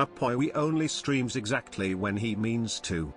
He only streams exactly when he means to.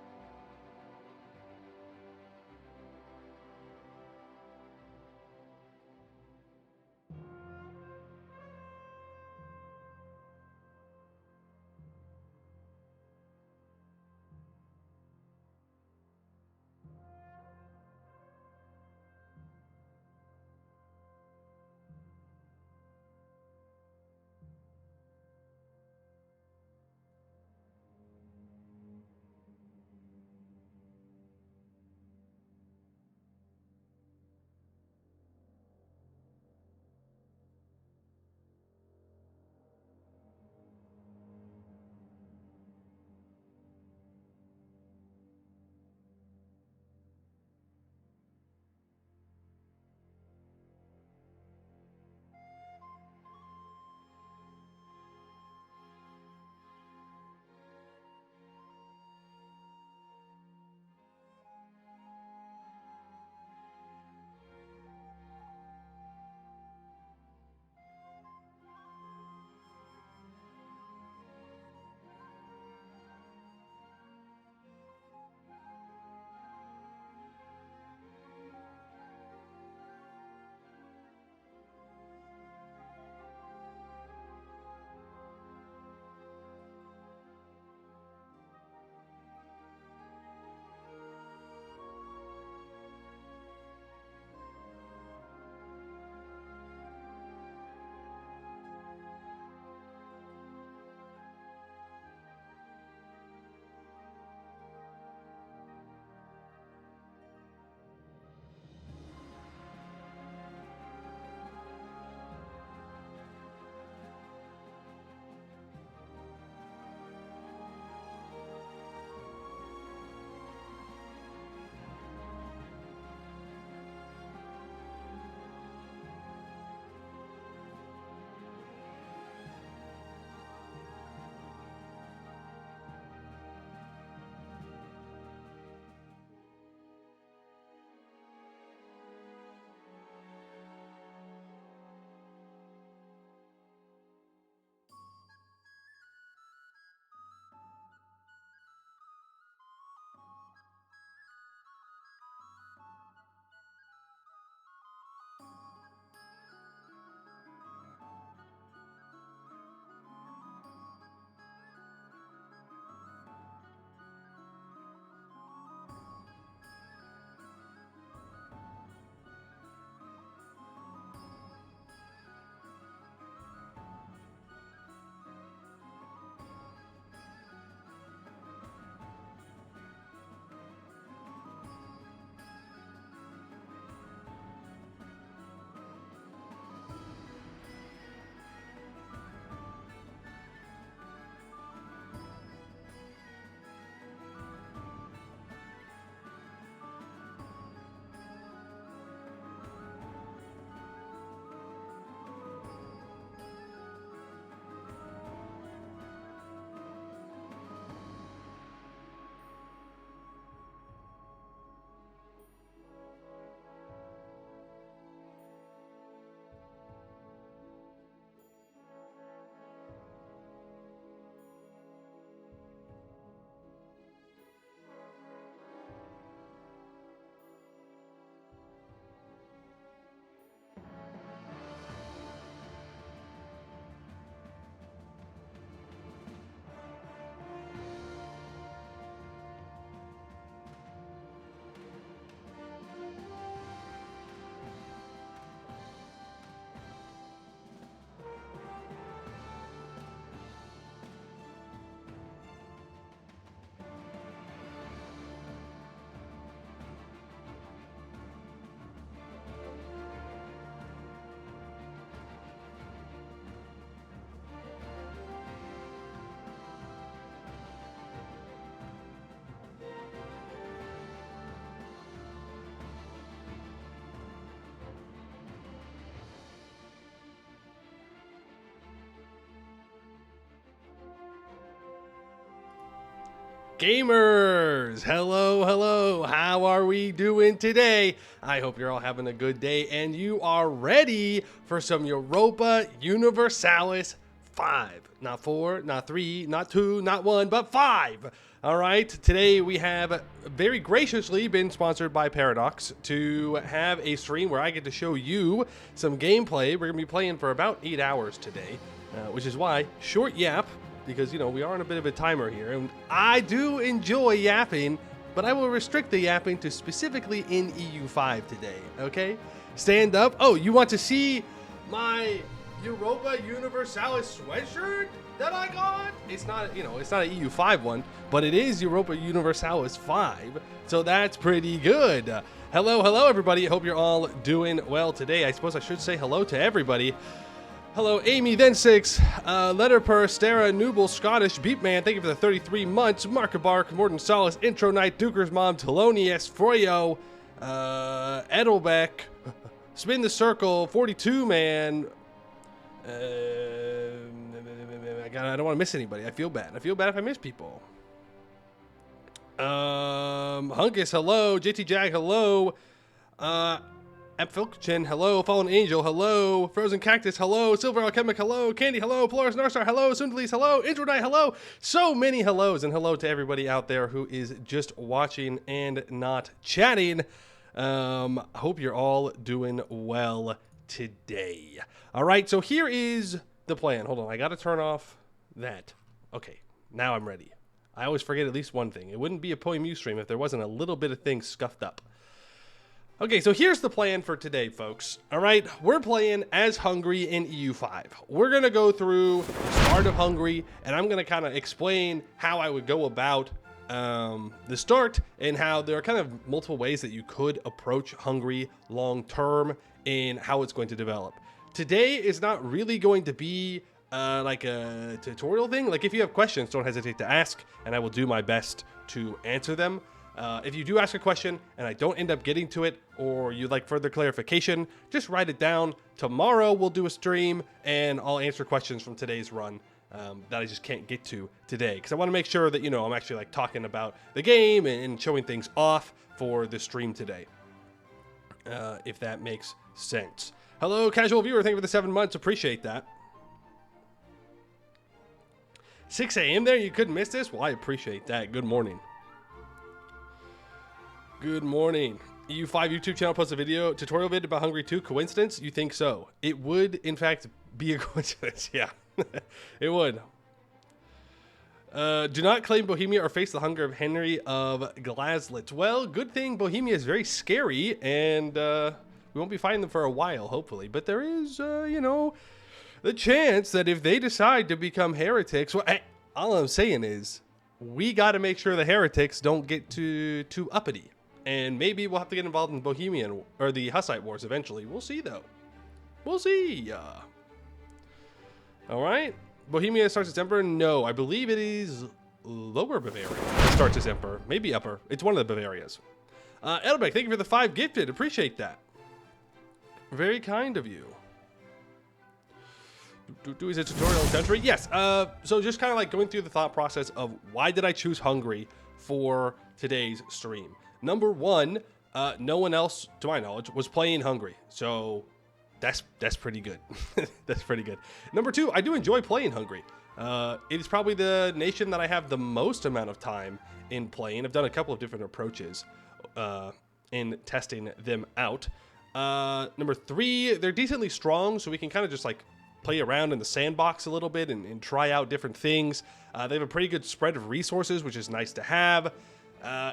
Gamers, hello, how are we doing today? I hope you're all having a good day and you are ready for some Europa Universalis 5. Not 4, not 3, not 2, not 1, but 5. All right, today we have very graciously been sponsored by Paradox to have a stream where I get to show you some gameplay. We're going to be playing for about 8 hours today, which is why short yap, because, you know, we are on a bit of a timer here. And I do enjoy yapping, but I will restrict the yapping to specifically in EU5 today, okay? Stand up. Oh, you want to see my Europa Universalis sweatshirt that I got? It's not, you know, it's not an EU5 one, but it is Europa Universalis 5, so that's pretty good. Hello, everybody. I hope you're all doing well today. I suppose I should say hello to everybody. Hello, Amy, then 6, Letterper, Stara, Nooble, Scottish, Beepman, thank you for the 33 months, Markabark, Morton Solace, Intro Night, Duker's Mom, Telonius, Froyo, Edelbeck, Spin the Circle, 42 Man, I don't want to miss anybody. I feel bad. I feel bad if I miss people. Hunkus, hello. JT Jag, hello. Apfilchin, hello. Fallen Angel, hello. Frozen Cactus, hello. Silver Alchemic, hello. Candy, hello. Polaris Narstar, hello. Sundleys, hello. Introdite, hello. So many hellos, and hello to everybody out there who is just watching and not chatting. Hope you're all doing well today. All right, so here is the plan. Hold on, I got to turn off that. Okay, now I'm ready. I always forget at least one thing. It wouldn't be a PoeMu stream if there wasn't a little bit of things scuffed up. Okay, so here's the plan for today, folks. All right, we're playing as Hungary in EU5. We're going to go through the start of Hungary, and I'm going to kind of explain how I would go about the start and how there are kind of multiple ways that you could approach Hungary long term and how it's going to develop. Today is not really going to be like a tutorial thing. Like, if you have questions, don't hesitate to ask, and I will do my best to answer them. If you do ask a question and I don't end up getting to it, or you'd like further clarification, just write it down. Tomorrow we'll do a stream and I'll answer questions from today's run that I just can't get to today, because I want to make sure that, you know, I'm actually like talking about the game and showing things off for the stream today, if that makes sense. Hello, casual viewer. Thank you for the 7 months. Appreciate that. 6 a.m. there? You couldn't miss this? Well, I appreciate that. Good morning. Good morning. EU5 YouTube channel posts a video tutorial vid about Hungary 2. Coincidence? You think so? It would, in fact, be a coincidence. Yeah, it would. Do not claim Bohemia or face the hunger of Henry of Glaslit. Well, good thing Bohemia is very scary, and we won't be fighting them for a while, hopefully. But there is, you know, the chance that if they decide to become heretics, well, all I'm saying is we got to make sure the heretics don't get too uppity. And maybe we'll have to get involved in Bohemian or the Hussite Wars eventually. We'll see, though. We'll see. All right. Bohemia starts as emperor? No, I believe it is Lower Bavaria. It starts as emperor. Maybe upper. It's one of the Bavarias. Edelbeck, thank you for the 5 gifted. Appreciate that. Very kind of you. Is it tutorial country? Yes. So just kind of like going through the thought process of why did I choose Hungary for today's stream. Number one, no one else, to my knowledge, was playing Hungary. So that's pretty good. That's pretty good. Number two, I do enjoy playing Hungary. It is probably the nation that I have the most amount of time in playing. I've done a couple of different approaches in testing them out. Number three, they're decently strong, so we can kind of just like play around in the sandbox a little bit and try out different things. They have a pretty good spread of resources, which is nice to have.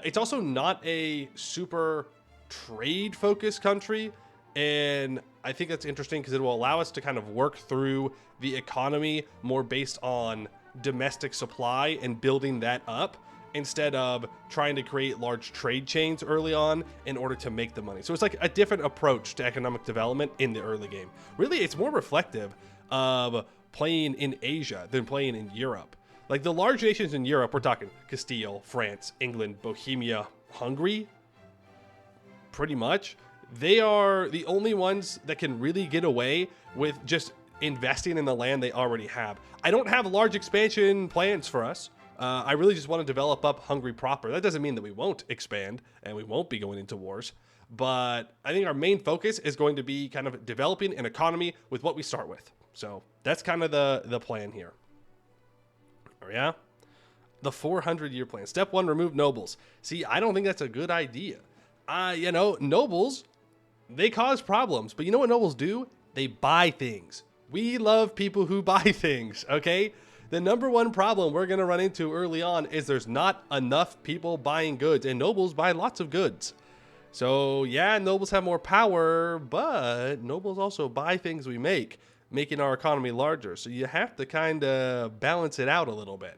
It's also not a super trade-focused country, and I think that's interesting because it will allow us to kind of work through the economy more based on domestic supply and building that up instead of trying to create large trade chains early on in order to make the money. So it's like a different approach to economic development in the early game. Really, it's more reflective of playing in Asia than playing in Europe. Like the large nations in Europe, we're talking Castile, France, England, Bohemia, Hungary, pretty much. They are the only ones that can really get away with just investing in the land they already have. I don't have large expansion plans for us. I really just want to develop up Hungary proper. That doesn't mean that we won't expand and we won't be going into wars. But I think our main focus is going to be kind of developing an economy with what we start with. So that's kind of the plan here. Oh, yeah? The 400-year plan. Step 1, remove nobles. See, I don't think that's a good idea. You know, nobles, they cause problems. But you know what nobles do? They buy things. We love people who buy things, okay? The number one problem we're going to run into early on is there's not enough people buying goods, and nobles buy lots of goods. So, yeah, nobles have more power, but nobles also buy things we make, making our economy larger. So you have to kind of balance it out a little bit.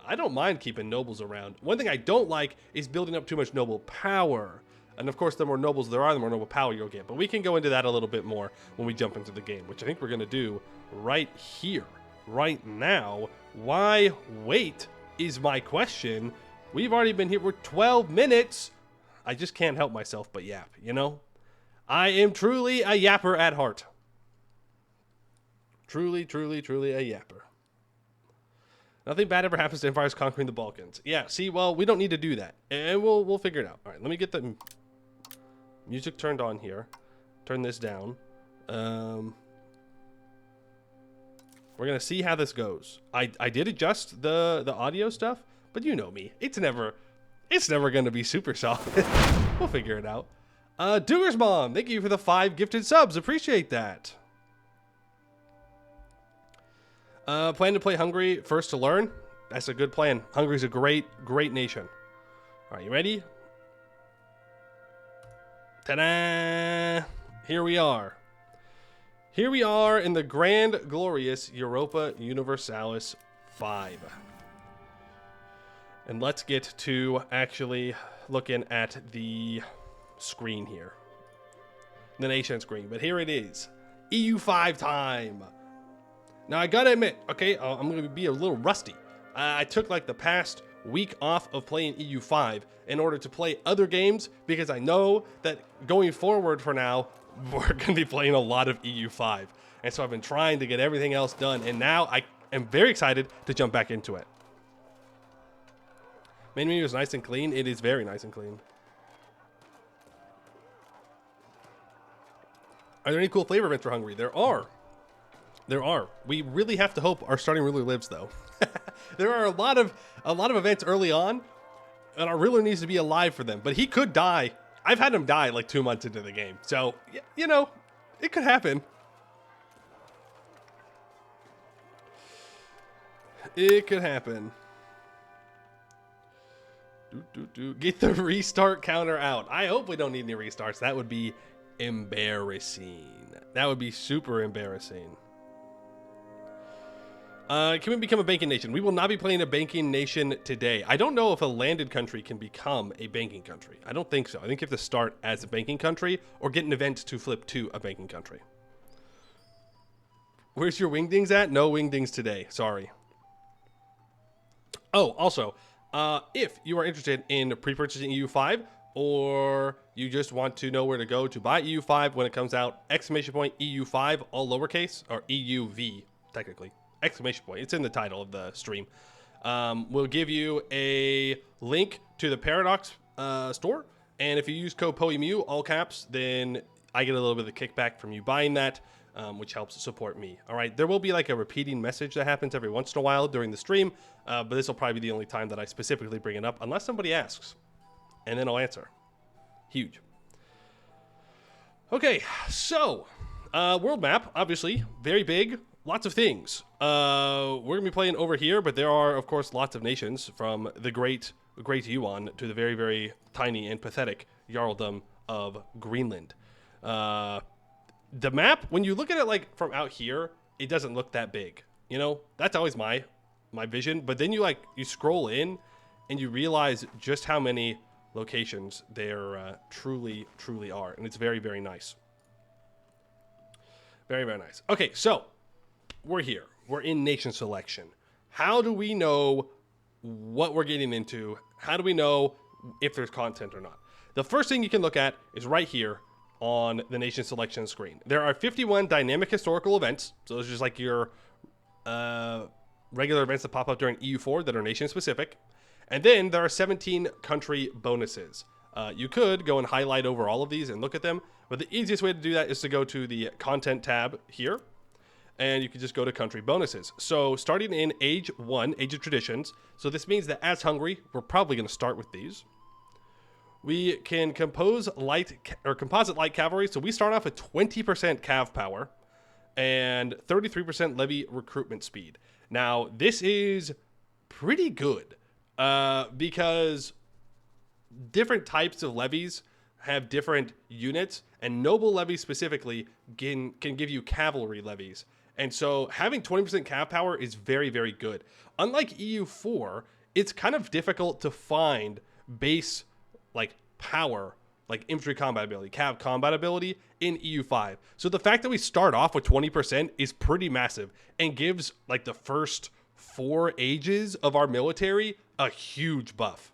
I don't mind keeping nobles around. One thing I don't like is building up too much noble power. And of course, the more nobles there are, the more noble power you'll get. But we can go into that a little bit more when we jump into the game, which I think we're going to do right here, right now. Why wait is my question. We've already been here for 12 minutes. I just can't help myself but yap, you know? I am truly a yapper at heart. Truly, truly, truly a yapper. Nothing bad ever happens to empires conquering the Balkans. Yeah, see, well, we don't need to do that. And we'll figure it out. All right, let me get the music turned on here. Turn this down. We're going to see how this goes. I did adjust the audio stuff, but you know me. It's never going to be super solid. We'll figure it out. Doer's Mom, thank you for the 5 gifted subs. Appreciate that. Plan to play Hungary first to learn. That's a good plan. Hungary's a great nation. All right, you ready? Ta-da! Here we are. Here we are in the grand, glorious Europa Universalis 5. And let's get to actually looking at the screen here. The nation screen. But here it is. EU5 time. Now, I gotta admit, okay, I'm gonna be a little rusty. I took like the past week off of playing EU5 in order to play other games because I know that going forward for now, we're gonna be playing a lot of EU5. And so I've been trying to get everything else done, and now I am very excited to jump back into it. Main menu is nice and clean. It is very nice and clean. Are there any cool flavor events for Hungary? There are. There are. We really have to hope our starting ruler lives, though. There are a lot of events early on, and our ruler needs to be alive for them. But he could die. I've had him die like 2 months into the game, so you know, it could happen. It could happen. Get the restart counter out. I hope we don't need any restarts. That would be embarrassing. That would be super embarrassing. Can we become a banking nation? We will not be playing a banking nation today. I don't know if a landed country can become a banking country. I don't think so. I think you have to start as a banking country or get an event to flip to a banking country. Where's your wingdings at? No wingdings today. Sorry. Oh, also, if you are interested in pre-purchasing EU5 or you just want to know where to go to buy EU5 when it comes out, exclamation point EU5, all lowercase, or EUV, technically. Exclamation point. It's in the title of the stream. We'll give you a link to the Paradox store. And if you use code POEMU, all caps, then I get a little bit of a kickback from you buying that, which helps support me. All right. There will be like a repeating message that happens every once in a while during the stream. But this will probably be the only time that I specifically bring it up, unless somebody asks. And then I'll answer. Huge. Okay. So, world map, obviously, very big. Lots of things. We're going to be playing over here, but there are, of course, lots of nations from the great Yuan to the very, very tiny and pathetic Jarldom of Greenland. The map, when you look at it like from out here, it doesn't look that big. You know, that's always my vision. But then you scroll in and you realize just how many locations there truly are. And it's very, very nice. Very, very nice. Okay, so we're here. We're in nation selection. How do we know what we're getting into? How do we know if there's content or not? The first thing you can look at is right here on the nation selection screen. There are 51 dynamic historical events. So those are just like your regular events that pop up during EU4 that are nation specific. And then there are 17 country bonuses. You could go and highlight over all of these and look at them. But the easiest way to do that is to go to the content tab here. and you can just go to country bonuses. So starting in Age 1, Age of Traditions, so this means that as Hungary, we're probably going to start with these. We can composite light cavalry, so we start off with 20% cav power and 33% levy recruitment speed. Now, this is pretty good because different types of levies have different units, and noble levies specifically can give you cavalry levies. And so having 20% cav power is very, very good. Unlike EU4, it's kind of difficult to find base like power, like infantry combat ability, cav combat ability in EU5. So the fact that we start off with 20% is pretty massive and gives like the first 4 ages of our military a huge buff.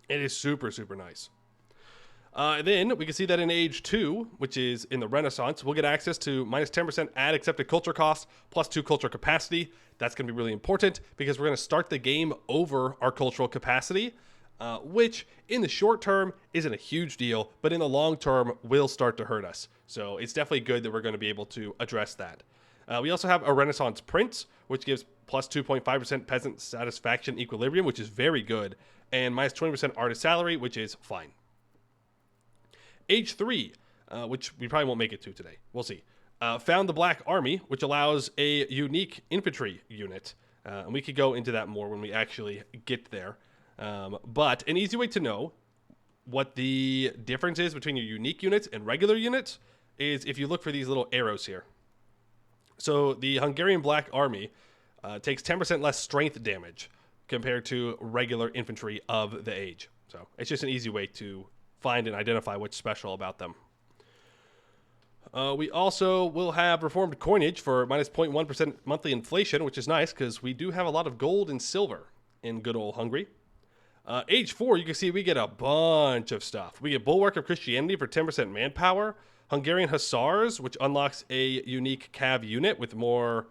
It is super, super nice. Then we can see that in Age 2, which is in the Renaissance, we'll get access to minus 10% add accepted culture cost, plus 2 culture capacity. That's going to be really important because we're going to start the game over our cultural capacity, which in the short term isn't a huge deal, but in the long term will start to hurt us. So it's definitely good that we're going to be able to address that. We also have a Renaissance Prince, which gives plus 2.5% peasant satisfaction equilibrium, which is very good, and minus 20% artist salary, which is fine. Age 3, which we probably won't make it to today. We'll see. Found the Black Army, which allows a unique infantry unit. And we could go into that more when we actually get there. But an easy way to know what the difference is between your unique units and regular units is if you look for these little arrows here. So the Hungarian Black Army takes 10% less strength damage compared to regular infantry of the age. So it's just an easy way to find and identify what's special about them. We also will have reformed coinage for minus 0.1% monthly inflation, which is nice because we do have a lot of gold and silver in good old Hungary. Age 4, you can see we get a bunch of stuff. We get Bulwark of Christianity for 10% manpower, Hungarian Hussars, which unlocks a unique cav unit with more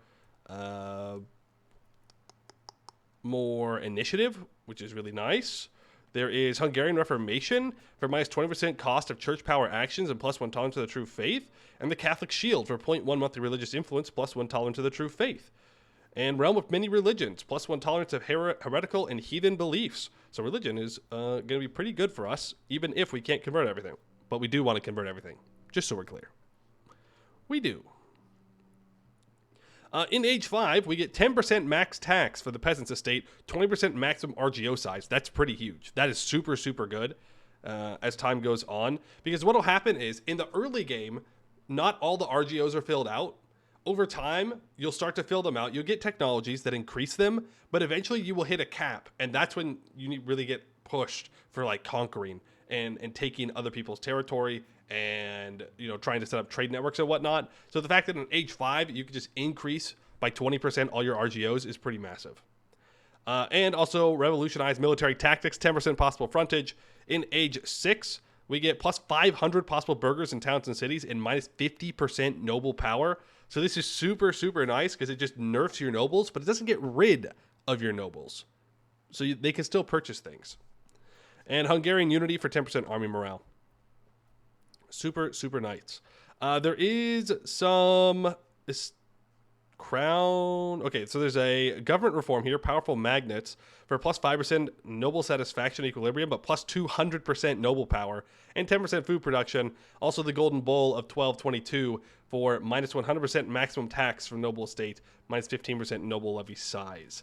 initiative, which is really nice. There is Hungarian Reformation for minus 20% cost of church power actions and plus 1 tolerance to the true faith. And the Catholic Shield for 0.1 monthly religious influence plus 1 tolerance to the true faith. And Realm of Many Religions plus 1 tolerance of heretical and heathen beliefs. So religion is going to be pretty good for us, even if we can't convert everything. But we do want to convert everything, just so we're clear. We do. In Age 5, we get 10% max tax for the peasant's estate, 20% maximum RGO size. That's pretty huge. That is super, super good as time goes on. Because what will happen is, in the early game, not all the RGOs are filled out. Over time, you'll start to fill them out. You'll get technologies that increase them, but eventually you will hit a cap. And that's when you really get pushed for like conquering and taking other people's territory and, you know, trying to set up trade networks and whatnot. So the fact that in Age 5, you can just increase by 20% all your RGOs is pretty massive. And also revolutionize military tactics, 10% possible frontage. In Age 6, we get plus 500 possible burghers in towns and cities and minus 50% noble power. So this is super, super nice because it just nerfs your nobles, but it doesn't get rid of your nobles. So they can still purchase things. And Hungarian Unity for 10% army morale. Super, super nice. There is some crown. Okay, so there's a government reform here. Powerful magnets for plus 5% noble satisfaction equilibrium, but plus 200% noble power and 10% food production. Also the golden bowl of 1222 for minus 100% maximum tax from noble estate, minus 15% noble levy size,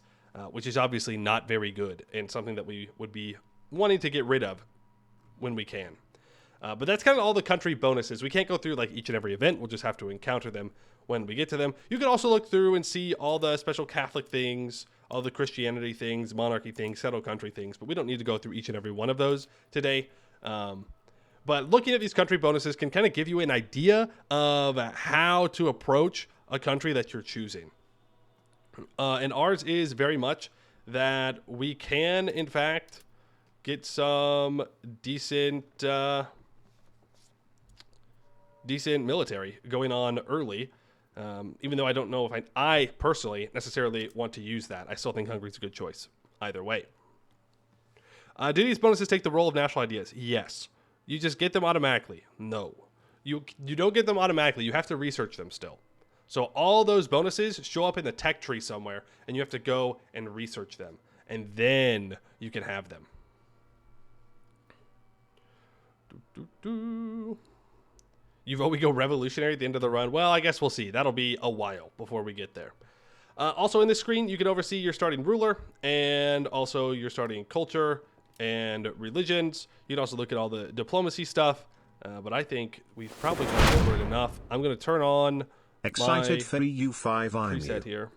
which is obviously not very good and something that we would be wanting to get rid of when we can. But that's kind of all the country bonuses. We can't go through like each and every event. We'll just have to encounter them when we get to them. You can also look through and see all the special Catholic things, all the Christianity things, monarchy things, settle country things, but we don't need to go through each and every one of those today. But looking at these country bonuses can kind of give you an idea of how to approach a country that you're choosing. And ours is very much that we can, in fact, get some decent military going on early, even though I don't know if I personally necessarily want to use that. I still think Hungary's a good choice either way. Do these bonuses take the role of national ideas? Yes. You just get them automatically? No. You don't get them automatically. You have to research them still. So all those bonuses show up in the tech tree somewhere, and you have to go and research them. And then you can have them. We go revolutionary at the end of the run. Well, I guess we'll see. That'll be a while before we get there. Also in this screen, you can oversee your starting ruler and also your starting culture and religions. You can also look at all the diplomacy stuff. But I think we've probably gone over it enough. I'm going to turn on Excited my for EU5 preset here.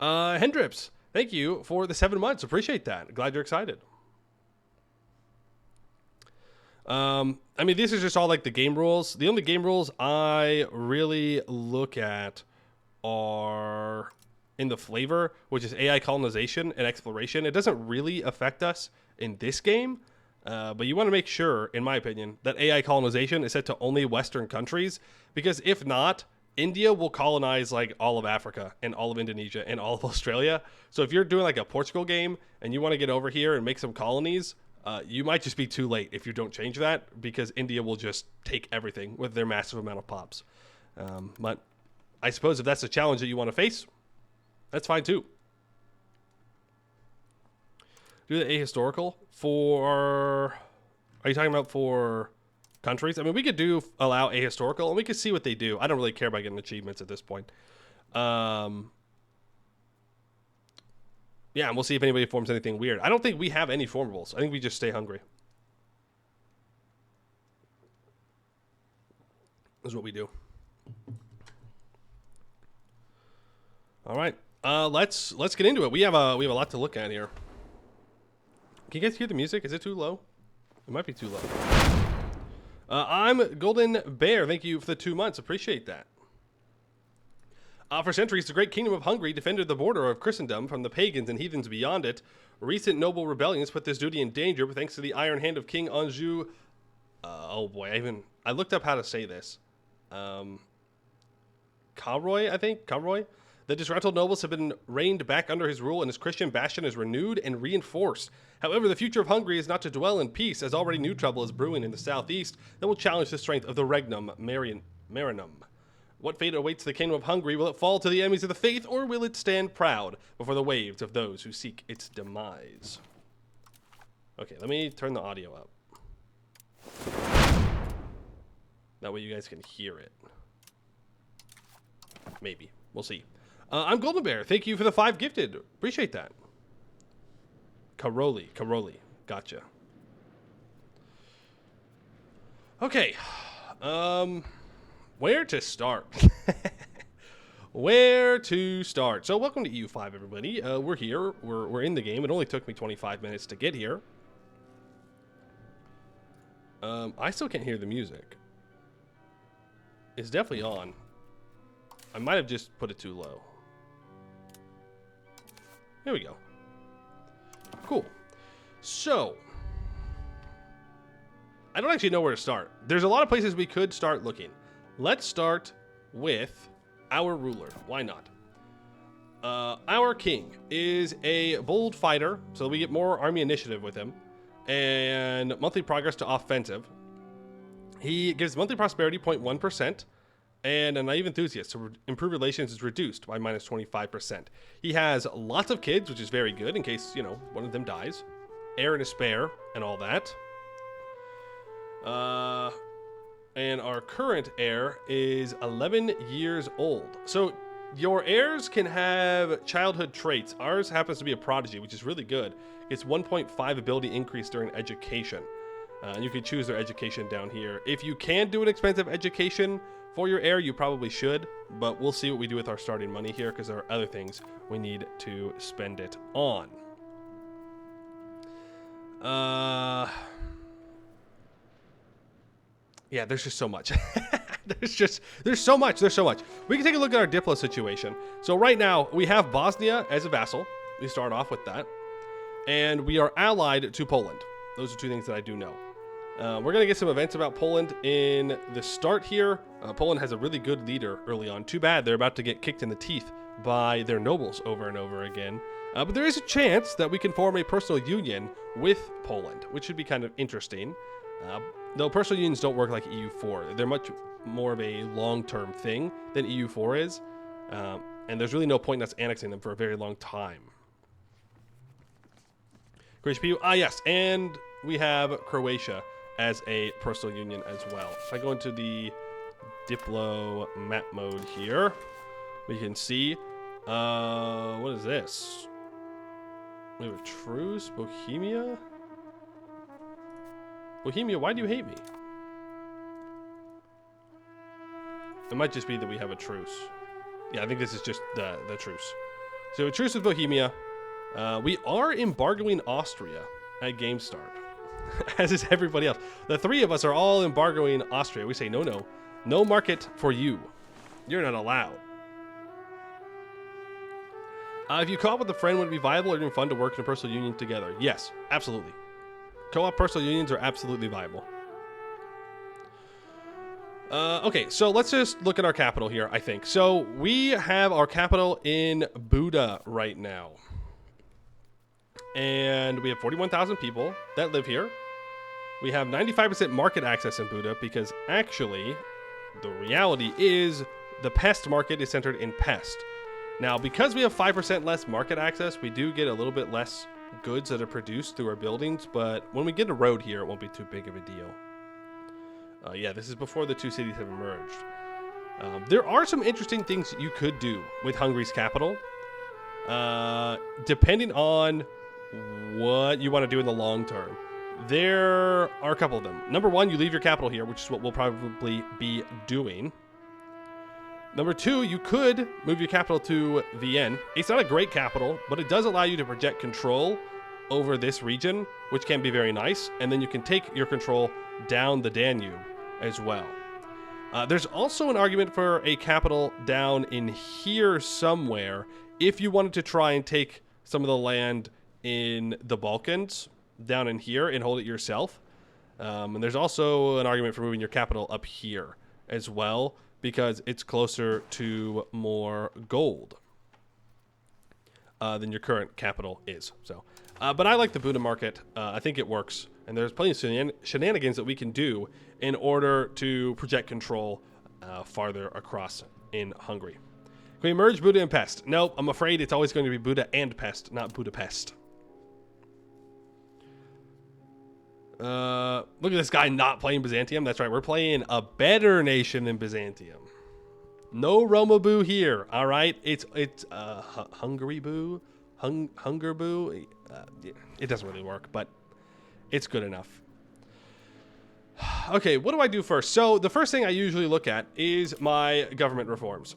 Hendrips, thank you for the 7 months. Appreciate that. Glad you're excited. I mean, this is just all like the game rules. The only game rules I really look at are in the flavor, which is AI colonization and exploration. It doesn't really affect us in this game, but you want to make sure, in my opinion, that AI colonization is set to only Western countries, because if not, India will colonize like all of Africa and all of Indonesia and all of Australia. So if you're doing like a Portugal game and you want to get over here and make some colonies, you might just be too late if you don't change that, because India will just take everything with their massive amount of pops. But I suppose if that's a challenge that you want to face, that's fine too. Do the ahistorical for... Are you talking about for countries? I mean, we could allow ahistorical, and we could see what they do. I don't really care about getting achievements at this point. Yeah, and we'll see if anybody forms anything weird. I don't think we have any formables. I think we just stay hungry. This is what we do. All right, let's get into it. We have a lot to look at here. Can you guys hear the music? Is it too low? It might be too low. I'm Golden Bear. Thank you for the 2 months. Appreciate that. For centuries, the great kingdom of Hungary defended the border of Christendom from the pagans and heathens beyond it. Recent noble rebellions put this duty in danger, but thanks to the iron hand of King Anjou... oh boy, I looked up how to say this. Conroy, I think? Conroy? The disgruntled nobles have been reined back under his rule, and his Christian bastion is renewed and reinforced. However, the future of Hungary is not to dwell in peace, as already new trouble is brewing in the southeast that will challenge the strength of the Regnum Marinum. What fate awaits the kingdom of Hungary? Will it fall to the enemies of the faith, or will it stand proud before the waves of those who seek its demise? Okay, let me turn the audio up. That way you guys can hear it. Maybe. We'll see. I'm Golden Bear. Thank you for the 5 gifted. Appreciate that. Karoli. Gotcha. Okay. Where to start? Where to start? So welcome to EU5, everybody. We're here. We're in the game. It only took me 25 minutes to get here. I still can't hear the music. It's definitely on. I might have just put it too low. There we go. Cool. So, I don't actually know where to start. There's a lot of places we could start looking. Let's start with our ruler. Why not? Our king is a bold fighter, so we get more army initiative with him, and monthly progress to offensive. He gives monthly prosperity 0.1%. And a naive enthusiast, so improved relations is reduced by minus 25%. He has lots of kids, which is very good in case, you know, one of them dies. Heir and a spare, and all that. And our current heir is 11 years old. So your heirs can have childhood traits. Ours happens to be a prodigy, which is really good. It's 1.5 ability increase during education. And you can choose their education down here. If you can do an expensive education for your heir, you probably should, but we'll see what we do with our starting money here, because there are other things we need to spend it on. Yeah, there's just so much. there's so much. We can take a look at our Diplo situation. So right now, we have Bosnia as a vassal. We start off with that. And we are allied to Poland. Those are 2 things that I do know. We're going to get some events about Poland in the start here. Poland has a really good leader early on. Too bad they're about to get kicked in the teeth by their nobles over and over again. But there is a chance that we can form a personal union with Poland, which should be kind of interesting. Though personal unions don't work like EU4. They're much more of a long-term thing than EU4 is. And there's really no point in us annexing them for a very long time. Croatia PU, yes, and we have Croatia as a personal union as well. If I go into the Diplo map mode here, we can see, what is this? We have a truce, Bohemia? Bohemia, why do you hate me? It might just be that we have a truce. Yeah, I think this is just the truce. So a truce with Bohemia. We are embargoing Austria at game start, as is everybody else. The three of us are all embargoing Austria. We say, no, no market for you. You're not allowed. If you co-op with a friend, would it be viable or even fun to work in a personal union together? Yes, absolutely. Co-op personal unions are absolutely viable. Okay, so let's just look at our capital here, I think. So we have our capital in Buda right now. And we have 41,000 people that live here. We have 95% market access in Buda because actually the reality is the pest market is centered in pest. Now, because we have 5% less market access, we do get a little bit less goods that are produced through our buildings, but when we get a road here, it won't be too big of a deal. Yeah, this is before the two cities have emerged. There are some interesting things you could do with Hungary's capital, depending on what you want to do in the long term. There are a couple of them. Number one, you leave your capital here, which is what we'll probably be doing. Number two, you could move your capital to Vienna. It's not a great capital, but it does allow you to project control over this region, which can be very nice. And then you can take your control down the Danube as well. There's also an argument for a capital down in here somewhere if you wanted to try and take some of the land in the Balkans down in here and hold it yourself. And there's also an argument for moving your capital up here as well, because it's closer to more gold than your current capital is. So, but I like the Buda market. I think it works. And there's plenty of shenanigans that we can do in order to project control farther across in Hungary. Can we merge Buda and Pest? Nope, I'm afraid it's always going to be Buda and Pest, not Budapest. Look at this guy not playing Byzantium. That's right, we're playing a better nation than Byzantium. No Roma boo here, all right? It's Hungary boo, Hunger boo. It doesn't really work, but it's good enough. Okay, what do I do first? So the first thing I usually look at is my government reforms.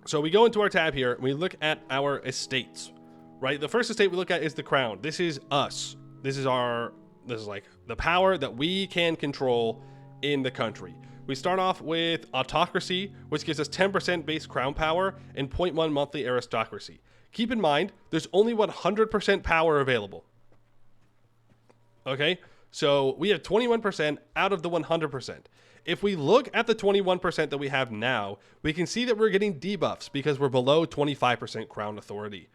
So we go into our tab here and we look at our estates, right? The first estate we look at is the crown. This is us. This is like the power that we can control in the country. We start off with autocracy, which gives us 10% base crown power and 0.1 monthly aristocracy. Keep in mind, there's only 100% power available. Okay, so we have 21% out of the 100%. If we look at the 21% that we have now, we can see that we're getting debuffs because we're below 25% crown authority.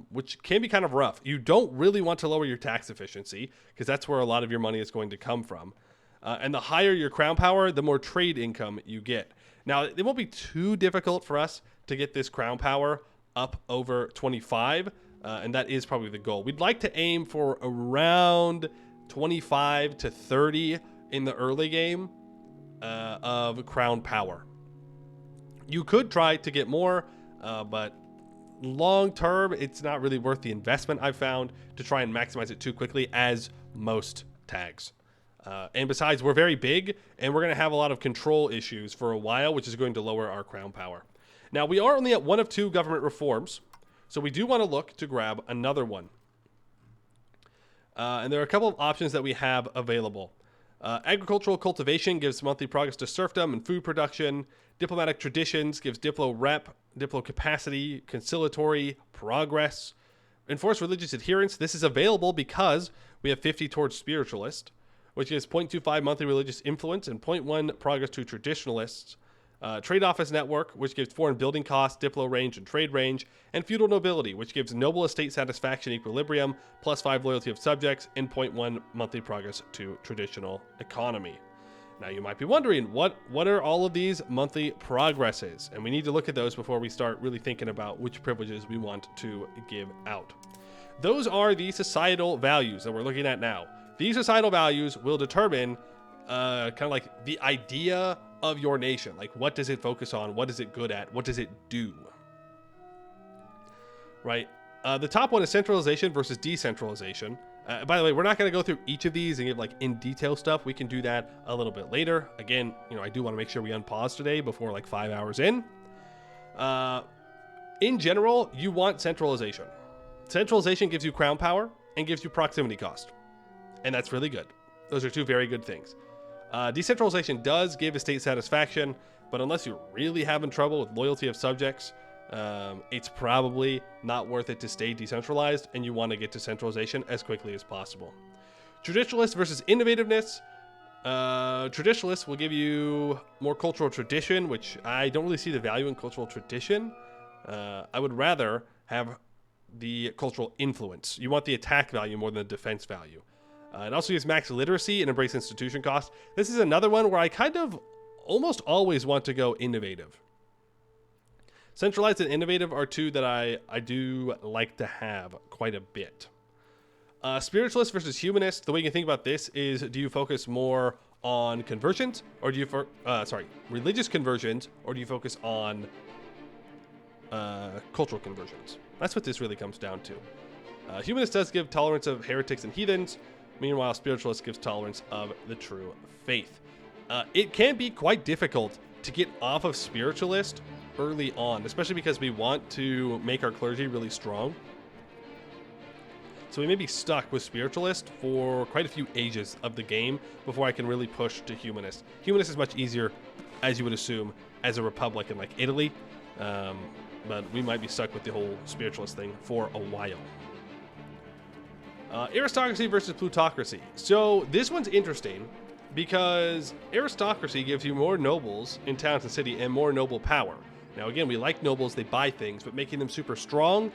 Which can be kind of rough. You don't really want to lower your tax efficiency because that's where a lot of your money is going to come from. And the higher your crown power, the more trade income you get. Now, it won't be too difficult for us to get this crown power up over 25, and that is probably the goal. We'd like to aim for around 25 to 30 in the early game of crown power. You could try to get more, but long term, it's not really worth the investment, I've found, to try and maximize it too quickly, as most tags. And besides, we're very big, and we're going to have a lot of control issues for a while, which is going to lower our crown power. Now, we are only at one of two government reforms, so we do want to look to grab another one. And there are a couple of options that we have available. Agricultural cultivation gives monthly progress to serfdom and food production. Diplomatic traditions gives diplo rep, diplo capacity, conciliatory progress. Enforced religious adherence. This is available because we have 50 towards spiritualist, which gives 0.25 monthly religious influence and 0.1 progress to traditionalists. Trade office network, which gives foreign building costs, diplo range, and trade range. And feudal nobility, which gives noble estate satisfaction equilibrium, +5 loyalty of subjects, and 0.1 monthly progress to traditional economy. Now you might be wondering, what are all of these monthly progresses? And we need to look at those before we start really thinking about which privileges we want to give out. Those are the societal values that we're looking at now. These societal values will determine kind of like the idea of your nation. Like, what does it focus on? What is it good at? What does it do? Right? The top one is centralization versus decentralization. By the way, we're not going to go through each of these and give like in detail stuff. We can do that a little bit later. Again, I do want to make sure we unpause today before like 5 hours in. In general, you want centralization. Centralization gives you crown power and gives you proximity cost. And that's really good. Those are two very good things. Decentralization does give estate satisfaction, but unless you're really having trouble with loyalty of subjects, it's probably not worth it to stay decentralized, and you want to get to centralization as quickly as possible. Traditionalist versus innovativeness. Traditionalists will give you more cultural tradition, which I don't really see the value in cultural tradition. I would rather have the cultural influence. You want the attack value more than the defense value. It also gives max literacy and embrace institution cost. This is another one where I kind of almost always want to go innovative. Centralized and innovative are two that I do like to have quite a bit. Spiritualist versus humanist. The way you can think about this is, do you focus more on conversions, or do you religious conversions, or do you focus on cultural conversions? That's what this really comes down to. Humanist does give tolerance of heretics and heathens. Meanwhile, spiritualist gives tolerance of the true faith. It can be quite difficult to get off of spiritualist early on, especially because we want to make our clergy really strong. So we may be stuck with spiritualist for quite a few ages of the game before I can really push to humanist. Humanist is much easier, as you would assume, as a republic in like Italy, but we might be stuck with the whole spiritualist thing for a while. Aristocracy versus plutocracy. So this one's interesting because aristocracy gives you more nobles in towns and city and more noble power. Now, again, we like nobles, they buy things, but making them super strong,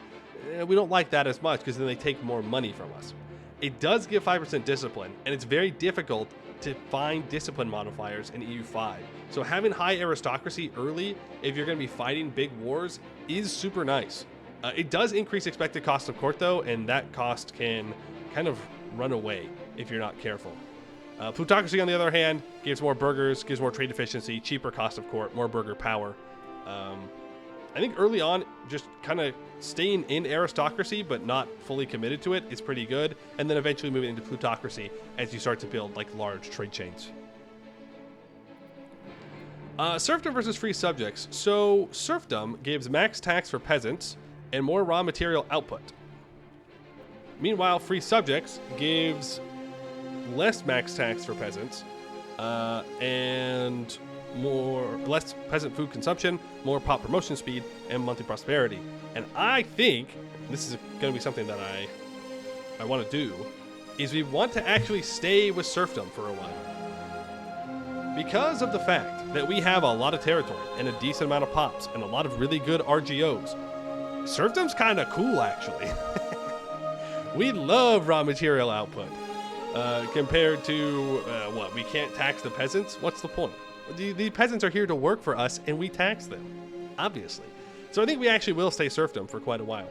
we don't like that as much because then they take more money from us. It does give 5% discipline, and it's very difficult to find discipline modifiers in EU5. So having high aristocracy early, if you're going to be fighting big wars, is super nice. It does increase expected cost of court, though, and that cost can kind of run away if you're not careful. Plutocracy, on the other hand, gives more burghers, gives more trade efficiency, cheaper cost of court, more burgher power. I think early on, just kind of staying in aristocracy but not fully committed to it is pretty good, and then eventually moving into plutocracy as you start to build like large trade chains. Serfdom versus free subjects. So serfdom gives max tax for peasants and more raw material output. Meanwhile, free subjects gives less max tax for peasants and less peasant food consumption, more pop promotion speed, and monthly prosperity. And I think this is going to be something that I want to do, is we want to actually stay with serfdom for a while. Because of the fact that we have a lot of territory and a decent amount of pops and a lot of really good RGOs, serfdom's kind of cool, actually. We love raw material output. Compared to, what, we can't tax the peasants? What's the point? The peasants are here to work for us, and we tax them, obviously. So I think we actually will stay serfdom for quite a while.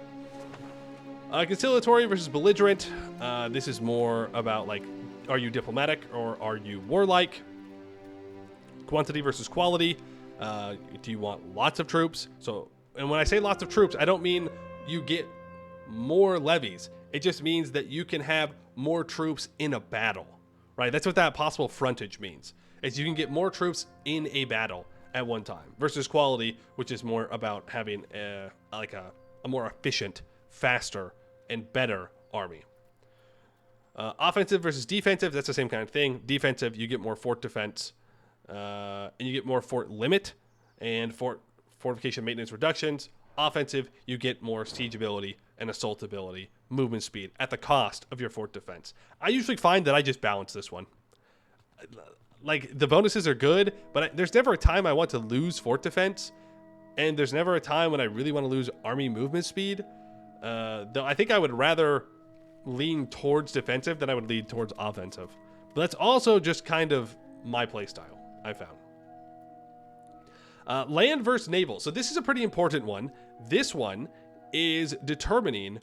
Conciliatory versus belligerent. This is more about, like, are you diplomatic or are you warlike? Quantity versus quality. Do you want lots of troops? And when I say lots of troops, I don't mean you get more levies. It just means that you can have more troops in a battle, right? That's what that possible frontage means, is you can get more troops in a battle at one time, versus quality, which is more about having a more efficient, faster, and better army. Offensive versus defensive, that's the same kind of thing. Defensive, you get more fort defense, and you get more fort limit and fortification maintenance reductions. Offensive, you get more siege ability and assault ability, movement speed at the cost of your fort defense. I usually find that I just balance this one. Like, the bonuses are good, but there's never a time I want to lose fort defense, and there's never a time when I really want to lose army movement speed. Though I think I would rather lean towards defensive than I would lean towards offensive. But that's also just kind of my playstyle, I found. Land versus naval. So this is a pretty important one. This one is determining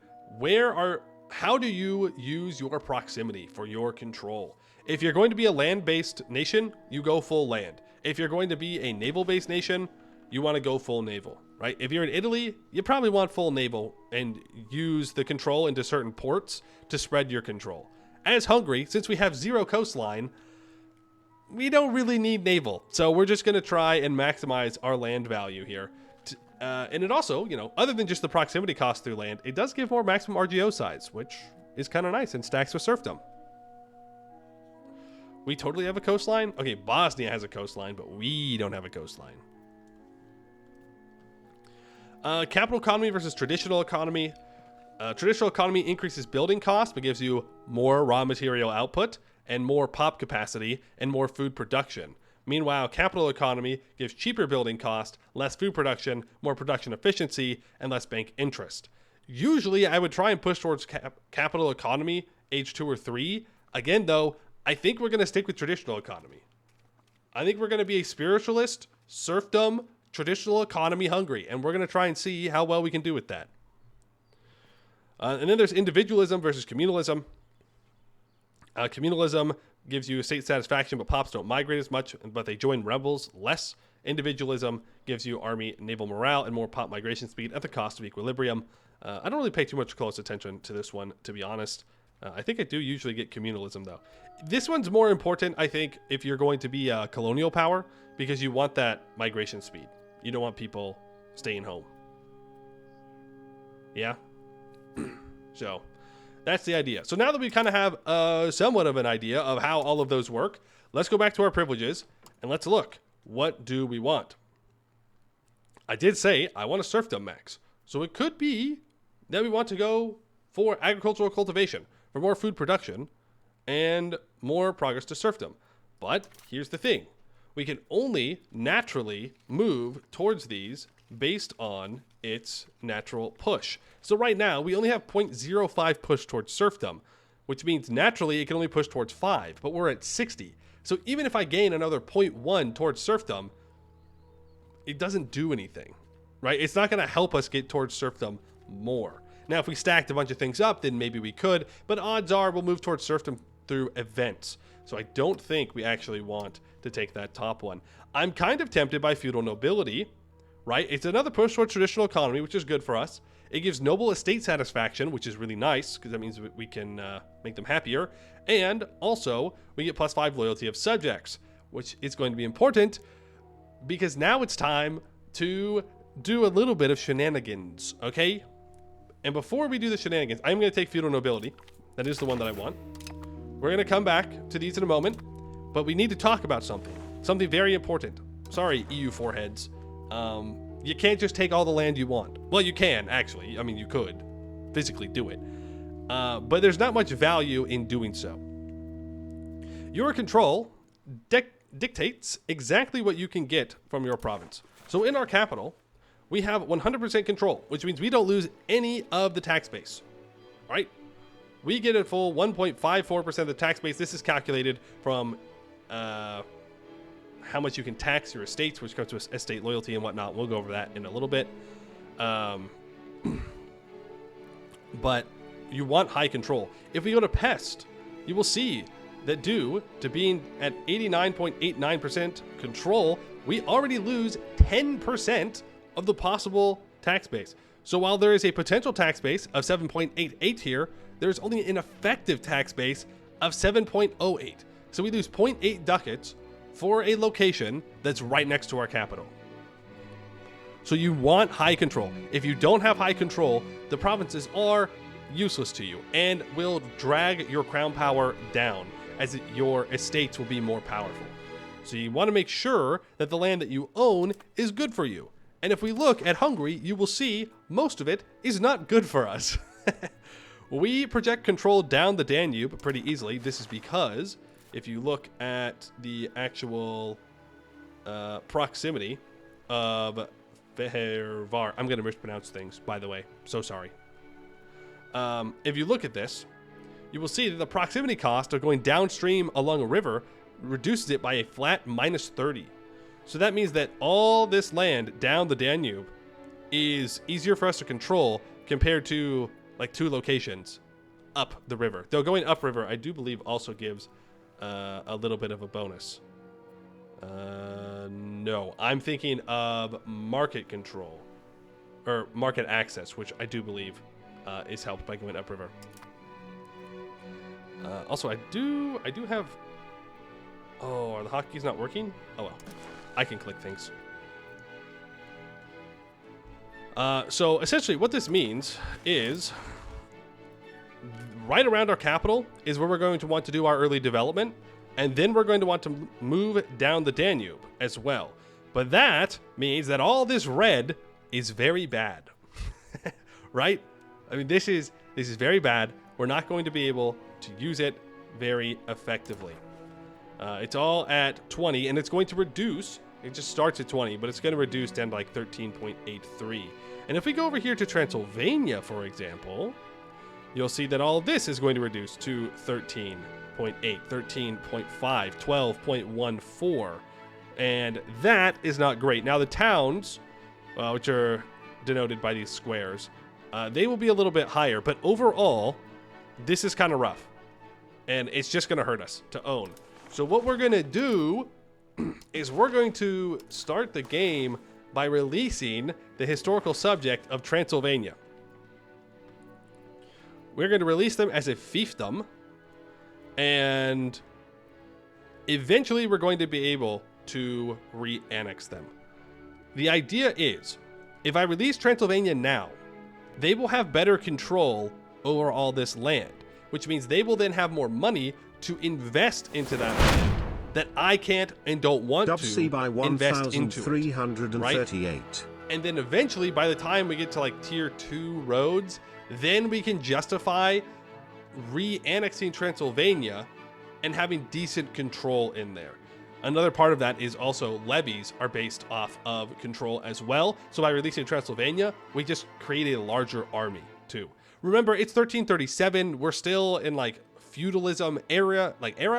how do you use your proximity for your control. If you're going to be a land-based nation, you go full land. If you're going to be a naval-based nation, you want to go full naval, right? If you're in Italy, you probably want full naval and use the control into certain ports to spread your control. As Hungary, since we have 0 coastline, we don't really need naval. So we're just going to try and maximize our land value here. And it also, you know, other than just the proximity cost through land, it does give more maximum RGO size, which is kind of nice and stacks with serfdom. We totally have a coastline. Okay, Bosnia has a coastline, but we don't have a coastline. Capital economy versus traditional economy. Traditional economy increases building cost, but gives you more raw material output and more pop capacity and more food production. Meanwhile, capital economy gives cheaper building cost, less food production, more production efficiency, and less bank interest. Usually, I would try and push towards capital economy, age 2 or 3. Again, though, I think we're going to stick with traditional economy. I think we're going to be a spiritualist, serfdom, traditional economy Hungary, and we're going to try and see how well we can do with that. And then there's individualism versus communalism. Communalism gives you state satisfaction, but pops don't migrate as much, but they join rebels less. Individualism gives you army naval morale and more pop migration speed at the cost of equilibrium. I don't really pay too much close attention to this one, to be honest. I think I do usually get communalism, though. This one's more important, I think, if you're going to be a colonial power, because you want that migration speed. You don't want people staying home. Yeah? So that's the idea. So now that we kind of have somewhat of an idea of how all of those work, let's go back to our privileges and let's look. What do we want? I did say I want a serfdom max. So it could be that we want to go for agricultural cultivation, for more food production, and more progress to serfdom. But here's the thing. We can only naturally move towards these based on its natural push. So right now, we only have 0.05 push towards serfdom, which means naturally it can only push towards 5, but we're at 60. So even if I gain another 0.1 towards serfdom, it doesn't do anything, right? It's not going to help us get towards serfdom more. Now, if we stacked a bunch of things up, then maybe we could, but odds are we'll move towards serfdom through events. So I don't think we actually want to take that top one. I'm kind of tempted by feudal nobility, right? It's another push towards traditional economy, which is good for us. It gives noble estate satisfaction, which is really nice because that means we can make them happier. And also, we get +5 loyalty of subjects, which is going to be important because now it's time to do a little bit of shenanigans, okay? And before we do the shenanigans, I'm going to take feudal nobility. That is the one that I want. We're going to come back to these in a moment, but we need to talk about something very important. Sorry, EU foreheads. You can't just take all the land you want. Well, you can, actually. I mean, you could physically do it. But there's not much value in doing so. Your control dictates exactly what you can get from your province. So in our capital, we have 100% control, which means we don't lose any of the tax base, right? We get a full 1.54% of the tax base. This is calculated from how much you can tax your estates, which comes to estate loyalty and whatnot. We'll go over that in a little bit. But you want high control. If we go to pest, you will see that due to being at 89.89% control, we already lose 10% of the possible tax base. So while there is a potential tax base of 7.88 here, there's only an effective tax base of 7.08. So we lose 0.8 ducats for a location that's right next to our capital. So you want high control. If you don't have high control, the provinces are useless to you and will drag your crown power down as your estates will be more powerful. So you want to make sure that the land that you own is good for you. And if we look at Hungary, you will see most of it is not good for us. We project control down the Danube pretty easily. This is because if you look at the actual proximity of Fehérvár, I'm going to mispronounce things, by the way. So sorry. If you look at this, you will see that the proximity cost of going downstream along a river reduces it by a flat -30. So that means that all this land down the Danube is easier for us to control compared to like 2 locations up the river. Though going upriver, I do believe, also gives a little bit of a bonus. No, I'm thinking of market control or market access, which I do believe is helped by going upriver. Also, I do have. Oh, are the hotkeys not working? Oh well, I can click things. So essentially, what this means is, right around our capital is where we're going to want to do our early development, and then we're going to want to move down the Danube as well. But that means that all this red is very bad, right? I mean, this is very bad. We're not going to be able to use it very effectively. It's all at 20, and it's going to reduce. It just starts at 20, but it's going to reduce down to like 13.83. And if we go over here to Transylvania, for example, you'll see that all of this is going to reduce to 13.8, 13.5, 12.14. And that is not great. Now, the towns, which are denoted by these squares, they will be a little bit higher. But overall, this is kind of rough. And it's just going to hurt us to own. So what we're going to do is we're going to start the game by releasing the historical subject of Transylvania. We're going to release them as a fiefdom, and eventually we're going to be able to re-annex them. The idea is, if I release Transylvania now, they will have better control over all this land, which means they will then have more money to invest into that land that I can't and don't want to by invest into 1338. Right? And then eventually, by the time we get to like tier 2 roads, then we can justify re-annexing Transylvania and having decent control in there. Another part of that is also levies are based off of control as well. So by releasing Transylvania, we just create a larger army too. Remember, it's 1337. We're still in like feudalism era,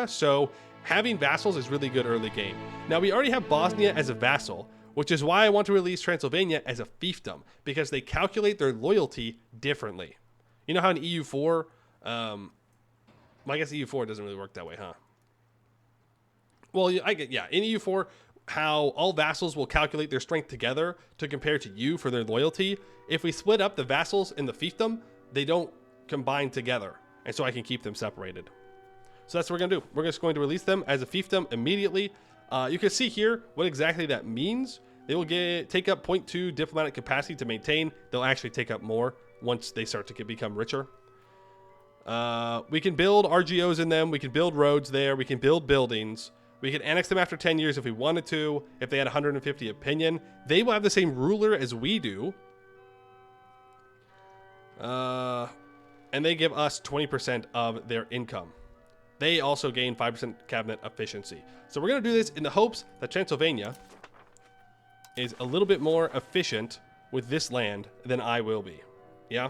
so having vassals is really good early game. Now, we already have Bosnia as a vassal, which is why I want to release Transylvania as a fiefdom, because they calculate their loyalty differently. You know how in EU4, well, I guess EU4 doesn't really work that way, huh? Well, in EU4, how all vassals will calculate their strength together to compare to you for their loyalty. If we split up the vassals in the fiefdom, they don't combine together, and so I can keep them separated. So that's what we're going to do. We're just going to release them as a fiefdom immediately. You can see here what exactly that means. They will take up 0.2 diplomatic capacity to maintain. They'll actually take up more once they start to become richer. We can build RGOs in them. We can build roads there. We can build buildings. We can annex them after 10 years if we wanted to, if they had 150 opinion. They will have the same ruler as we do. And they give us 20% of their income. They also gain 5% cabinet efficiency. So we're going to do this in the hopes that Transylvania is a little bit more efficient with this land than I will be. Yeah?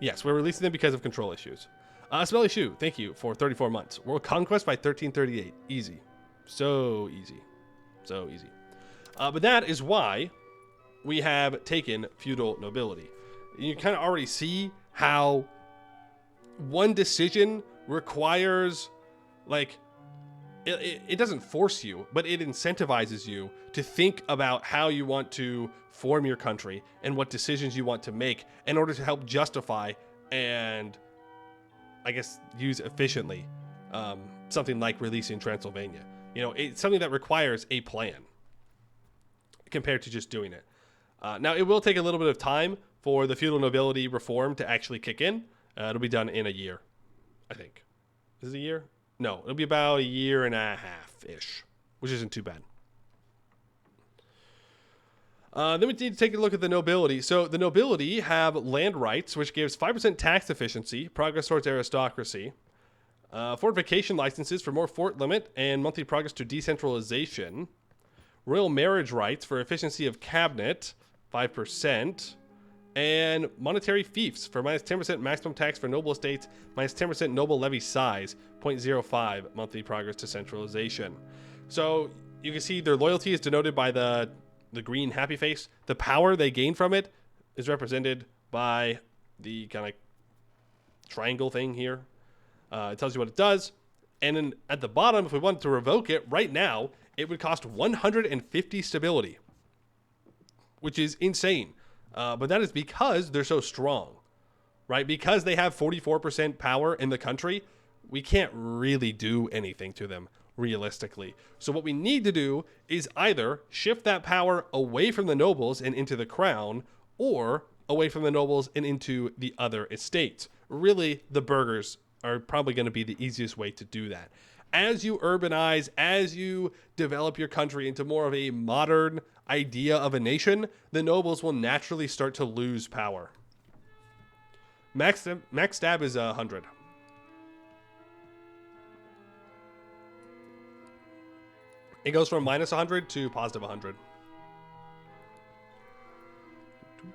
Yes, we're releasing them because of control issues. Smelly Shoe, thank you for 34 months. World Conquest by 1338. Easy. So easy. So easy. But that is why we have taken feudal nobility. You kind of already see how one decision requires, like, it doesn't force you, but it incentivizes you to think about how you want to form your country and what decisions you want to make in order to help justify and, I guess, use efficiently something like releasing Transylvania. You know, it's something that requires a plan compared to just doing it. Now, it will take a little bit of time for the feudal nobility reform to actually kick in. It'll be done in a year, I think. Is it a year? No, it'll be about a year and a half-ish, which isn't too bad. Then we need to take a look at the nobility. So the nobility have land rights, which gives 5% tax efficiency, progress towards aristocracy, fortification licenses for more fort limit, and monthly progress to decentralization, royal marriage rights for efficiency of cabinet, 5%, And monetary fiefs for minus 10% maximum tax for noble estates, minus 10% noble levy size, 0.05 monthly progress to centralization. So you can see their loyalty is denoted by the green happy face. The power they gain from it is represented by the kind of triangle thing here. It tells you what it does. And then at the bottom, if we wanted to revoke it right now, it would cost 150 stability, which is insane. But that is because they're so strong, right? Because they have 44% power in the country, we can't really do anything to them realistically. So what we need to do is either shift that power away from the nobles and into the crown, or away from the nobles and into the other estates. Really, the burghers are probably going to be the easiest way to do that. As you urbanize, as you develop your country into more of a modern idea of a nation, the nobles will naturally start to lose power. Max stab is 100. It goes from minus 100 to positive 100.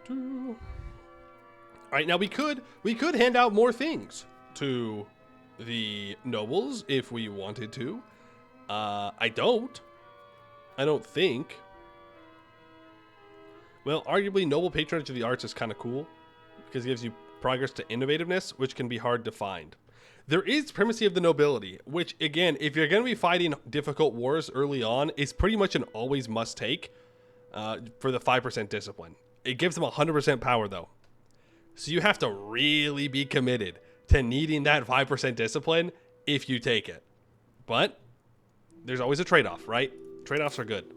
All right, now we could hand out more things to the nobles if we wanted to. I don't think. Well, arguably noble patronage of the arts is kind of cool because it gives you progress to innovativeness, which can be hard to find. There is primacy of the nobility, which again, if you're going to be fighting difficult wars early on, is pretty much an always must take for the 5% discipline. It gives them 100% power though. So you have to really be committed to needing that 5% discipline if you take it. But there's always a trade-off, right? Trade-offs are good.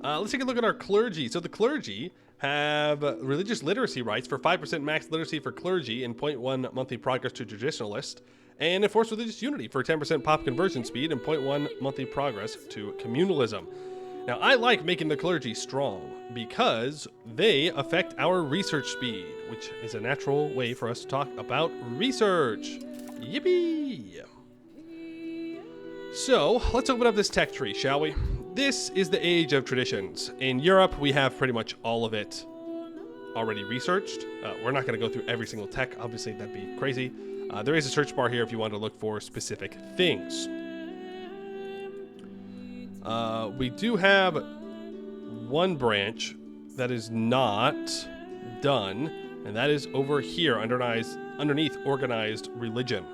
Let's take a look at our clergy. So the clergy have religious literacy rights for 5% max literacy for clergy and 0.1 monthly progress to traditionalist, and enforce religious unity for 10% pop conversion speed and 0.1 monthly progress to communalism. Now, I like making the clergy strong because they affect our research speed, which is a natural way for us to talk about research. Yippee! So, let's open up this tech tree, shall we? This is the age of traditions. In Europe, we have pretty much all of it already researched. We're not going to go through every single tech. Obviously, that'd be crazy. There is a search bar here if you want to look for specific things. We do have one branch that is not done, and that is over here underneath organized religion.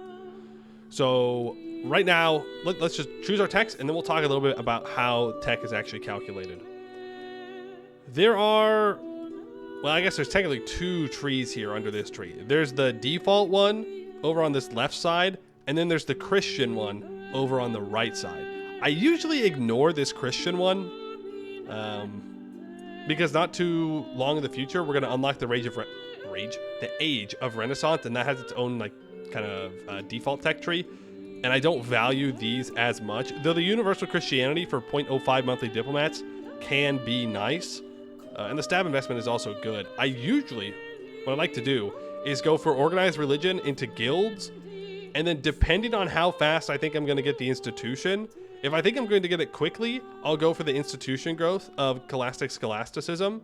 So right now, let's just choose our text, and then we'll talk a little bit about how tech is actually calculated. There are, well, I guess there's technically two trees here under this tree. There's the default one over on this left side, and then there's the Christian one over on the right side. I usually ignore this Christian one because not too long in the future, we're going to unlock the age of Renaissance, and that has its own like kind of default tech tree. And I don't value these as much, though the universal Christianity for 0.05 monthly diplomats can be nice. And the stab investment is also good. I usually, what I like to do is go for organized religion into guilds. And then depending on how fast I think I'm going to get the institution, if I think I'm going to get it quickly, I'll go for the institution growth of scholastic scholasticism.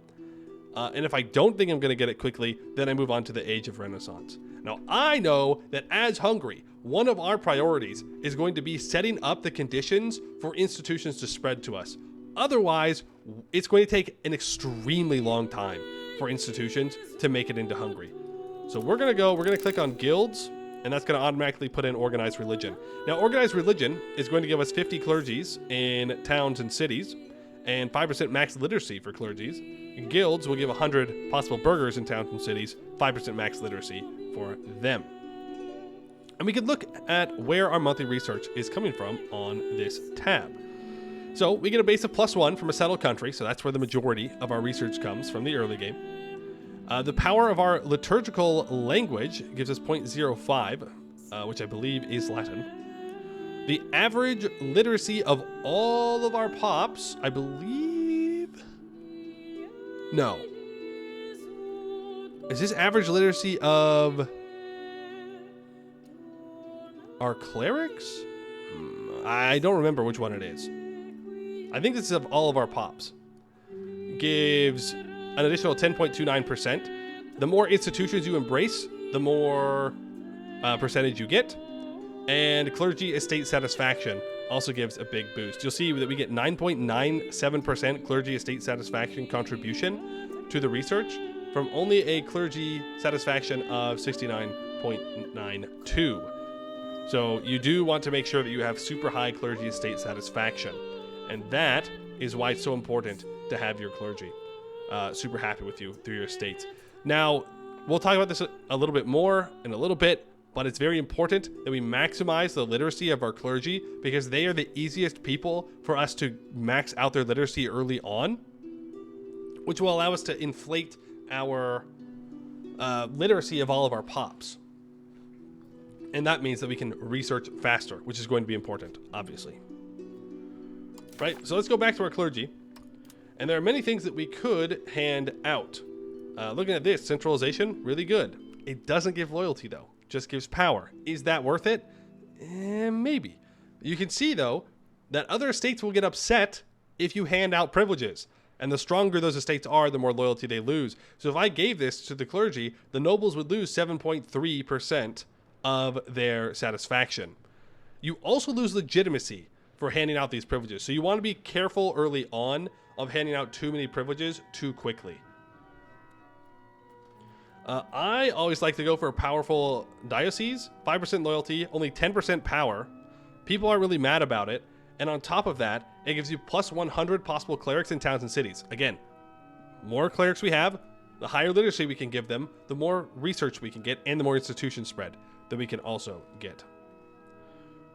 And if I don't think I'm going to get it quickly, then I move on to the Age of Renaissance. Now, I know that as Hungary, one of our priorities is going to be setting up the conditions for institutions to spread to us. Otherwise, it's going to take an extremely long time for institutions to make it into Hungary. So we're going to click on guilds, and that's going to automatically put in organized religion. Now, organized religion is going to give us 50 clergies in towns and cities, and 5% max literacy for clergies. Guilds will give 100 possible burghers in towns and cities, 5% max literacy for them. And we can look at where our monthly research is coming from on this tab. So we get a base of +1 from a settled country, so that's where the majority of our research comes from the early game. The power of our liturgical language gives us 0.05, which I believe is Latin. The average literacy of all of our pops, I believe... No. Is this average literacy of our clerics? I don't remember which one it is. I think this is of all of our pops. Gives an additional 10.29%. The more institutions you embrace, the more percentage you get. And clergy estate satisfaction also gives a big boost. You'll see that we get 9.97% clergy estate satisfaction contribution to the research from only a clergy satisfaction of 69.92. So you do want to make sure that you have super high clergy estate satisfaction. And that is why it's so important to have your clergy super happy with you through your estates. Now, we'll talk about this a little bit more in a little bit, but it's very important that we maximize the literacy of our clergy because they are the easiest people for us to max out their literacy early on, which will allow us to inflate our literacy of all of our pops. And that means that we can research faster, which is going to be important, obviously. Right, so let's go back to our clergy. And there are many things that we could hand out. Looking at this, centralization, really good. It doesn't give loyalty, though. Just gives power. Is that worth it? Maybe. You can see, though, that other estates will get upset if you hand out privileges. And the stronger those estates are, the more loyalty they lose. So if I gave this to the clergy, the nobles would lose 7.3% of their satisfaction. You also lose legitimacy for handing out these privileges. So you want to be careful early on of handing out too many privileges too quickly. I always like to go for a powerful diocese, 5% loyalty, only 10% power. People aren't really mad about it. And on top of that, it gives you plus 100 possible clerics in towns and cities. Again, more clerics we have, the higher literacy we can give them, the more research we can get, and the more institution spread that we can also get.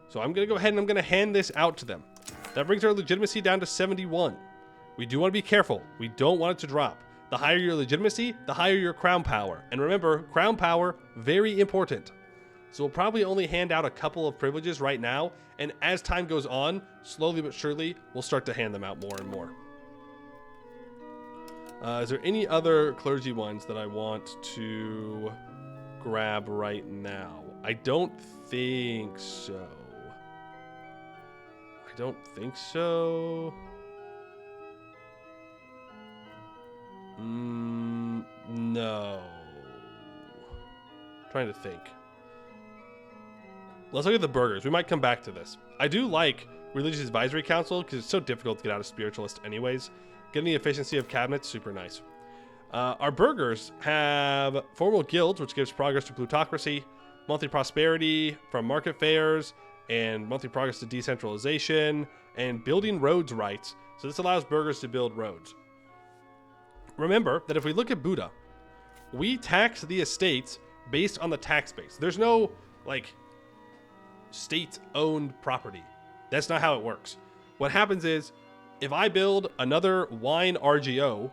So I'm going to go ahead and I'm going to hand this out to them. That brings our legitimacy down to 71. We do want to be careful. We don't want it to drop. The higher your legitimacy, the higher your crown power. And remember, crown power, very important. So we'll probably only hand out a couple of privileges right now. And as time goes on, slowly but surely, we'll start to hand them out more and more. Is there any other clergy ones that I want to grab right now? I don't think so. No. Trying to think. Let's look at the burgers. We might come back to this. I do like Religious Advisory Council because it's so difficult to get out of Spiritualist anyways. Getting the efficiency of cabinets, super nice. Our burgers have formal guilds, which gives progress to plutocracy, monthly prosperity from market fairs, and monthly progress to decentralization, and building roads rights. So this allows burgers to build roads. Remember that if we look at Buddha, we tax the estates based on the tax base. There's no, state-owned property. That's not how it works. What happens is, if I build another wine RGO,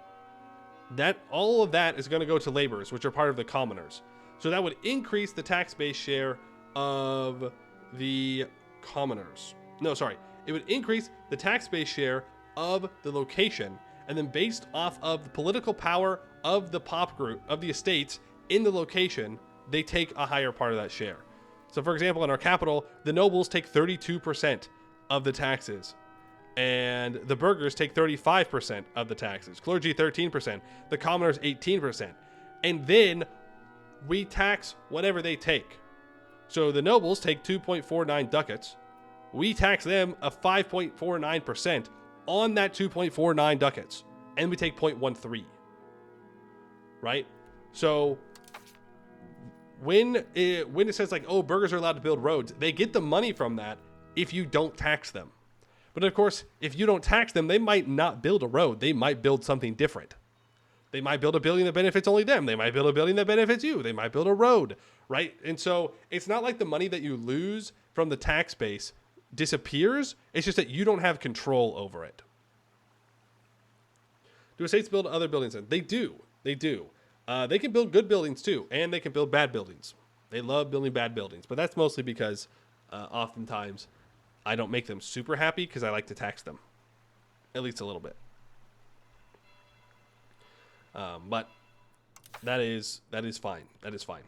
all of that is going to go to laborers, which are part of the commoners. So that would increase the tax base share of the commoners. No, sorry. It would increase the tax base share of the location, and then based off of the political power of the pop group, of the estates in the location, they take a higher part of that share. So for example, in our capital, the nobles take 32% of the taxes, and the burghers take 35% of the taxes, clergy 13%, the commoners 18%, and then we tax whatever they take. So the nobles take 2.49 ducats. We tax them a 5.49% on that 2.49 ducats, and we take 0.13, right? So when it says burghers are allowed to build roads, they get the money from that if you don't tax them. But of course, if you don't tax them, they might not build a road. They might build something different. They might build a building that benefits only them. They might build a building that benefits you. They might build a road, right? And so it's not like the money that you lose from the tax base disappears. It's just that you don't have control over it. Do estates build other buildings? They do. They do. They can build good buildings too, and they can build bad buildings. They love building bad buildings, but that's mostly because oftentimes I don't make them super happy because I like to tax them, at least a little bit. But that is fine. That is fine.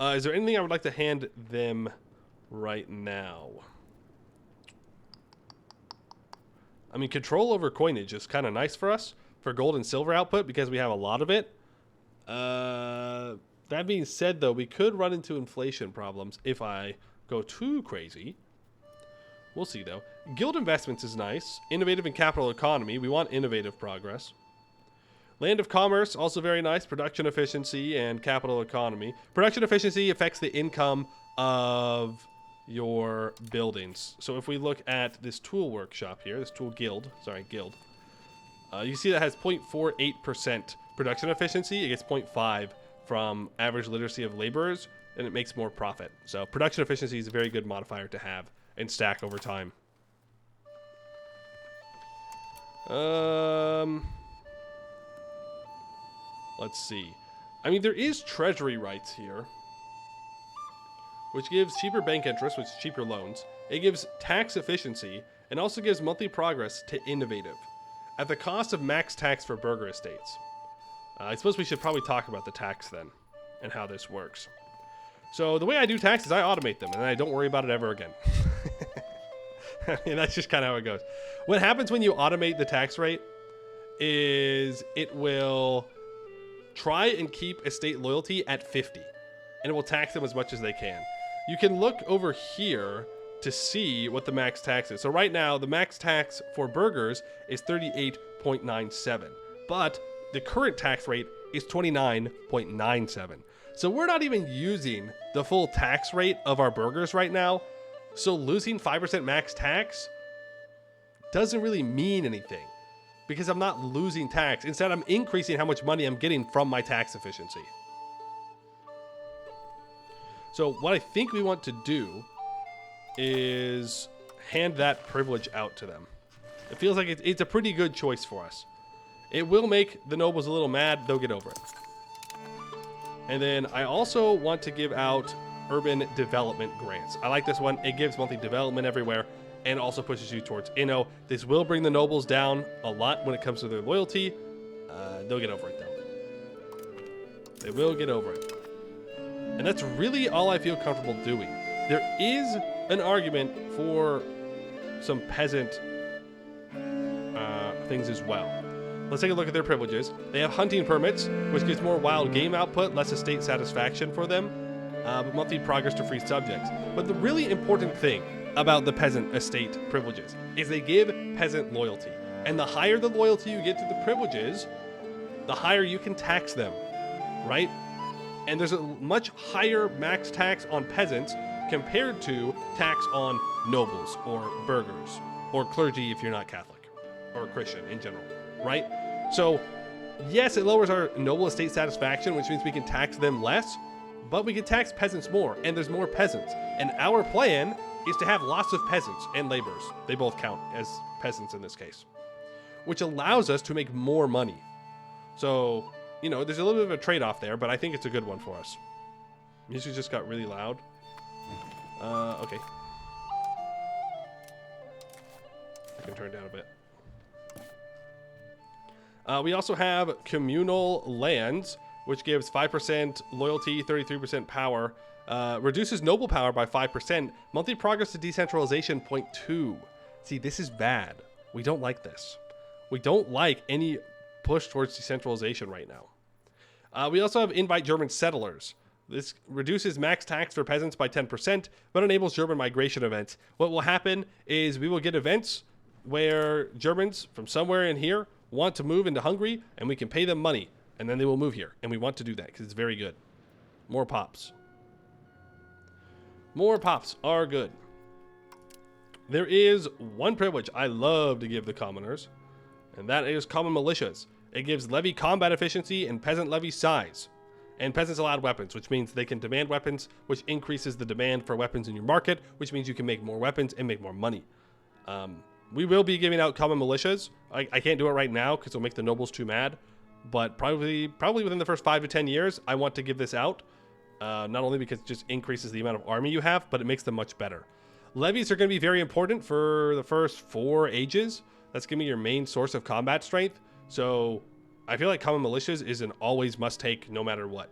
Is there anything I would like to hand them right now? I mean, control over coinage is kind of nice for us, for gold and silver output because we have a lot of it. That being said, though, we could run into inflation problems if I go too crazy. We'll see, though. Guild investments is nice. Innovative and capital economy. We want innovative progress. Land of commerce, also very nice. Production efficiency and capital economy. Production efficiency affects the income of your buildings. So if we look at this tool workshop here, this tool guild, you see that has 0.48% production efficiency. It gets 0.5 from average literacy of laborers, and it makes more profit. So production efficiency is a very good modifier to have and stack over time. Let's see. I mean, there is treasury rights here, which gives cheaper bank interest, which is cheaper loans. It gives tax efficiency and also gives monthly progress to innovative at the cost of max tax for burger estates. I suppose we should probably talk about the tax then and how this works. So the way I do taxes, I automate them and I don't worry about it ever again. I mean, that's just kind of how it goes. What happens when you automate the tax rate is it will try and keep estate loyalty at 50 and it will tax them as much as they can. You can look over here to see what the max tax is. So right now, the max tax for burgers is 38.97, but the current tax rate is 29.97. So we're not even using the full tax rate of our burgers right now. So losing 5% max tax doesn't really mean anything because I'm not losing tax. Instead, I'm increasing how much money I'm getting from my tax efficiency. So what I think we want to do is hand that privilege out to them. It feels like it's a pretty good choice for us. It will make the nobles a little mad. They'll get over it. And then I also want to give out urban development grants. I like this one. It gives monthly development everywhere and also pushes you towards Inno. This will bring the nobles down a lot when it comes to their loyalty. They'll get over it, though. They will get over it. And that's really all I feel comfortable doing. There is an argument for some peasant things as well. Let's take a look at their privileges. They have hunting permits, which gives more wild game output, less estate satisfaction for them, but monthly progress to free subjects. But the really important thing about the peasant estate privileges is they give peasant loyalty. And the higher the loyalty you get to the privileges, the higher you can tax them, right? And there's a much higher max tax on peasants compared to tax on nobles or burghers or clergy if you're not Catholic or Christian in general, right? So yes, it lowers our noble estate satisfaction, which means we can tax them less, but we can tax peasants more, and there's more peasants. And our plan is to have lots of peasants and laborers. They both count as peasants in this case, which allows us to make more money. So, you know, there's a little bit of a trade-off there, but I think it's a good one for us. Music just got really loud. Okay. I can turn it down a bit. We also have communal lands, which gives 5% loyalty, 33% power, reduces noble power by 5%, monthly progress to decentralization 0.2. See, this is bad. We don't like this. We don't like any push towards decentralization right now. We also have invite German settlers. This reduces max tax for peasants by 10%, but enables German migration events. What will happen is we will get events where Germans from somewhere in here want to move into Hungary, and we can pay them money, and then they will move here. And we want to do that because it's very good. More pops. More pops are good. There is one privilege I love to give the commoners, and that is common militias. It gives levy combat efficiency and peasant levy size. And peasants allowed weapons, which means they can demand weapons, which increases the demand for weapons in your market, which means you can make more weapons and make more money. We will be giving out common militias. I can't do it right now because it'll make the nobles too mad. But probably within the first 5 to 10 years, I want to give this out. Not only because it just increases the amount of army you have, but it makes them much better. Levies are going to be very important for the first 4 ages. That's going to be your main source of combat strength. So I feel like common militias is an always must take no matter what.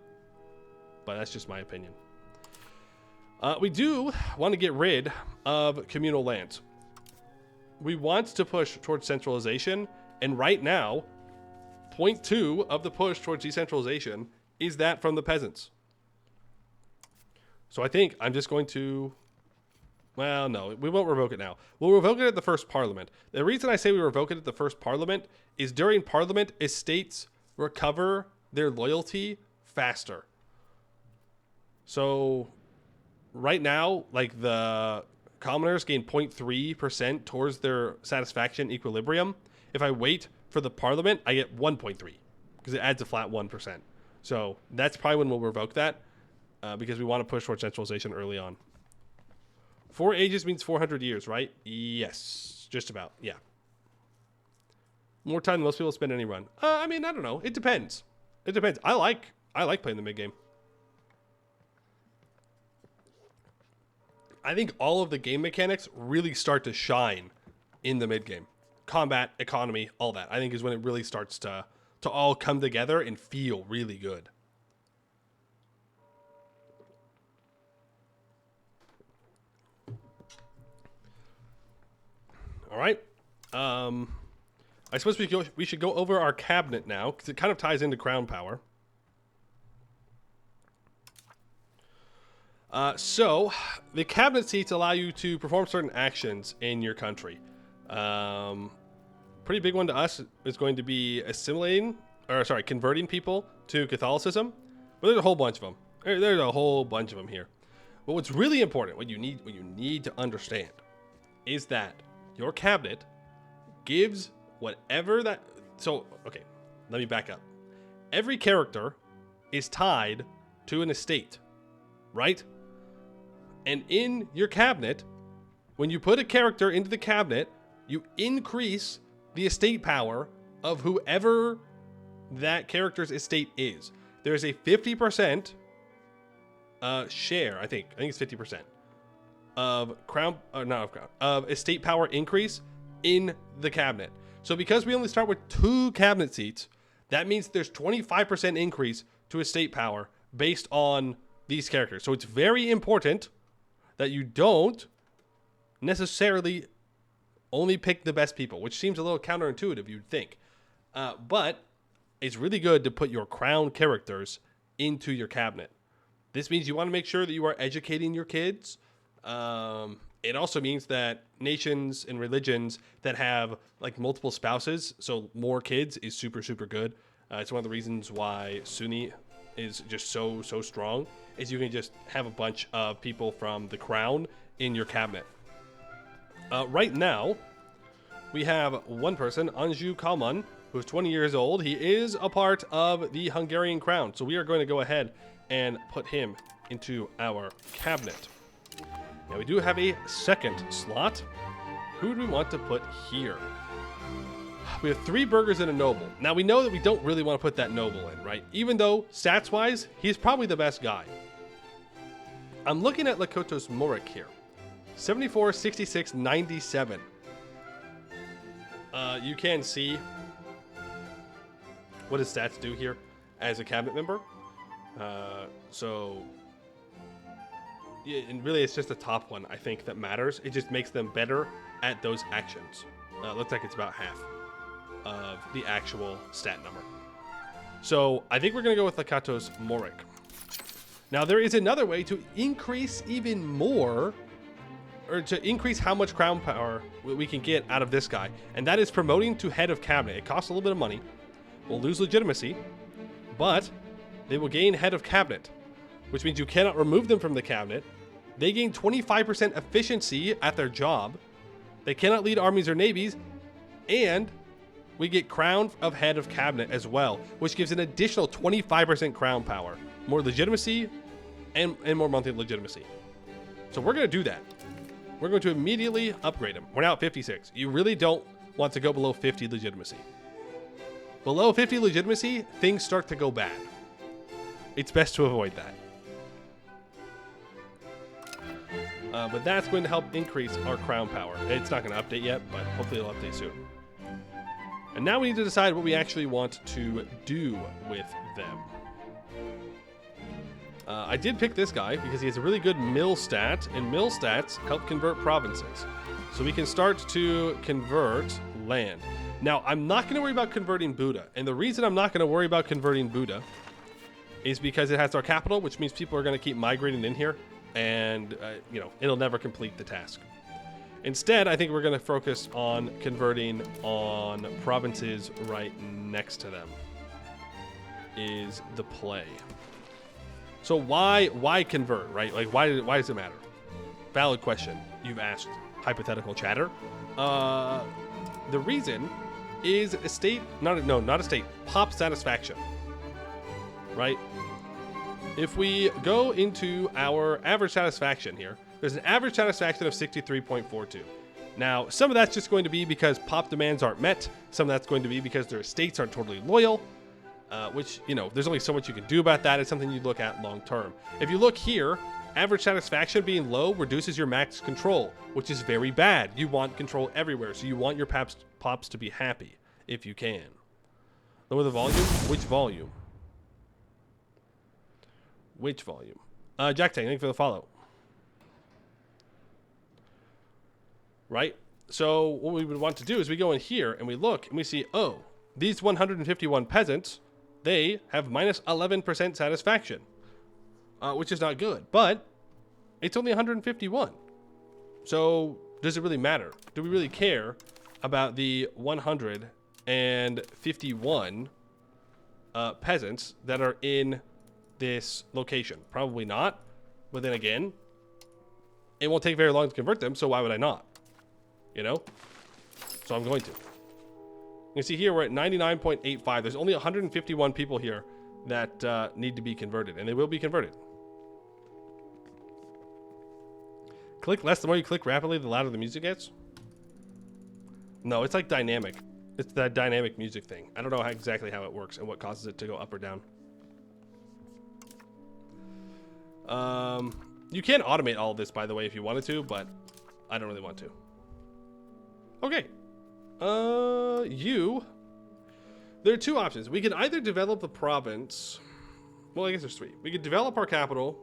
But that's just my opinion. We do want to get rid of communal lands. We want to push towards centralization, and right now, point 2 of the push towards decentralization is that from the peasants. So I think I'm just going to... Well, no, we won't revoke it now. We'll revoke it at the first parliament. The reason I say we revoke it at the first parliament is during parliament, estates recover their loyalty faster. So right now, like the commoners gain 0.3% towards their satisfaction equilibrium. If I wait for the parliament, I get 1.3 because it adds a flat 1%. So that's probably when we'll revoke that because we want to push towards centralization early on. 4 ages means 400 years, right? Yes, just about. Yeah. More time than most people spend any run. I mean, I don't know. It depends. It depends. I like playing the mid game. I think all of the game mechanics really start to shine in the mid game. Combat, economy, all that. I think is when it really starts to all come together and feel really good. All right. I suppose we should go over our cabinet now because it kind of ties into crown power. So the cabinet seats allow you to perform certain actions in your country. Pretty big one to us is going to be converting people to Catholicism. But there's a whole bunch of them. There's a whole bunch of them here. But what's really important, what you need to understand, is that your cabinet gives whatever that... So, okay, let me back up. Every character is tied to an estate, right? And in your cabinet, when you put a character into the cabinet, you increase the estate power of whoever that character's estate is. There's a 50% share, I think it's 50%. Of estate power increase in the cabinet. So because we only start with 2 cabinet seats, that means there's 25% increase to estate power based on these characters. So it's very important that you don't necessarily only pick the best people, which seems a little counterintuitive, you'd think. But it's really good to put your crown characters into your cabinet. This means you want to make sure that you are educating your kids. It also means that nations and religions that have like multiple spouses, so more kids, is super, super good. It's one of the reasons why Sunni is just so strong, is you can just have a bunch of people from the crown in your cabinet. Right now, we have one person, Anju Kalman, who's 20 years old. He is a part of the Hungarian crown, so we are going to go ahead and put him into our cabinet. Now we do have a second slot. Who do we want to put here? We have 3 burghers and a noble. Now we know that we don't really want to put that noble in, right? Even though stats-wise, he's probably the best guy. I'm looking at Lakotos Morik here. 74, 66, 97. You can see what his stats do here as a cabinet member. Yeah, and really it's just the top one, I think, that matters. It just makes them better at those actions. Looks like it's about half of the actual stat number. So I think we're going to go with Lakatos Morik. Now there is another way to increase even more, or to increase how much crown power we can get out of this guy. And that is promoting to head of cabinet. It costs a little bit of money. We'll lose legitimacy, but they will gain head of cabinet, which means you cannot remove them from the cabinet. They gain 25% efficiency at their job. They cannot lead armies or navies. And we get crown of head of cabinet as well, which gives an additional 25% crown power. More legitimacy and more monthly legitimacy. So we're going to do that. We're going to immediately upgrade him. We're now at 56. You really don't want to go below 50 legitimacy. Below 50 legitimacy, things start to go bad. It's best to avoid that. But that's going to help increase our crown power. It's not going to update yet, but hopefully it'll update soon. And now we need to decide what we actually want to do with them. I did pick this guy because he has a really good mill stat, and mill stats help convert provinces. So we can start to convert land. Now, I'm not going to worry about converting Buddha. And the reason I'm not going to worry about converting Buddha is because it has our capital, which means people are going to keep migrating in here. And, you know, it'll never complete the task. Instead, I think we're going to focus on converting on provinces right next to them is the play. So why convert, right? Like, why does it matter? Valid question you've asked, hypothetical chatter. The reason is estate, not estate, pop satisfaction, right? If we go into our average satisfaction here, there's an average satisfaction of 63.42. Now, some of that's just going to be because pop demands aren't met. Some of that's going to be because their estates aren't totally loyal, which, you know, there's only so much you can do about that. It's something you look at long term. If you look here, average satisfaction being low reduces your max control, which is very bad. You want control everywhere, so you want your pops to be happy if you can. Lower the volume? Which volume? Which volume? Jack Tang, thank you for the follow. Right? So what we would want to do is we go in here and we look and we see, oh, these 151 peasants, they have minus 11% satisfaction, which is not good, but it's only 151. So does it really matter? Do we really care about the 151 peasants that are in this location? Probably not. But then again, it won't take very long to convert them, so why would I not? You know? So I'm going to. You see here we're at 99.85. There's only 151 people here that need to be converted, and they will be converted. Click less the more you click rapidly, the louder the music gets? No, it's like dynamic. It's that dynamic music thing. I don't know exactly how it works and what causes it to go up or down. You can automate all of this, by the way, if you wanted to, but I don't really want to. Okay. There are two options. We can either develop the province. Well, I guess there's three. We could develop our capital.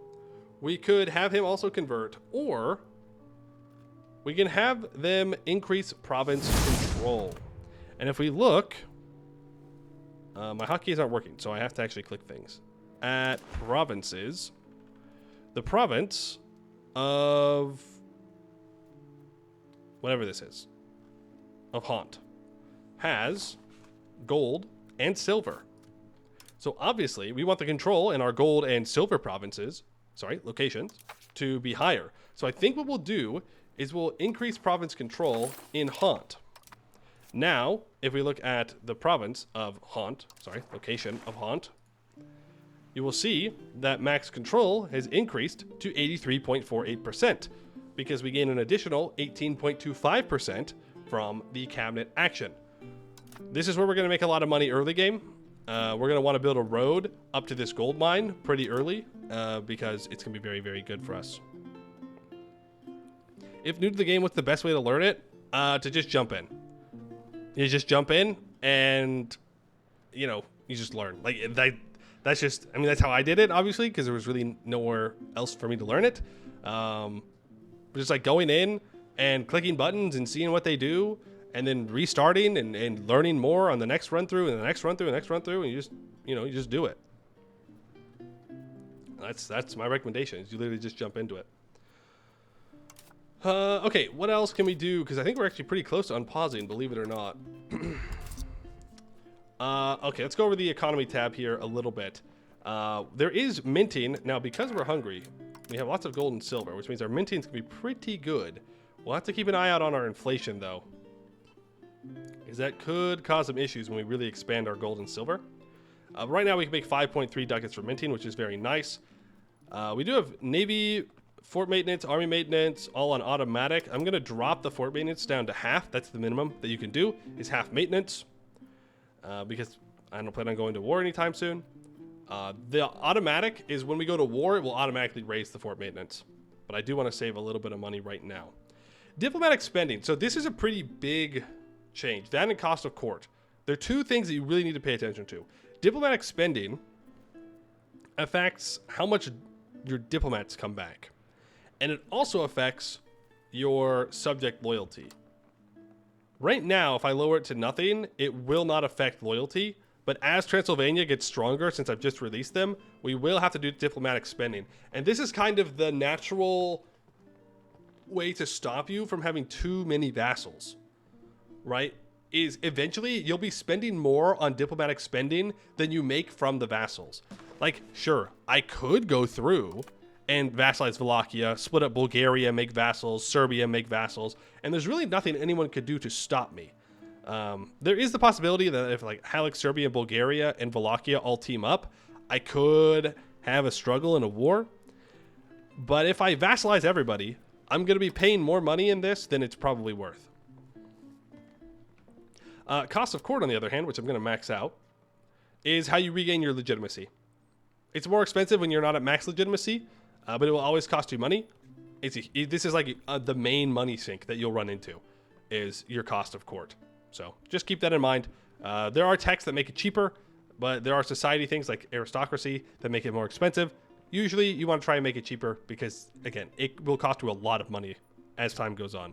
We could have him also convert, or we can have them increase province control. And if we look, my hotkeys aren't working, so I have to actually click things. At provinces, the province of whatever this is, of Haunt, has gold and silver. So obviously, we want the control in our gold and silver locations, to be higher. So I think what we'll do is we'll increase province control in Haunt. Now, if we look at the province of Haunt, location of Haunt, you will see that max control has increased to 83.48% because we gain an additional 18.25% from the cabinet action. This is where we're going to make a lot of money early game. We're going to want to build a road up to this gold mine pretty early because it's going to be very, very good for us. If new to the game, what's the best way to learn it? To just jump in. You just jump in and, you know, you just learn. Like, that's just, I mean, that's how I did it, obviously, because there was really nowhere else for me to learn it. But just like going in and clicking buttons and seeing what they do, and then restarting and learning more on the next run through and the next run through and the next run through, and you just do it. That's my recommendation, is you literally just jump into it. Okay, what else can we do? Because I think we're actually pretty close to unpausing, believe it or not. Okay, let's go over the economy tab here a little bit. There is minting. Now, because we're hungry, we have lots of gold and silver, which means our minting is going to be pretty good. We'll have to keep an eye out on our inflation, though, because that could cause some issues when we really expand our gold and silver. Right now, we can make 5.3 ducats for minting, which is very nice. We do have Navy, fort maintenance, army maintenance, all on automatic. I'm going to drop the fort maintenance down to half. That's the minimum that you can do, is half maintenance, because I don't plan on going to war anytime soon. The automatic is when we go to war, it will automatically raise the fort maintenance. But I do want to save a little bit of money right now. Diplomatic spending. So this is a pretty big change. That and cost of court. There are two things that you really need to pay attention to. Diplomatic spending affects how much your diplomats come back. And it also affects your subject loyalty. Right now, if I lower it to nothing, it will not affect loyalty. But as Transylvania gets stronger, since I've just released them, we will have to do diplomatic spending. And this is kind of the natural way to stop you from having too many vassals, right? Is eventually you'll be spending more on diplomatic spending than you make from the vassals. Like, sure, I could go through and vassalize Wallachia, split up Bulgaria, make vassals, Serbia, make vassals, and there's really nothing anyone could do to stop me. There is the possibility that if like Halleck, Serbia, Bulgaria, and Wallachia all team up, I could have a struggle and a war. But if I vassalize everybody, I'm going to be paying more money in this than it's probably worth. Cost of court, on the other hand, which I'm going to max out, is how you regain your legitimacy. It's more expensive when you're not at max legitimacy, but it will always cost you money. This is like the main money sink that you'll run into, is your cost of court. So just keep that in mind. There are texts that make it cheaper, but there are society things like aristocracy that make it more expensive. Usually you want to try and make it cheaper because, again, it will cost you a lot of money as time goes on.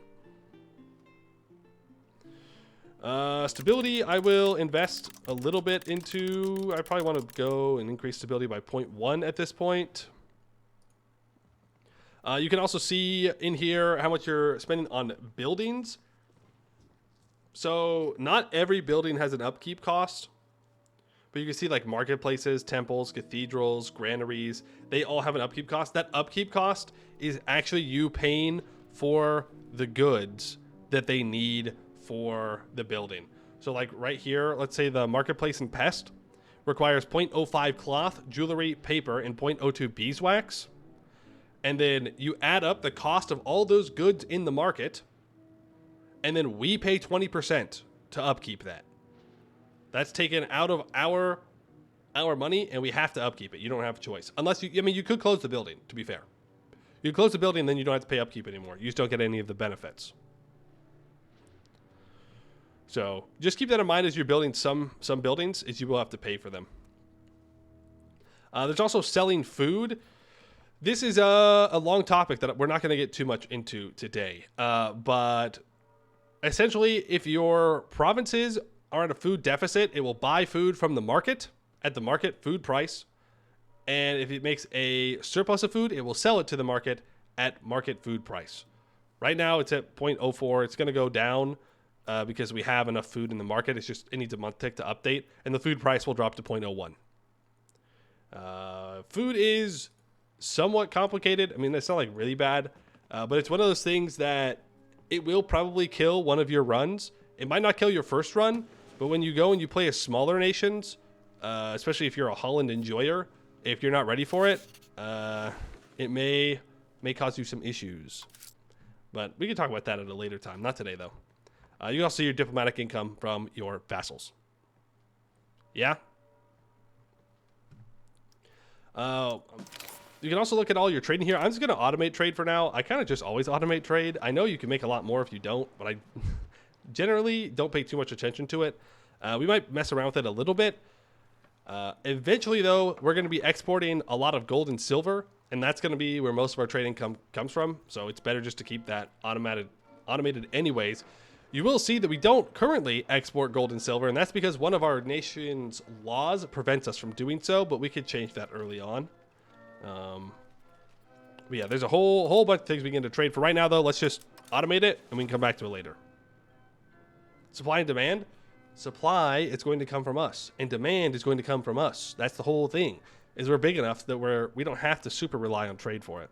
Stability, I will invest a little bit into. I probably want to go and increase stability by 0.1 at this point. You can also see in here how much you're spending on buildings. So not every building has an upkeep cost, but you can see like marketplaces, temples, cathedrals, granaries, they all have an upkeep cost. That upkeep cost is actually you paying for the goods that they need for the building. So like right here, let's say the marketplace in Pest requires 0.05 cloth, jewelry, paper, and 0.02 beeswax. And then you add up the cost of all those goods in the market, and then we pay 20% to upkeep that. That's taken out of our money, and we have to upkeep it. You don't have a choice. Unless you could close the building, to be fair. You close the building, and then you don't have to pay upkeep anymore. You just don't get any of the benefits. So just keep that in mind as you're building some buildings, is you will have to pay for them. There's also selling food. This is a long topic that we're not going to get too much into today. But essentially, if your provinces are at a food deficit, it will buy food from the market at the market food price. And if it makes a surplus of food, it will sell it to the market at market food price. Right now, it's at 0.04. It's going to go down because we have enough food in the market. It needs a month tick to update, and the food price will drop to 0.01. Food is somewhat complicated. I mean, it's not like really bad, but it's one of those things that it will probably kill one of your runs. It might not kill your first run, but when you go and you play as smaller nations, especially if you're a Holland enjoyer, if you're not ready for it, it may cause you some issues. But we can talk about that at a later time. Not today, though. You can also see your diplomatic income from your vassals. Yeah? You can also look at all your trading here. I'm just going to automate trade for now. I kind of just always automate trade. I know you can make a lot more if you don't, but I generally don't pay too much attention to it. We might mess around with it a little bit. Eventually, though, we're going to be exporting a lot of gold and silver, and that's going to be where most of our trading comes from. So it's better just to keep that automated anyways. You will see that we don't currently export gold and silver, and that's because one of our nation's laws prevents us from doing so, but we could change that early on. But yeah, there's a whole bunch of things we can get to trade for. Right now, though, let's just automate it, and we can come back to it later. Supply and demand. Supply is going to come from us, and demand is going to come from us. That's the whole thing, is we're big enough that we don't have to super rely on trade for it.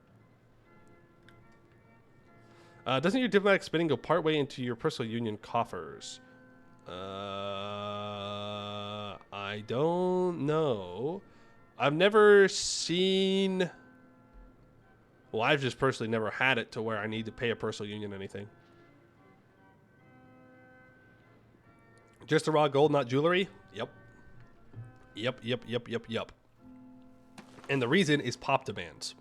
Doesn't your diplomatic spending go partway into your personal union coffers? I don't know. I've never seen... Well, I've just personally never had it to where I need to pay a personal union anything. Just the raw gold, not jewelry? Yep. Yep. And the reason is pop demands.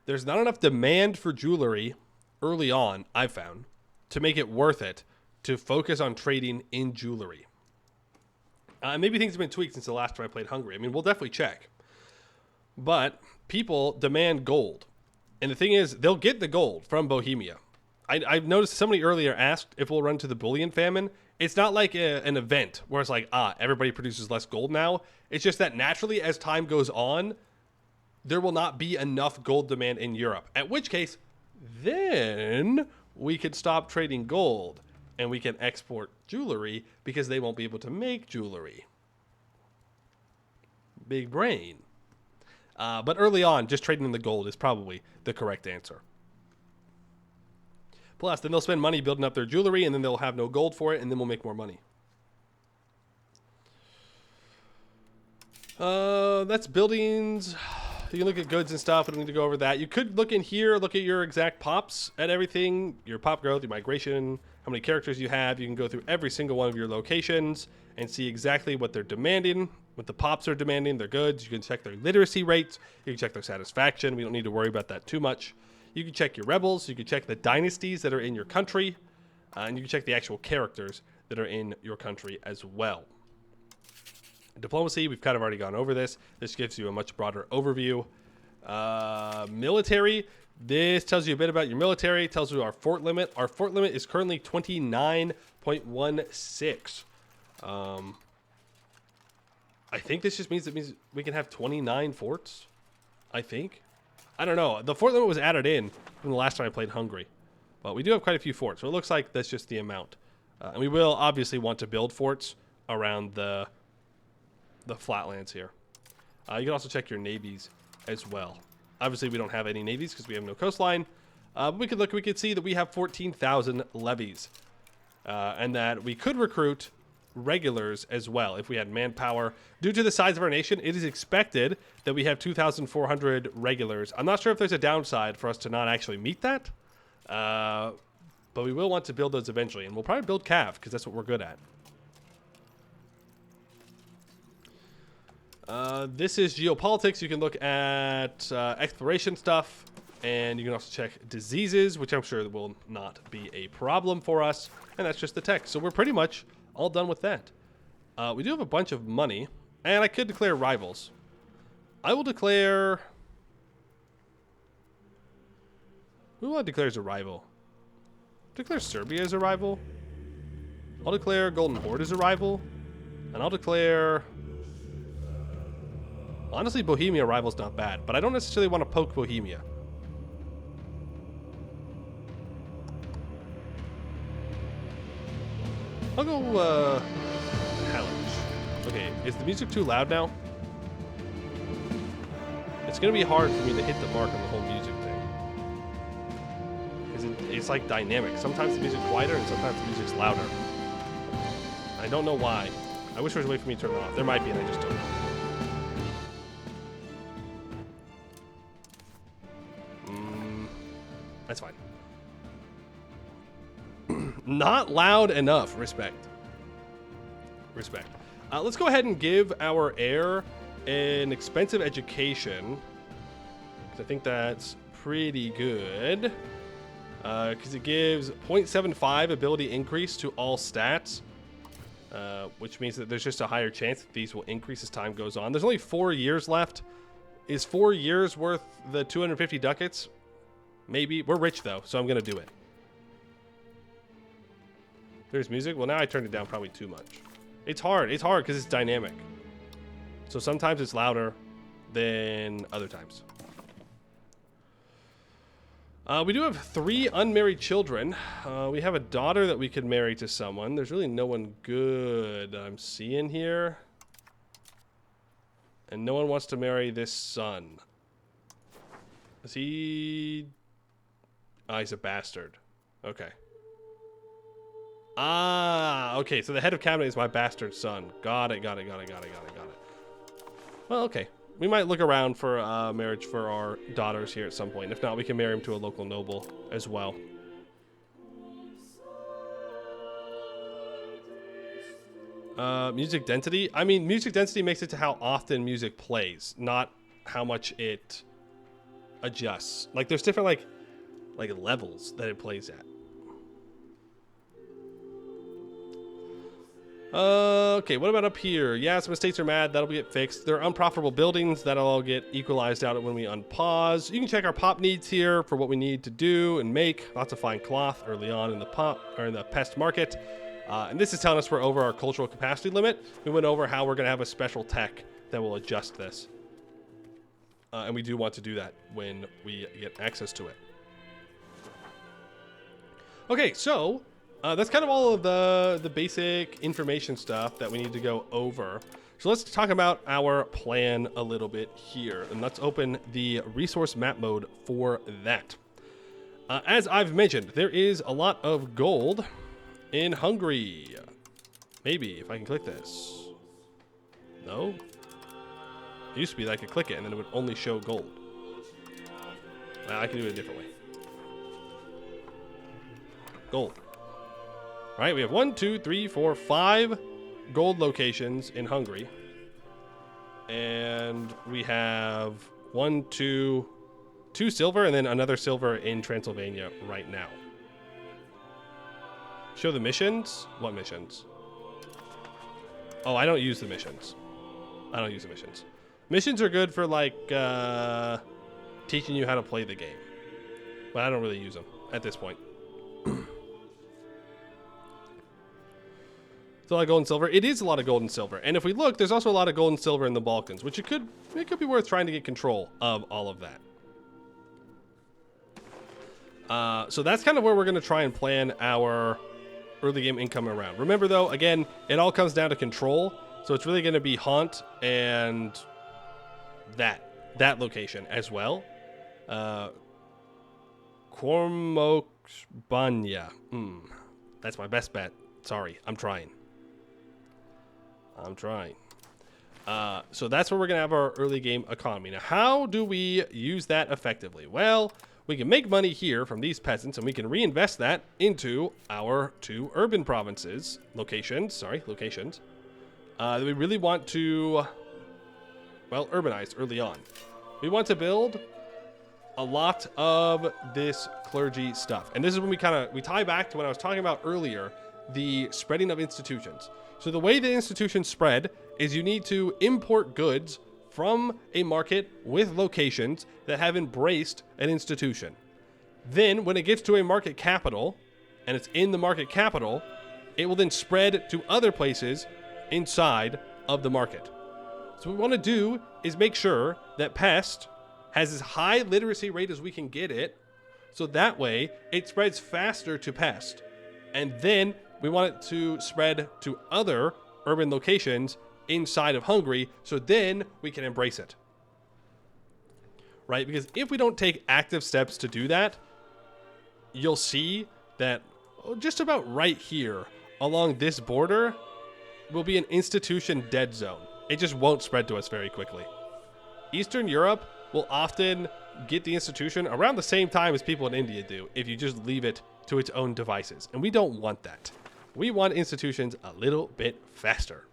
There's not enough demand for jewelry early on, I've found, to make it worth it to focus on trading in jewelry. Maybe things have been tweaked since the last time I played Hungary. I mean, we'll definitely check. But people demand gold. And the thing is, they'll get the gold from Bohemia. I've noticed somebody earlier asked if we'll run to the bullion famine. It's not like an event where it's like, everybody produces less gold now. It's just that naturally, as time goes on, there will not be enough gold demand in Europe. At which case, then we could stop trading gold and we can export jewelry because they won't be able to make jewelry. Big brain. But early on, just trading in the gold is probably the correct answer. Plus, then they'll spend money building up their jewelry, and then they'll have no gold for it, and then we'll make more money. That's buildings. You can look at goods and stuff. I don't need to go over that. You could look in here, look at your exact pops at everything, your pop growth, your migration, how many characters you have. You can go through every single one of your locations and see exactly what they're demanding, what the pops are demanding, their goods. You can check their literacy rates. You can check their satisfaction. We don't need to worry about that too much. You can check your rebels. You can check the dynasties that are in your country. And you can check the actual characters that are in your country as well. Diplomacy, we've kind of already gone over this. This gives you a much broader overview. Military, this tells you a bit about your military. It tells you our fort limit. Our fort limit is currently 29.16. I think this just means we can have 29 forts. I think. I don't know. The fort limit was added in from the last time I played Hungary. But we do have quite a few forts, so it looks like that's just the amount. And we will obviously want to build forts around the flatlands here. You can also check your navies as well. Obviously, we don't have any navies because we have no coastline. But we could see that we have 14,000 levies. And that we could recruit regulars as well if we had manpower. Due to the size of our nation, it is expected that we have 2,400 regulars. I'm not sure if there's a downside for us to not actually meet that. But we will want to build those eventually. And we'll probably build cav because that's what we're good at. This is geopolitics. You can look at exploration stuff, and you can also check diseases, which I'm sure will not be a problem for us. And that's just the text. So we're pretty much all done with that. We do have a bunch of money, and I could declare rivals. I will declare... Who will I declare as a rival? Declare Serbia as a rival. I'll declare Golden Horde as a rival. And I'll declare... Honestly, Bohemia rival's not bad, but I don't necessarily want to poke Bohemia. I'll go, Hellish. Okay, is the music too loud now? It's gonna be hard for me to hit the mark on the whole music thing. Because it's like dynamic. Sometimes the music's quieter and sometimes the music's louder. I don't know why. I wish there was a way for me to turn it off. There might be, and I just don't know. That's fine. Not loud enough. Respect. Respect. Let's go ahead and give our heir an expensive education. Because I think that's pretty good. Because it gives 0.75 ability increase to all stats. Which means that there's just a higher chance that these will increase as time goes on. There's only 4 years left. Is 4 years worth the 250 ducats? Maybe. We're rich, though, so I'm going to do it. There's music. Well, now I turned it down probably too much. It's hard. It's hard because it's dynamic. So sometimes it's louder than other times. We do have 3 unmarried children. We have a daughter that we could marry to someone. There's really no one good I'm seeing here. And no one wants to marry this son. Is he... he's a bastard. Okay. Okay, so the head of cabinet is my bastard son. Got it. Well, okay. We might look around for marriage for our daughters here at some point. If not, we can marry him to a local noble as well. Music density? I mean, music density makes it to how often music plays, not how much it adjusts. Like, there's different, like levels that it plays at. Okay, what about up here? Yeah, some estates are mad. That'll get fixed. There are unprofitable buildings. That'll all get equalized out when we unpause. You can check our pop needs here for what we need to do and make. Lots of fine cloth early on in the pop or in the pest market. And this is telling us we're over our cultural capacity limit. We went over how we're going to have a special tech that will adjust this. And we do want to do that when we get access to it. Okay, so that's kind of all of the basic information stuff that we need to go over. So let's talk about our plan a little bit here. And let's open the resource map mode for that. As I've mentioned, there is a lot of gold in Hungary. Maybe if I can click this. No? It used to be that I could click it and then it would only show gold. I can do it a different way. Gold. All right, we have 1, 2, 3, 4, 5 gold locations in Hungary. And we have 1, 2 silver and then another silver in Transylvania right now. Show the missions? What missions? Oh, I don't use the missions. I don't use the missions. Missions are good for, like, teaching you how to play the game. But I don't really use them at this point. It's a lot of gold and silver. It is a lot of gold and silver. And if we look, there's also a lot of gold and silver in the Balkans, which it could be worth trying to get control of all of that. So that's kind of where we're going to try and plan our early game income around. Remember, though, again, it all comes down to control. So it's really going to be Haunt and that location as well. Kormokbanya. That's my best bet. Sorry, I'm trying. So that's where we're going to have our early game economy. Now, how do we use that effectively? Well, we can make money here from these peasants, and we can reinvest that into our 2 urban locations, that we really want to, well, urbanize early on. We want to build a lot of this clergy stuff. And this is when we tie back to when I was talking about earlier, the spreading of institutions. So the way the institutions spread is you need to import goods from a market with locations that have embraced an institution. Then when it gets to a market capital, and it's in the market capital, it will then spread to other places inside of the market. So what we want to do is make sure that Pest has as high literacy rate as we can get it, so that way it spreads faster to Pest. And then we want it to spread to other urban locations inside of Hungary, so then we can embrace it. Right? Because if we don't take active steps to do that, you'll see that just about right here along this border will be an institution dead zone. It just won't spread to us very quickly. Eastern Europe will often get the institution around the same time as people in India do if you just leave it to its own devices. And we don't want that. We want institutions a little bit faster.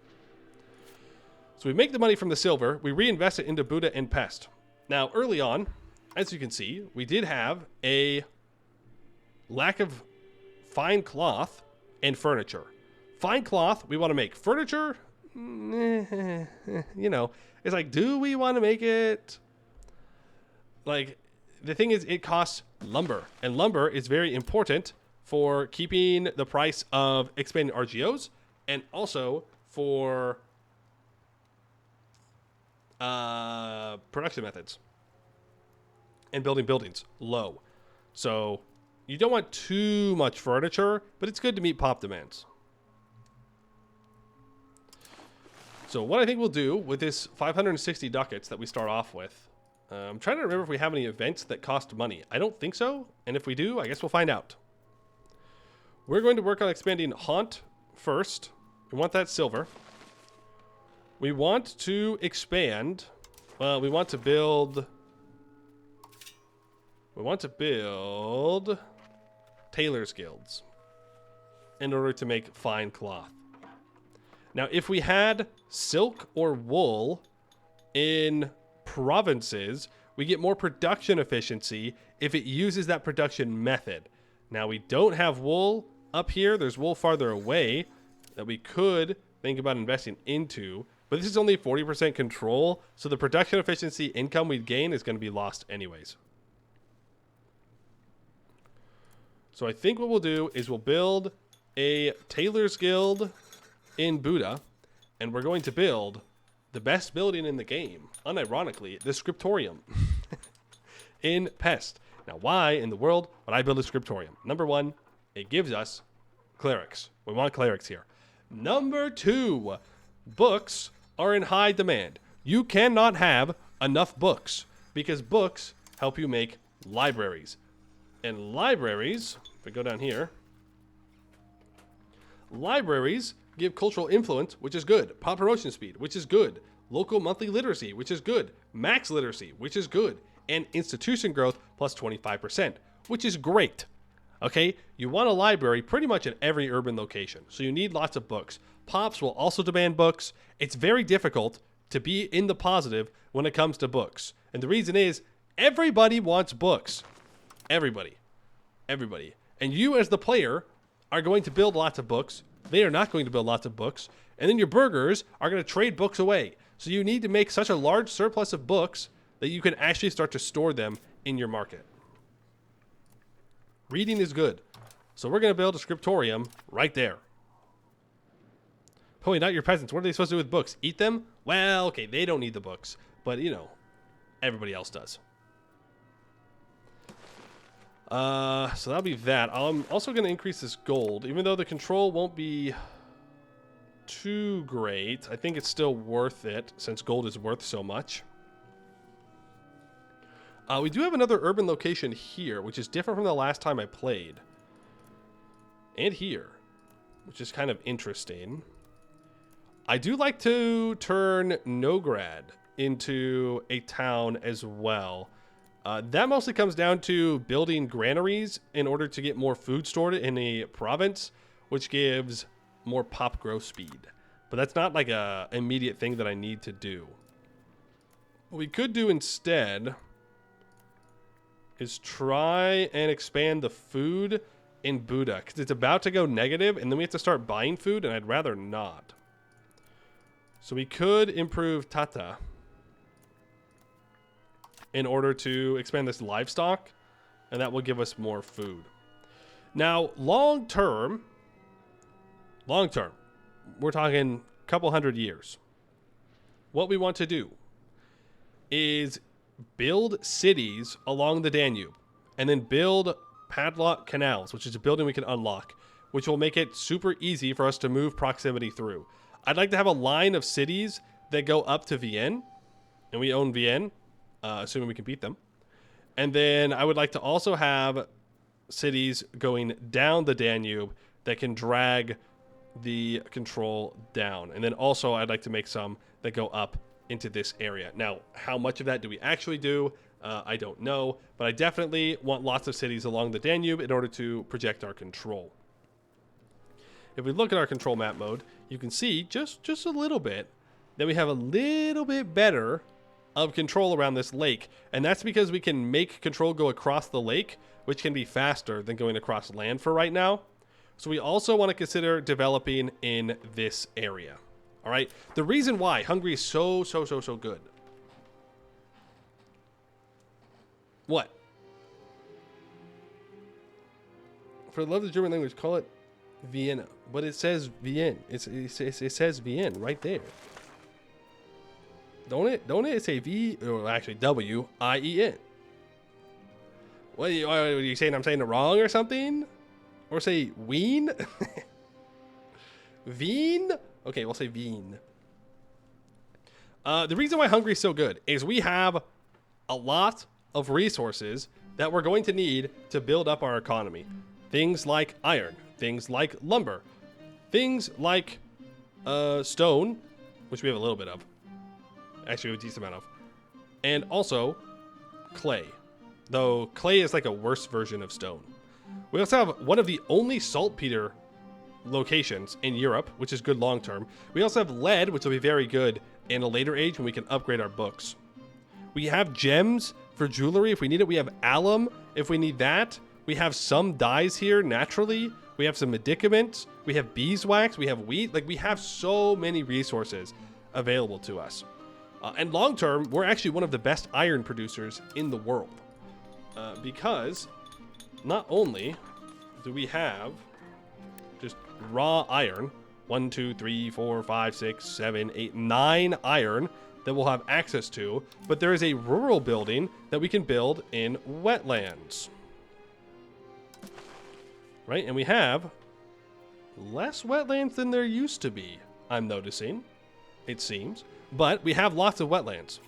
So we make the money from the silver, we reinvest it into Buddha and Pest. Now, early on, as you can see, we did have a lack of fine cloth and furniture. Fine cloth, we want to make. Furniture, you know, it's like, do we want to make it? Like, the thing is, it costs lumber, and lumber is very important for keeping the price of expanding RGOs and also for production methods and building buildings low. So you don't want too much furniture, but it's good to meet pop demands. So what I think we'll do with this 560 ducats that we start off with, I'm trying to remember if we have any events that cost money. I don't think so, and if we do, I guess we'll find out. We're going to work on expanding Haunt first. We want that silver. We want to expand. Well, we want to build tailors guilds in order to make fine cloth. Now, if we had silk or wool in provinces, we get more production efficiency if it uses that production method. Now, we don't have wool up here. There's wool farther away that we could think about investing into. But this is only 40% control, so the production efficiency income we'd gain is going to be lost anyways. So I think what we'll do is we'll build a Tailor's Guild in Buda, and we're going to build the best building in the game, unironically, the Scriptorium in Pest. Now, why in the world would I build a Scriptorium? Number one, it gives us clerics. We want clerics here. Number two, books are in high demand. You cannot have enough books because books help you make libraries. And libraries, if we go down here, libraries give cultural influence, which is good. Pop promotion speed, which is good. Local monthly literacy, which is good. Max literacy, which is good. And institution growth plus 25%, which is great. Okay, you want a library pretty much in every urban location, so you need lots of books. Pops will also demand books. It's very difficult to be in the positive when it comes to books. And the reason is everybody wants books. Everybody. And you as the player are going to build lots of books. They are not going to build lots of books. And then your burgers are going to trade books away. So you need to make such a large surplus of books that you can actually start to store them in your market. Reading is good. So we're going to build a scriptorium right there. Oh, not your peasants. What are they supposed to do with books? Eat them? Well, okay, they don't need the books. But, you know, everybody else does. So that'll be that. I'm also going to increase this gold. Even though the control won't be too great, I think it's still worth it since gold is worth so much. We do have another urban location here, which is different from the last time I played. And here, which is kind of interesting. I do like to turn Nograd into a town as well. That mostly comes down to building granaries in order to get more food stored in a province, which gives more pop growth speed. But that's not like a immediate thing that I need to do. What we could do instead is try and expand the food in Buda, because it's about to go negative, and then we have to start buying food, and I'd rather not. So we could improve Tata in order to expand this livestock, and that will give us more food. Now, long term, we're talking a couple hundred years. What we want to do is build cities along the Danube, and then build padlock canals, which is a building we can unlock, which will make it super easy for us to move proximity through. I'd like to have a line of cities that go up to Vienne, and we own Vienne, assuming we can beat them. And then I would like to also have cities going down the Danube that can drag the control down. And then also I'd like to make some that go up into this area. Now, how much of that do we actually do? I don't know, but I definitely want lots of cities along the Danube in order to project our control. If we look at our control map mode, you can see just a little bit that we have a little bit better of control around this lake, and that's because we can make control go across the lake, which can be faster than going across land for right now. So we also want to consider developing in this area. All right, the reason why Hungary is so good. What? For the love of the German language, call it Vienna, but it says Vienne. It says Vienne right there. Don't it say V, or actually W-I-E-N? What are you saying? I'm saying it wrong or something? Or say Wien? Wien? Okay, we'll say Wien. The reason why Hungary is so good is we have a lot of resources that we're going to need to build up our economy. Things like iron, things like lumber, things like stone, which we have a little bit of. Actually, a decent amount of. And also clay, though clay is like a worse version of stone. We also have one of the only saltpeter locations in Europe, which is good long term. We also have lead, which will be very good in a later age when we can upgrade our books. We have gems for jewelry if we need it. We have alum if we need that. We have some dyes here naturally, We have some medicaments. We have beeswax. We have wheat. Like, we have so many resources available to us. And long term, we're actually one of the best iron producers in the world. Because not only do we have just raw iron, 1, 2, 3, 4, 5, 6, 7, 8, 9 iron that we'll have access to, but there is a rural building that we can build in wetlands. Right? And we have less wetlands than there used to be, I'm noticing, it seems. But we have lots of wetlands.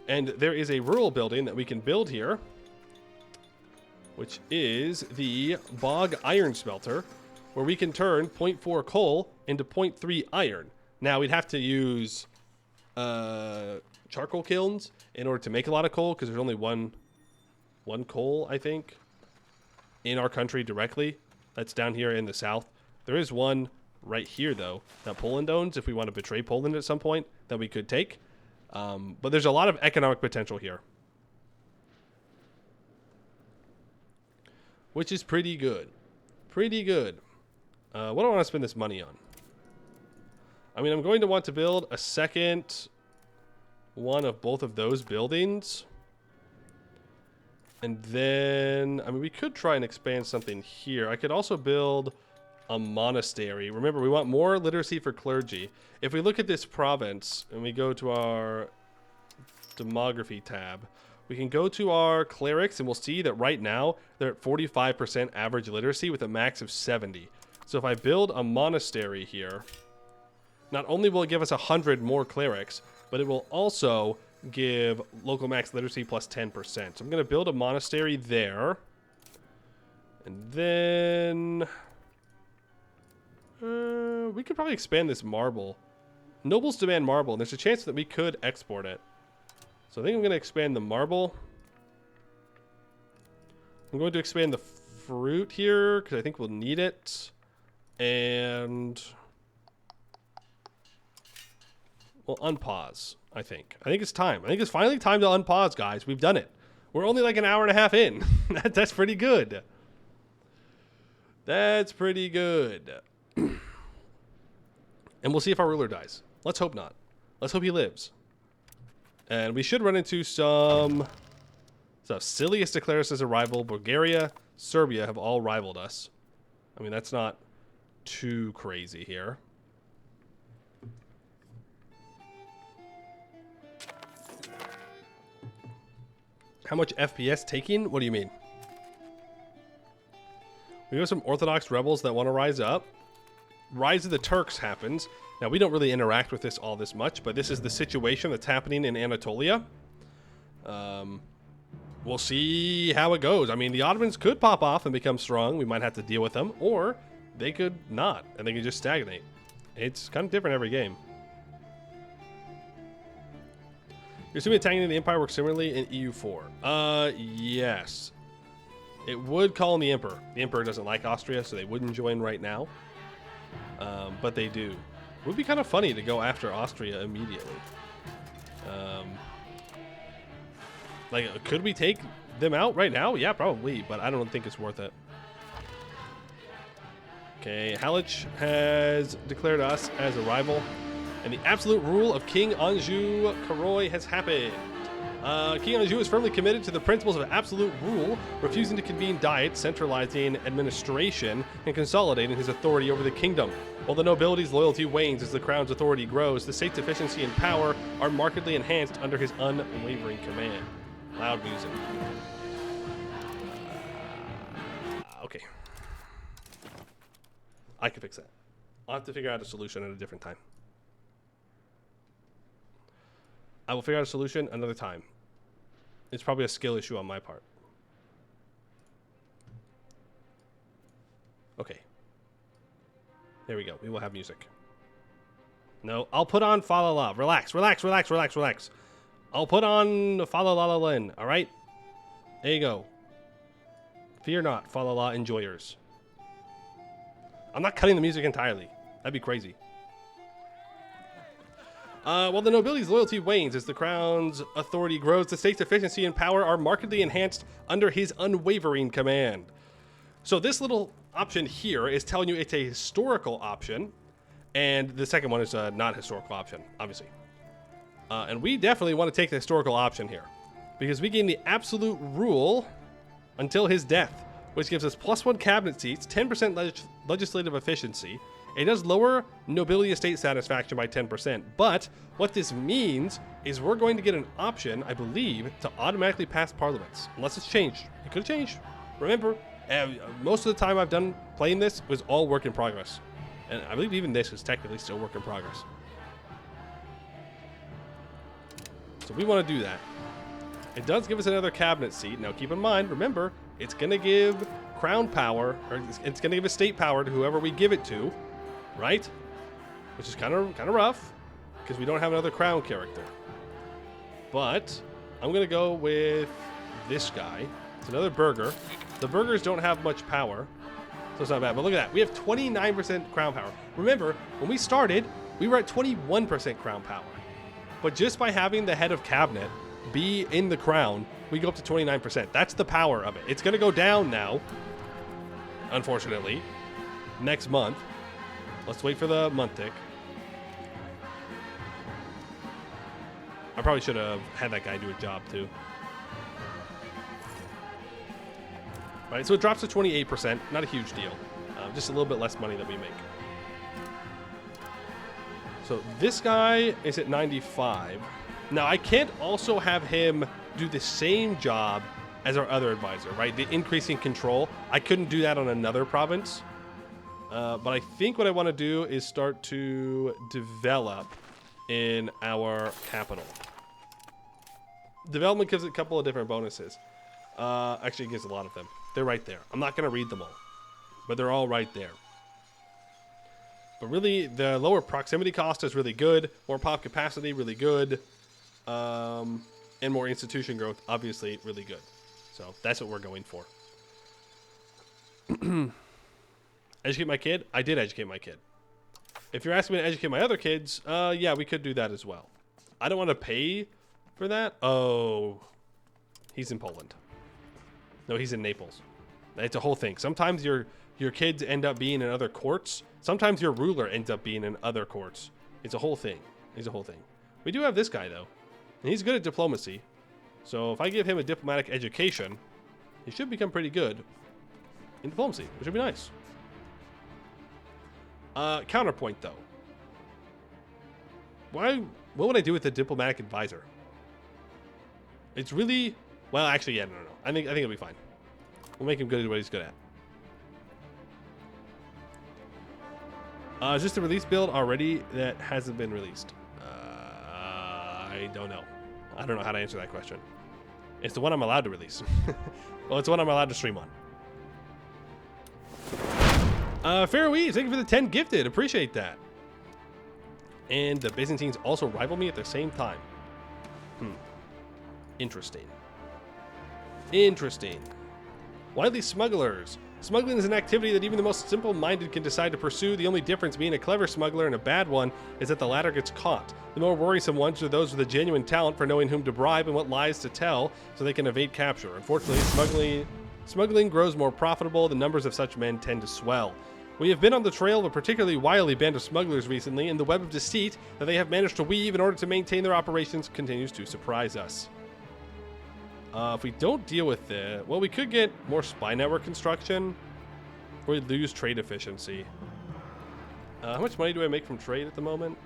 And there is a rural building that we can build here, which is the bog iron smelter, where we can turn 0.4 coal into 0.3 iron. Now, we'd have to use charcoal kilns in order to make a lot of coal, because there's only one coal, I think, in our country directly. That's down here in the south. There is one right here, though, that Poland owns, if we want to betray Poland at some point, that we could take. But there's a lot of economic potential here, which is pretty good. Pretty good. What do I want to spend this money on? I mean, I'm going to want to build a second one of both of those buildings. And then, I mean, we could try and expand something here. I could also build a monastery. Remember, we want more literacy for clergy. If we look at this province and we go to our demography tab, we can go to our clerics and we'll see that right now they're at 45% average literacy with a max of 70. So if I build a monastery here, not only will it give us 100 more clerics, but it will also give local max literacy plus 10%. So I'm going to build a monastery there. And then we could probably expand this marble. Nobles demand marble, and there's a chance that we could export it. So I think I'm going to expand the marble. I'm going to expand the fruit here because I think we'll need it. And we'll unpause, I think. I think it's time. I think it's finally time to unpause, guys. We've done it. We're only like an hour and a half in. That's pretty good. That's pretty good. And we'll see if our ruler dies. Let's hope not. Let's hope he lives. And we should run into some stuff. Silius declares as a rival. Bulgaria, Serbia have all rivaled us. I mean, that's not too crazy here. How much FPS taking? What do you mean? We have some Orthodox rebels that want to rise up. Rise of the Turks happens. Now, we don't really interact with this all this much, but this is the situation that's happening in Anatolia. We'll see how it goes. I mean, the Ottomans could pop off and become strong. We might have to deal with them, or they could not, and they could just stagnate. It's kind of different every game. You're assuming attacking the Empire works similarly in EU4. Yes. It would call in the Emperor. The Emperor doesn't like Austria, so they wouldn't join right now. But they do. It would be kind of funny to go after Austria immediately. Like, could we take them out right now? Yeah, probably, but I don't think it's worth it. Okay, Halich has declared us as a rival, and the absolute rule of King Anjou Karoy has happened. King Anjou is firmly committed to the principles of absolute rule, refusing to convene diets, centralizing administration, and consolidating his authority over the kingdom. While the nobility's loyalty wanes as the crown's authority grows, the state's efficiency and power are markedly enhanced under his unwavering command. Loud music. Okay. I can fix that. I'll have to figure out a solution at a different time. I will figure out a solution another time. It's probably a skill issue on my part. Okay. There we go. We will have music. No, I'll put on Fa La La. Relax, relax, relax, relax, relax. I'll put on Fa La La La Lin, all right? There you go. Fear not, Fa La La enjoyers. I'm not cutting the music entirely. That'd be crazy. While the nobility's loyalty wanes as the crown's authority grows, the state's efficiency and power are markedly enhanced under his unwavering command. So this little option here is telling you it's a historical option, and the second one is a not historical option, obviously. And we definitely want to take the historical option here, because we gain the absolute rule until his death, which gives us +1 cabinet seats, 10% legislative efficiency. It does lower nobility estate satisfaction by 10%, but what this means is we're going to get an option, I believe, to automatically pass parliaments, unless it's changed. It could have changed. Remember, most of the time I've done playing this was all work in progress, and I believe even this is technically still work in progress. So we want to do that. It does give us another cabinet seat. Now keep in mind, remember, it's going to give crown power, or it's going to give estate power to whoever we give it to, right? Which is kind of rough, because we don't have another crown character. But I'm going to go with this guy. It's another burger. The burgers don't have much power, so it's not bad. But look at that. We have 29% crown power. Remember, when we started, we were at 21% crown power. But just by having the head of cabinet be in the crown, we go up to 29%. That's the power of it. It's going to go down now, unfortunately, next month. Let's wait for the month tick. I probably should have had that guy do a job too. All right, so it drops to 28%. Not a huge deal. Just a little bit less money that we make. So this guy is at 95. Now, I can't also have him do the same job as our other advisor, right? The increasing control. I couldn't do that on another province. But I think what I want to do is start to develop in our capital. Development gives it a couple of different bonuses. Actually, it gives a lot of them. They're right there. I'm not going to read them all, but they're all right there. But really, the lower proximity cost is really good. More pop capacity, really good. And more institution growth, obviously, really good. So that's what we're going for. Educate my kid? I did educate my kid. If you're asking me to educate my other kids, yeah, we could do that as well. I don't want to pay for that. Oh, he's in Poland. No, he's in Naples. It's a whole thing. Sometimes your kids end up being in other courts. Sometimes your ruler ends up being in other courts. It's a whole thing. It's a whole thing. We do have this guy, though. And he's good at diplomacy. So if I give him a diplomatic education, he should become pretty good in diplomacy, which would be nice. Counterpoint, though. What would I do with the diplomatic advisor? It's really... Well, actually, yeah, no. I think it'll be fine. We'll make him good at what he's good at. Is this the release build already that hasn't been released? I don't know. I don't know how to answer that question. It's the one I'm allowed to release. Well, it's the one I'm allowed to stream on. Faroese, thank you for the 10 gifted. Appreciate that. And the Byzantines also rival me at the same time. Interesting. Interesting. Wily smugglers. Smuggling is an activity that even the most simple-minded can decide to pursue. The only difference being a clever smuggler and a bad one is that the latter gets caught. The more worrisome ones are those with a genuine talent for knowing whom to bribe and what lies to tell so they can evade capture. Unfortunately, smuggling grows more profitable. The numbers of such men tend to swell. We have been on the trail of a particularly wily band of smugglers recently, and the web of deceit that they have managed to weave in order to maintain their operations continues to surprise us. If we don't deal with it, well, we could get more spy network construction, or we lose trade efficiency. How much money do I make from trade at the moment?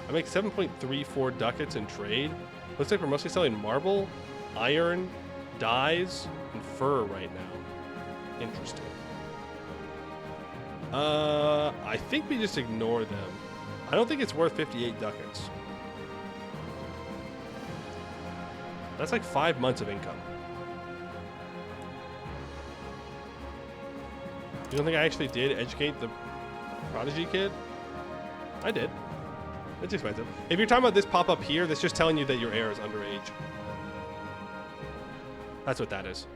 I make 7.34 ducats in trade. Looks like we're mostly selling marble, iron, dyes, and fur right now. Interesting. I think we just ignore them. I don't think it's worth 58 ducats. That's like 5 months of income. You don't think I actually did educate the prodigy kid? I did. It's expensive. If you're talking about this pop-up here, that's just telling you that your heir is underage. That's what that is.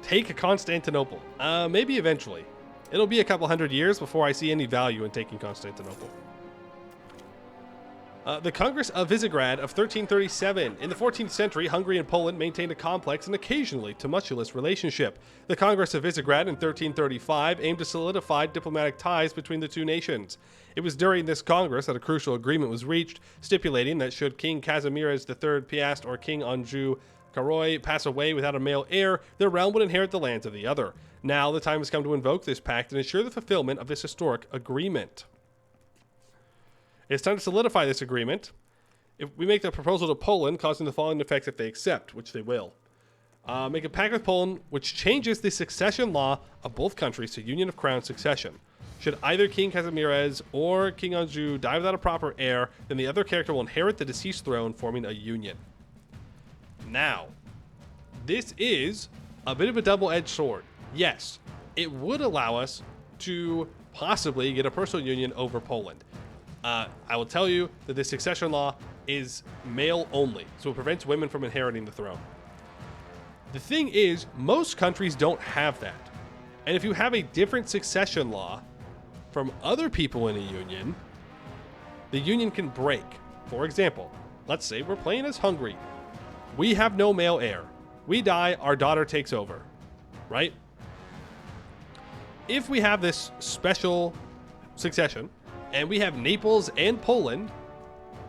Take Constantinople. Maybe eventually. It'll be a couple hundred years before I see any value in taking Constantinople. The Congress of Visegrad of 1337. In the 14th century, Hungary and Poland maintained a complex and occasionally tumultuous relationship. The Congress of Visegrad in 1335 aimed to solidify diplomatic ties between the two nations. It was during this Congress that a crucial agreement was reached, stipulating that should King Kazimierz III Piast or King Anjou Karoy pass away without a male heir, their realm would inherit the lands of the other. Now the time has come to invoke this pact and ensure the fulfillment of this historic agreement. It's time to solidify this agreement. If we make the proposal to Poland, causing the following effects if they accept, which they will. Make a pact with Poland, which changes the succession law of both countries to union of crown succession. Should either King Kazimierz or King Anjou die without a proper heir, then the other character will inherit the deceased throne, forming a union. Now, this is a bit of a double-edged sword. Yes, it would allow us to possibly get a personal union over Poland. I will tell you that this succession law is male only, so it prevents women from inheriting the throne. The thing is, most countries don't have that. And if you have a different succession law from other people in a union, the union can break. For example, let's say we're playing as Hungary. We have no male heir. We die, our daughter takes over, right? If we have this special succession, and we have Naples and Poland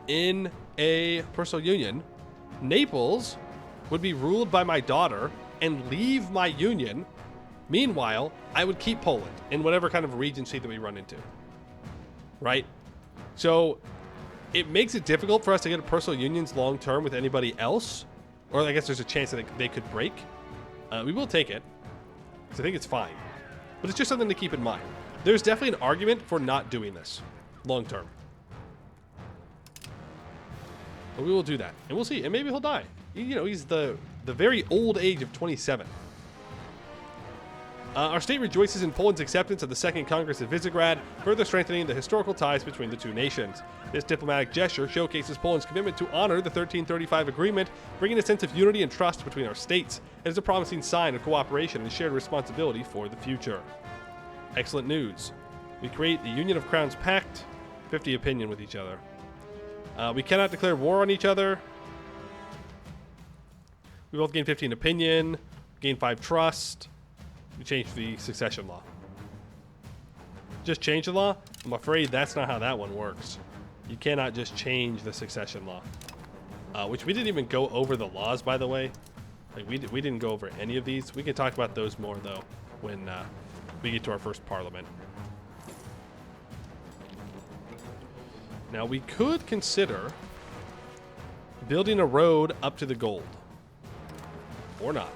in a personal union, Naples would be ruled by my daughter and leave my union. Meanwhile, I would keep Poland in whatever kind of regency that we run into, right? So it makes it difficult for us to get personal unions long term with anybody else, or I guess there's a chance that they could break. We will take it, because I think it's fine, but it's just something to keep in mind. There's definitely an argument for not doing this long term. But we will do that. And we'll see. And maybe he'll die. You know, he's the very old age of 27. Our state rejoices in Poland's acceptance of the Second Congress of Visegrad, further strengthening the historical ties between the two nations. This diplomatic gesture showcases Poland's commitment to honor the 1335 agreement, bringing a sense of unity and trust between our states. It is a promising sign of cooperation and shared responsibility for the future. Excellent news. We create the Union of Crowns Pact, 50 opinion with each other. We cannot declare war on each other. We both gain 15 opinion, gain 5 trust. We change the succession law. Just change the law? I'm afraid that's not how that one works. You cannot just change the succession law. Which we didn't even go over the laws, by the way. Like we didn't go over any of these. We can talk about those more, though, when we get to our first parliament. Now, we could consider building a road up to the gold. Or not.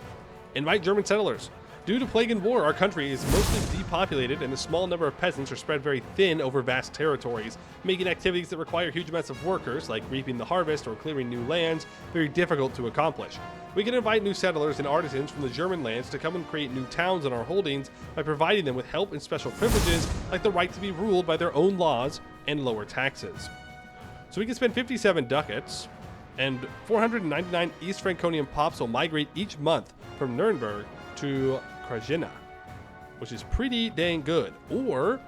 Invite German settlers. Due to plague and war, our country is mostly depopulated, and a small number of peasants are spread very thin over vast territories, making activities that require huge amounts of workers, like reaping the harvest or clearing new lands, very difficult to accomplish. We can invite new settlers and artisans from the German lands to come and create new towns on our holdings by providing them with help and special privileges, like the right to be ruled by their own laws and lower taxes. So we can spend 57 ducats, and 499 East Franconian pops will migrate each month from Nuremberg to Krajina, which is pretty dang good. Or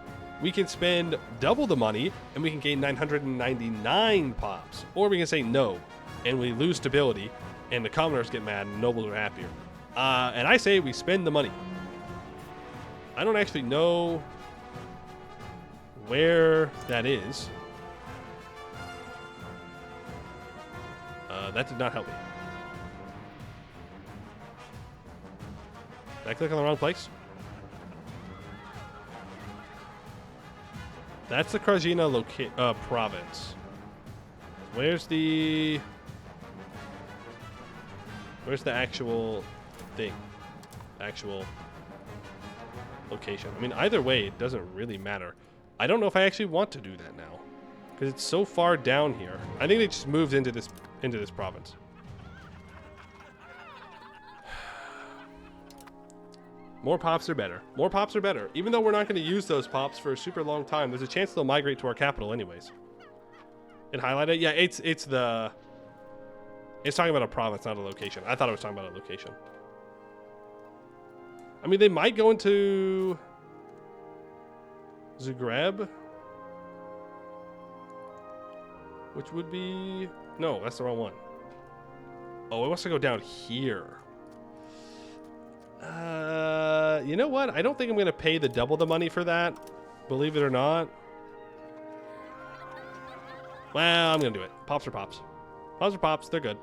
we can spend double the money and we can gain 999 pops. Or we can say no and we lose stability and the commoners get mad and nobles are happier. And I say we spend the money. I don't actually know where that is. That did not help me. Did I click on the wrong place? That's the Krajina province. Where's the actual thing? Actual location. I mean, either way, it doesn't really matter. I don't know if I actually want to do that now, because it's so far down here. I think they just moved into this province. More pops are better. More pops are better. Even though we're not going to use those pops for a super long time, there's a chance they'll migrate to our capital anyways. And highlight it. Yeah, it's talking about a province, not a location. I thought it was talking about a location. I mean, they might go into Zagreb. which would be... No, that's the wrong one. Oh, it wants to go down here. You know what? I don't think I'm going to pay the double the money for that. Believe it or not. Well, I'm going to do it. Pops are pops. Pops are pops. They're good.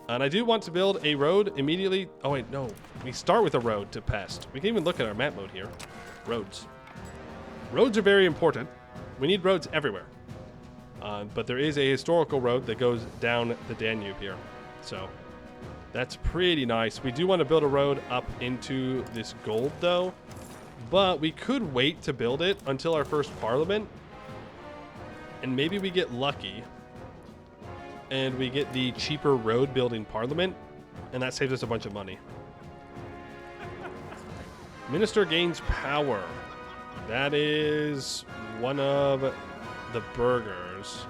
And I do want to build a road immediately. Oh, wait, no. We start with a road to Pest. We can even look at our map mode here. Roads. Roads are very important. We need roads everywhere. But there is a historical road that goes down the Danube here. So that's pretty nice. We do want to build a road up into this gold, though. But we could wait to build it until our first parliament. And maybe we get lucky. And we get the cheaper road building parliament. And that saves us a bunch of money. Minister gains power. That is one of the burghers.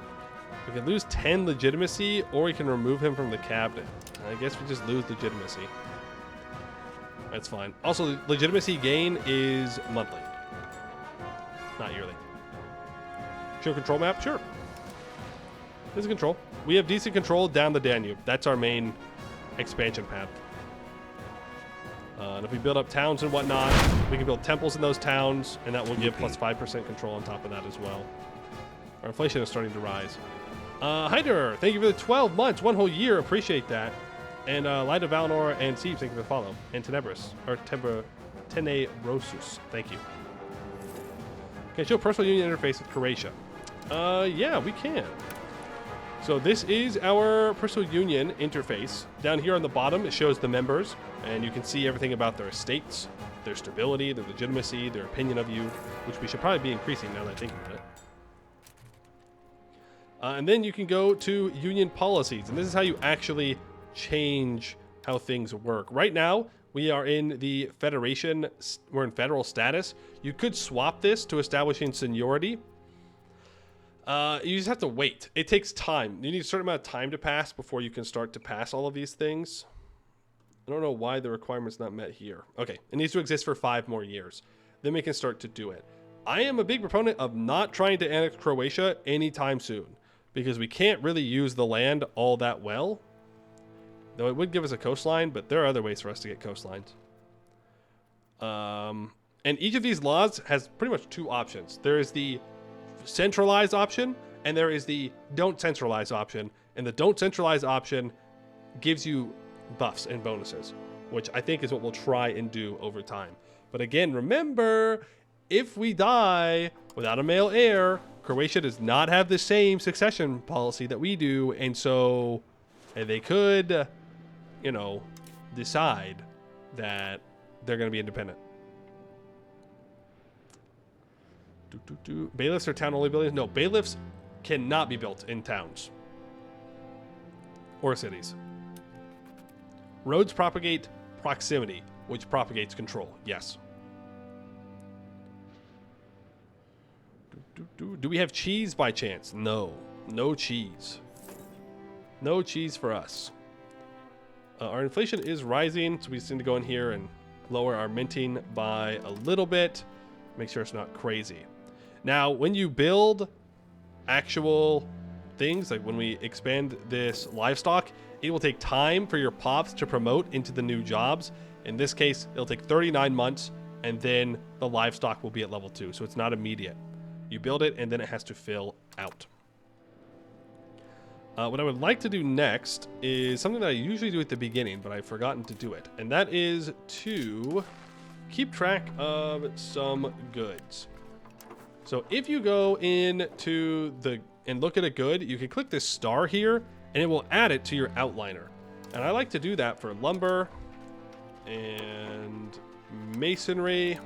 We can lose 10 legitimacy, or we can remove him from the cabinet. I guess we just lose legitimacy. That's fine. Also, legitimacy gain is monthly, not yearly. Show control map? Sure. This is control. We have decent control down the Danube. That's our main expansion path. And if we build up towns and whatnot, we can build temples in those towns, and that will give plus 5% control on top of that as well. Our inflation is starting to rise. Hyder, thank you for the 12 months, 1 whole year. Appreciate that. And Light of Valinor and Steve, thank you for the follow. And Tenebris, or Tenebrosus, thank you. Can show personal union interface with Croatia. Yeah, we can. So this is our personal union interface. Down here on the bottom, it shows the members, and you can see everything about their estates, their stability, their legitimacy, their opinion of you, which we should probably be increasing now that I think about it. And then you can go to union policies, and this is how you actually change how things work. Right now, we are in the federation. We're in federal status. You could swap this to establishing seniority. You just have to wait. It takes time. You need a certain amount of time to pass before you can start to pass all of these things. I don't know why the requirement's not met here. Okay, it needs to exist for 5 more years. Then we can start to do it. I am a big proponent of not trying to annex Croatia anytime soon, because we can't really use the land all that well. Though it would give us a coastline, but there are other ways for us to get coastlines. And each of these laws has pretty much 2 options. There is the centralized option, and there is the don't centralize option. And the don't centralize option gives you buffs and bonuses, which I think is what we'll try and do over time. But again, remember, if we die without a male heir, Croatia does not have the same succession policy that we do, and so they could, you know, decide that they're going to be independent. Bailiffs are town-only buildings? No, bailiffs cannot be built in towns or cities. Roads propagate proximity, which propagates control. Yes. Do we have cheese by chance? No. No cheese. No cheese for us. Our inflation is rising, so we just need to go in here and lower our minting by a little bit. Make sure it's not crazy. Now, when you build actual things, like when we expand this livestock, it will take time for your pops to promote into the new jobs. In this case, it'll take 39 months, and then the livestock will be at level 2, so it's not immediate. You build it, and then it has to fill out. What I would like to do next is something that I usually do at the beginning, but I've forgotten to do it, and that is to keep track of some goods. So if you go into and look at a good, you can click this star here, and it will add it to your outliner. And I like to do that for lumber and masonry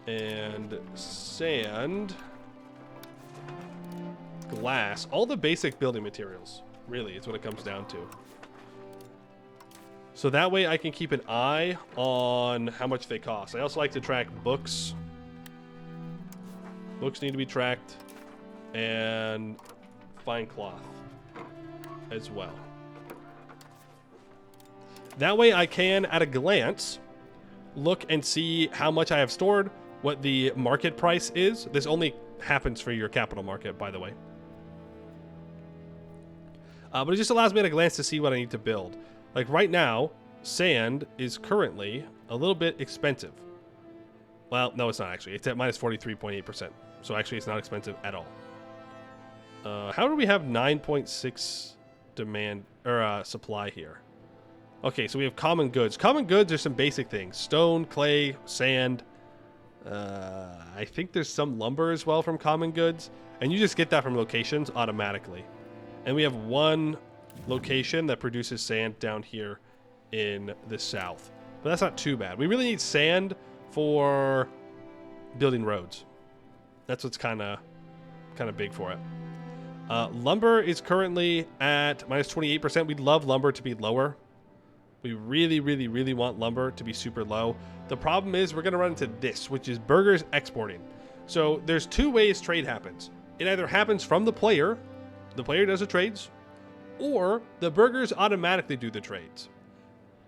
and sand, glass, all the basic building materials, really, is what it comes down to. So that way I can keep an eye on how much they cost. I also like to track books. Books need to be tracked, and fine cloth as well. That way I can, at a glance, look and see how much I have stored, what the market price is. This only happens for your capital market, by the way. But it just allows me at a glance to see what I need to build. Like right now, sand is currently a little bit expensive. Well, no, it's not actually. It's at minus 43.8%. So actually, it's not expensive at all. How do we have 9.6 demand or supply here? Okay, so we have common goods. Common goods are some basic things: stone, clay, sand. I think there's some lumber as well from common goods, and you just get that from locations automatically. And we have one location that produces sand down here in the south, but that's not too bad. We really need sand for building roads. That's what's kind of big for it. Lumber is currently at minus 28%. We'd love lumber to be lower. We really, really, really want lumber to be super low. The problem is we're going to run into this, which is burgers exporting. So there's two ways trade happens. It either happens from the player does the trades, or the burgers automatically do the trades.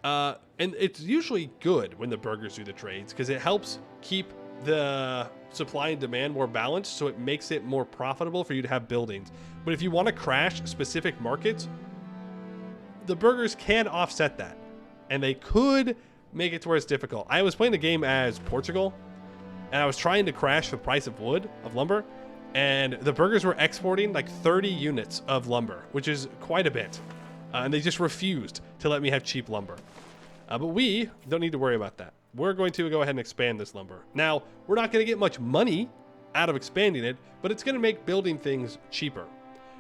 And it's usually good when the burgers do the trades because it helps keep the supply and demand more balanced, so it makes it more profitable for you to have buildings. But if you want to crash specific markets, the burgers can offset that, and they could make it to where it's difficult. I was playing the game as Portugal, and I was trying to crash the price of lumber, and the burgers were exporting like 30 units of lumber, which is quite a bit, and they just refused to let me have cheap lumber. But we don't need to worry about that. We're going to go ahead and expand this lumber. Now, we're not going to get much money out of expanding it, but it's going to make building things cheaper.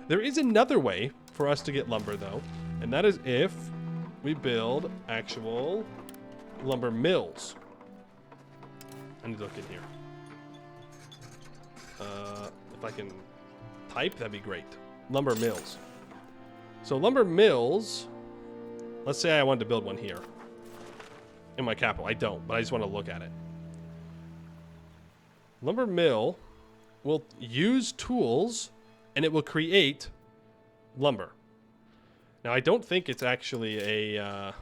There is another way for us to get lumber, though, and that is if we build actual lumber mills. I need to look in here. If I can type, that'd be great. Lumber mills. So lumber mills, let's say I wanted to build one here in my capital. I don't, but I just want to look at it. Lumber mill will use tools and it will create lumber. Now, I don't think it's actually a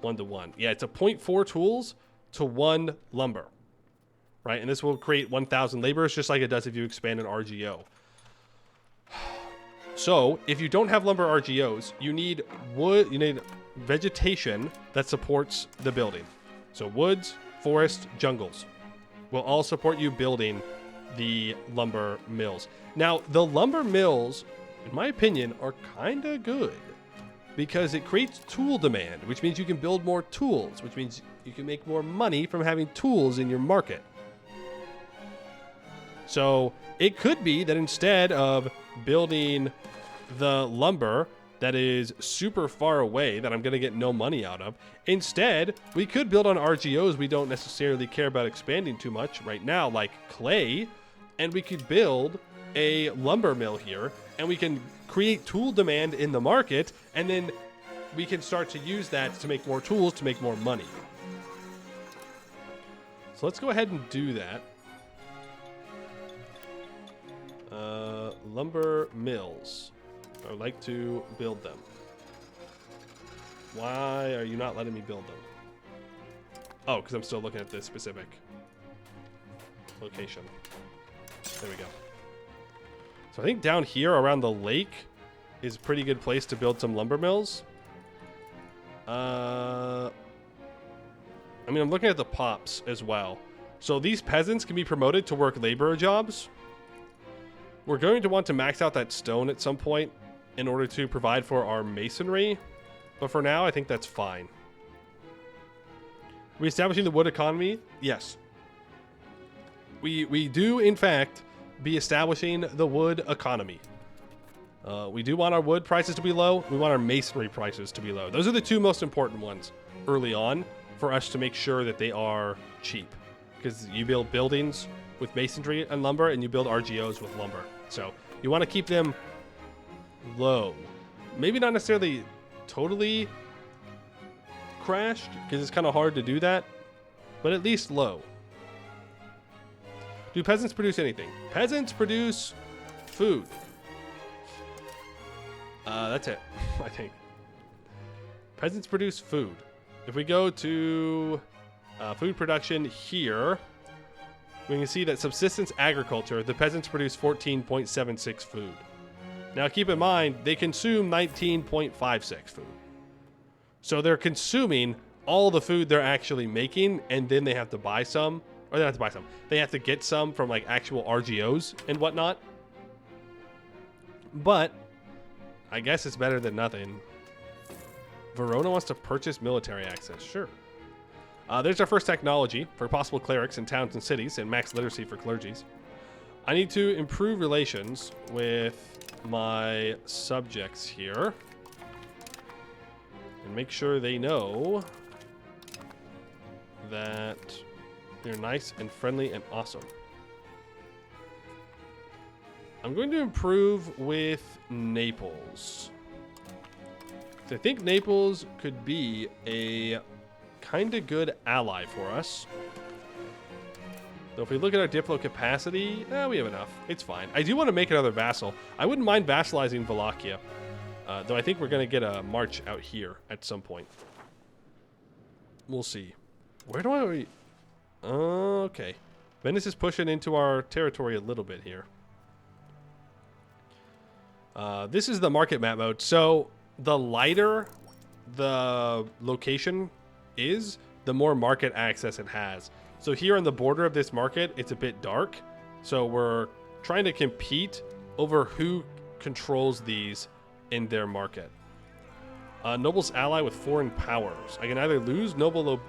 1-to-1. Yeah, it's a 0.4 tools to 1 lumber, right? And this will create 1,000 laborers, just like it does if you expand an RGO. So, if you don't have lumber RGOs, you need wood, you need vegetation that supports the building. So woods, forests, jungles will all support you building the lumber mills. Now, the lumber mills, in my opinion, are kind of good because it creates tool demand, which means you can build more tools, which means you can make more money from having tools in your market. So it could be that instead of building the lumber that is super far away that I'm going to get no money out of, instead we could build on RGOs we don't necessarily care about expanding too much right now, like clay, and we could build a lumber mill here, and we can create tool demand in the market, and then we can start to use that to make more tools to make more money. So let's go ahead and do that. Lumber mills. I would like to build them. Why are you not letting me build them? Oh, because I'm still looking at this specific location. There we go. So I think down here around the lake is a pretty good place to build some lumber mills. I mean, I'm looking at the pops as well. So these peasants can be promoted to work laborer jobs. We're going to want to max out that stone at some point in order to provide for our masonry. But for now, I think that's fine. Reestablishing the wood economy? Yes. We do, in fact, be establishing the wood economy. We do want our wood prices to be low. We want our masonry prices to be low. Those are the two most important ones early on for us to make sure that they are cheap. Because you build buildings with masonry and lumber, and you build RGOs with lumber. So you want to keep them low. Maybe not necessarily totally crashed, because it's kind of hard to do that, but at least low. Do peasants produce anything? Peasants produce food. That's it, I think. Peasants produce food. If we go to food production here, we can see that subsistence agriculture, the peasants produce 14.76 food. Now keep in mind, they consume 19.56 food. So they're consuming all the food they're actually making, and then they have to buy some. Or they don't have to buy some. They have to get some from like actual RGOs and whatnot. But I guess it's better than nothing. Verona wants to purchase military access. Sure. There's our first technology for possible clerics in towns and cities and max literacy for clergies. I need to improve relations with my subjects here and make sure they know that they're nice and friendly and awesome. I'm going to improve with Naples. I think Naples could be a kind of good ally for us. Though if we look at our Diplo capacity, we have enough. It's fine. I do want to make another vassal. I wouldn't mind vassalizing Wallachia. Though I think we're going to get a march out here at some point. We'll see. Where do I... Okay. Venice is pushing into our territory a little bit here. This is the market map mode. So the lighter the location is, the more market access it has. So here on the border of this market, it's a bit dark. So we're trying to compete over who controls these in their market. Nobles ally with foreign powers. I can either lose noble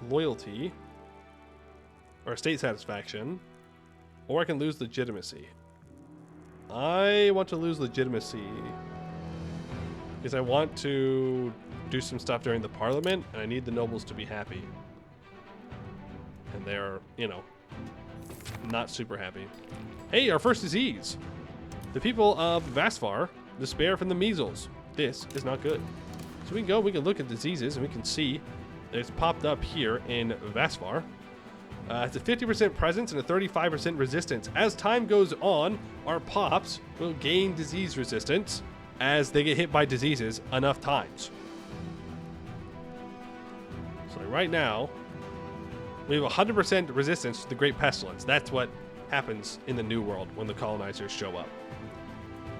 loyalty or state satisfaction, or I can lose legitimacy. I want to lose legitimacy because I want to do some stuff during the parliament, and I need the nobles to be happy. And they're, you know, not super happy. Hey, our first disease. The people of Vasvar despair from the measles. This is not good. So we can look at diseases, and we can see that it's popped up here in Vasvar. It's a 50% presence and a 35% resistance. As time goes on, our pops will gain disease resistance as they get hit by diseases enough times. So right now, we have 100% resistance to the Great Pestilence. That's what happens in the New World when the colonizers show up.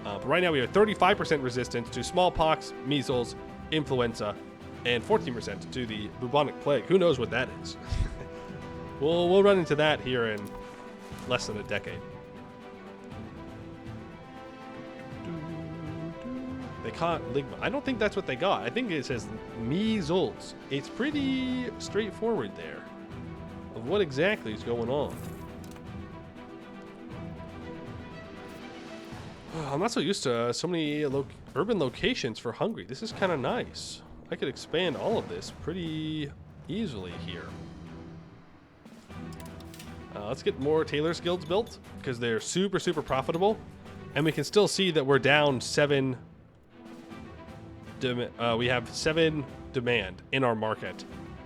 But right now we have 35% resistance to smallpox, measles, influenza, and 14% to the bubonic plague. Who knows what that is? We'll run into that here in less than a decade. They caught ligma. I don't think that's what they got. I think it says measles. It's pretty straightforward there of what exactly is going on. I'm not so used to so many urban locations for Hungary. This is kind of nice. I could expand all of this pretty easily here. Let's get more tailors guilds built because they're super profitable, and we can still see that we're down 7. We have 7 demand in our market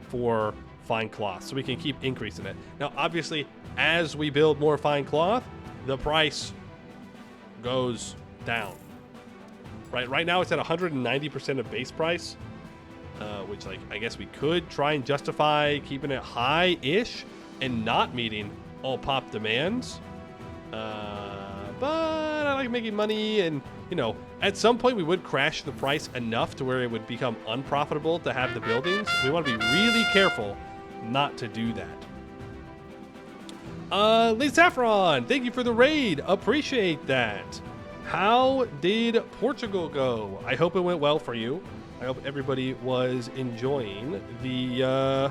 for fine cloth, so we can keep increasing it. Now, obviously, as we build more fine cloth, the price goes down. Right now, it's at 190% of base price, which, like, I guess we could try and justify keeping it high-ish and not meeting all pop demands. But I like making money, and, you know, at some point we would crash the price enough to where it would become unprofitable to have the buildings. We want to be really careful not to do that. Lee Saffron, thank you for the raid. Appreciate that. How did Portugal go? I hope it went well for you. I hope everybody was enjoying the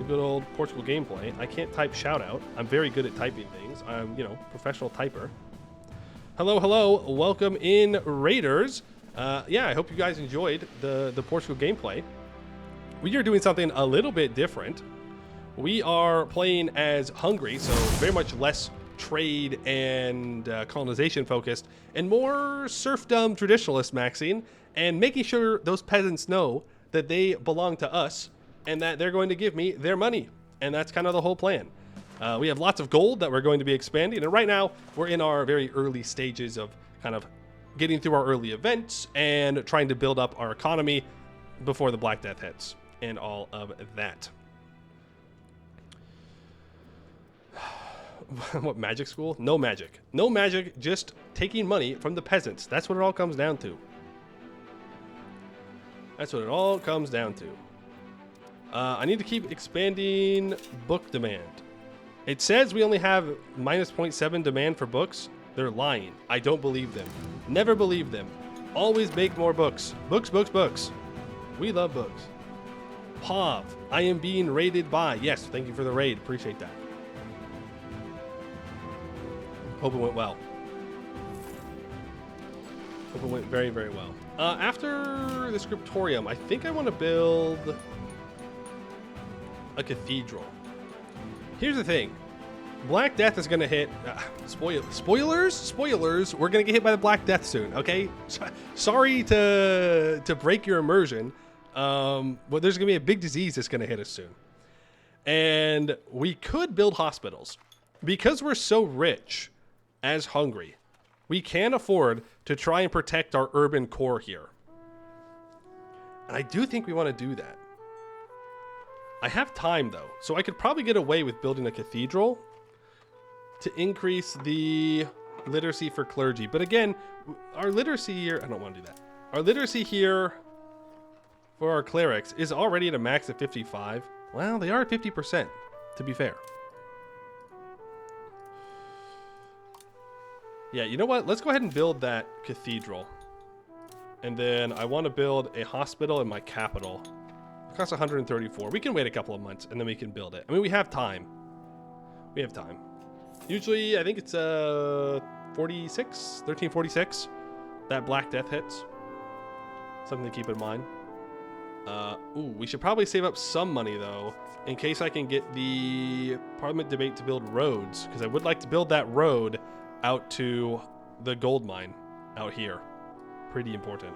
good old Portugal gameplay. I can't type shout out. I'm very good at typing things. I'm, you know, professional typer. Hello. Welcome in, Raiders. Yeah, I hope you guys enjoyed the Portugal gameplay. We are doing something a little bit different. We are playing as Hungary, so very much less trade and colonization focused, and more serfdom traditionalist maxing, and making sure those peasants know that they belong to us and that they're going to give me their money. And that's kind of the whole plan. We have lots of gold that we're going to be expanding, and right now we're in our very early stages of kind of getting through our early events and trying to build up our economy before the Black Death hits and all of that. What, magic school? No magic. No magic, just taking money from the peasants. That's what it all comes down to. That's what it all comes down to. I need to keep expanding book demand. It says we only have minus 0.7 demand for books. They're lying. I don't believe them. Never believe them. Always make more books. Books, books, books. We love books. Pav, I am being raided by. Yes, thank you for the raid. Appreciate that. Hope it went well. Hope it went very, very well. After the scriptorium, I think I want to build a cathedral. Here's the thing. Black Death is going to hit... spoilers? We're going to get hit by the Black Death soon, okay? Sorry to break your immersion, but there's going to be a big disease that's going to hit us soon. And we could build hospitals. Because we're so rich as Hungary, we can afford to try and protect our urban core here. And I do think we want to do that. I have time, though, so I could probably get away with building a cathedral to increase the literacy for clergy. But again, our literacy here... I don't want to do that. Our literacy here for our clerics is already at a max of 55. Well, they are at 50%, to be fair. Yeah, you know what? Let's go ahead and build that cathedral. And then I want to build a hospital in my capital. It costs 134. We can wait a couple of months and then we can build it. I mean, we have time. We have time. Usually, I think it's 1346 that Black Death hits. Something to keep in mind. We should probably save up some money, though, in case I can get the Parliament debate to build roads, because I would like to build that road out to the gold mine out here. Pretty important.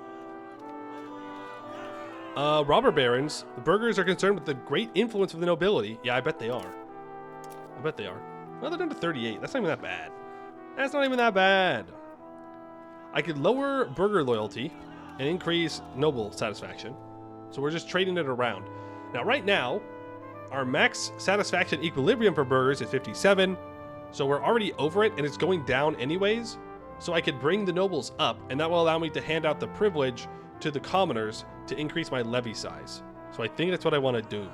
Robber barons. The burghers are concerned with the great influence of the nobility. Yeah, I bet they are. I bet they are. Well, they're down to 38. That's not even that bad. That's not even that bad. I could lower burgher loyalty and increase noble satisfaction. So we're just trading it around. Now, right now, our max satisfaction equilibrium for burghers is 57. So we're already over it, and it's going down anyways. So I could bring the nobles up, and that will allow me to hand out the privilege to the commoners to increase my levy size. So I think that's what I want to do.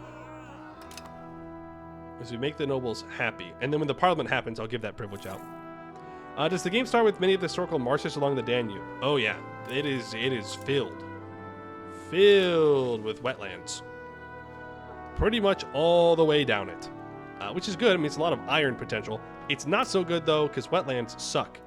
Is we make the nobles happy. And then when the parliament happens, I'll give that privilege out. Does the game start with many of the historical marshes along the Danube? Oh yeah, it is filled. Filled with wetlands. Pretty much all the way down it. Which is good. I mean, it's a lot of iron potential. It's not so good, though, because wetlands suck.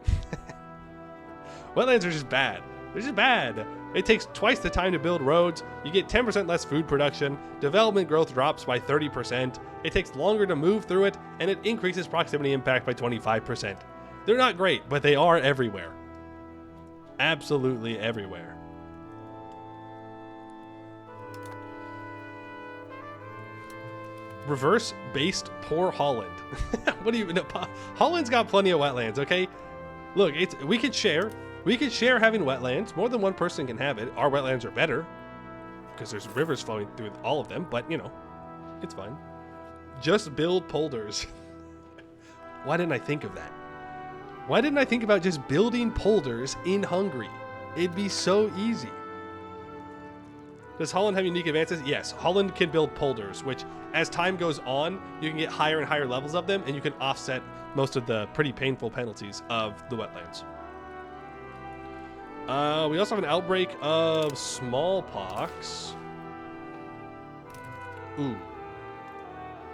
Wetlands are just bad. They're just bad. It takes twice the time to build roads. You get 10% less food production. Development growth drops by 30%. It takes longer to move through it, and it increases proximity impact by 25%. They're not great, but they are everywhere. Absolutely everywhere. Reverse-based poor Holland. What do you know? Holland's got plenty of wetlands, okay? Look, we could share. We could share having wetlands. More than one person can have it. Our wetlands are better because there's rivers flowing through all of them, but, you know, it's fine. Just build polders. Why didn't I think of that? Why didn't I think about just building polders in Hungary? It'd be so easy. Does Holland have unique advances? Yes, Holland can build polders, which as time goes on, you can get higher and higher levels of them, and you can offset most of the pretty painful penalties of the wetlands. We also have an outbreak of smallpox. Ooh.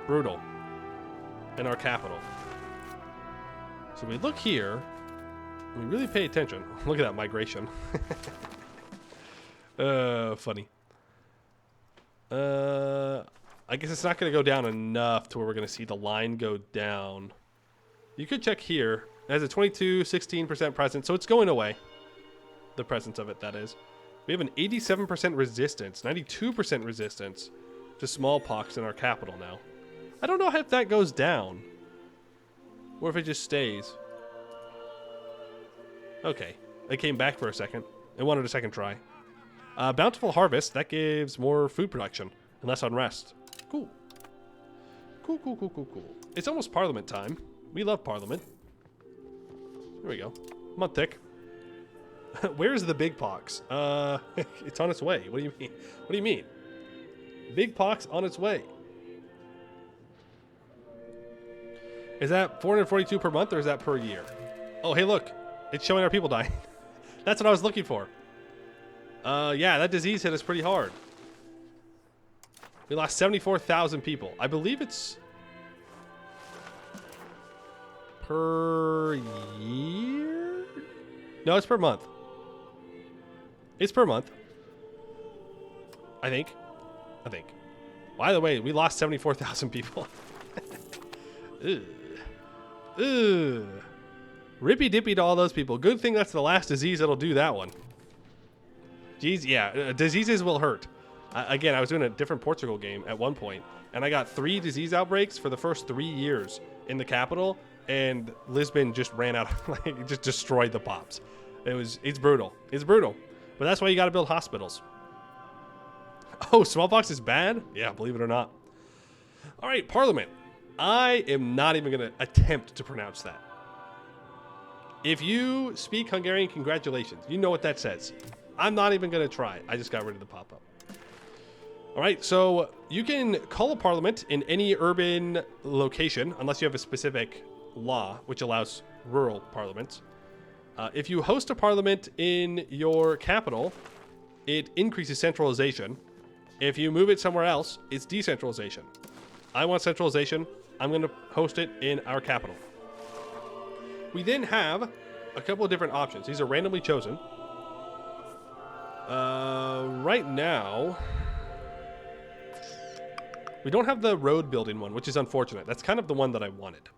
Brutal. In our capital. So we look here, and we really pay attention. Look at that migration. Funny. I guess it's not going to go down enough to where we're going to see the line go down. You could check here. It has a 16% presence, so it's going away. The presence of it, that is. We have an 87% resistance, 92% resistance to smallpox in our capital now. I don't know if that goes down. Or if it just stays. Okay. It came back for a second. It wanted a second try. Bountiful harvest. That gives more food production and less unrest. Cool. Cool. It's almost parliament time. We love Parliament. There we go. Month tick. Where's the big pox? It's on its way. What do you mean? What do you mean? Big pox on its way. Is that 442 per month or is that per year? Oh, hey, look. It's showing our people dying. That's what I was looking for. Yeah, that disease hit us pretty hard. We lost 74,000 people. I believe it's per year? No, it's per month. It's per month. I think. By the way, we lost 74,000 people. Ugh. Ugh. Rippy dippy to all those people. Good thing that's the last disease that'll do that one. Jeez, yeah. Diseases will hurt. Again, I was doing a different Portugal game at one point, and I got 3 disease outbreaks for the first 3 years in the capital, and Lisbon just ran out. Like, it just destroyed the pops. It's brutal. It's brutal. But that's why you got to build hospitals. Oh, smallpox is bad? Yeah, believe it or not. All right, Parliament. I am not even going to attempt to pronounce that. If you speak Hungarian, congratulations. You know what that says. I'm not even going to try. I just got rid of the pop-up. All right, so you can call a parliament in any urban location, unless you have a specific law, which allows rural parliaments. If you host a parliament in your capital, it increases centralization. If you move it somewhere else, it's decentralization. I want centralization. I'm going to host it in our capital. We then have a couple of different options. These are randomly chosen. Right now, we don't have the road building one, which is unfortunate. That's kind of the one that I wanted.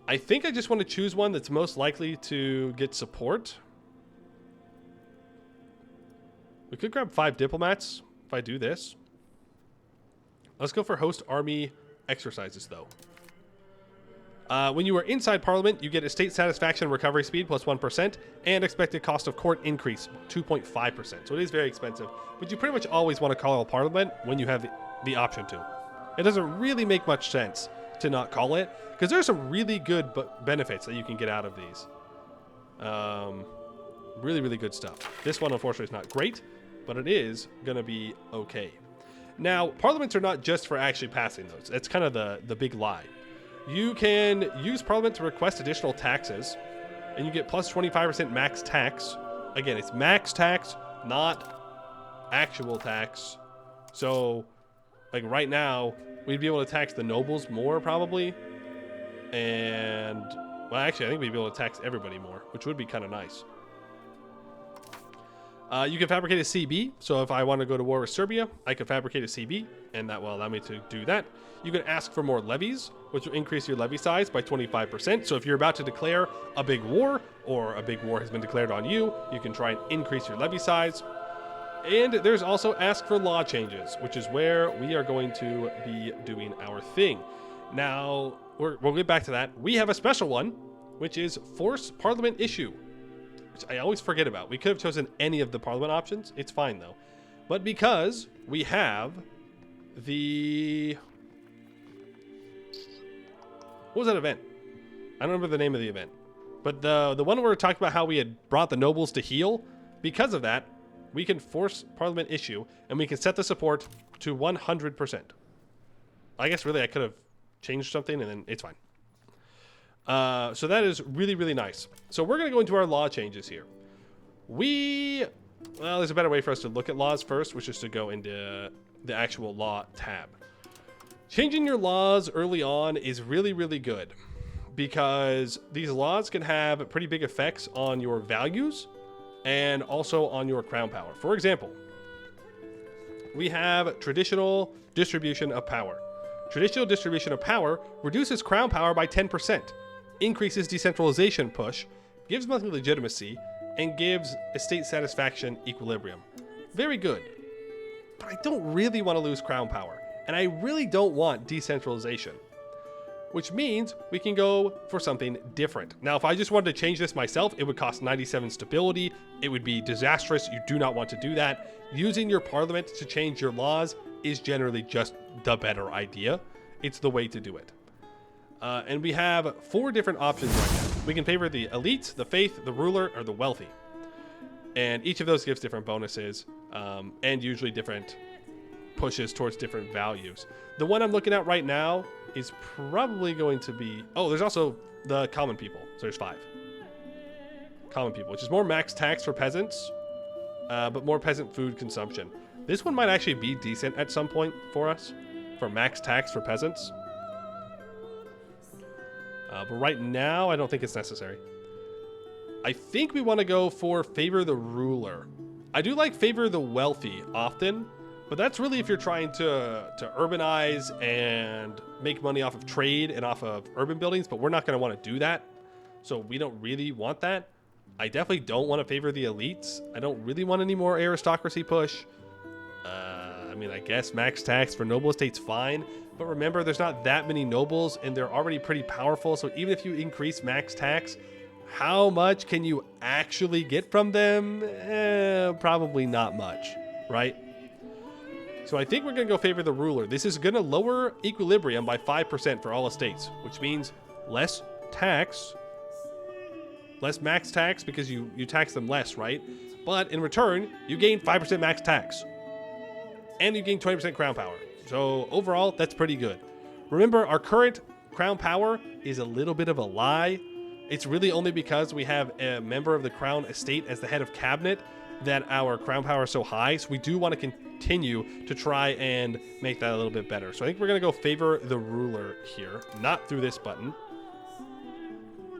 I think I just want to choose one that's most likely to get support. We could grab 5 diplomats if I do this. Let's go for host army exercises, though. When you are inside Parliament, you get a state satisfaction recovery speed plus 1% and expected cost of court increase 2.5%. So it is very expensive, but you pretty much always want to call a Parliament when you have the option to. It doesn't really make much sense to not call it because there's some really good benefits that you can get out of these. Really, really good stuff. This one, unfortunately, is not great, but it is going to be okay. Now, parliaments are not just for actually passing those. That's kind of the big lie. You can use Parliament to request additional taxes, and you get plus 25% max tax. Again, it's max tax, not actual tax. So, like right now, we'd be able to tax the nobles more, probably. And, well, actually, I think we'd be able to tax everybody more, which would be kind of nice. You can fabricate a CB. So if I want to go to war with Serbia, I can fabricate a CB, and that will allow me to do that. You can ask for more levies, which will increase your levy size by 25%. So if you're about to declare a big war, or a big war has been declared on you, you can try and increase your levy size. And there's also ask for law changes, which is where we are going to be doing our thing. Now, we'll get back to that. We have a special one, which is force parliament issue, which I always forget about. We could have chosen any of the parliament options. It's fine, though. But because we have the... What was that event? I don't remember the name of the event. But the one where we talked about how we had brought the nobles to heel, because of that, we can force parliament issue, and we can set the support to 100%. I guess, really, I could have changed something, and then it's fine. So that is really, really nice. So we're going to go into our law changes here. Well, there's a better way for us to look at laws first, which is to go into the actual law tab. Changing your laws early on is really, really good because these laws can have pretty big effects on your values and also on your crown power. For example, we have traditional distribution of power. Traditional distribution of power reduces crown power by 10%, increases decentralization push, gives monthly legitimacy, and gives estate satisfaction equilibrium. Very good. But I don't really want to lose crown power, and I really don't want decentralization, which means we can go for something different. Now, if I just wanted to change this myself, it would cost 97 stability. It would be disastrous. You do not want to do that. Using your parliament to change your laws is generally just the better idea. it's the way to do it. And we have 4 different options right now. We can favor the elites, the faith, the ruler, or the wealthy. And each of those gives different bonuses, and usually different pushes towards different values. The one I'm looking at right now is probably going to be... Oh, there's also the common people. So there's 5. Common people, which is more max tax for peasants, but more peasant food consumption. This one might actually be decent at some point for us, for max tax for peasants. But right now, I don't think it's necessary. I think we want to go for favor the ruler. I do like favor the wealthy often, but that's really if you're trying to urbanize and make money off of trade and off of urban buildings, but we're not going to want to do that. So we don't really want that. I definitely don't want to favor the elites. I don't really want any more aristocracy push. I mean, I guess max tax for noble estate's fine, but remember, there's not that many nobles, and they're already pretty powerful, so even if you increase max tax, how much can you actually get from them? Probably not much, right? So I think we're going to go favor the ruler. This is going to lower equilibrium by 5% for all estates, which means less tax, less max tax because you tax them less, right? But in return, you gain 5% max tax. And you gain 20% crown power. So overall, that's pretty good. Remember, our current crown power is a little bit of a lie. It's really only because we have a member of the crown estate as the head of cabinet that our crown power is so high. So we do want to continue to try and make that a little bit better. So I think we're going to go favor the ruler here. Not through this button.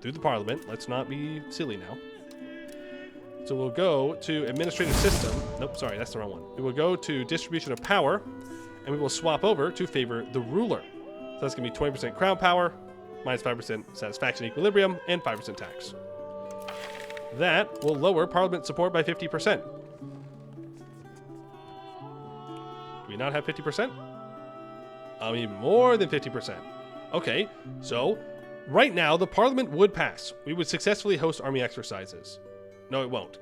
Through the parliament. Let's not be silly now. So we'll go to administrative system. Nope, sorry, that's the wrong one. We will go to distribution of power, and we will swap over to favor the ruler. So that's going to be 20% crown power, minus 5% satisfaction equilibrium, and 5% tax. That will lower parliament support by 50%. Do we not have 50%? I mean, more than 50%. Okay, so right now, the parliament would pass. We would successfully host army exercises. No, it won't.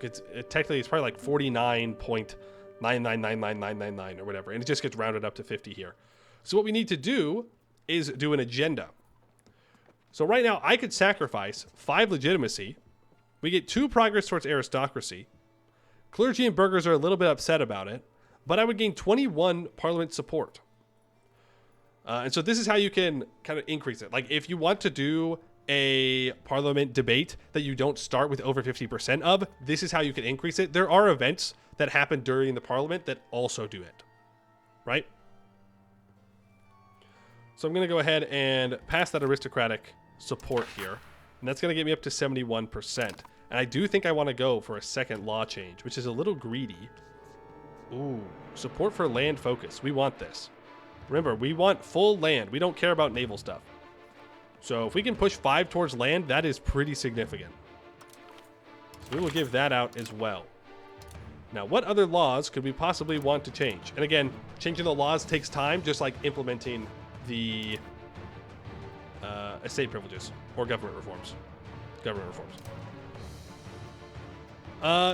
Technically, it's probably like 49.9999999 or whatever, and it just gets rounded up to 50 here. So what we need to do is do an agenda. So right now, I could sacrifice 5 legitimacy. We get 2 progress towards aristocracy. Clergy and burghers are a little bit upset about it, but I would gain 21 parliament support. And so this is how you can kind of increase it. Like if you want to do a parliament debate that you don't start with over 50% of, this is how you can increase it. There are events that happen during the parliament that also do it, right? So I'm going to go ahead and pass that aristocratic support here, and that's going to get me up to 71%. And I do think I want to go for a second law change, which is a little greedy. Ooh, support for land focus. We want this. Remember, we want full land. We don't care about naval stuff. So if we can push 5 towards land, that is pretty significant. So we will give that out as well. Now, what other laws could we possibly want to change? And again, changing the laws takes time, just like implementing the estate privileges or government reforms.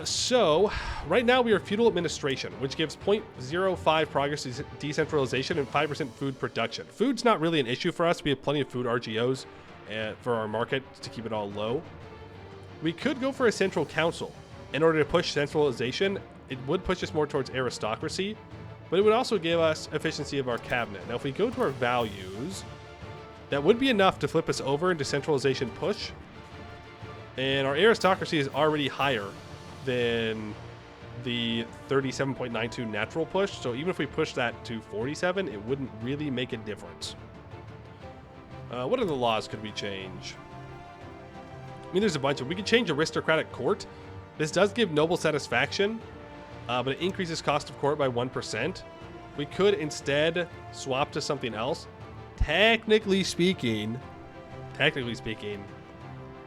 So right now we are feudal administration, which gives 0.05 progress decentralization and 5% food production. Food's not really an issue for us. We have plenty of food RGOs for our market to keep it all low. We could go for a central council in order to push centralization. It would push us more towards aristocracy, but it would also give us efficiency of our cabinet. Now, if we go to our values, that would be enough to flip us over into centralization push. And our aristocracy is already higher than the 37.92 natural push. So even if we push that to 47, it wouldn't really make a difference. What other laws could we change? I mean, there's a bunch of... We could change aristocratic court. This does give noble satisfaction, but it increases cost of court by 1%. We could instead swap to something else. Technically speaking,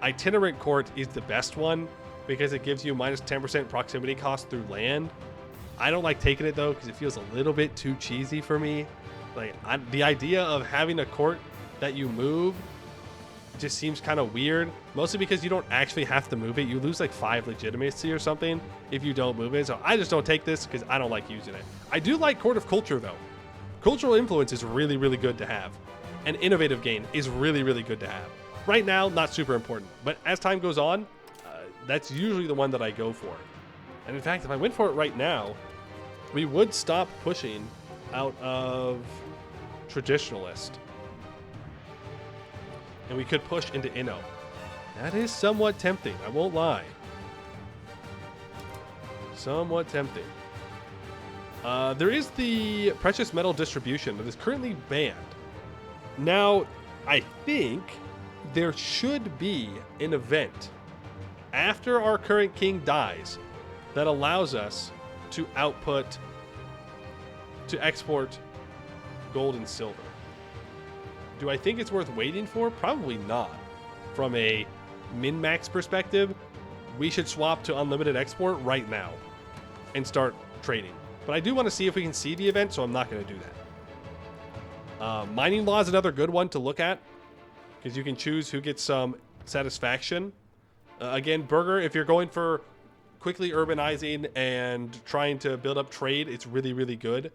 itinerant court is the best one because it gives you minus 10% proximity cost through land. I don't like taking it though because it feels a little bit too cheesy for me. Like the idea of having a court that you move just seems kind of weird, mostly because you don't actually have to move it. You lose like 5 legitimacy or something if you don't move it. So I just don't take this because I don't like using it. I do like Court of Culture though. Cultural influence is really, really good to have. and innovative gain is really, really good to have. Right now, not super important, but as time goes on, that's usually the one that I go for. And in fact, if I went for it right now, we would stop pushing out of Traditionalist. And we could push into Inno. That is somewhat tempting, I won't lie. Somewhat tempting. There is the precious metal distribution that is currently banned. Now, I think there should be an event after our current king dies that allows us to export gold and silver. Do I think it's worth waiting for? Probably not. From a min-max perspective, we should swap to unlimited export right now and start trading. But I do want to see if we can see the event, so I'm not going to do that. Mining law is another good one to look at because you can choose who gets some satisfaction. Again, Burger, if you're going for quickly urbanizing and trying to build up trade, it's really, really good.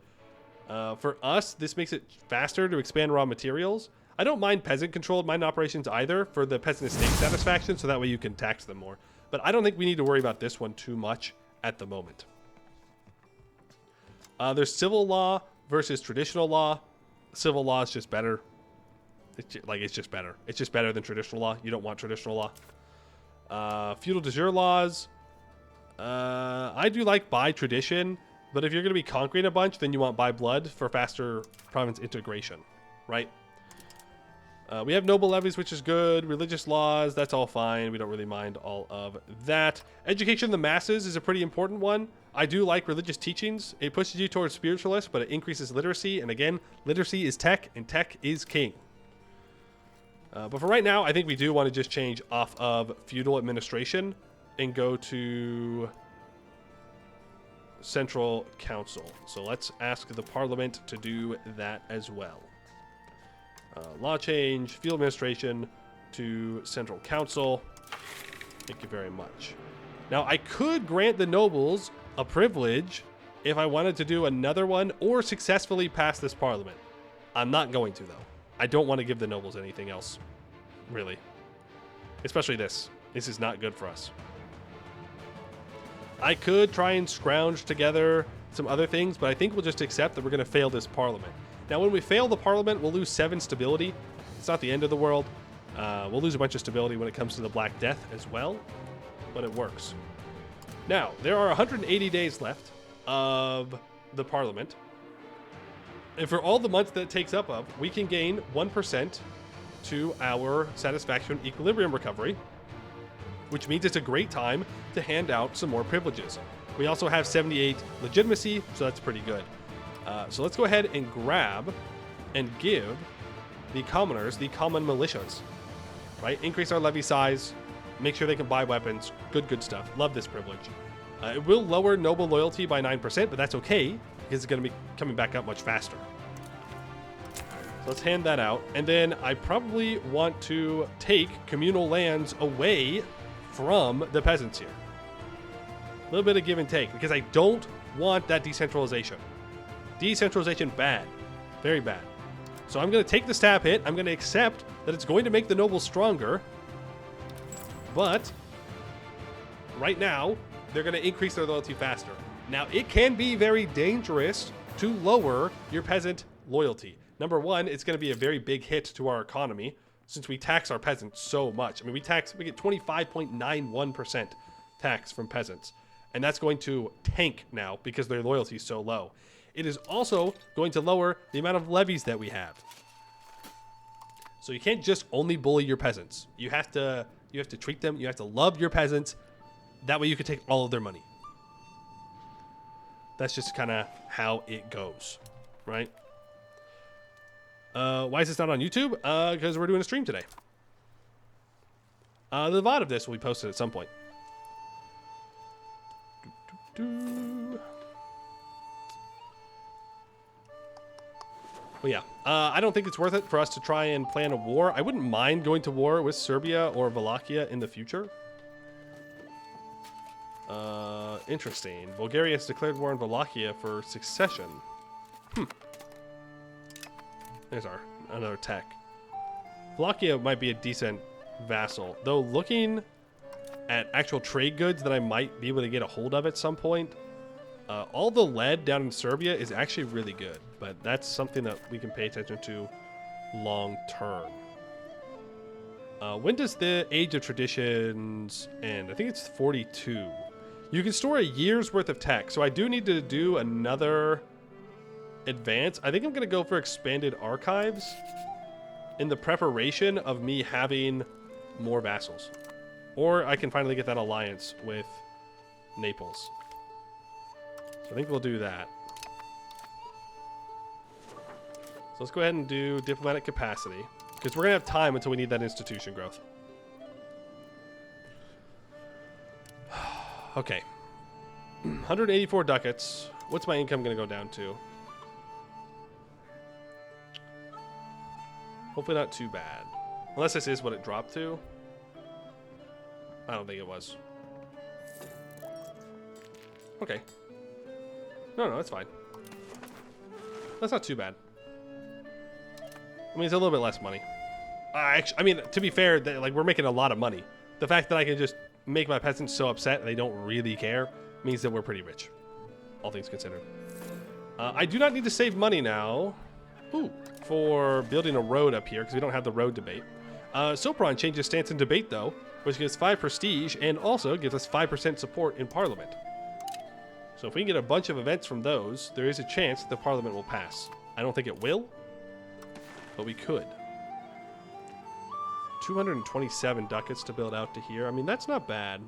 For us, this makes it faster to expand raw materials. I don't mind peasant-controlled mine operations either for the peasant estate satisfaction, so that way you can tax them more. But I don't think we need to worry about this one too much at the moment. There's civil law versus traditional law. Civil law is just better. It's just better. It's just better than traditional law. You don't want traditional law. Feudal de jure laws. I do like by tradition, but if you're going to be conquering a bunch, then you want by blood for faster province integration, right? We have noble levies, which is good. Religious laws, that's all fine. We don't really mind all of that. Education of the masses is a pretty important one. I do like religious teachings. It pushes you towards spiritualists, but it increases literacy. And again, literacy is tech, and tech is king. But for right now, I think we do want to just change off of feudal administration and go to central council. So let's ask the parliament to do that as well. Law change, field administration to central council. Thank you very much. Now, I could grant the nobles a privilege if I wanted to do another one or successfully pass this parliament. I'm not going to, though. I don't want to give the nobles anything else, really. Especially this. This is not good for us. I could try and scrounge together some other things, but I think we'll just accept that we're going to fail this parliament. Now, when we fail the parliament, we'll lose 7 stability. It's not the end of the world. We'll lose a bunch of stability when it comes to the Black Death as well, but it works. Now, there are 180 days left of the parliament. And for all the months that it takes up of, we can gain 1% to our satisfaction equilibrium recovery, which means it's a great time to hand out some more privileges. We also have 78 legitimacy, so that's pretty good. So let's go ahead and grab and give the commoners the common militias, right? Increase our levy size, make sure they can buy weapons. Good stuff. Love this privilege. It will lower noble loyalty by 9%, but that's okay because it's going to be coming back up much faster. So let's hand that out. And then I probably want to take communal lands away from the peasants here. A little bit of give and take because I don't want that decentralization. Decentralization, bad. Very bad. So I'm going to take the stab hit. I'm going to accept that it's going to make the nobles stronger. But right now, they're going to increase their loyalty faster. Now, it can be very dangerous to lower your peasant loyalty. Number one, it's going to be a very big hit to our economy since we tax our peasants so much. I mean, we get 25.91% tax from peasants. And that's going to tank now because their loyalty is so low. It is also going to lower the amount of levies that we have. So you can't just only bully your peasants. You have to treat them. You have to love your peasants. That way you can take all of their money. That's just kind of how it goes, right? Why is this not on YouTube? Because we're doing a stream today. The VOD of this will be posted at some point. Well, yeah, I don't think it's worth it for us to try and plan a war. I wouldn't mind going to war with Serbia or Wallachia in the future. Interesting. Bulgaria has declared war on Wallachia for succession. There's another tech. Wallachia might be a decent vassal. Though looking at actual trade goods that I might be able to get a hold of at some point, all the lead down in Serbia is actually really good. But that's something that we can pay attention to long term. When does the Age of Traditions end? I think it's 42. You can store a year's worth of tech. So I do need to do another advance. I think I'm going to go for expanded archives in the preparation of me having more vassals. Or I can finally get that alliance with Naples. So I think we'll do that. So let's go ahead and do diplomatic capacity, because we're going to have time until we need that institution growth. Okay. 184 ducats. What's my income going to go down to? Hopefully not too bad. Unless this is what it dropped to. I don't think it was. Okay. No, that's fine. That's not too bad. I mean, it's a little bit less money. I mean, to be fair, like, we're making a lot of money. The fact that I can just make my peasants so upset and they don't really care means that we're pretty rich, all things considered. I do not need to save money now for building a road up here, because we don't have the road debate. Sopron changes stance in debate, though, which gives 5 prestige and also gives us 5% support in Parliament. So if we can get a bunch of events from those, there is a chance the Parliament will pass. I don't think it will, but we could. 227 ducats to build out to here. I mean, that's not bad.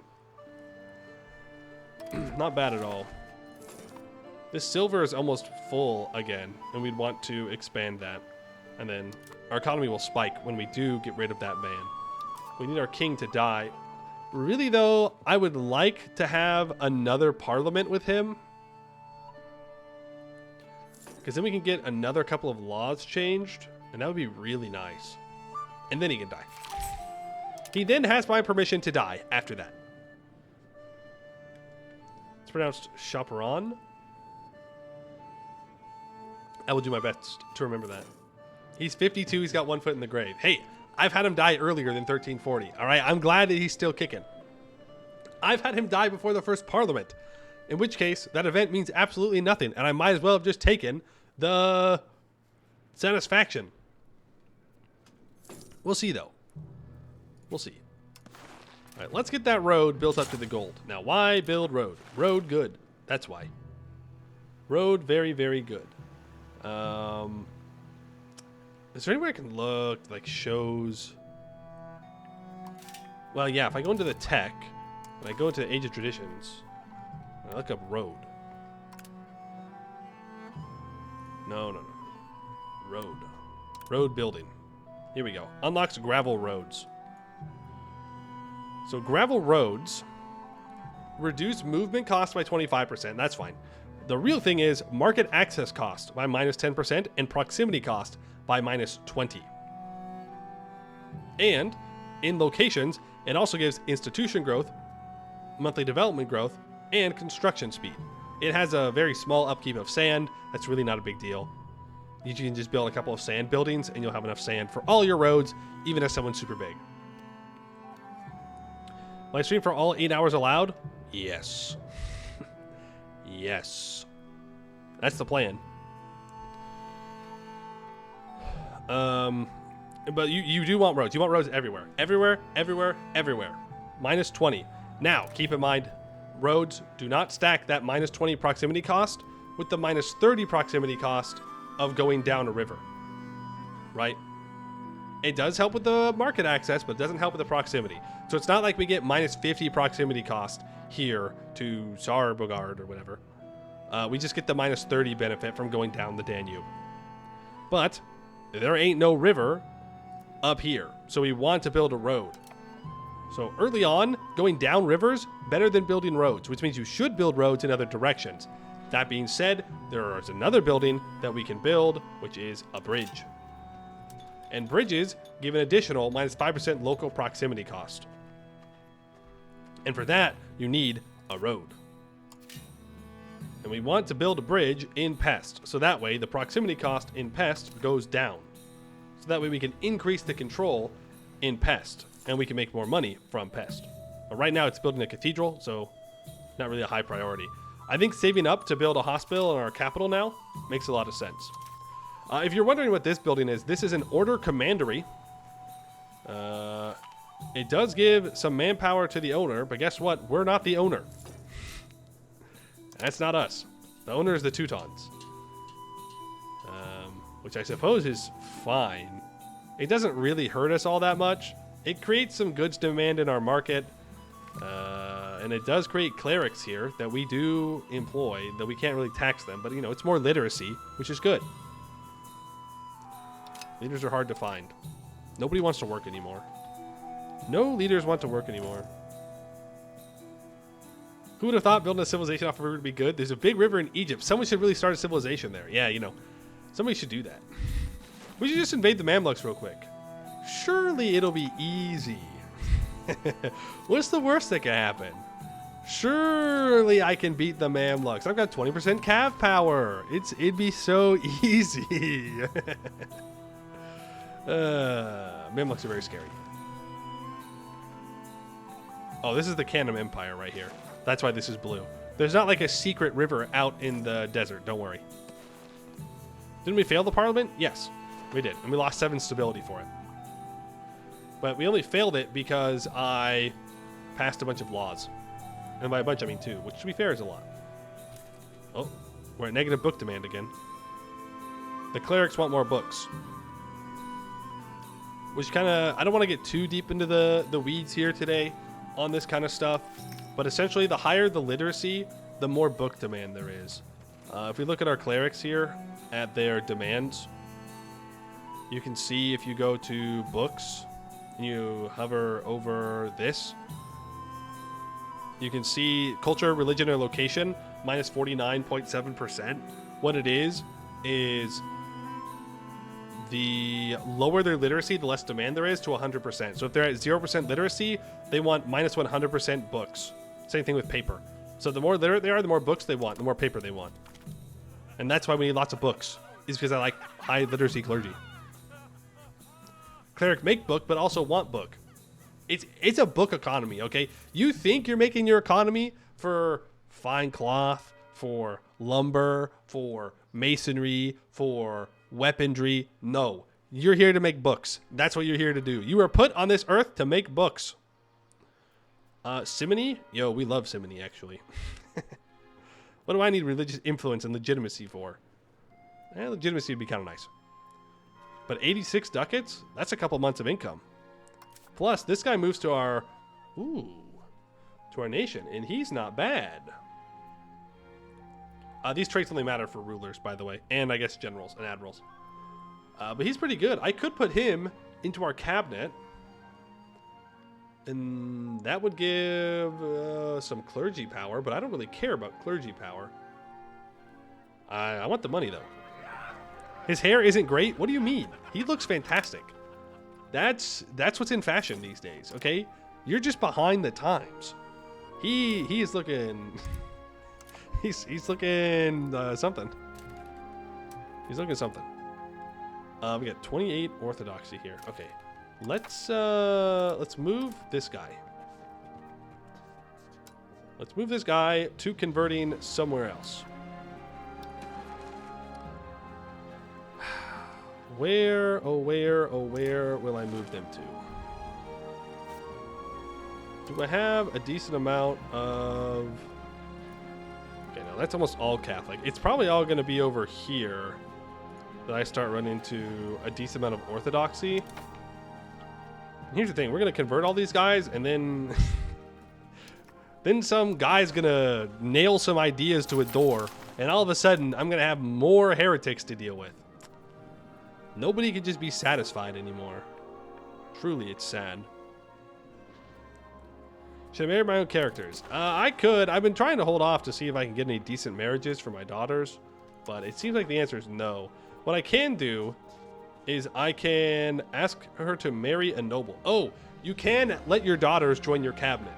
Not bad at all. This silver is almost full again, and we'd want to expand that. And then our economy will spike when we do get rid of that van. We need our king to die. Really, though, I would like to have another parliament with him, because then we can get another couple of laws changed, and that would be really nice. And then he can die. He then has my permission to die after that. It's pronounced chaperon. I will do my best to remember that. He's 52. He's got 1 foot in the grave. Hey, I've had him die earlier than 1340. All right, I'm glad that he's still kicking. I've had him die before the first parliament, in which case that event means absolutely nothing, and I might as well have just taken the satisfaction. We'll see, though. We'll see. All right, let's get that road built up to the gold. Now, why build road? Road good. That's why. Road very, very good. Is there anywhere I can look, like shows? Well, yeah, if I go into the tech, and I go into Age of Traditions, and I look up road. No. Road. Road building. Here we go. Unlocks gravel roads. So gravel roads reduce movement cost by 25%. That's fine. The real thing is market access cost by minus 10% and proximity cost by minus 20. And in locations, it also gives institution growth, monthly development growth, and construction speed. It has a very small upkeep of sand. That's really not a big deal. You can just build a couple of sand buildings and you'll have enough sand for all your roads, even if someone's super big. Will I stream for all 8 hours allowed? Yes. Yes. That's the plan. But you do want roads. You want roads everywhere. Everywhere. Minus 20. Now, keep in mind, roads do not stack that minus 20 proximity cost with the minus 30 proximity cost of going down a river. Right? It does help with the market access, but it doesn't help with the proximity. So it's not like we get minus 50 proximity cost here to Sarbogard or whatever. We just get the minus 30 benefit from going down the Danube. But there ain't no river up here, so we want to build a road. So early on, going down rivers, better than building roads, which means you should build roads in other directions. That being said, there is another building that we can build, which is a bridge. And bridges give an additional minus 5% local proximity cost. And for that, you need a road. And we want to build a bridge in Pest, so that way the proximity cost in Pest goes down. So that way we can increase the control in Pest, and we can make more money from Pest. But right now it's building a cathedral, so not really a high priority. I think saving up to build a hospital in our capital now makes a lot of sense. If you're wondering what this building is, this is an order commandery. It does give some manpower to the owner, but guess what? We're not the owner. That's not us. The owner is the Teutons. Which I suppose is fine. It doesn't really hurt us all that much. It creates some goods demand in our market. And it does create clerics here that we do employ, that we can't really tax them. But, you know, it's more literacy, which is good. Leaders are hard to find. Nobody wants to work anymore. No leaders want to work anymore. Who would have thought building a civilization off a river would be good? There's a big river in Egypt. Someone should really start a civilization there. Yeah, you know. Somebody should do that. We should just invade the Mamluks real quick. Surely it'll be easy. What's the worst that can happen? Surely I can beat the Mamluks. I've got 20% cav power. It'd be so easy. Mamluks are very scary. Oh, this is the Canum Empire right here. That's why this is blue. There's not like a secret river out in the desert. Don't worry. Didn't we fail the parliament? Yes, we did. And we lost 7 stability for it. But we only failed it because I passed a bunch of laws. And by a bunch, I mean 2, which to be fair is a lot. Oh, we're at negative book demand again. The clerics want more books. Which kind of, I don't want to get too deep into the weeds here today on this kind of stuff. But essentially, the higher the literacy, the more book demand there is. If we look at our clerics here, at their demands, you can see if you go to books, and you hover over this, you can see culture, religion, or location, minus 49.7%. What it is the lower their literacy, the less demand there is to 100%. So if they're at 0% literacy, they want minus 100% books. Same thing with paper. So the more literate they are, the more books they want, the more paper they want. And that's why we need lots of books, is because I like high literacy clergy. Cleric make book, but also want book. It's a book economy, okay? You think you're making your economy for fine cloth, for lumber, for masonry, for weaponry. No, you're here to make books. That's what you're here to do. You were put on this earth to make books. Simony? Yo, we love simony, actually. What do I need religious influence and legitimacy for? Legitimacy would be kind of nice. But 86 ducats? That's a couple months of income. Plus, this guy moves to our nation, and he's not bad. These traits only matter for rulers, by the way, and I guess generals and admirals. But he's pretty good. I could put him into our cabinet, and that would give some clergy power, but I don't really care about clergy power. I want the money, though. His hair isn't great? What do you mean? He looks fantastic. That's what's in fashion these days, okay? You're just behind the times. He is looking... he's looking something. He's looking something. We got 28 orthodoxy here. Okay. Let's move this guy. Let's move this guy to converting somewhere else. Where will I move them to? Do I have a decent amount of... Okay, no, that's almost all Catholic. It's probably all going to be over here that I start running into a decent amount of orthodoxy. And here's the thing. We're going to convert all these guys, and then... then some guy's going to nail some ideas to a door, and all of a sudden, I'm going to have more heretics to deal with. Nobody can just be satisfied anymore. Truly, it's sad. Should I marry my own characters? I could. I've been trying to hold off to see if I can get any decent marriages for my daughters, but it seems like the answer is no. What I can do is I can ask her to marry a noble. Oh, you can let your daughters join your cabinet.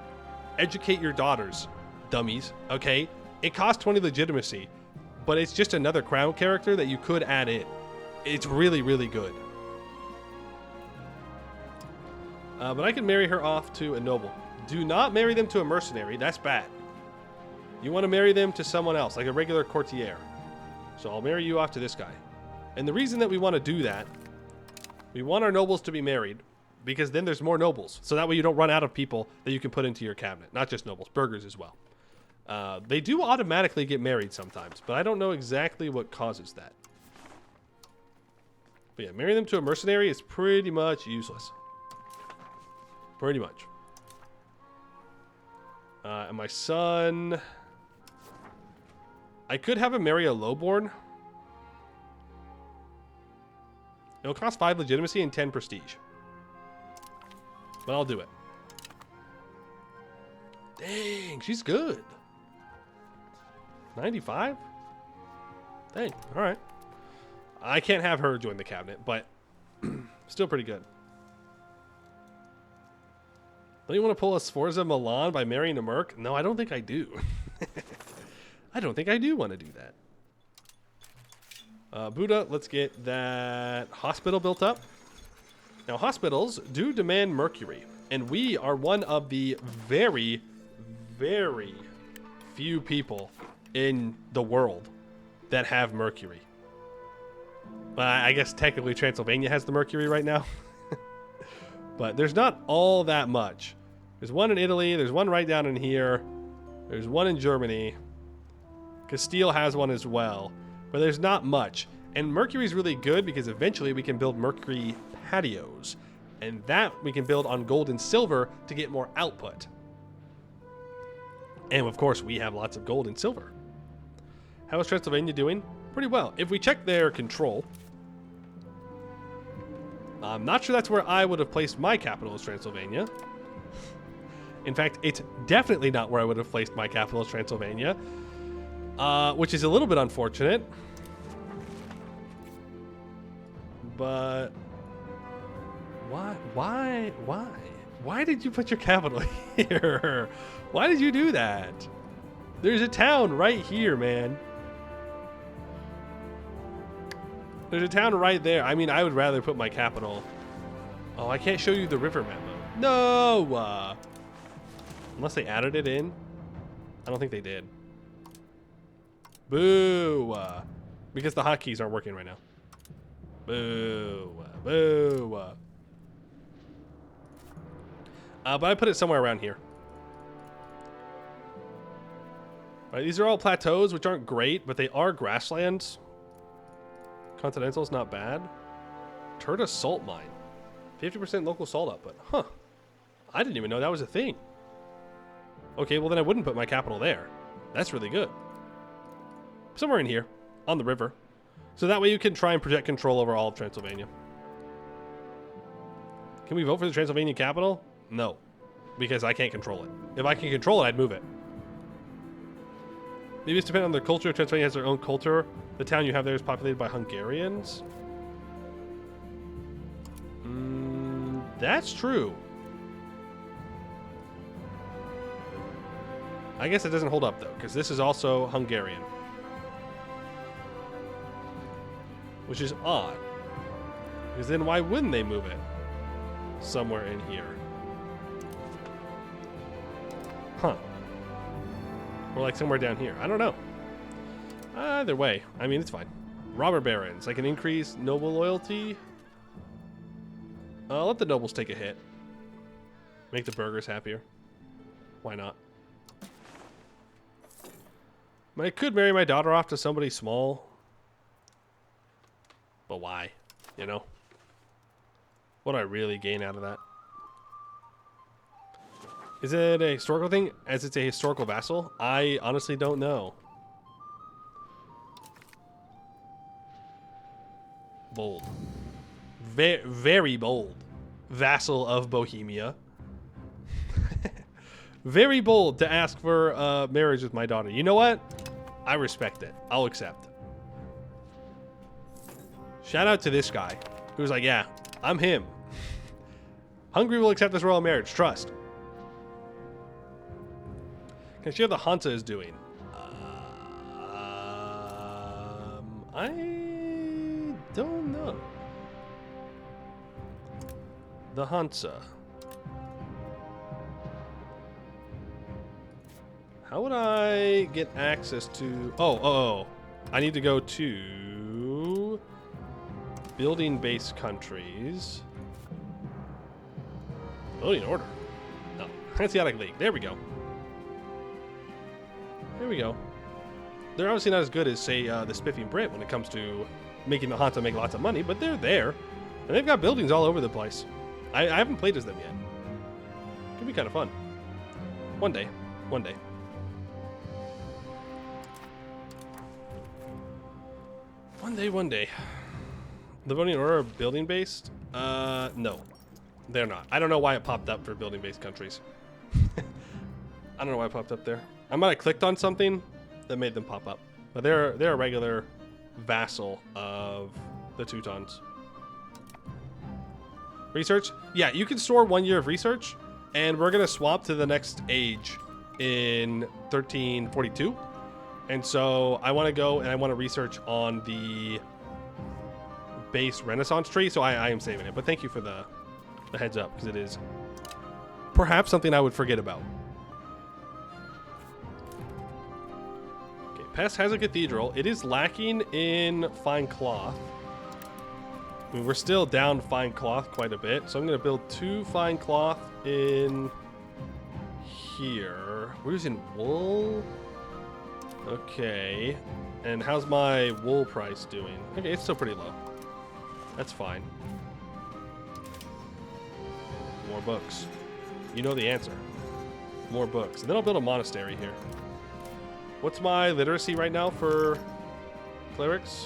Educate your daughters, dummies, okay? It costs 20 legitimacy, but it's just another crown character that you could add in. It's really, really good. But I can marry her off to a noble. Do not marry them to a mercenary. That's bad. You want to marry them to someone else, like a regular courtier. So I'll marry you off to this guy. And the reason that we want to do that, we want our nobles to be married, because then there's more nobles. So that way you don't run out of people that you can put into your cabinet. Not just nobles, burghers as well. They do automatically get married sometimes, but I don't know exactly what causes that. But yeah, marrying them to a mercenary is pretty much useless. Pretty much. And my son... I could have him marry a lowborn. It'll cost 5 legitimacy and 10 prestige. But I'll do it. Dang, she's good. 95? Dang, alright. I can't have her join the cabinet, but still pretty good. Don't you want to pull a Sforza Milan by marrying a Merc? No, I don't think I do. I don't think I do want to do that. Buddha, let's get that hospital built up. Now, hospitals do demand mercury, and we are one of the very, very few people in the world that have mercury. I guess technically Transylvania has the mercury right now. But there's not all that much. There's one in Italy. There's one right down in here. There's one in Germany. Castile has one as well. But there's not much. And mercury is really good because eventually we can build mercury patios. And that we can build on gold and silver to get more output. And of course, we have lots of gold and silver. How is Transylvania doing? Pretty well. If we check their control, I'm not sure that's where I would have placed my capital as Transylvania. In fact, it's definitely not where I would have placed my capital as Transylvania, which is a little bit unfortunate. But why did you put your capital here? Why did you do that? There's a town right here, man. There's a town right there. I mean, I would rather put my capital. Oh, I can't show you the river map. No! Unless they added it in. I don't think they did. Boo! Because the hotkeys aren't working right now. Boo! Boo! But I put it somewhere around here. All right, these are all plateaus, which aren't great, but they are grasslands. Continental's not bad. Turda salt mine. 50% local salt output. Huh. I didn't even know that was a thing. Okay, well then I wouldn't put my capital there. That's really good. Somewhere in here. On the river. So that way you can try and project control over all of Transylvania. Can we vote for the Transylvania capital? No. Because I can't control it. If I can control it, I'd move it. Maybe it's dependent on their culture. Transylvania has their own culture. The town you have there is populated by Hungarians. That's true. I guess it doesn't hold up, though, because this is also Hungarian. Which is odd. Because then why wouldn't they move it somewhere in here? Huh. Or like somewhere down here. I don't know. Either way. I mean, it's fine. Robber barons. I can increase noble loyalty. I'll let the nobles take a hit. Make the burghers happier. Why not? I could marry my daughter off to somebody small. But why? You know? What do I really gain out of that? Is it a historical thing? As it's a historical vassal? I honestly don't know. Bold. Very bold. Vassal of Bohemia. Very bold to ask for marriage with my daughter. You know what? I respect it. I'll accept. Shout out to this guy who's like, yeah, I'm him. Hungary will accept this royal marriage. Trust. Can I see how the Hansa is doing? I don't know. The Hansa. How would I get access to... Oh. I need to go to... building-based countries. Building order. No. Hanseatic League. There we go. There we go. They're obviously not as good as, say, the Spiffing Brit when it comes to making the Hansa make lots of money, but they're there. And they've got buildings all over the place. I haven't played as them yet. Could be kind of fun. One day. One day. One day. The voting order are building based? No. They're not. I don't know why it popped up for building based countries. I don't know why it popped up there. I might have clicked on something that made them pop up. But they're a regular vassal of the Teutons. Research? Yeah, you can store 1 year of research, and we're gonna swap to the next age in 1342. And so I want to go and I want to research on the base Renaissance tree. So I am saving it. But thank you for the heads up, because it is perhaps something I would forget about. Okay, Pest has a cathedral. It is lacking in fine cloth. I mean, we're still down fine cloth quite a bit. So I'm going to build 2 fine cloth in here. We're using wool. Okay, and how's my wool price doing? Okay, it's still pretty low. That's fine. More books. You know the answer. More books. And then I'll build a monastery here. What's my literacy right now for clerics?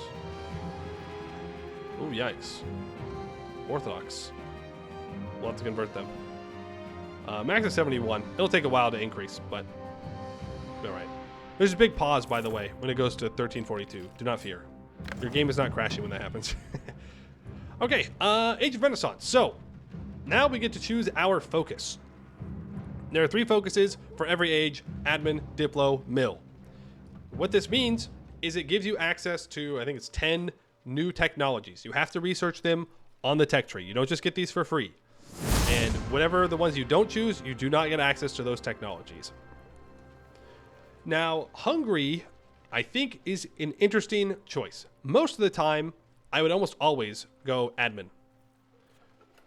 Ooh, yikes. Orthodox. We'll have to convert them. Max is 71. It'll take a while to increase, but all right. There's a big pause, by the way, when it goes to 1342. Do not fear. Your game is not crashing when that happens. Okay, Age of Renaissance. So, now we get to choose our focus. There are 3 focuses for every age: admin, diplo, mill. What this means is it gives you access to, I think it's 10 new technologies. You have to research them on the tech tree. You don't just get these for free. And whatever the ones you don't choose, you do not get access to those technologies. Now, Hungary, I think, is an interesting choice. Most of the time, I would almost always go admin,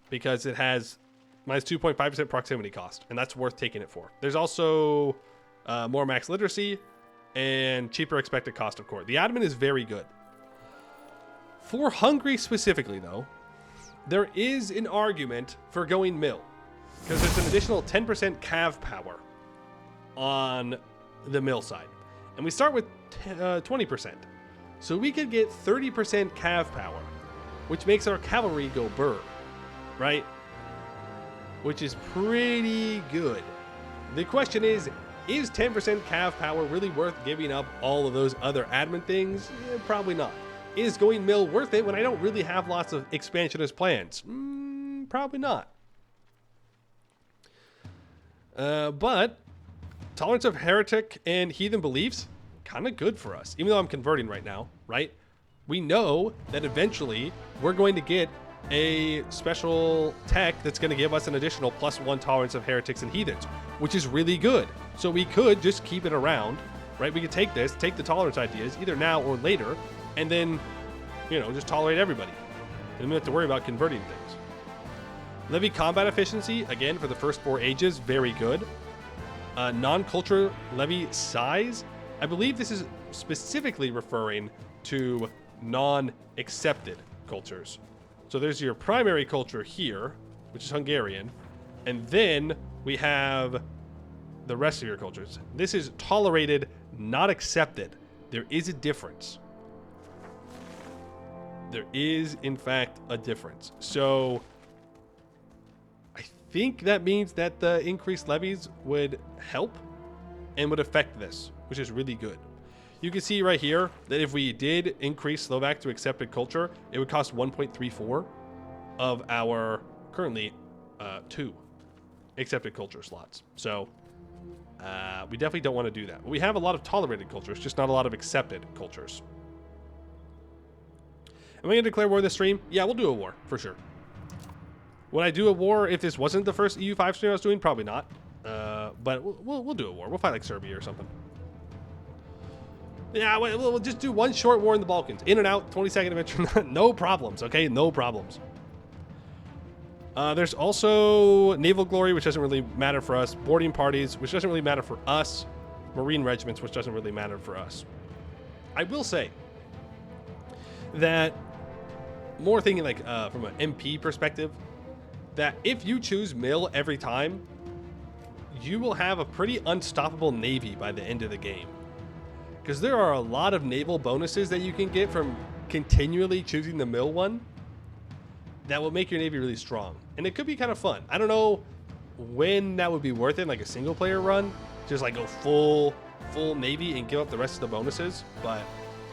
because it has minus 2.5% proximity cost, and that's worth taking it for. There's also more max literacy and cheaper expected cost of core. The admin is very good. For Hungary specifically, though, there is an argument for going mill, because there's an additional 10% cav power on the mill side, and we start with 20%, so we could get 30% cav power, which makes our cavalry go burr, right? Which is pretty good. The question is 10% cav power really worth giving up all of those other admin things? Probably not. Is going mill worth it when I don't really have lots of expansionist plans? Probably not. But tolerance of heretic and heathen beliefs, kind of good for us. Even though I'm converting right now, right? We know that eventually we're going to get a special tech that's going to give us an additional +1 tolerance of heretics and heathens, which is really good. So we could just keep it around, right? We could take this, take the tolerance ideas, either now or later, and then, you know, just tolerate everybody. And we don't have to worry about converting things. Levy combat efficiency, again, for the first 4 ages, very good. Non-culture levy size, I believe this is specifically referring to non-accepted cultures. So there's your primary culture here, which is Hungarian, and then we have the rest of your cultures. This is tolerated, not accepted. There is a difference. There is, in fact, a difference. So I think that means that the increased levies would help and would affect this, which is really good. You can see right here that if we did increase Slovak to accepted culture, it would cost 1.34 of our currently 2 accepted culture slots. So we definitely don't want to do that. We have a lot of tolerated cultures, just not a lot of accepted cultures. Am I going to declare war this stream? Yeah, we'll do a war, for sure. Would I do a war if this wasn't the first EU5 stream I was doing? Probably not. but we'll do a war. We'll fight like Serbia or something. Yeah, we'll just do one short war in the Balkans. In and out, 20-second adventure. No problems, okay? No problems. There's also naval glory, which doesn't really matter for us. Boarding parties, which doesn't really matter for us. Marine regiments, which doesn't really matter for us. I will say that, more thinking like from an MP perspective, that if you choose mill every time, you will have a pretty unstoppable navy by the end of the game. Because there are a lot of naval bonuses that you can get from continually choosing the mill one that will make your navy really strong. And it could be kind of fun. I don't know when that would be worth it, like a single player run. Just like go full navy and give up the rest of the bonuses, but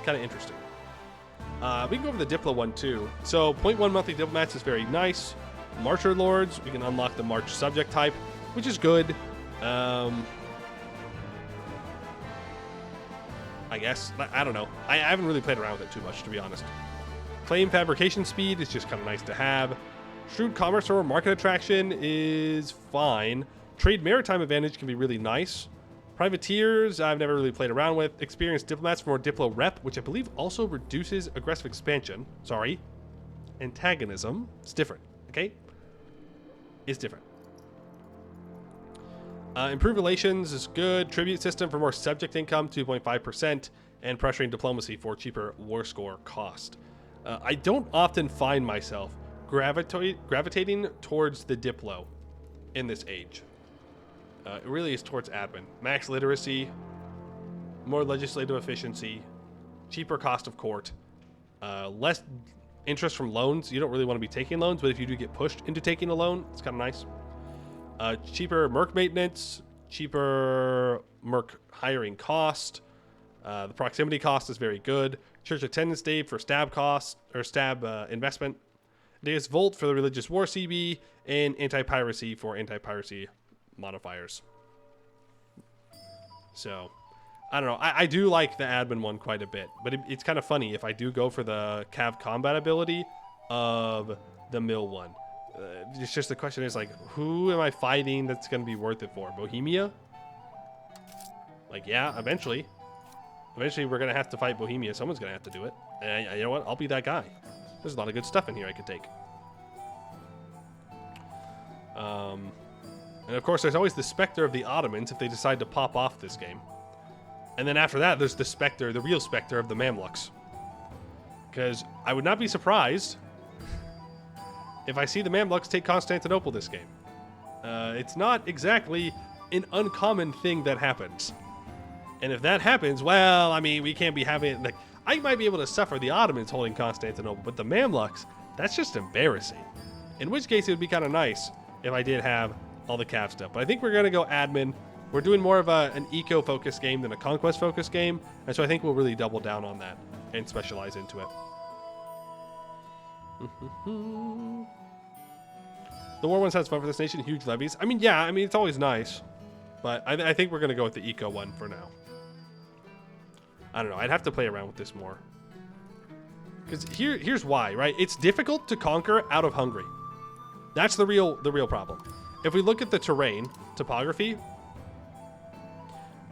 kind of interesting. We can go over the Diplo one too. So 0.1 monthly diplomats is very nice. Marcher lords, we can unlock the March subject type, which is good. I guess. I don't know. I haven't really played around with it too much, to be honest. Claim fabrication speed is just kind of nice to have. Shrewd commerce or market attraction is fine. Trade maritime advantage can be really nice. Privateers, I've never really played around with. Experienced diplomats for more Diplo rep, which I believe also reduces aggressive expansion. Sorry. Antagonism. It's different, okay? It's different. Improved relations is good. Tribute system for more subject income, 2.5%. And pressuring diplomacy for cheaper war score cost. I don't often find myself gravitating towards the Diplo in this age. It really is towards admin. Max literacy, more legislative efficiency, cheaper cost of court, less interest from loans. You don't really want to be taking loans, but if you do get pushed into taking a loan, it's kind of nice. Cheaper merc maintenance, cheaper merc hiring cost. The proximity cost is very good. Church attendance day for stab cost or stab investment. Deus Volt for the religious war CB, and anti-piracy for anti-piracy modifiers. So, I don't know. I do like the admin one quite a bit, but it's kind of funny if I do go for the Cav combat ability of the mill one. It's just the question is like, who am I fighting that's going to be worth it for? Bohemia? Like, yeah, eventually. Eventually, we're going to have to fight Bohemia. Someone's going to have to do it. And you know what? I'll be that guy. There's a lot of good stuff in here I could take. And of course, there's always the specter of the Ottomans if they decide to pop off this game. And then after that, there's the specter, the real specter of the Mamluks. Because I would not be surprised if I see the Mamluks take Constantinople this game. It's not exactly an uncommon thing that happens. And if that happens, well, I mean, we can't be having, like, I might be able to suffer the Ottomans holding Constantinople, but the Mamluks, that's just embarrassing. In which case, it would be kind of nice if I did have all the Cav stuff. But I think we're going to go admin. We're doing more of an eco-focused game than a conquest-focused game, and so I think we'll really double down on that and specialize into it. The war one sounds fun for this nation. Huge levies. I mean, yeah, I mean, it's always nice, but I think we're going to go with the eco one for now. I don't know. I'd have to play around with this more. Because here's why, right? It's difficult to conquer out of Hungary. That's the real problem. If we look at the terrain, topography,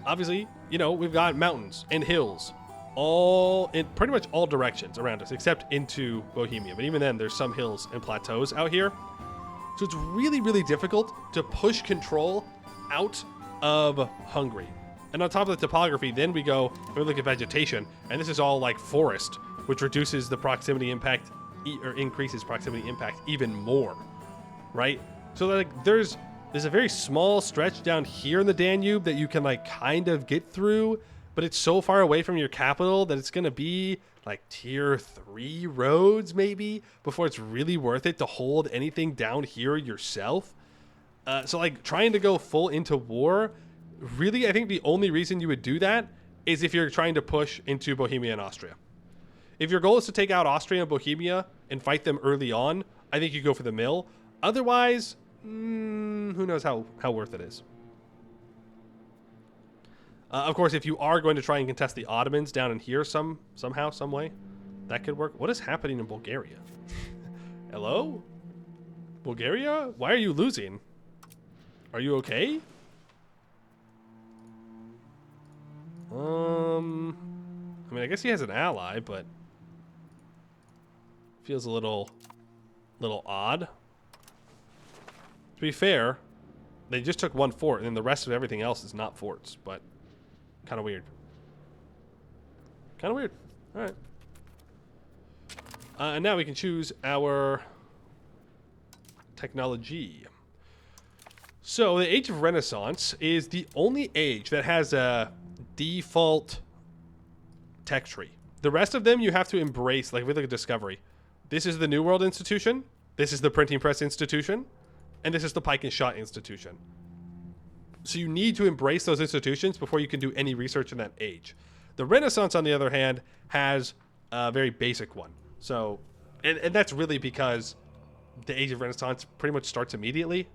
obviously, you know, we've got mountains and hills all in pretty much all directions around us, except into Bohemia. But even then, there's some hills and plateaus out here. So it's really, really difficult to push control out of Hungary. And on top of the topography, then we go and we look at vegetation, and this is all like forest, which reduces the proximity impact or increases proximity impact even more, right? So like there's a very small stretch down here in the Danube that you can like kind of get through, but it's so far away from your capital that it's going to be like tier 3 roads maybe before it's really worth it to hold anything down here yourself. So like trying to go full into war, really, I think the only reason you would do that is if you're trying to push into Bohemia and Austria. If your goal is to take out Austria and Bohemia and fight them early on, I think you go for the mill. Otherwise, who knows how worth it is. Of course, if you are going to try and contest the Ottomans down in here somehow, some way, that could work. What is happening in Bulgaria? Hello? Bulgaria? Why are you losing? Are you okay? I guess he has an ally, but feels a little odd. To be fair, they just took one fort, and then the rest of everything else is not forts, but kind of weird. Kind of weird. All right. And now we can choose our technology. So the Age of Renaissance is the only age that has a default tech tree. The rest of them you have to embrace, like if we look at Discovery. This is the New World Institution, this is the Printing Press Institution, and this is the Pike and Shot Institution. So you need to embrace those institutions before you can do any research in that age. The Renaissance, on the other hand, has a very basic one. So, and that's really because the Age of Renaissance pretty much starts immediately,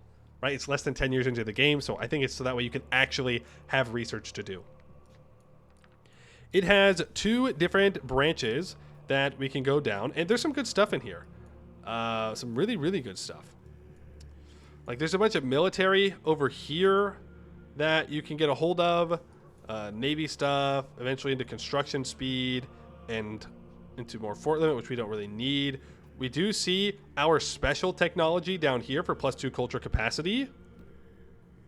right? It's less than 10 years into the game, so I think it's so that way you can actually have research to do. It has 2 different branches that we can go down, and there's some good stuff in here. Some really, really good stuff. Like there's a bunch of military over here that you can get a hold of, Navy stuff, eventually into construction speed, and into more fort limit, which we don't really need. We do see our special technology down here for +2 culture capacity.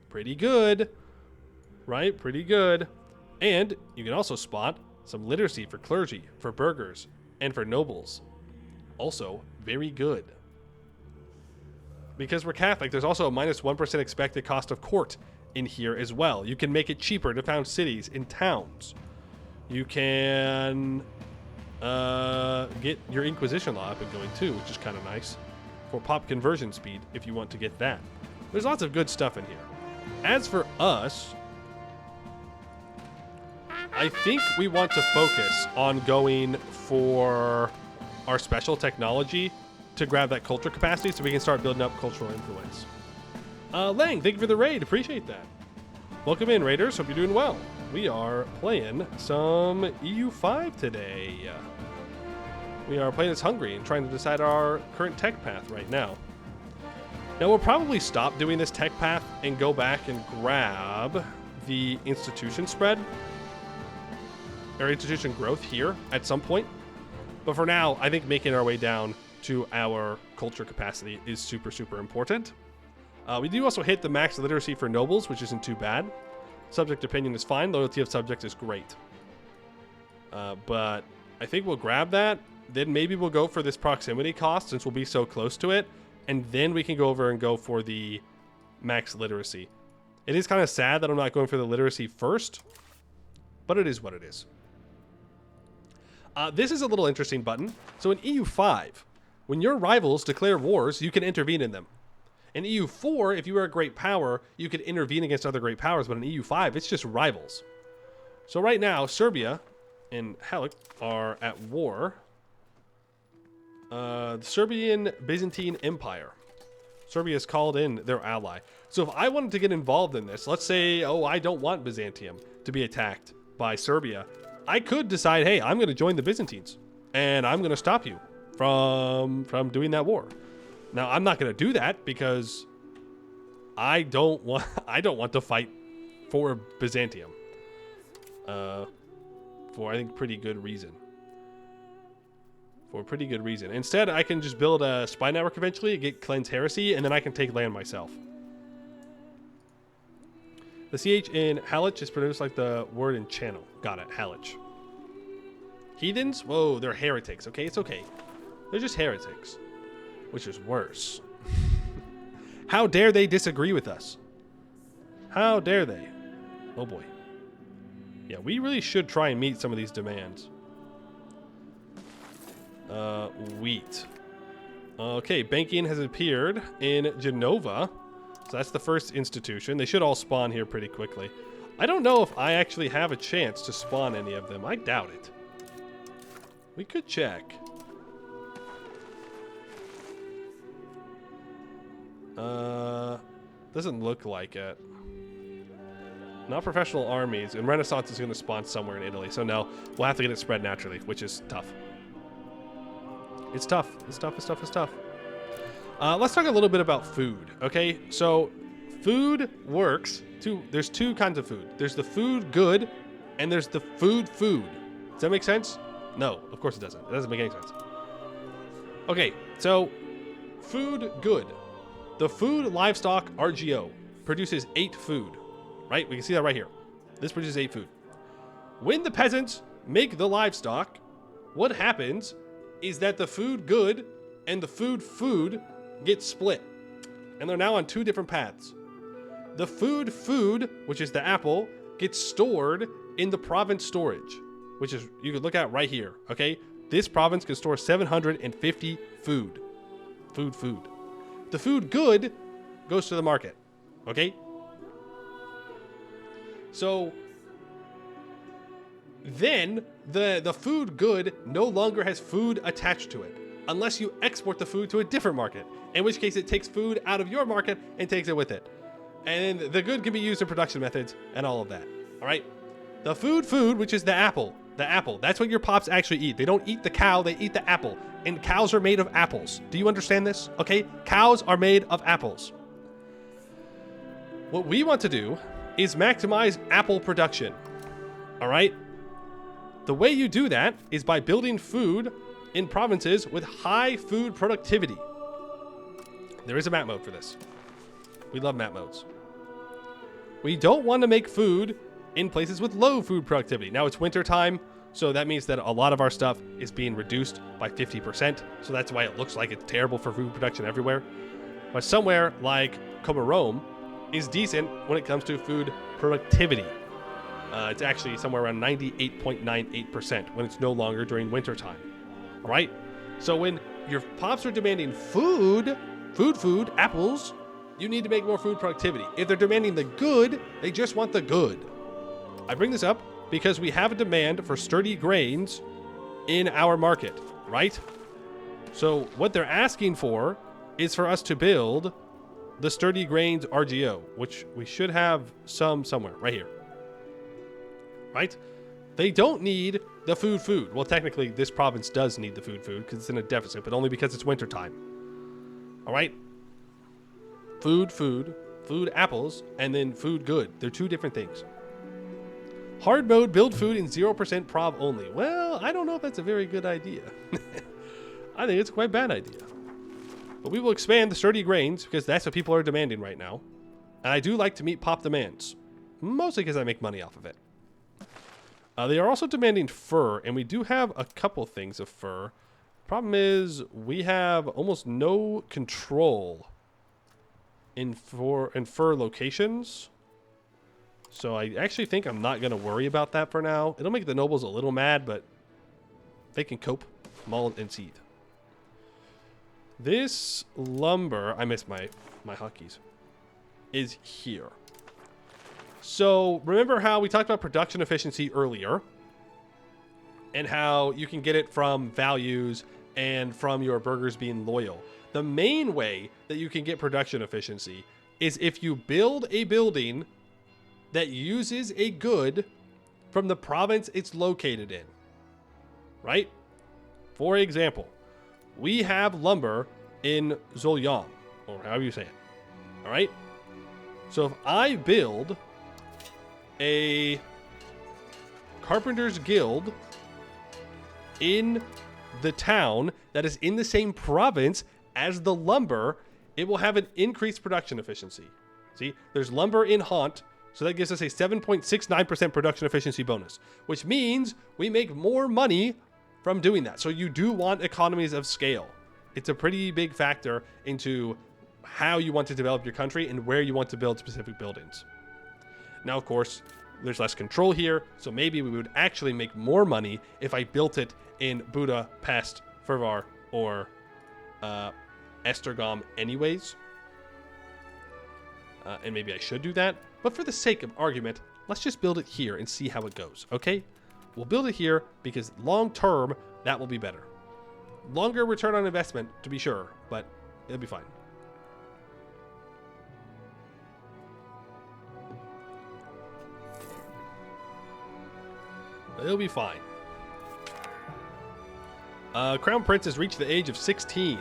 Pretty good, right? Pretty good. And you can also spot some literacy for clergy, for burghers, and for nobles. Also, very good. Because we're Catholic, there's also a -1% expected cost of court in here as well. You can make it cheaper to found cities in towns. You can get your Inquisition law up and going too, which is kind of nice. For pop conversion speed, if you want to get that. There's lots of good stuff in here. As for us, I think we want to focus on going for our special technology to grab that culture capacity so we can start building up cultural influence. Lang, thank you for the raid. Appreciate that. Welcome in, raiders. Hope you're doing well. We are playing some EU5 today. We are playing as Hungary and trying to decide our current tech path right now. Now, we'll probably stop doing this tech path and go back and grab the institution spread or institution growth here at some point. But for now, I think making our way down to our culture capacity is super, super important. We do also hit the max literacy for nobles, which isn't too bad. Subject opinion is fine. Loyalty of subject is great. But I think we'll grab that. Then maybe we'll go for this proximity cost since we'll be so close to it. And then we can go over and go for the max literacy. It is kind of sad that I'm not going for the literacy first, but it is what it is. This is a little interesting button. So in EU5, when your rivals declare wars, you can intervene in them. In EU4, if you are a great power, you could intervene against other great powers, but in EU5, it's just rivals. So right now, Serbia and Halleck are at war. The Serbian Byzantine Empire. Serbia has called in their ally. So if I wanted to get involved in this, let's say, oh, I don't want Byzantium to be attacked by Serbia. I could decide, hey, I'm going to join the Byzantines, and I'm going to stop you from doing that war. Now, I'm not going to do that because I don't want to fight for Byzantium. For I think pretty good reason. For a pretty good reason. Instead, I can just build a spy network eventually, get cleanse heresy, and then I can take land myself. The CH in Halych is pronounced like the word in channel. Got it, Halych. Heathens? Whoa, they're heretics. Okay, it's okay. They're just heretics. Which is worse. How dare they disagree with us? How dare they? Oh boy. Yeah, we really should try and meet some of these demands. Wheat. Okay, banking has appeared in Genova. So that's the first institution. They should all spawn here pretty quickly. I don't know if I actually have a chance to spawn any of them. I doubt it. We could check. Doesn't look like it. Not professional armies, and Renaissance is going to spawn somewhere in Italy. So no, we'll have to get it spread naturally, which is tough. It's tough. It's tough. It's tough. It's tough. Let's talk a little bit about food. Okay, so food works. There's two kinds of food. There's the food good, and there's the food. Does that make sense? No, of course it doesn't. It doesn't make any sense. Okay, so food good. The food livestock RGO produces 8 food, right? We can see that right here. This produces 8 food. When the peasants make the livestock, what happens is that the food good and the food get split. And they're now on 2 different paths. The food, which is the apple, gets stored in the province storage, which is, you can look at right here, okay? This province can store 750 food. Food. The food good goes to the market, okay? So then the food good no longer has food attached to it unless you export the food to a different market, in which case it takes food out of your market and takes it with it. And the good can be used in production methods and all of that, all right? The food, which is the apple, that's what your pops actually eat. They don't eat the cow, they eat the apple. And cows are made of apples. Do you understand this? Okay? Cows are made of apples. What we want to do is maximize apple production, all right? The way you do that is by building food in provinces with high food productivity. There is a map mode for this. We love map modes. We don't want to make food in places with low food productivity. Now it's winter time, so that means that a lot of our stuff is being reduced by 50%. So that's why it looks like it's terrible for food production everywhere. But somewhere like Comorom is decent when it comes to food productivity. It's actually somewhere around 98.98% when it's no longer during winter time. All right? So when your pops are demanding food, apples, you need to make more food productivity. If they're demanding the good, they just want the good. I bring this up because we have a demand for sturdy grains in our market, right? So what they're asking for is for us to build the sturdy grains RGO, which we should have some somewhere, right here. Right? They don't need the food. Well, technically, this province does need the food because it's in a deficit, but only because it's wintertime. All right? Food, apples, and then food good. They're 2 different things. Hard mode, build food in 0% prov only. Well, I don't know if that's a very good idea. I think it's a quite bad idea. But we will expand the sturdy grains because that's what people are demanding right now. And I do like to meet pop demands. Mostly because I make money off of it. They are also demanding fur, and we do have a couple things of fur. Problem is, we have almost no control in fur locations. So I actually think I'm not going to worry about that for now. It'll make the nobles a little mad, but they can cope, maul, and seethe. This lumber, I missed my hotkeys, is here. So remember how we talked about production efficiency earlier and how you can get it from values and from your burgers being loyal. The main way that you can get production efficiency is if you build a building that uses a good from the province it's located in, right? For example, we have lumber in Zolyam, or however you say it, all right? So if I build a carpenter's guild in the town that is in the same province as the lumber, it will have an increased production efficiency. See, there's lumber in Haunt, so that gives us a 7.69% production efficiency bonus, which means we make more money from doing that. So you do want economies of scale. It's a pretty big factor into how you want to develop your country and where you want to build specific buildings. Now, of course, there's less control here, so maybe we would actually make more money if I built it in Budapest, Fervar, or Esztergom anyways. And maybe I should do that. But for the sake of argument, let's just build it here and see how it goes, okay? We'll build it here because long term, that will be better. Longer return on investment, to be sure, but it'll be fine. It'll be fine. Crown Prince has reached the age of 16.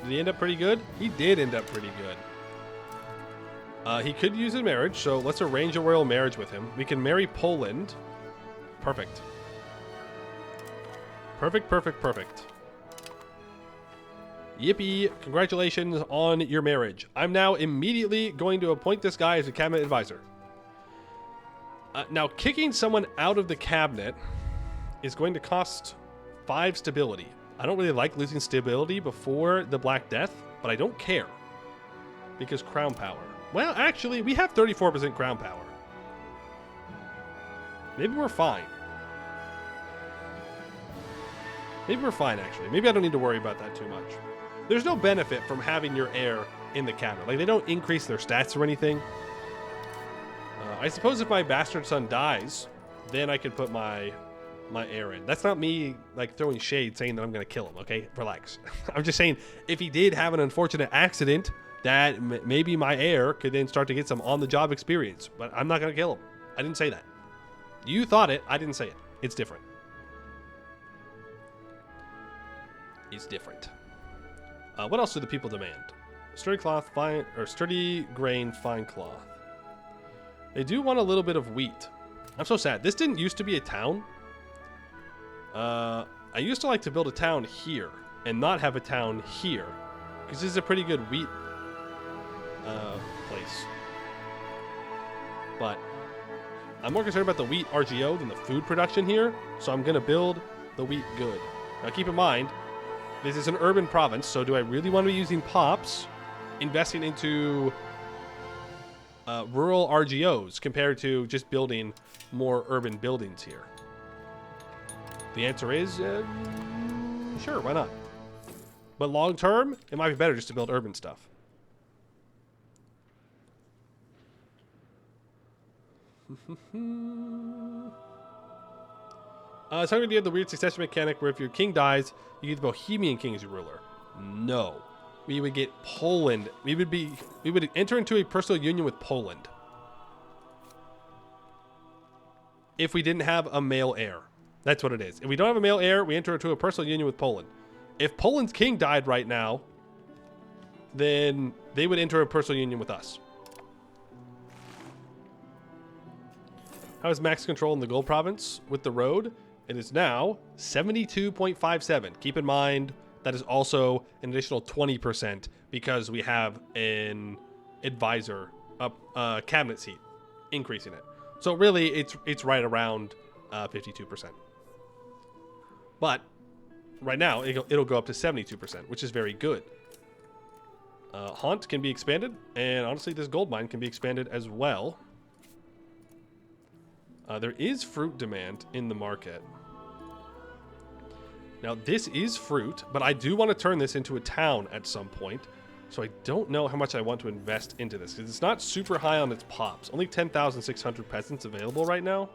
Did he end up pretty good? He did end up pretty good. He could use a marriage, so let's arrange a royal marriage with him. We can marry Poland. Perfect. Perfect, perfect, perfect. Yippee, congratulations on your marriage. I'm now immediately going to appoint this guy as a cabinet advisor. Now, kicking someone out of the cabinet is going to cost 5 stability. I don't really like losing stability before the Black Death, but I don't care. Because crown power. Well, actually, we have 34% crown power. Maybe we're fine. Maybe we're fine, actually. Maybe I don't need to worry about that too much. There's no benefit from having your heir in the cabinet. Like, they don't increase their stats or anything. I suppose if my bastard son dies, then I could put my heir in. That's not me, like, throwing shade saying that I'm going to kill him, okay? Relax. I'm just saying, if he did have an unfortunate accident, that maybe my heir could then start to get some on-the-job experience. But I'm not going to kill him. I didn't say that. You thought it. I didn't say it. It's different. It's different. What else do the people demand? Sturdy cloth, fine, or sturdy grain, fine cloth. They do want a little bit of wheat. I'm so sad. This didn't used to be a town. I used to like to build a town here and not have a town here, because this is a pretty good wheat place. But I'm more concerned about the wheat RGO than the food production here, so I'm going to build the wheat good. Now keep in mind, this is an urban province, so do I really want to be using POPs, investing into rural RGOs compared to just building more urban buildings here? The answer is, sure, why not? But long term, it might be better just to build urban stuff. It's Hungary to have the weird succession mechanic where if your king dies, you get the Bohemian king as your ruler. No. We would get Poland. We would enter into a personal union with Poland. If we didn't have a male heir. That's what it is. If we don't have a male heir, we enter into a personal union with Poland. If Poland's king died right now, then they would enter a personal union with us. How is max control in the gold province with the road? It is now 72.57. Keep in mind, that is also an additional 20% because we have an advisor, cabinet seat, increasing it. So really, it's right around 52%. But right now, it'll go up to 72%, which is very good. Haunt can be expanded, and honestly, this gold mine can be expanded as well. There is fruit demand in the market. Now, this is fruit, but I do want to turn this into a town at some point. So I don't know how much I want to invest into this, because it's not super high on its pops. Only 10,600 peasants available right now.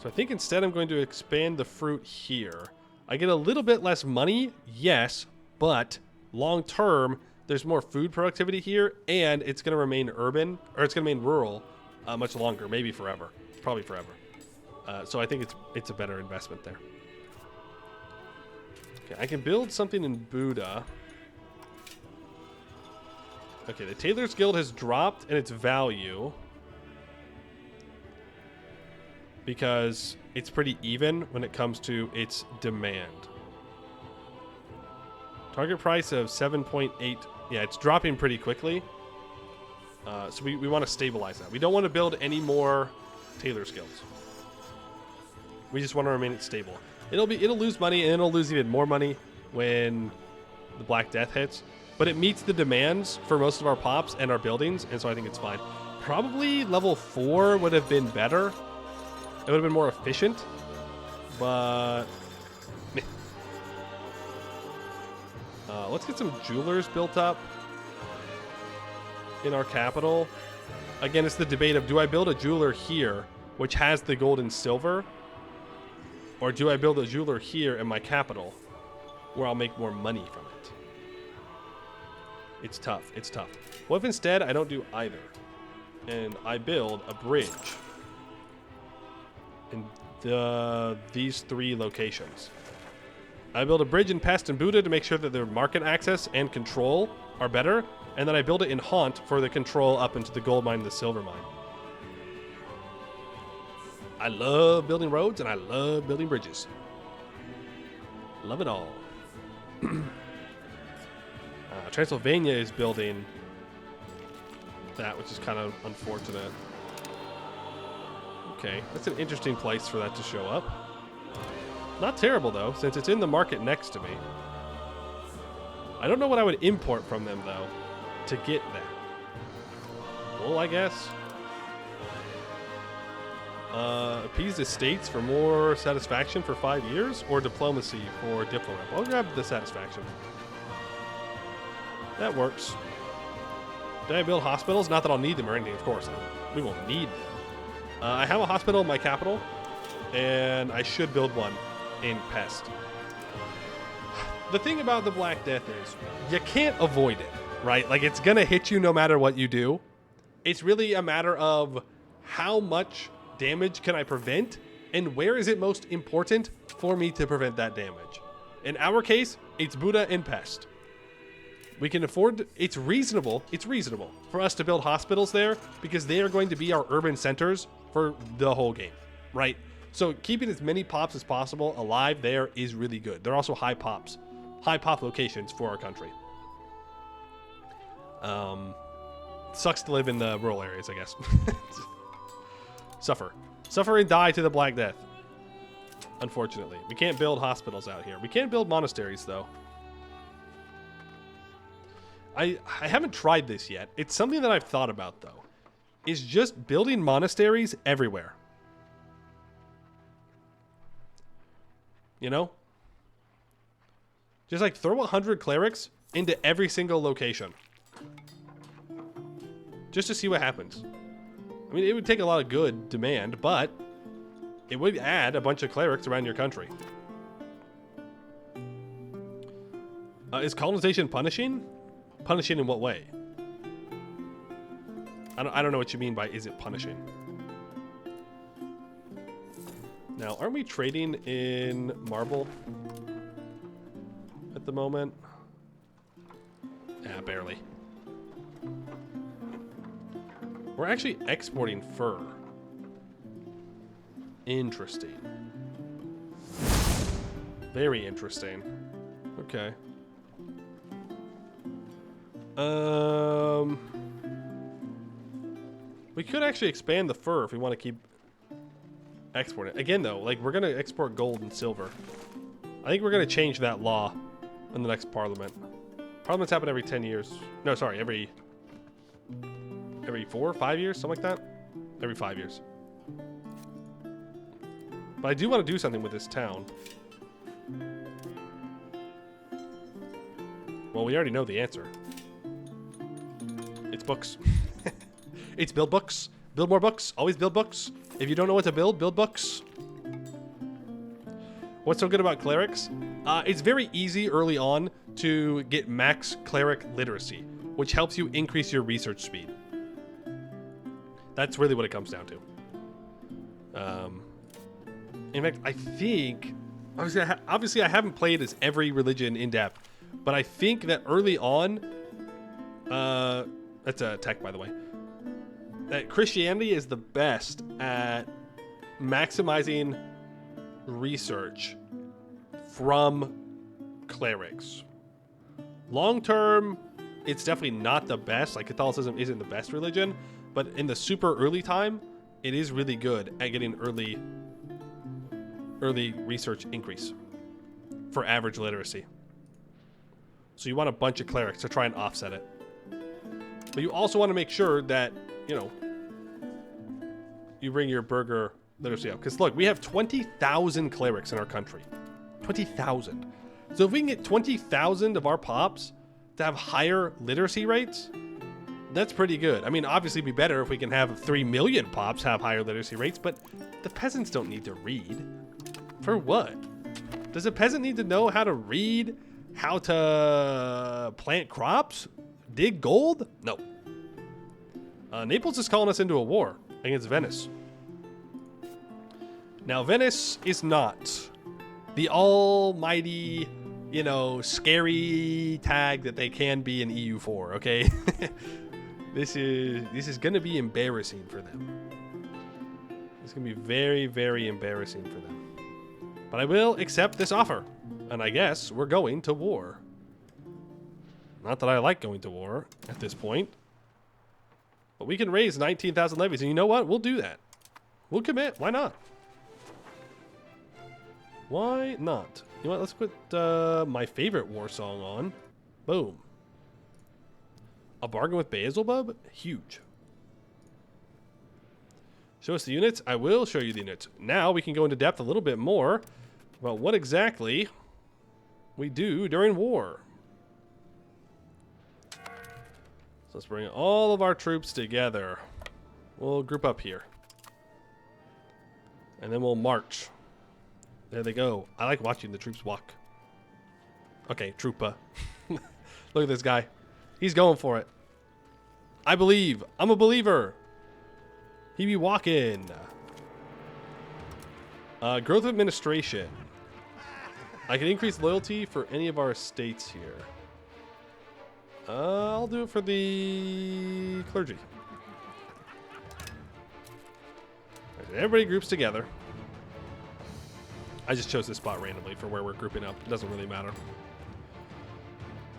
So I think instead I'm going to expand the fruit here. I get a little bit less money, yes, but long term, there's more food productivity here, and it's going to remain urban, or it's going to remain rural much longer, maybe forever, probably forever. So I think it's a better investment there. Okay, I can build something in Buda. Okay, the Tailor's Guild has dropped in its value because it's pretty even when it comes to its demand. Target price of 7.8. Yeah, it's dropping pretty quickly. So we want to stabilize that. We don't want to build any more Tailor's Guilds. We just want to remain stable. It'll lose money, and it'll lose even more money when the Black Death hits. But it meets the demands for most of our pops and our buildings, and so I think it's fine. Probably level 4 would have been better. It would have been more efficient, but let's get some jewelers built up in our capital. Again, it's the debate of, do I build a jeweler here, which has the gold and silver, or do I build a jeweler here in my capital, where I'll make more money from it? It's tough. It's tough. What if instead I don't do either, and I build a bridge in these 3 locations? I build a bridge in Pest and Buda to make sure that their market access and control are better, and then I build it in Haunt for the control up into the gold mine and the silver mine. I love building roads and I love building bridges. Love it all. Transylvania is building that, which is kind of unfortunate. Okay, that's an interesting place for that to show up. Not terrible, though, since it's in the market next to me. I don't know what I would import from them, though, to get that. Wool, I guess. Appease the states for more satisfaction for 5 years, or diplomacy for diplomat. I'll grab the satisfaction. That works. Did I build hospitals? Not that I'll need them or anything, of course. We won't need them. I have a hospital in my capital, and I should build one in Pest. The thing about the Black Death is, you can't avoid it, right? Like, it's gonna hit you no matter what you do. It's really a matter of how much damage can I prevent, and where is it most important for me to prevent that damage. In our case, it's Buddha and Pest. We can afford, it's reasonable for us to build hospitals there because they are going to be our urban centers for the whole game, right? So keeping as many pops as possible alive there is really good. They're also high pop locations for our country. Sucks to live in the rural areas, I guess. Suffer and die to the Black Death. Unfortunately, we can't build hospitals out here. We can build monasteries, though. I haven't tried this yet. It's something that I've thought about, though, is just building monasteries everywhere. You know? Just like throw 100 clerics into every single location. Just to see what happens. I mean, it would take a lot of good demand, but it would add a bunch of clerics around your country. Is colonization punishing? Punishing in what way? I don't know what you mean by is it punishing. Now, aren't we trading in marble at the moment? Yeah, barely. We're actually exporting fur. Interesting. Very interesting. Okay. We could actually expand the fur if we want to keep exporting. Again, though, like, we're going to export gold and silver. I think we're going to change that law in the next parliament. Parliaments happen every 10 years. No, sorry, every 4 or 5 years, something like that. Every 5 years. But I do want to do something with this town. Well, we already know the answer. It's books. It's build books. Build more books. Always build books. If you don't know what to build books. What's so good about clerics? It's very easy early on to get max cleric literacy, which helps you increase your research speed. That's really what it comes down to. In fact, I think... Obviously, I haven't played as every religion in depth, but I think that early on... that's a tech, by the way. That Christianity is the best at maximizing research from clerics. Long term, it's definitely not the best. Like, Catholicism isn't the best religion, but in the super early time, it is really good at getting early research increase for average literacy. So you want a bunch of clerics to try and offset it. But you also want to make sure that, you know, you bring your burger literacy up. Because look, we have 20,000 clerics in our country. 20,000. So if we can get 20,000 of our pops to have higher literacy rates, that's pretty good. I mean, obviously it'd be better if we can have 3 million pops have higher literacy rates, but the peasants don't need to read. For what? Does a peasant need to know how to read, how to plant crops, dig gold? No. Naples is calling us into a war against Venice. Now, Venice is not the almighty, you know, scary tag that they can be in EU4, okay? This is going to be embarrassing for them. It's going to be very, very embarrassing for them. But I will accept this offer. And I guess we're going to war. Not that I like going to war at this point. But we can raise 19,000 levies. And you know what? We'll do that. We'll commit. Why not? Why not? You know what? Let's put my favorite war song on. Boom. A bargain with Beelzebub? Huge. Show us the units. I will show you the units. Now we can go into depth a little bit more about what exactly we do during war. So let's bring all of our troops together. We'll group up here. And then we'll march. There they go. I like watching the troops walk. Okay, troopa. Look at this guy. He's going for it. I believe. I'm a believer. He be walking. Growth of administration. I can increase loyalty for any of our estates here. I'll do it for the clergy. Everybody groups together. I just chose this spot randomly for where we're grouping up. It doesn't really matter.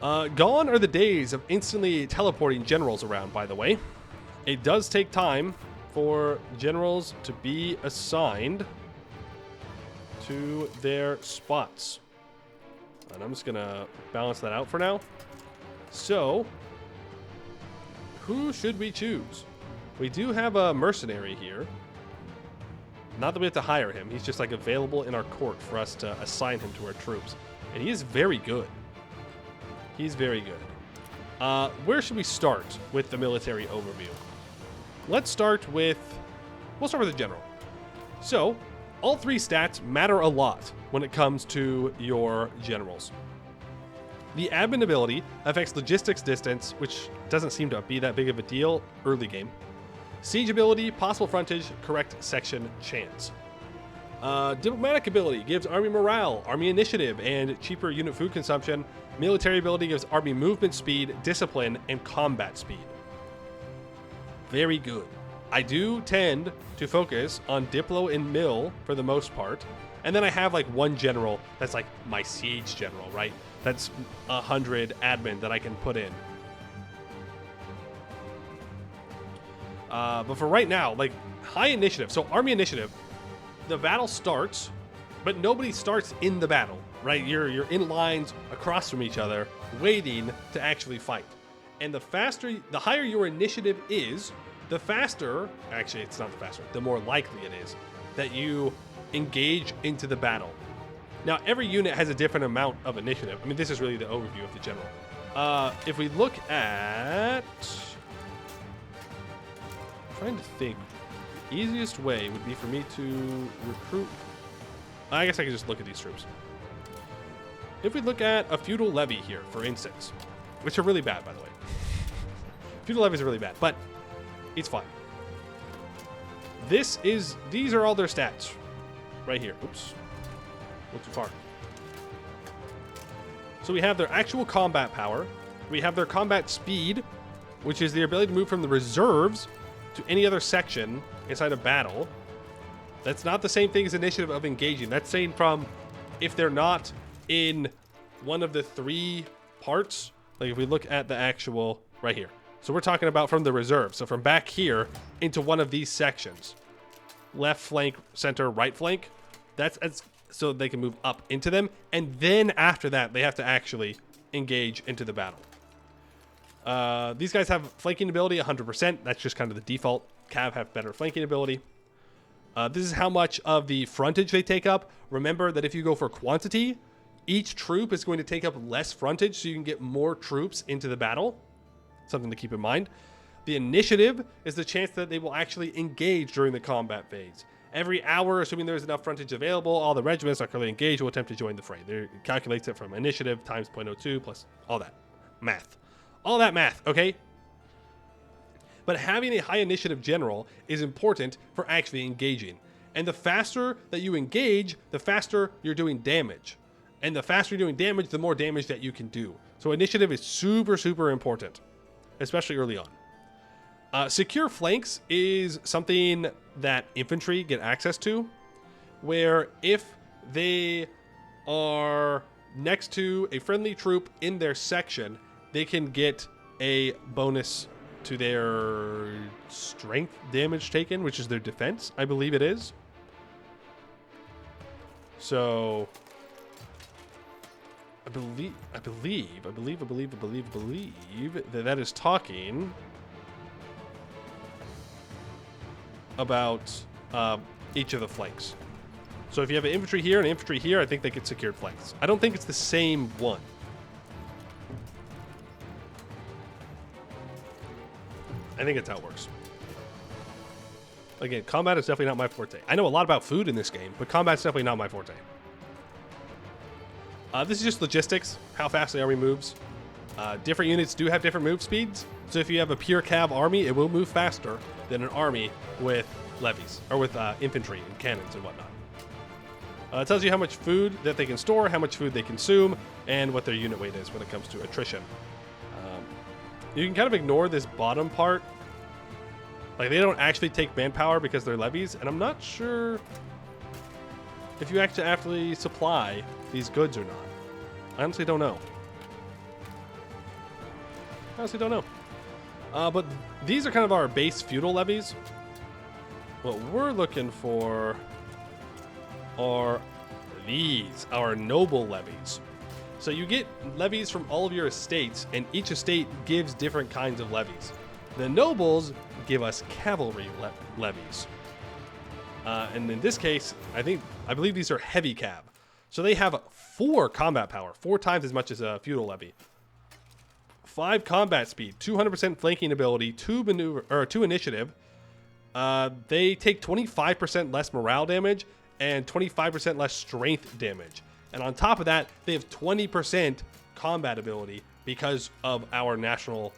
Gone are the days of instantly teleporting generals around, by the way. It does take time for generals to be assigned to their spots. And I'm just going to balance that out for now. So, who should we choose? We do have a mercenary here. Not that we have to hire him. He's just like available in our court for us to assign him to our troops. And he is very good. He's very good. Where should we start with the military overview? Let's start with... We'll start with the general. So, all three stats matter a lot when it comes to your generals. The admin ability affects logistics distance, which doesn't seem to be that big of a deal early game. Siege ability, possible frontage, correct section chance. Diplomatic ability gives army morale, army initiative, and cheaper unit food consumption. Military ability gives army movement speed, discipline, and combat speed. Very good. I do tend to focus on Diplo and Mill for the most part. And then I have like one general that's like my siege general, right? That's 100 admin that I can put in. But for right now, like high initiative. So army initiative, the battle starts, but nobody starts in the battle, right? You're in lines across from each other, waiting to actually fight. And the higher your initiative is, the faster, actually it's not the faster, the more likely it is that you engage into the battle. Now, every unit has a different amount of initiative. I mean, this is really the overview of the general. If we look at... I'm trying to think. The easiest way would be for me to recruit... I guess I could just look at these troops. If we look at a feudal levy here, for instance, which are really bad, by the way. Feudal levies are really bad, but it's fine. These are all their stats right here. Oops. A little too far. So we have their actual combat power. We have their combat speed, which is the ability to move from the reserves to any other section inside a battle. That's not the same thing as initiative of engaging. That's saying from if they're not in one of the three parts. Like if we look at the actual right here. So we're talking about from the reserve. So from back here into one of these sections. Left flank, center, right flank. That's so they can move up into them. And then after that, they have to actually engage into the battle. These guys have flanking ability 100%. That's just kind of the default. Cav have better flanking ability. This is how much of the frontage they take up. Remember that if you go for quantity, each troop is going to take up less frontage so you can get more troops into the battle. Something to keep in mind. The initiative is the chance that they will actually engage during the combat phase. Every hour, assuming there's enough frontage available, all the regiments are currently engaged will attempt to join the fray. It calculates it from initiative times 0.02 plus all that math. All that math, okay? But having a high initiative general is important for actually engaging. And the faster that you engage, the faster you're doing damage. And the faster you're doing damage, the more damage that you can do. So initiative is super, super important, especially early on. Secure flanks is something that infantry get access to, where if they are next to a friendly troop in their section, they can get a bonus to their strength damage taken, which is their defense, I believe it is. So I believe that is talking about each of the flanks. So if you have an infantry here and infantry here, I think they get secured flanks. I don't think it's the same one. I think it's how it works. Again, combat is definitely not my forte. I know a lot about food in this game, but combat's definitely not my forte. This is just logistics, how fast the army moves. Different units do have different move speeds, so if you have a pure cav army, it will move faster than an army with levies, or with infantry and cannons and whatnot. It tells you how much food that they can store, how much food they consume, and what their unit weight is when it comes to attrition. You can kind of ignore this bottom part. Like, they don't actually take manpower because they're levies, and I'm not sure if you actually supply these goods or not. I honestly don't know. But these are kind of our base feudal levies. What we're looking for are these, our noble levies. So you get levies from all of your estates, and each estate gives different kinds of levies. The nobles give us cavalry levies. And in this case, I believe these are heavy cav. So they have 4 combat power, 4 times as much as a feudal levy. 5 combat speed, 200% flanking ability, 2 initiative. They take 25% less morale damage and 25% less strength damage. And on top of that, they have 20% combat ability because of our national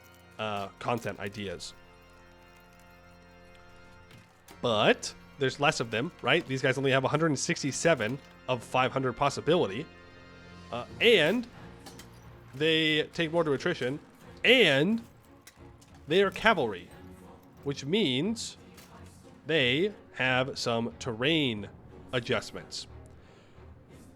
content ideas. But there's less of them, right? These guys only have 167 of 500 possibility. And they take more to attrition. And they are cavalry, which means they have some terrain adjustments.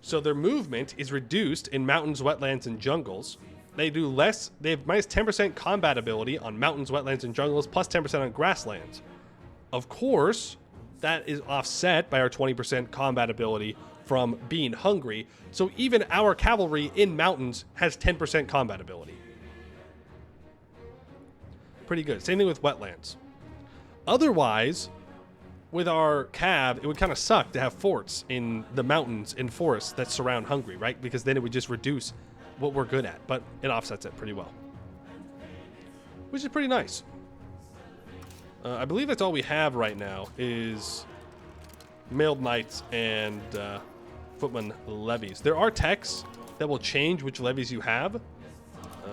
So their movement is reduced in mountains, wetlands, and jungles. They do less. They have minus 10% combat ability on mountains, wetlands, and jungles, plus 10% on grasslands. Of course, that is offset by our 20% combat ability from being hungry. So even our cavalry in mountains has 10% combat ability. Pretty good. Same thing with wetlands. Otherwise, with our cav, it would kind of suck to have forts in the mountains and forests that surround Hungary, right? Because then it would just reduce what we're good at, but it offsets it pretty well, which is pretty nice. I believe that's all we have right now is mailed knights and footman levies. There are techs that will change which levies you have,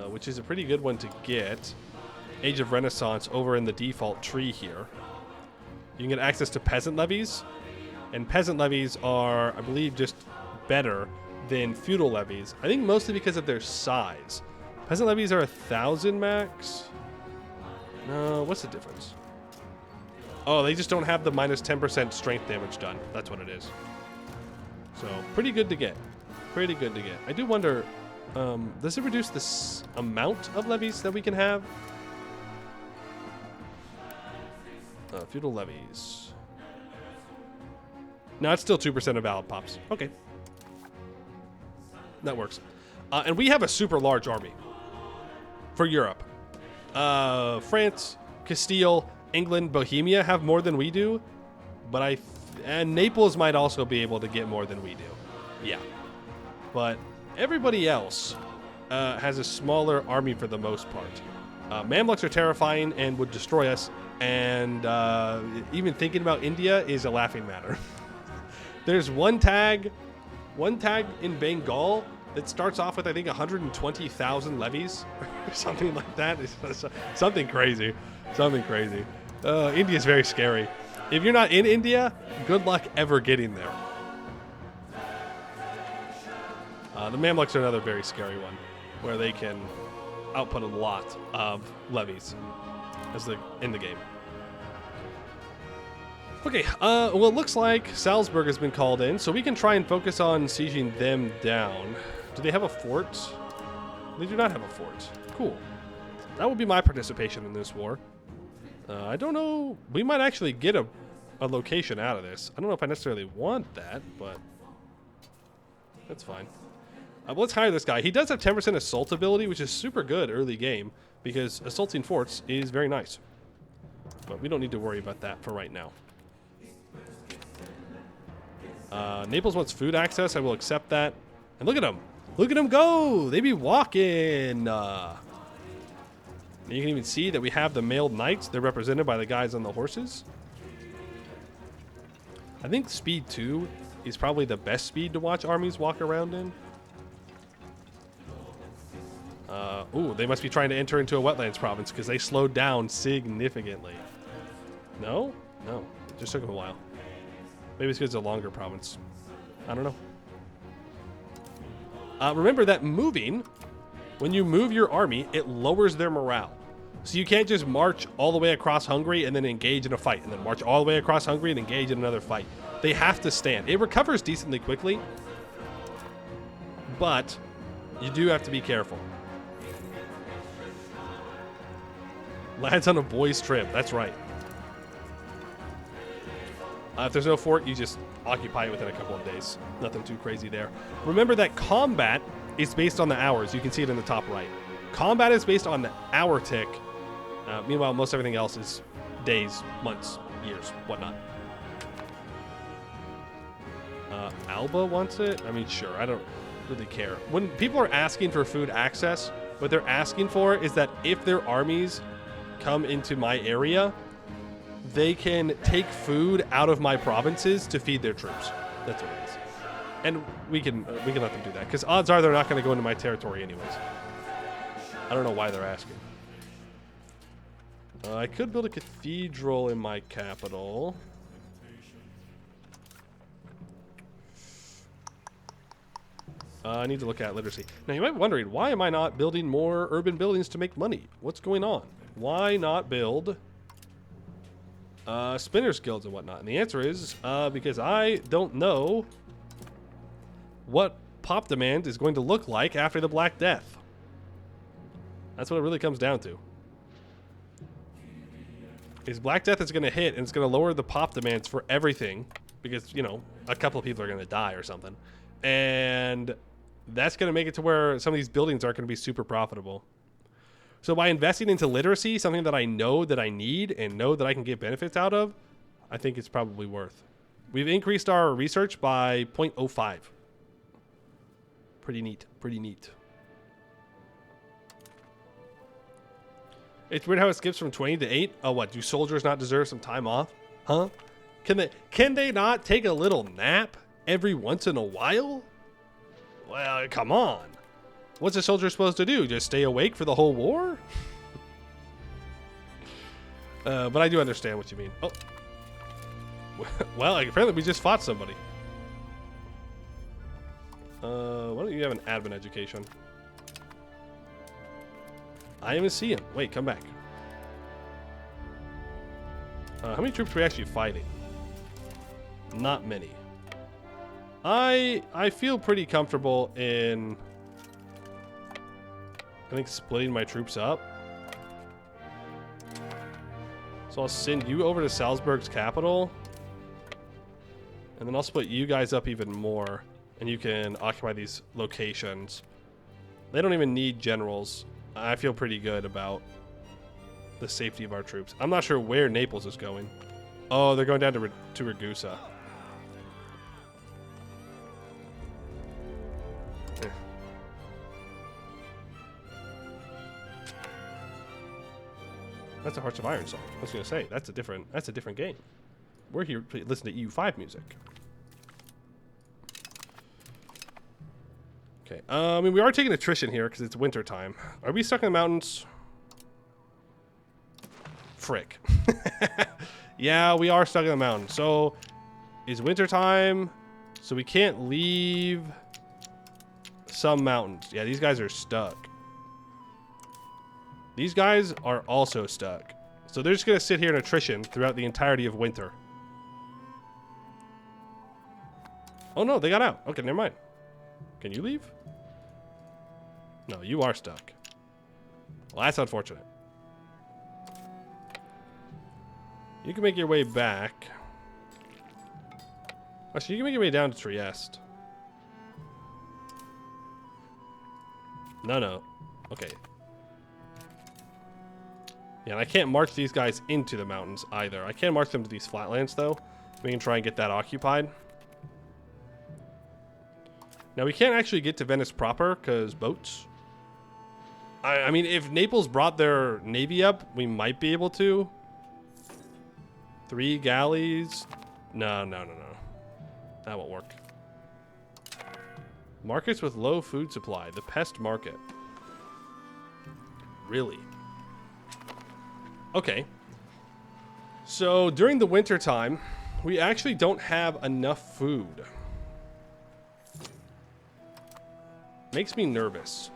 which is a pretty good one to get. Age of Renaissance over in the default tree here. You can get access to peasant levies, and peasant levies are, I believe, just better than feudal levies. I think mostly because of their size. Peasant levies are 1,000 max. No, what's the difference? Oh, they just don't have the minus 10% strength damage done. That's what it is. So, pretty good to get. Pretty good to get. I do wonder, does it reduce this amount of levies that we can have? Feudal levies. No, it's still 2% of valid pops. Okay. That works. And we have a super large army for Europe. France, Castile, England, Bohemia have more than we do, but and Naples might also be able to get more than we do. Yeah. But everybody else has a smaller army for the most part. Mamluks are terrifying and would destroy us, and even thinking about India is a laughing matter. There's one tag in Bengal that starts off with, I think, 120,000 levies or something like that. It's something crazy. Something crazy. India is very scary. If you're not in India, good luck ever getting there. The Mamluks are another very scary one, where they can output a lot of levies in the game. Okay, well, it looks like Salzburg has been called in, so we can try and focus on sieging them down. Do they have a fort? They do not have a fort. Cool. That would be my participation in this war. I don't know. We might actually get a location out of this. I don't know if I necessarily want that, but that's fine. Let's hire this guy. He does have 10% assault ability, which is super good early game, because assaulting forts is very nice. But we don't need to worry about that for right now. Naples wants food access. I will accept that. And look at them. Look at them go. They be walking. You can even see that we have the mailed knights. They're represented by the guys on the horses. I think speed 2 is probably the best speed to watch armies walk around in. Ooh, they must be trying to enter into a wetlands province because they slowed down significantly. No? No. It just took them a while. Maybe it's because it's a longer province. I don't know. Remember that moving, when you move your army, it lowers their morale. So you can't just march all the way across Hungary and then engage in a fight, and then march all the way across Hungary and engage in another fight. They have to stand. It recovers decently quickly, but you do have to be careful. Lads on a boys' trip. That's right. If there's no fort, you just occupy it within a couple of days. Nothing too crazy there. Remember that combat is based on the hours. You can see it in the top right. Combat is based on the hour tick. Meanwhile, most everything else is days, months, years, whatnot. Alba wants it? I mean, sure. I don't really care. When people are asking for food access, what they're asking for is that if their armies come into my area, they can take food out of my provinces to feed their troops. That's what it is. And we can let them do that, because odds are they're not going to go into my territory anyways. I don't know why they're asking. I could build a cathedral in my capital. I need to look at literacy. Now, you might be wondering, why am I not building more urban buildings to make money? What's going on? Why not build spinners guilds and whatnot? And the answer is because I don't know what pop demand is going to look like after the Black Death. That's what it really comes down to. Is Black Death is going to hit, and it's going to lower the pop demands for everything, because, you know, a couple of people are going to die or something. And that's going to make it to where some of these buildings aren't going to be super profitable. So by investing into literacy, something that I know that I need and know that I can get benefits out of, I think it's probably worth. We've increased our research by 0.05. Pretty neat. Pretty neat. It's weird how it skips from 20 to 8. Oh, what? Do soldiers not deserve some time off? Huh? Can they not take a little nap every once in a while? Well, come on. What's a soldier supposed to do? Just stay awake for the whole war? But I do understand what you mean. Oh. Well, apparently we just fought somebody. Why don't you have an admin education? I even see him. Wait, come back. How many troops are we actually fighting? Not many. I feel pretty comfortable in, I think, splitting my troops up. So I'll send you over to Salzburg's capital, and then I'll split you guys up even more, and you can occupy these locations. They don't even need generals. I feel pretty good about the safety of our troops. I'm not sure where Naples is going. Oh, they're going down to Ragusa. That's a Hearts of Iron song. I was gonna say that's a different game. We're here to listen to EU5 music. Okay. I mean, we are taking attrition here because it's winter time. Are we stuck in the mountains? Frick. Yeah, we are stuck in the mountains. So, it's winter time, so we can't leave some mountains. Yeah, these guys are stuck. These guys are also stuck. So they're just going to sit here in attrition throughout the entirety of winter. Oh no, they got out. Okay, never mind. Can you leave? No, you are stuck. Well, that's unfortunate. You can make your way back. Actually, you can make your way down to Trieste. No. Okay. Yeah, and I can't march these guys into the mountains either. I can march them to these flatlands, though. We can try and get that occupied. Now, we can't actually get to Venice proper, because boats. I mean, if Naples brought their navy up, we might be able to. 3 galleys. No. That won't work. Markets with low food supply. The pest market. Really? Okay. So, during the winter time, we actually don't have enough food. Makes me nervous.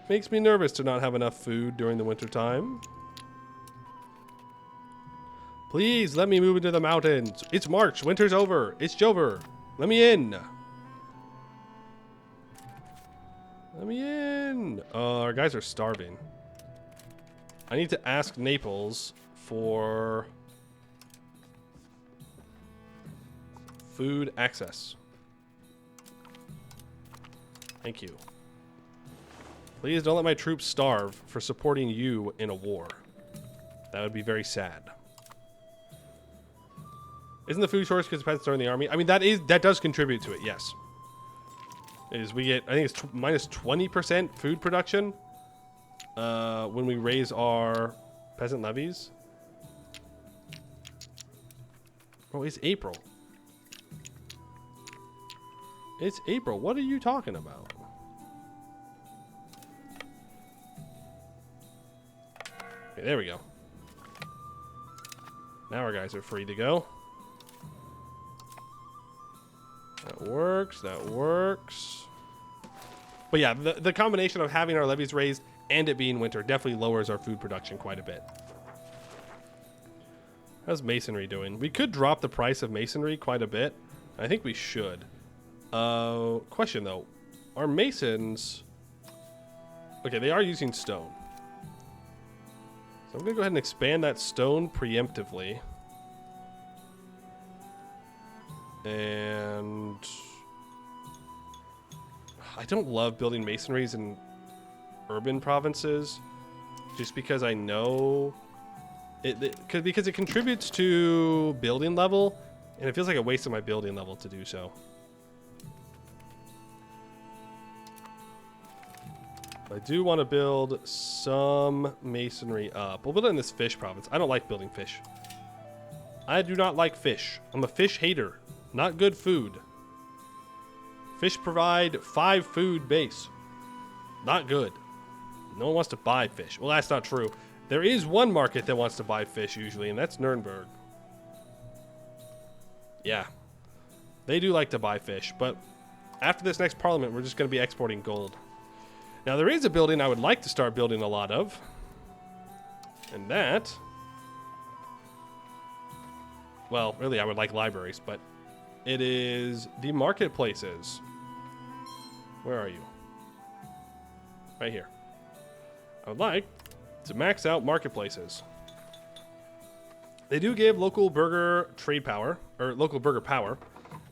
Makes me nervous to not have enough food during the winter time. Please, let me move into the mountains. It's March. Winter's over. It's Jover. Let me in. Let me in. Our guys are starving. I need to ask Naples for food access. Thank you. Please don't let my troops starve for supporting you in a war. That would be very sad. Isn't the food shortage because peasants are in the army? I mean, that does contribute to it, yes. We get, I think it's minus 20% food production when we raise our peasant levies. Oh, it's April. It's April. What are you talking about? Okay, there we go. Now our guys are free to go. That works. That works. But yeah, the combination of having our levies raised and it being winter definitely lowers our food production quite a bit. How's masonry doing? We could drop the price of masonry quite a bit. I think we should. Question though. Our masons... Okay, they are using stone. So I'm going to go ahead and expand that stone preemptively. And... I don't love building masonries in urban provinces. Just because I know... because it contributes to building level. And it feels like a waste of my building level to do so. I do want to build some masonry up. We'll build it in this fish province. I don't like building fish. I do not like fish. I'm a fish hater. Not good food. Fish provide 5 food base. Not good. No one wants to buy fish. Well, that's not true. There is one market that wants to buy fish usually, and that's Nuremberg. Yeah. They do like to buy fish, but after this next parliament, we're just going to be exporting gold. Now, there is a building I would like to start building a lot of. And that... Well, really, I would like libraries, but it is the marketplaces. Where are you? Right here. I would like to max out marketplaces. They do give local burger trade power, or local burger power,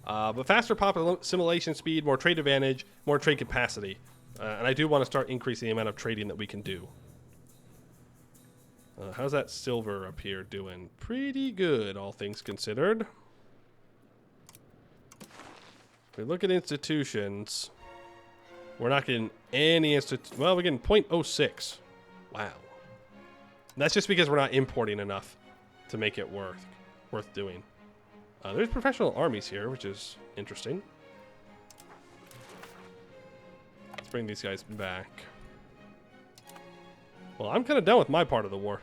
but faster pop assimilation speed, more trade advantage, more trade capacity. And I do want to start increasing the amount of trading that we can do. How's that silver up here doing? Pretty good, all things considered. If we look at institutions, we're not getting any well, we're getting 0.06. Wow. And that's just because we're not importing enough to make it worth doing. There's professional armies here, which is interesting. Let's bring these guys back. Well, I'm kind of done with my part of the war.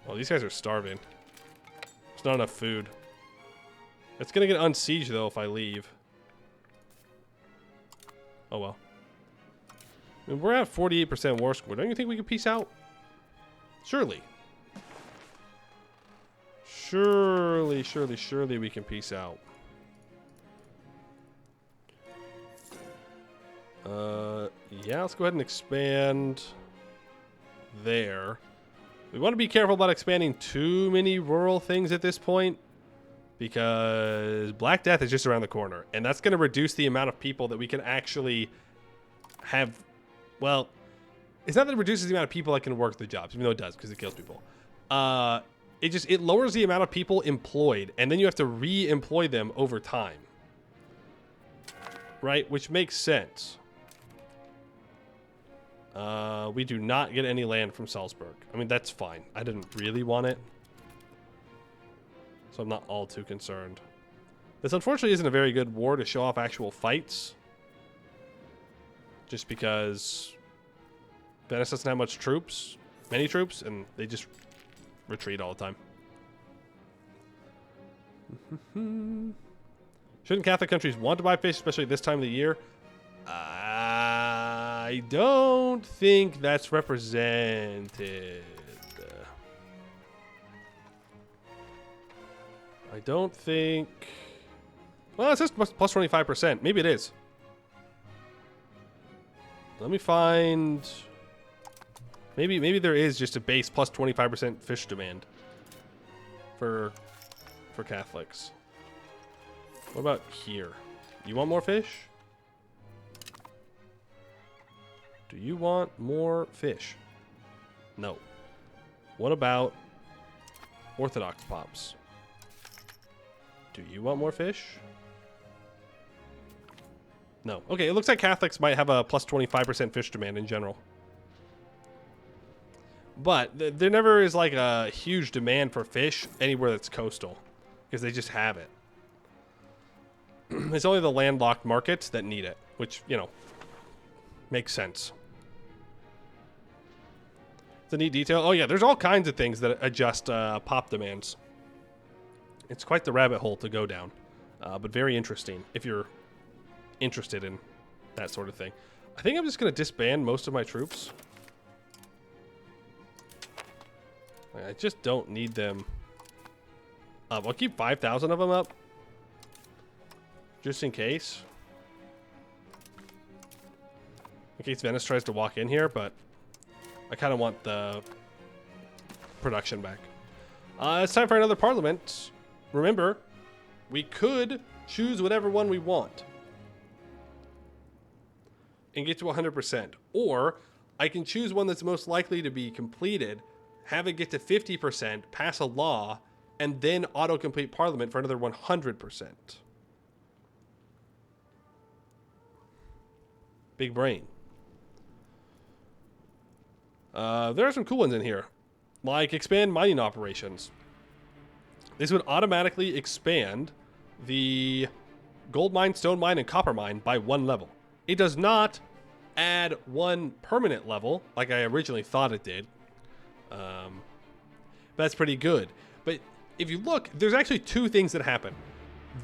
Well, these guys are starving. There's not enough food. It's going to get unsieged, though, if I leave. Oh, well. I mean, we're at 48% war score. Don't you think we could peace out? Surely. Surely, surely, surely we can peace out. Yeah, let's go ahead and expand there. We want to be careful about expanding too many rural things at this point, because Black Death is just around the corner, and that's going to reduce the amount of people that we can actually have. Well, it's not that it reduces the amount of people that can work the jobs, even though it does, because it kills people. It lowers the amount of people employed, and then you have to re-employ them over time. Right? Which makes sense. We do not get any land from Salzburg. I mean, that's fine. I didn't really want it, so I'm not all too concerned. This unfortunately isn't a very good war to show off actual fights, just because Venice doesn't have many troops, and they just retreat all the time. Shouldn't Catholic countries want to buy fish, especially this time of the year? I don't think that's represented. I don't think... Well, it says plus 25%. Maybe it is. Let me find... Maybe there is just a base plus 25% fish demand for Catholics. What about here? You want more fish? Do you want more fish? No. What about Orthodox pops? Do you want more fish? No. Okay, it looks like Catholics might have a plus 25% fish demand in general. But there never is like a huge demand for fish anywhere that's coastal, because they just have it. It's only the landlocked markets that need it, which, you know, makes sense. It's a neat detail. Oh yeah, there's all kinds of things that adjust pop demands. It's quite the rabbit hole to go down, but very interesting if you're interested in that sort of thing. I think I'm just going to disband most of my troops. I just don't need them up. I'll keep 5,000 of them up, just in case. In case Venice tries to walk in here, but I kind of want the production back. It's time for another parliament. Remember, we could choose whatever one we want and get to 100%. Or I can choose one that's most likely to be completed, have it get to 50%, pass a law, and then auto-complete parliament for another 100%. Big brain. There are some cool ones in here, like expand mining operations. This would automatically expand the gold mine, stone mine, and copper mine by 1 level. It does not add 1 permanent level like I originally thought it did. That's pretty good. But if you look, there's actually 2 things that happen.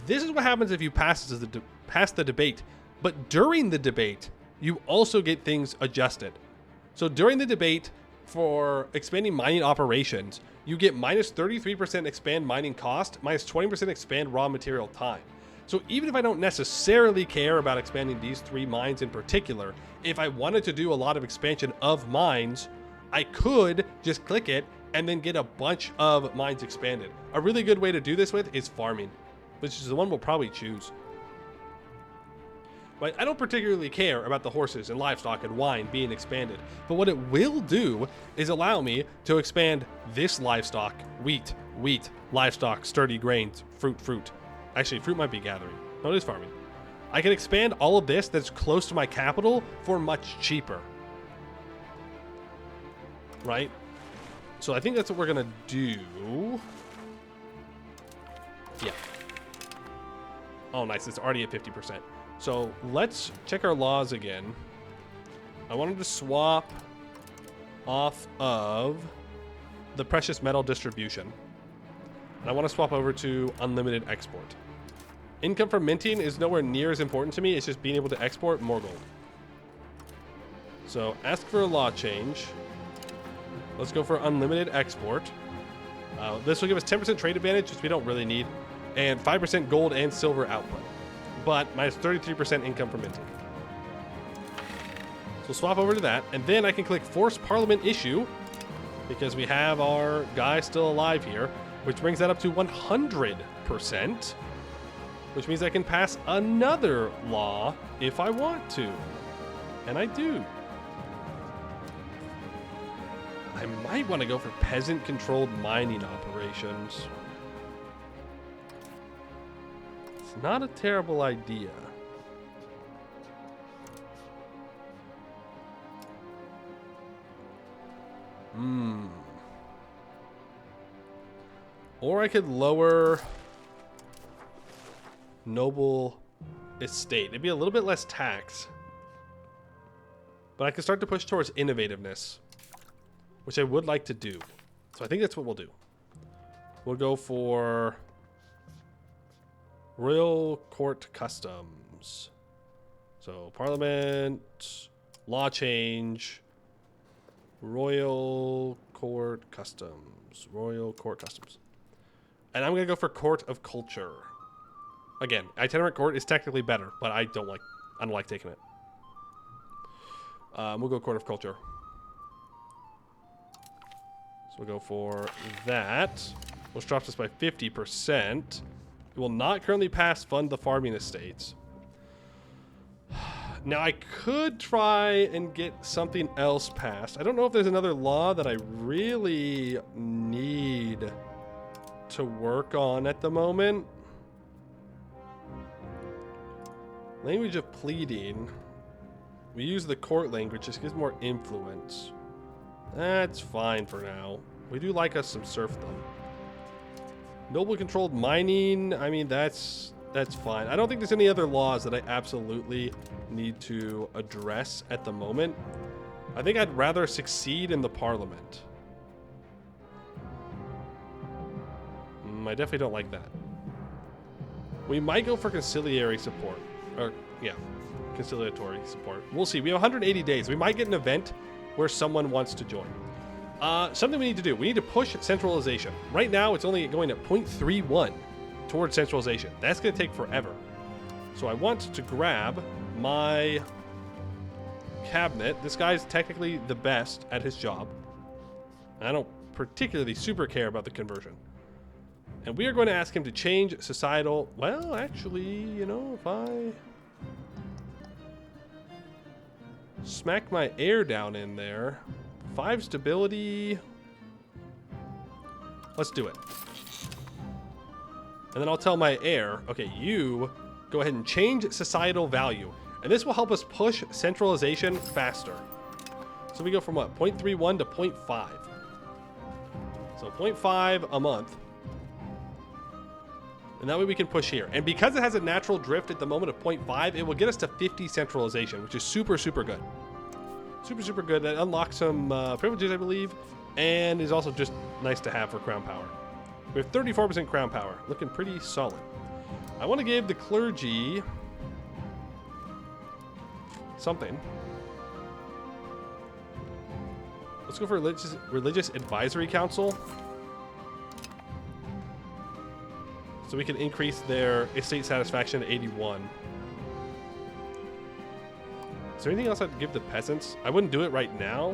This is what happens if you pass the debate. But during the debate, you also get things adjusted. So during the debate for expanding mining operations, you get minus 33% expand mining cost, minus 20% expand raw material time. So even if I don't necessarily care about expanding these 3 mines in particular, if I wanted to do a lot of expansion of mines, I could just click it and then get a bunch of mines expanded. A really good way to do this with is farming, which is the one we'll probably choose. But I don't particularly care about the horses and livestock and wine being expanded. But what it will do is allow me to expand this livestock, wheat, livestock, sturdy grains, fruit. Actually, fruit might be gathering. No, it is farming. I can expand all of this that's close to my capital for much cheaper. Right? So I think that's what we're going to do. Yeah. Oh, nice. It's already at 50%. So let's check our laws again. I wanted to swap off of the precious metal distribution. And I want to swap over to unlimited export. Income from minting is nowhere near as important to me. It's just being able to export more gold. So ask for a law change. Let's go for unlimited export. This will give us 10% trade advantage, which we don't really need, and 5% gold and silver output, but minus 33% income from minting. So swap over to that, and then I can click Force Parliament Issue, because we have our guy still alive here, which brings that up to 100%, which means I can pass another law if I want to, and I do. I might want to go for peasant-controlled mining operations. It's not a terrible idea. Or I could lower noble estate. It'd be a little bit less tax. But I could start to push towards innovativeness, which I would like to do. So I think that's what we'll do. We'll go for Royal Court Customs. So Parliament, law change, Royal Court Customs, Royal Court Customs. And I'm gonna go for Court of Culture. Again, itinerant court is technically better, but I don't like taking it. We'll go Court of Culture. So we'll go for that, which drops us by 50%. It will not currently pass fund the farming estates. Now I could try and get something else passed. I don't know if there's another law that I really need to work on at the moment. Language of pleading. We use the court language, just gives more influence. That's fine for now. We do like us some serfdom. Noble controlled mining, I mean, that's fine. I don't think there's any other laws that I absolutely need to address at the moment. I think I'd rather succeed in the parliament. I definitely don't like that. We might go for conciliatory support. Or, yeah, conciliatory support. We'll see. We have 180 days. We might get an event where someone wants to join. Something we need to do. We need to push centralization. Right now, it's only going at 0.31 towards centralization. That's going to take forever. So I want to grab my cabinet. This guy's technically the best at his job. I don't particularly super care about the conversion. And we are going to ask him to change societal... Well, actually, you know, if I smack my heir down in there... 5 stability... Let's do it. And then I'll tell my heir, okay, you go ahead and change societal value. And this will help us push centralization faster. So we go from what? 0.31 to 0.5. So 0.5 a month. And that way we can push here. And because it has a natural drift at the moment of 0.5, it will get us to 50 centralization, which is super, super good. Super, super good. That unlocks some privileges, I believe, and is also just nice to have for crown power. We have 34% crown power. Looking pretty solid. I want to give the clergy something. Let's go for religious advisory council. So we can increase their estate satisfaction to 81. Is there anything else I'd give the peasants? I wouldn't do it right now,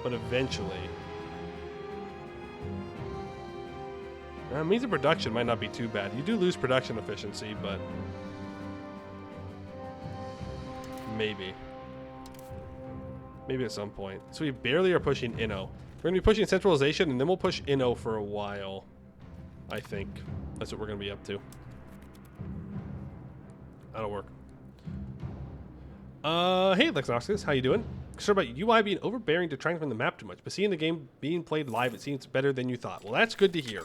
but eventually. Means of production might not be too bad. You do lose production efficiency, but maybe. Maybe at some point. So we barely are pushing Inno. We're going to be pushing centralization, and then we'll push Inno for a while. I think that's what we're going to be up to. That'll work. Hey, Lexoxis, how you doing? Concerned about UI being overbearing, detracting from the map too much, but seeing the game being played live, it seems better than you thought. Well, that's good to hear.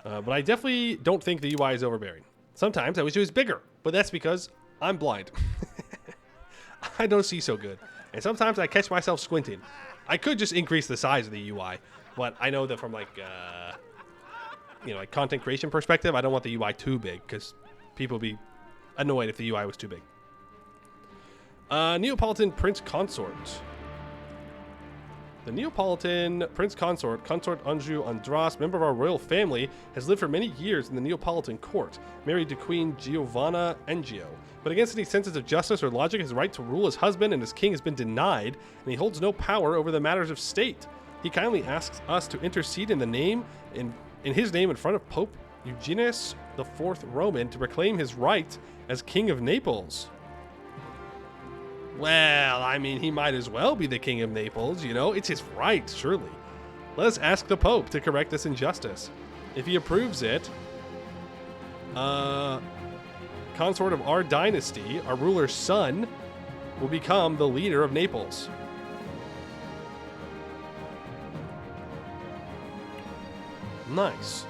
But I definitely don't think the UI is overbearing. Sometimes I wish it was bigger, but that's because I'm blind. I don't see so good. And sometimes I catch myself squinting. I could just increase the size of the UI, but I know that from like, you know, like content creation perspective, I don't want the UI too big because people would be annoyed if the UI was too big. Neapolitan Prince Consort. The Neapolitan Prince Consort, Consort Anjou Andras, member of our royal family, has lived for many years in the Neapolitan court, married to Queen Giovanna Engio. But against any senses of justice or logic, his right to rule as husband and as king has been denied, and he holds no power over the matters of state. He kindly asks us to intercede in his name in front of Pope Eugenius IV Roman to proclaim his right as King of Naples. Well, I mean, he might as well be the King of Naples, you know? It's his right, surely. Let us ask the Pope to correct this injustice. If he approves it, consort of our dynasty, our ruler's son, will become the leader of Naples. Nice.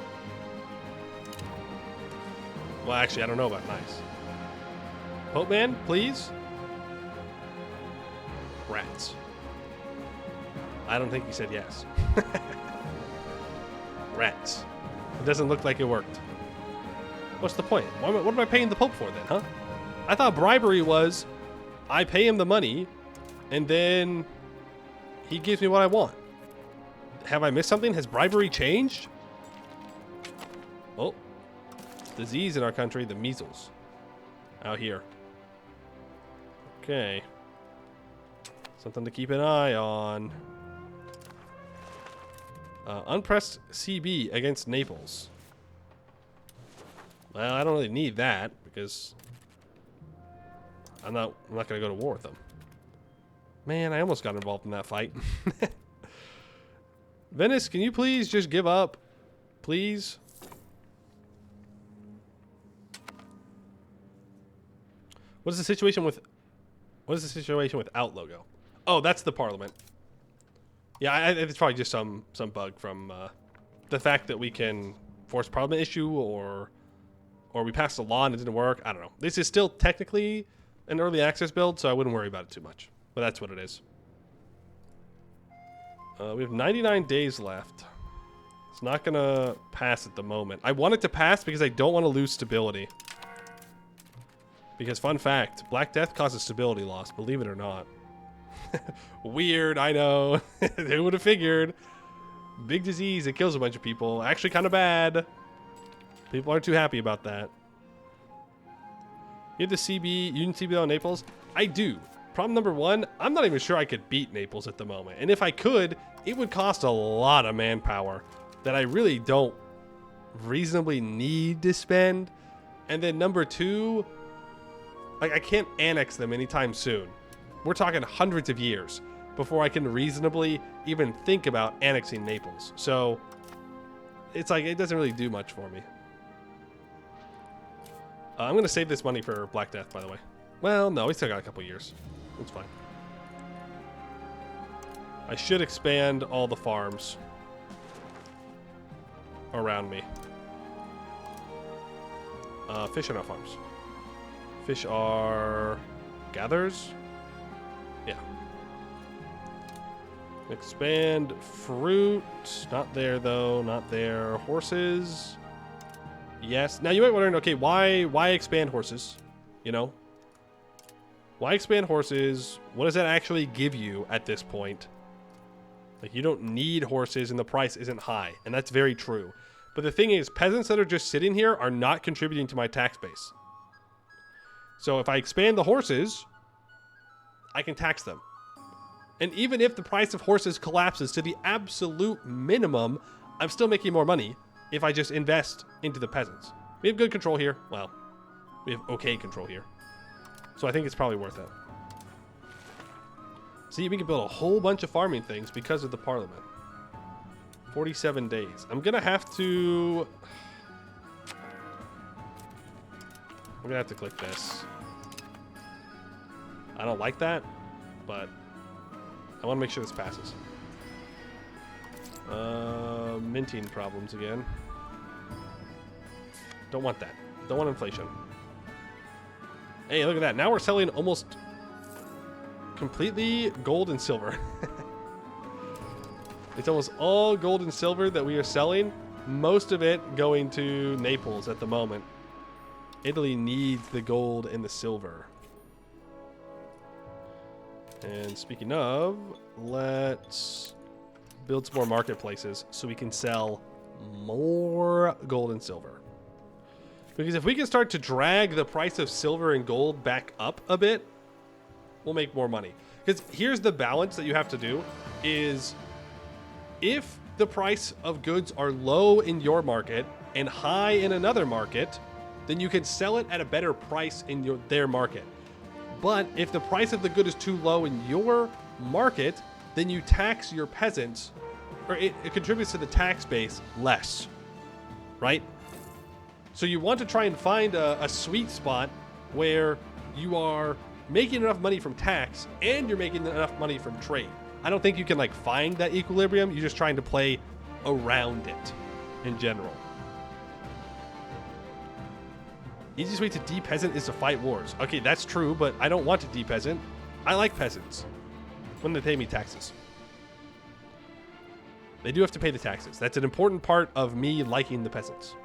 Well, actually, I don't know about nice. Pope man, please? Rats. I don't think he said yes. Rats. It doesn't look like it worked. What's the point? What am I paying the Pope for then, huh? I thought bribery was I pay him the money and then he gives me what I want. Have I missed something? Has bribery changed? Oh. Disease in our country, the measles. Out here. Okay. Something to keep an eye on. Unpressed CB against Naples. Well, I don't really need that because I'm not gonna go to war with them. Man, I almost got involved in that fight. Venice, can you please just give up? Please? What is the situation without logo? Oh, that's the parliament. Yeah, it's probably just some bug from the fact that we can force parliament issue or we passed a law and it didn't work. I don't know. This is still technically an early access build, so I wouldn't worry about it too much. But that's what it is. We have 99 days left. It's not gonna pass at the moment. I want it to pass because I don't want to lose stability. Because fun fact, Black Death causes stability loss, believe it or not. Weird, I know. Who would have figured? Big disease, it kills a bunch of people. Actually kind of bad. People aren't too happy about that. You have the CB, Union CB on Naples? I do. Problem number one, I'm not even sure I could beat Naples at the moment. And if I could, it would cost a lot of manpower that I really don't reasonably need to spend. And then number two, like I can't annex them anytime soon. We're talking hundreds of years before I can reasonably even think about annexing Naples. So it's like, it doesn't really do much for me. I'm going to save this money for Black Death, by the way. Well, no, we still got a couple years. It's fine. I should expand all the farms around me. Fish are not farms. Fish are gathers. Yeah. Expand fruit. Not there, though. Not there. Horses. Yes. Now, you might be wondering, okay, why expand horses? You know? Why expand horses? What does that actually give you at this point? Like, you don't need horses and the price isn't high. And that's very true. But the thing is, peasants that are just sitting here are not contributing to my tax base. So if I expand the horses, I can tax them. And even if the price of horses collapses to the absolute minimum, I'm still making more money if I just invest into the peasants. We have good control here. Well, we have okay control here. So I think it's probably worth it. See, we can build a whole bunch of farming things because of the parliament. 47 days. I'm going to have to... I'm going to have to click this. I don't like that, but I want to make sure this passes. Minting problems again. Don't want that. Don't want inflation. Hey, look at that. Now we're selling almost completely gold and silver. It's almost all gold and silver that we are selling. Most of it going to Naples at the moment. Italy needs the gold and the silver. And speaking of, let's build some more marketplaces so we can sell more gold and silver. Because if we can start to drag the price of silver and gold back up a bit, we'll make more money. Because here's the balance that you have to do is if the price of goods are low in your market and high in another market, then you can sell it at a better price in their market. But if the price of the good is too low in your market, then you tax your peasants, or it contributes to the tax base less, right? So you want to try and find a sweet spot where you are making enough money from tax and you're making enough money from trade. I don't think you can like find that equilibrium. You're just trying to play around it in general. Easiest way to de-peasant is to fight wars. Okay, that's true, but I don't want to de-peasant. I like peasants when they pay me taxes. They do have to pay the taxes. That's an important part of me liking the peasants.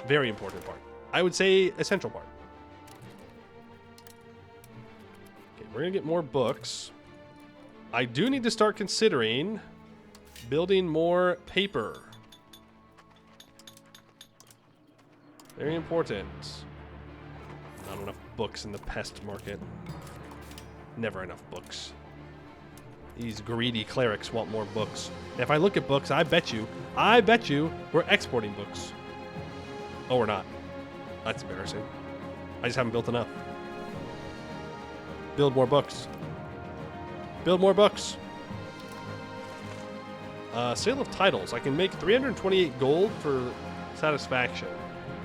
Very important part. I would say essential part. Okay, we're gonna get more books. I do need to start considering building more paper. Very important. Not enough books in the pest market. Never enough books. These greedy clerics want more books. And if I look at books, I bet you we're exporting books. Oh, we're not. That's embarrassing. I just haven't built enough. Build more books. Build more books. Sale of titles. I can make 328 gold for satisfaction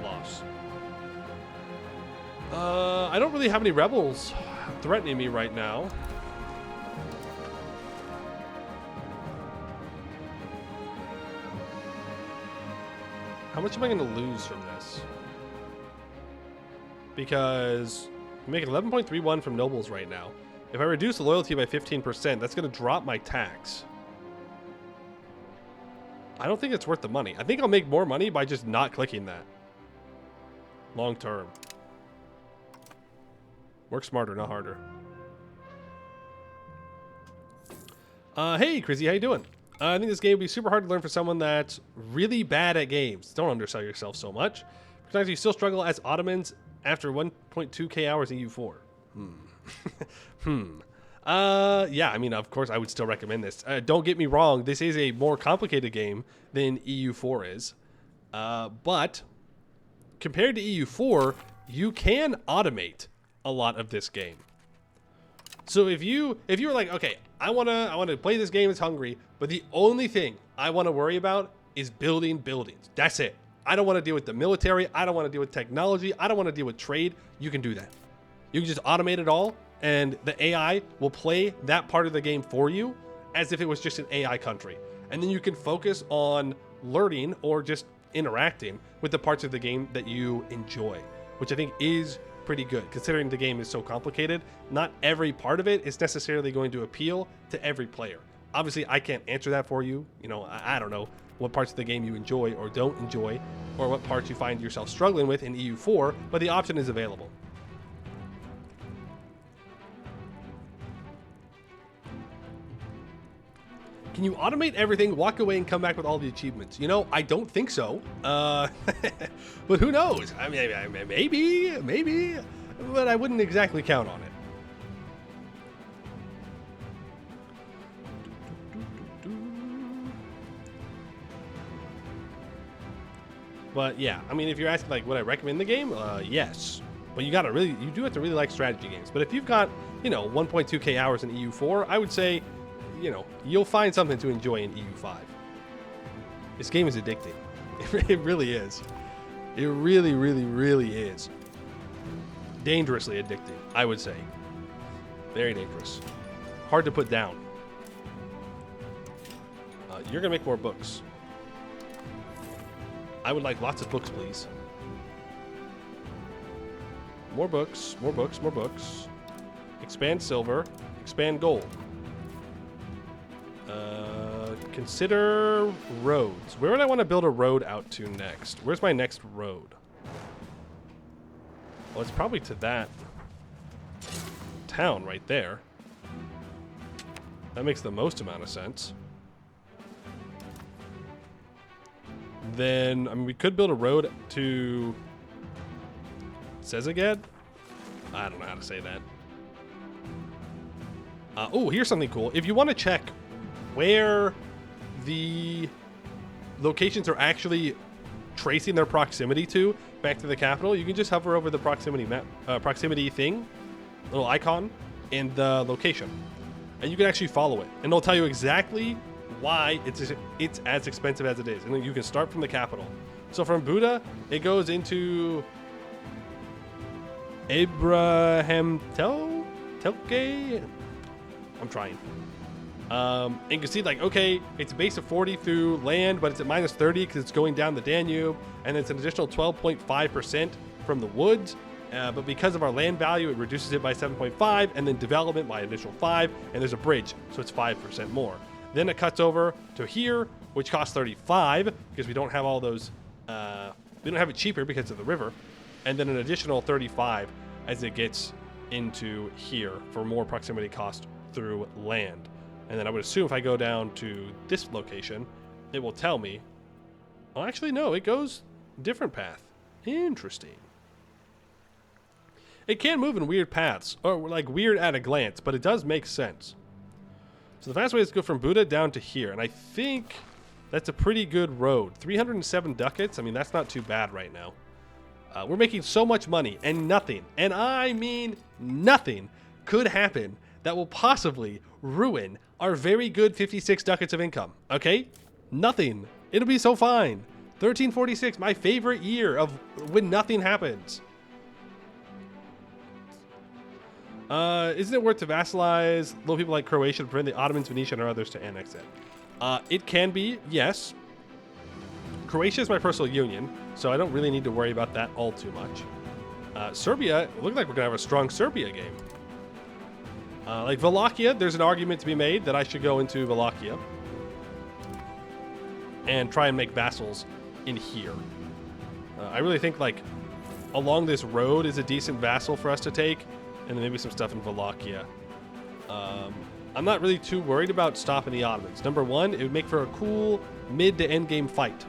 loss. I don't really have any rebels threatening me right now. How much am I going to lose from this? Because I'm making 11.31 from nobles right now. If I reduce the loyalty by 15%, that's going to drop my tax. I don't think it's worth the money. I think I'll make more money by just not clicking that. Long term. Work smarter, not harder. Hey, Crizzy, how you doing? I think this game would be super hard to learn for someone that's really bad at games. Don't undersell yourself so much. Sometimes you still struggle as Ottomans after 1.2k hours in EU4. Yeah, I mean, of course, I would still recommend this. Don't get me wrong. This is a more complicated game than EU4 is. But compared to EU4, you can automate a lot of this game. So if you're like, okay, I want to play this game as Hungary, but the only thing I want to worry about is building buildings. That's it. I don't want to deal with the military. I don't want to deal with technology. I don't want to deal with trade. You can do that. You can just automate it all, and the AI will play that part of the game for you as if it was just an AI country. And then you can focus on learning or just interacting with the parts of the game that you enjoy, which I think is pretty good considering the game is so complicated. Not every part of it is necessarily going to appeal to every player. Obviously, I can't answer that for you. You know, I don't know what parts of the game you enjoy or don't enjoy, or what parts you find yourself struggling with in EU4, but the option is available. Can you automate everything, walk away, and come back with all the achievements? You know, I don't think so. But who knows? I mean, maybe, but I wouldn't exactly count on it. But yeah, I mean, if you're asking like, would I recommend the game? Yes. But you do have to really like strategy games. But if you've got, 1.2k hours in EU4, I would say, you'll find something to enjoy in EU5. This game is addicting. It really is. It really, really, really is. Dangerously addicting, I would say. Very dangerous. Hard to put down. You're going to make more books. I would like lots of books, please. More books, more books, more books. Expand silver, expand gold. Consider roads. Where would I want to build a road out to next? Where's my next road? Well, it's probably to that town right there. That makes the most amount of sense. Then, I mean, we could build a road to Szeged? I don't know how to say that. Oh, here's something cool. If you want to check where the locations are actually tracing their proximity to back to the capital, you can just hover over the proximity map, proximity thing, little icon, and the location, and you can actually follow it, and it'll tell you exactly why it's as expensive as it is. And then you can start from the capital. So from Buda, it goes into Abraham Telke. I'm trying. And you can see, like, okay, it's a base of 40 through land, but it's at minus 30 because it's going down the Danube, and it's an additional 12.5% from the woods. But because of our land value, it reduces it by 7.5, and then development by an additional 5, and there's a bridge, so it's 5% more. Then it cuts over to here, which costs 35 because we don't have all those. We don't have it cheaper because of the river, and then an additional 35 as it gets into here for more proximity cost through land. And then I would assume if I go down to this location, it will tell me. Oh, actually, no, it goes different path. Interesting. It can move in weird paths, or like weird at a glance, but it does make sense. So the fast way is to go from Buda down to here, and I think that's a pretty good road. 307 ducats, I mean, that's not too bad right now. We're making so much money, and nothing, and I mean nothing, could happen that will possibly ruin our very good 56 ducats of income, okay? Nothing. It'll be so fine. 1346, my favorite year of when nothing happens. Isn't it worth to vassalize little people like Croatia to prevent the Ottomans, Venetian, or others to annex it? It can be, yes. Croatia is my personal union, so I don't really need to worry about that all too much. Serbia, it looks like we're going to have a strong Serbia game. Like Wallachia, there's an argument to be made that I should go into Wallachia and try and make vassals in here. I really think, like, along this road is a decent vassal for us to take, and then maybe some stuff in Wallachia. I'm not really too worried about stopping the Ottomans. Number one, it would make for a cool mid to end game fight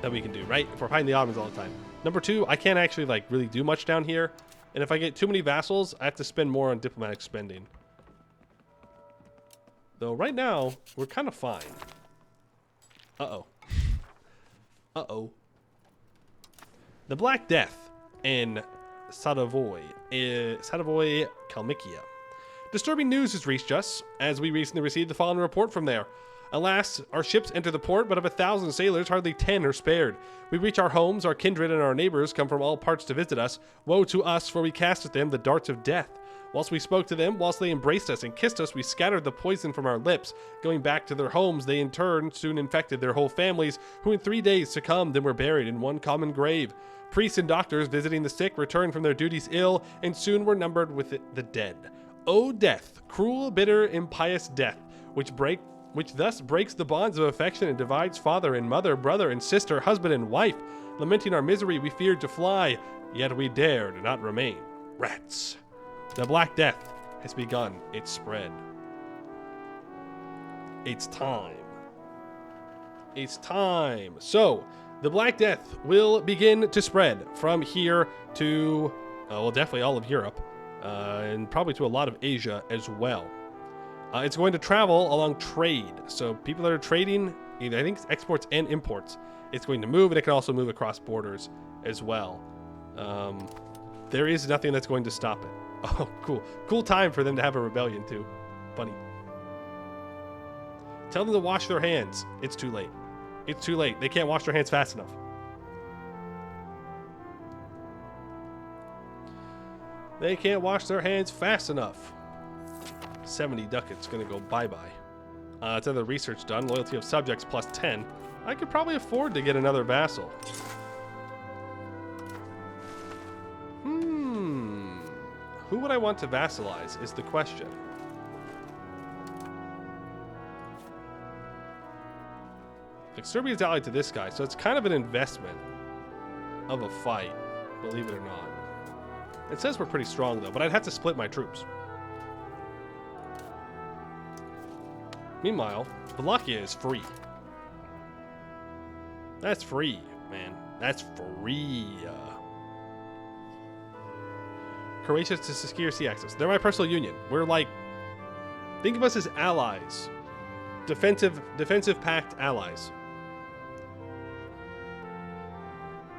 that we can do, right? If we're fighting the Ottomans all the time. Number two, I can't actually, like, really do much down here. And if I get too many vassals, I have to spend more on diplomatic spending. Though right now, we're kind of fine. Uh-oh. Uh-oh. The Black Death in Savoy, Kalmykia. Disturbing news has reached us, as we recently received the following report from there. Alas, our ships enter the port, but of 1,000 sailors, hardly 10 are spared. We reach our homes, our kindred and our neighbors come from all parts to visit us. Woe to us, for we cast at them the darts of death. Whilst we spoke to them, whilst they embraced us and kissed us, we scattered the poison from our lips. Going back to their homes, they in turn soon infected their whole families, who in 3 days succumbed and were buried in one common grave. Priests and doctors visiting the sick returned from their duties ill, and soon were numbered with the dead. O death, cruel, bitter, impious death, which thus breaks the bonds of affection and divides father and mother, brother and sister, husband and wife. Lamenting our misery, we feared to fly, yet we dared not remain. Rats. The Black Death has begun its spread. It's time. It's time. So, the Black Death will begin to spread from here to, well, definitely all of Europe, and probably to a lot of Asia as well. It's going to travel along trade. So people that are trading, either I think it's exports and imports, it's going to move, and it can also move across borders as well. There is nothing that's going to stop it. Oh, cool. Cool time for them to have a rebellion, too. Funny. Tell them to wash their hands. It's too late. It's too late. They can't wash their hands fast enough. They can't wash their hands fast enough. 70 ducats gonna go bye-bye. It's another research done. Loyalty of subjects plus 10. I could probably afford to get another vassal. Who would I want to vassalize is the question. Like, Serbia's allied to this guy, so it's kind of an investment of a fight, believe it or not. It says we're pretty strong, though, but I'd have to split my troops. Meanwhile, Wallachia is free. That's free, man. That's free. Croatia to secure sea access. They're my personal union. We're like, think of us as allies. Defensive pact allies.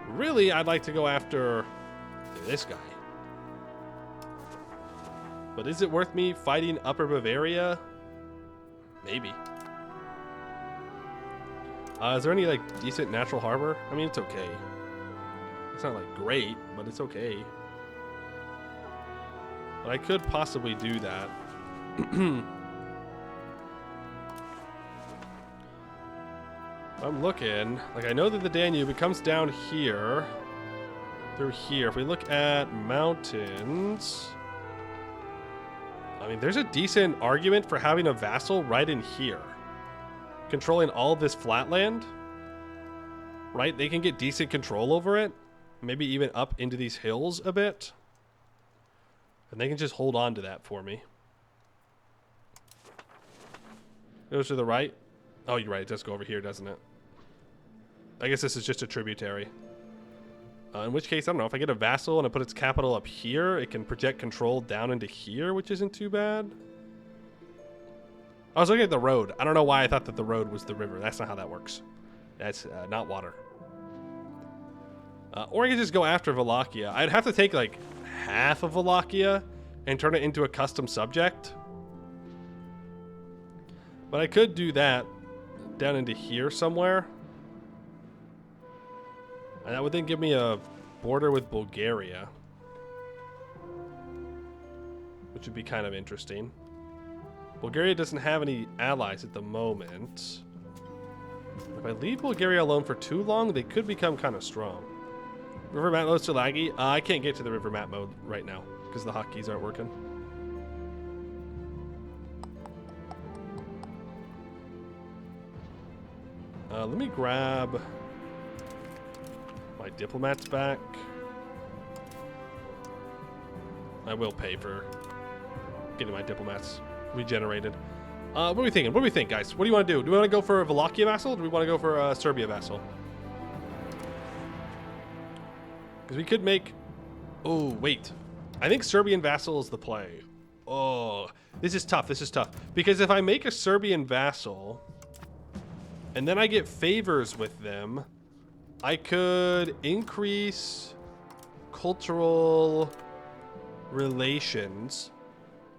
Really, I'd like to go after this guy. But is it worth me fighting Upper Bavaria? Maybe. Is there any like decent natural harbor? I mean, it's okay. It's not like great, but it's okay. But I could possibly do that. I'm looking. Like, I know that the Danube, it comes down here. Through here. If we look at mountains... I mean, there's a decent argument for having a vassal right in here. Controlling all of this flatland. Right? They can get decent control over it. Maybe even up into these hills a bit. And they can just hold on to that for me. Goes to the right. Oh, you're right. It does go over here, doesn't it? I guess this is just a tributary. In which case, I don't know. If I get a vassal and I put its capital up here, it can project control down into here, which isn't too bad. I was looking at the road. I don't know why I thought that the road was the river. That's not how that works. That's not water. Or I could just go after Wallachia. I'd have to take like half of Wallachia and turn it into a custom subject. But I could do that down into here somewhere. And that would then give me a border with Bulgaria. Which would be kind of interesting. Bulgaria doesn't have any allies at the moment. If I leave Bulgaria alone for too long, they could become kind of strong. River map mode's still laggy. I can't get to the river map mode right now because the hotkeys aren't working. Let me grab my diplomats back. I will pay for getting my diplomats regenerated. What are we thinking? What do we think, guys? What do you want to do? Do we want to go for a Wallachia vassal? Or do we want to go for a Serbia vassal? Because we could make... Oh, wait. I think Serbian vassal is the play. Oh, this is tough. This is tough. Because if I make a Serbian vassal... and then I get favors with them... I could increase cultural relations,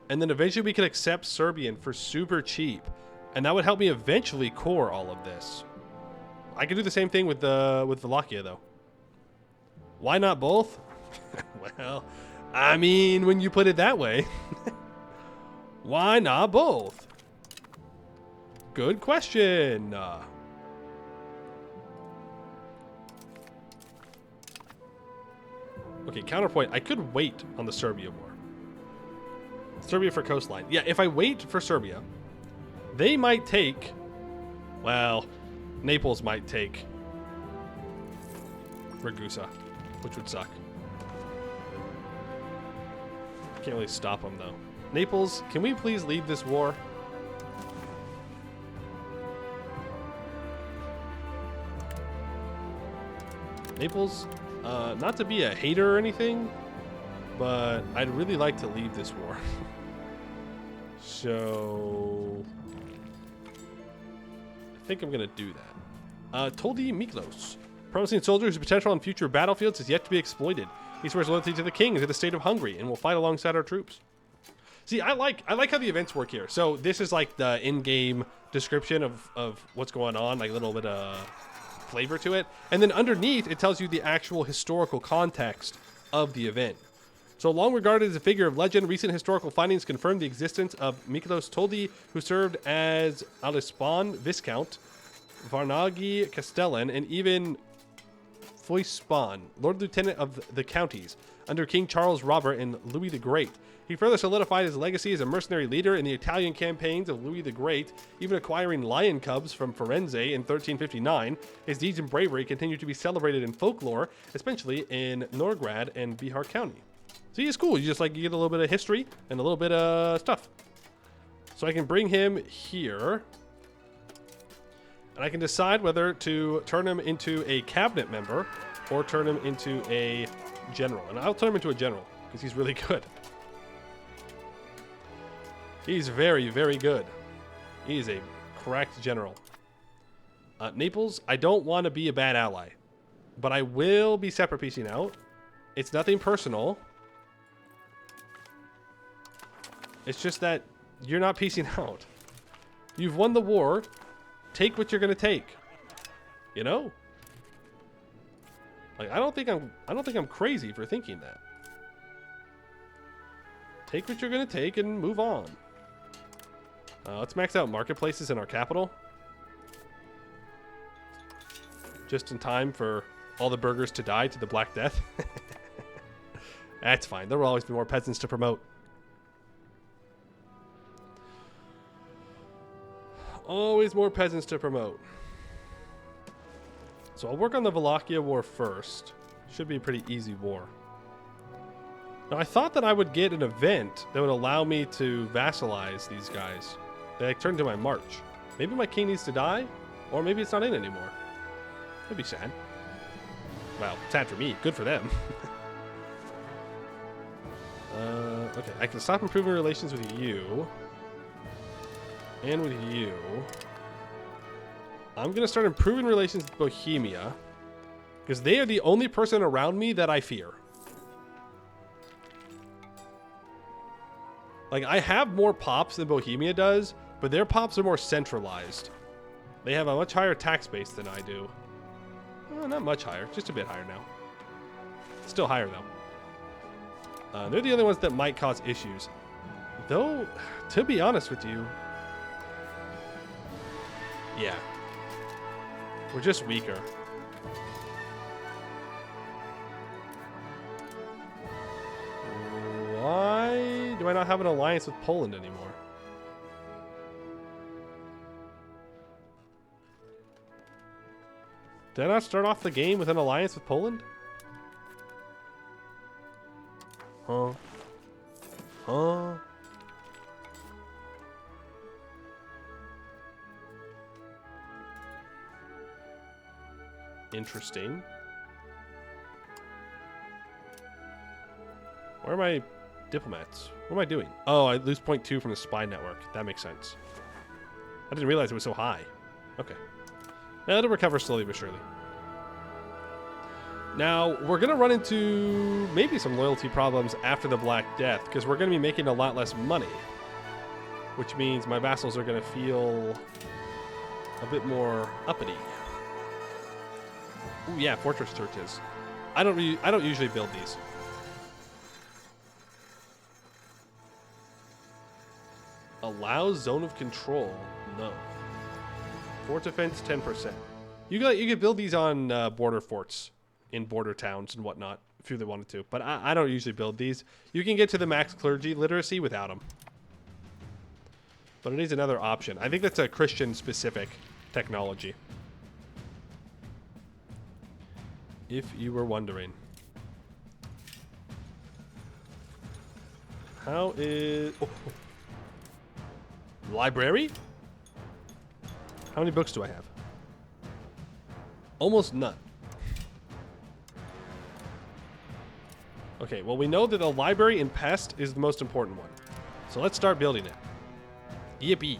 and then eventually we could accept Serbian for super cheap, and that would help me eventually core all of this. I could do the same thing with Wallachia though. Why not both? Well, I mean, when you put it that way, why not both? Good question. Okay, counterpoint. I could wait on the Serbia war. Serbia for coastline. Yeah, if I wait for Serbia, they might take... well, Naples might take Ragusa, which would suck. Can't really stop them, though. Naples, can we please leave this war? Naples... not to be a hater or anything, but I'd really like to leave this war. So I think I'm going to do that. Toldi Miklos. Promising soldier whose potential on future battlefields is yet to be exploited. He swears loyalty to the king and to the state of Hungary and will fight alongside our troops. See, I like how the events work here. So this is like the in-game description of what's going on, like a little bit of flavor to it, and then underneath it tells you the actual historical context of the event. So long regarded as a figure of legend, recent historical findings confirm the existence of Miklos Toldi, who served as Alispan Viscount, Varnagi Castellan, and even Foispan, Lord Lieutenant of the counties, under King Charles Robert and Louis the Great. He further solidified his legacy as a mercenary leader in the Italian campaigns of Louis the Great, even acquiring lion cubs from Firenze in 1359. His deeds and bravery continue to be celebrated in folklore, especially in Norgrad and Bihar County. See, it's cool. You just like you get a little bit of history and a little bit of stuff. So I can bring him here. And I can decide whether to turn him into a cabinet member or turn him into a general. And I'll turn him into a general because he's really good. He's very, very good. He is a correct general. Naples, I don't want to be a bad ally, but I will be separate piecing out. It's nothing personal. It's just that you're not piecing out. You've won the war. Take what you're gonna take. You know? Like I don't think I'm crazy for thinking that. Take what you're gonna take and move on. Let's max out marketplaces in our capital. Just in time for all the burgers to die to the Black Death. That's fine. There will always be more peasants to promote. Always more peasants to promote. So I'll work on the Wallachia War first. Should be a pretty easy war. Now I thought that I would get an event that would allow me to vassalize these guys. They like, turn to my march. Maybe my king needs to die, or maybe it's not in anymore. That'd be sad. Well, sad for me. Good for them. Okay, I can stop improving relations with you. And with you. I'm going to start improving relations with Bohemia. Because they are the only person around me that I fear. Like, I have more pops than Bohemia does, but their pops are more centralized. They have a much higher tax base than I do. Well, not much higher, just a bit higher now. Still higher, though. They're the only ones that might cause issues. Though, to be honest with you, yeah. We're just weaker. Why do I not have an alliance with Poland anymore? Did I not start off the game with an alliance with Poland? Huh? Huh? Interesting. Where are my diplomats? What am I doing? Oh, I lose 0.2 from the spy network. That makes sense. I didn't realize it was so high. Okay. Now it'll recover slowly but surely. Now, we're going to run into maybe some loyalty problems after the Black Death, because we're going to be making a lot less money. Which means my vassals are going to feel a bit more uppity. Ooh, yeah, fortress churches. I don't usually build these. Allows zone of control. No. Fort defense 10%. You could build these on border forts in border towns and whatnot if you really wanted to, but I don't usually build these. You can get to the max clergy literacy without them, but it is another option. I think that's a Christian specific technology. If you were wondering. How is... Oh. Library? How many books do I have? Almost none. Okay, well we know that the library in Pest is the most important one. So let's start building it. Yippee.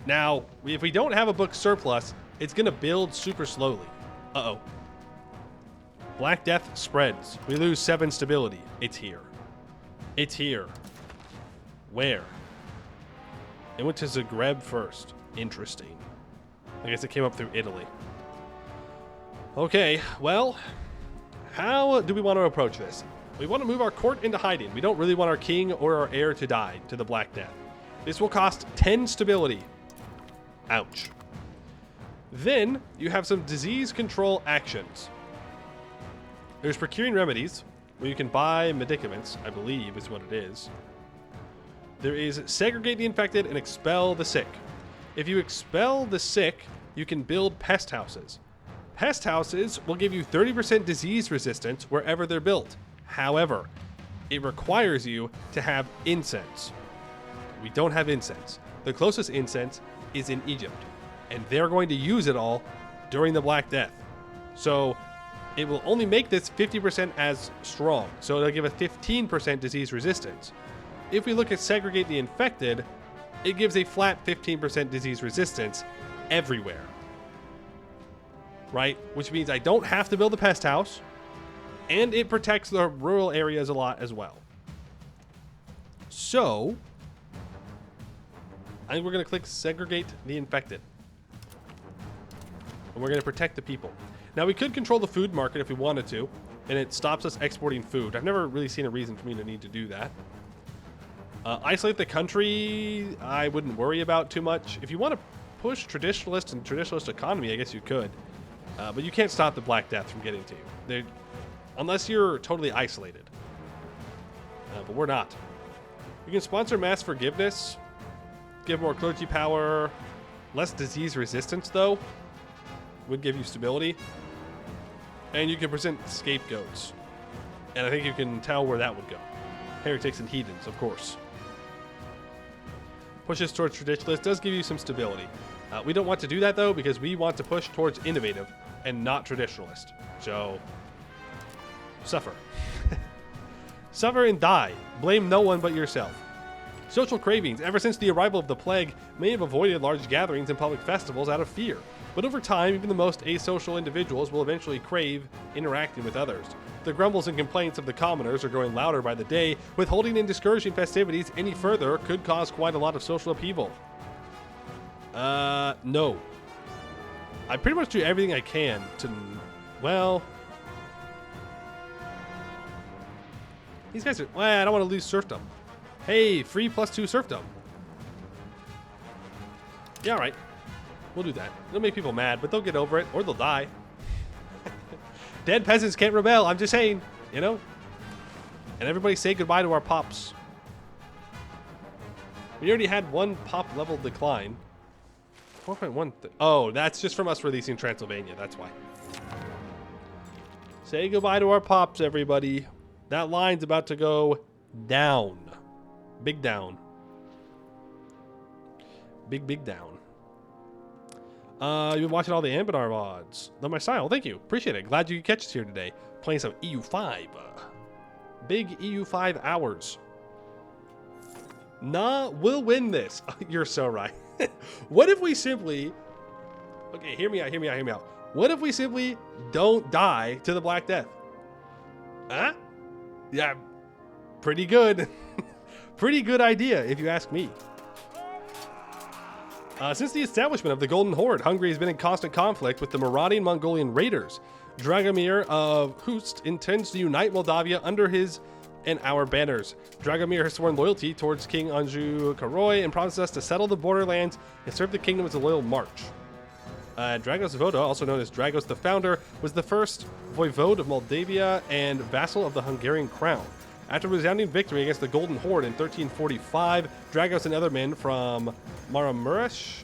Now, if we don't have a book surplus, it's going to build super slowly. Uh-oh. Black Death spreads. We lose 7 stability. It's here. It's here. Where? It went to Zagreb first. Interesting. I guess it came up through Italy. Okay, well, how do we want to approach this? We want to move our court into hiding. We don't really want our king or our heir to die to the Black Death. This will cost 10 stability. Ouch. Then you have some disease control actions. There's procuring remedies, where you can buy medicaments, I believe is what it is. There is segregate the infected and expel the sick. If you expel the sick, you can build pest houses. Pest houses will give you 30% disease resistance wherever they're built. However, it requires you to have incense. We don't have incense. The closest incense is in Egypt, and they're going to use it all during the Black Death. So it will only make this 50% as strong. So it'll give a 15% disease resistance. If we look at segregate the infected, it gives a flat 15% disease resistance everywhere. Right? Which means I don't have to build a pest house, and it protects the rural areas a lot as well. So I think we're going to click segregate the infected. And we're going to protect the people. Now, we could control the food market if we wanted to, and it stops us exporting food. I've never really seen a reason for me to need to do that. Isolate the country, I wouldn't worry about too much. If you want to push traditionalist and traditionalist economy, I guess you could. But you can't stop the Black Death from getting to you. Unless you're totally isolated. But we're not. You can sponsor mass forgiveness. Give more clergy power. Less disease resistance, though. Would give you stability. And you can present scapegoats. And I think you can tell where that would go. Heretics and heathens, of course. Pushes towards traditionalist does give you some stability. We don't want to do that, though, because we want to push towards innovative and not traditionalist. So, suffer. Suffer and die. Blame no one but yourself. Social cravings. Ever since the arrival of the plague, many have avoided large gatherings and public festivals out of fear. But over time, even the most asocial individuals will eventually crave interacting with others. The grumbles and complaints of the commoners are growing louder by the day. Withholding and discouraging festivities any further could cause quite a lot of social upheaval. No. I pretty much do everything I can to, well... These guys are, well, I don't want to lose serfdom. Hey, free +2 serfdom. Yeah, all right. We'll do that. It'll make people mad, but they'll get over it, or they'll die. Dead peasants can't rebel, I'm just saying, you know? And everybody say goodbye to our pops. We already had one pop level decline. 4.1. Oh, that's just from us releasing Transylvania, that's why. Say goodbye to our pops, everybody. That line's about to go down. Big down. Big down. You've been watching all the Ambinar VODs. Love my style. Thank you. Appreciate it. Glad you could catch us here today. Playing some EU5. Big EU5 hours. Nah, we'll win this. You're so right. What if we simply... Okay, hear me out. What if we simply don't die to the Black Death? Huh? Yeah, pretty good. Pretty good idea, if you ask me. Since the establishment of the Golden Horde, Hungary has been in constant conflict with the marauding Mongolian raiders. Dragomir of Hust intends to unite Moldavia under his and our banners. Dragomir has sworn loyalty towards King Anjou Karoy and promised us to settle the borderlands and serve the kingdom as a loyal march. Dragos Voda, also known as Dragos the Founder, was the first voivode of Moldavia and vassal of the Hungarian crown. After a resounding victory against the Golden Horde in 1345, Dragos and other men from Maramuresh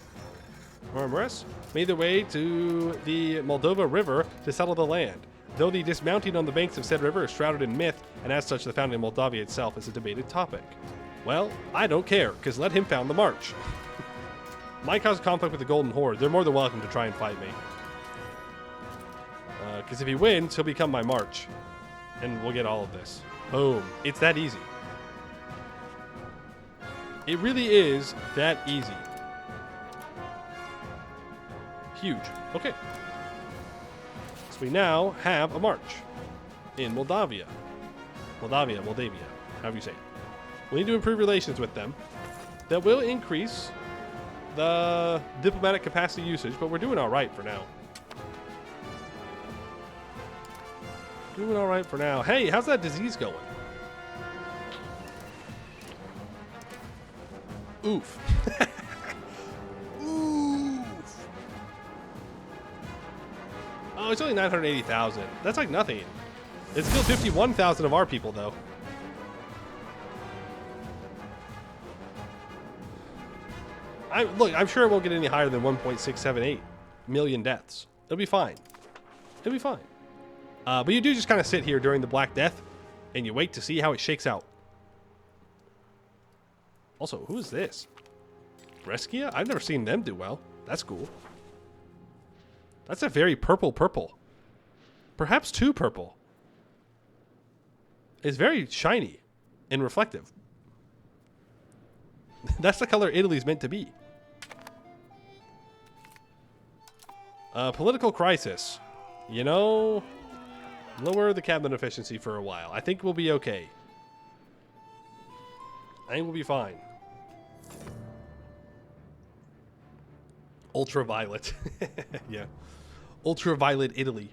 made their way to the Moldova River to settle the land. Though the dismounting on the banks of said river is shrouded in myth, and as such the founding of Moldavia itself is a debated topic. Well, I don't care, because let him found the march. Might cause conflict with the Golden Horde. They're more than welcome to try and fight me. Because if he wins, he'll become my march. And we'll get all of this. Boom. It's that easy. It really is that easy. Huge. Okay. So we now have a march in Moldavia. Moldavia, however you say it. We need to improve relations with them. That will increase the diplomatic capacity usage, but we're doing all right for now. Doing all right for now. Hey, how's that disease going? Oof. Oof. Oh, it's only 980,000. That's like nothing. It's still 51,000 of our people, though. Look, I'm sure it won't get any higher than 1.678 million deaths. It'll be fine. It'll be fine. But you do just kind of sit here during the Black Death, and you wait to see how it shakes out. Also, who is this? Brescia? I've never seen them do well. That's cool. That's a very purple purple. Perhaps too purple. It's very shiny and reflective. That's the color Italy's meant to be. Political crisis. You know, lower the cabinet efficiency for a while. I think we'll be okay. I think we'll be fine. Ultraviolet. Yeah. Ultraviolet Italy.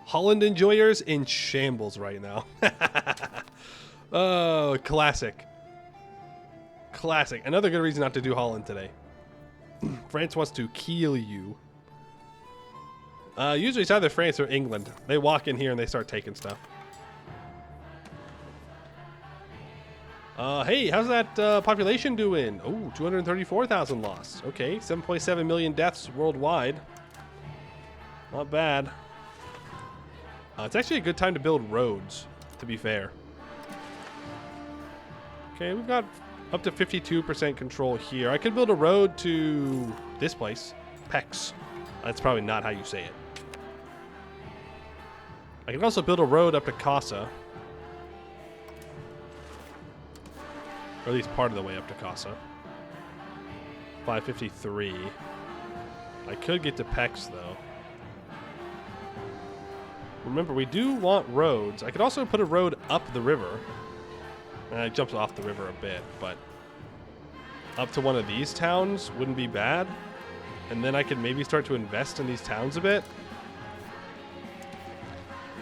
Holland enjoyers in shambles right now. Oh, classic. Classic. Another good reason not to do Holland today. France wants to kill you. Usually it's either France or England. They walk in here and they start taking stuff. Hey, how's that population doing? Oh, 234,000 lost. Okay, 7.7 million deaths worldwide. Not bad. It's actually a good time to build roads, to be fair. Okay, we've got up to 52% control here. I could build a road to this place, Pex. That's probably not how you say it. I can also build a road up to Casa. Or at least part of the way up to Casa. 553. I could get to Pex, though. Remember, we do want roads. I could also put a road up the river. And it jumps off the river a bit, but up to one of these towns wouldn't be bad. And then I could maybe start to invest in these towns a bit.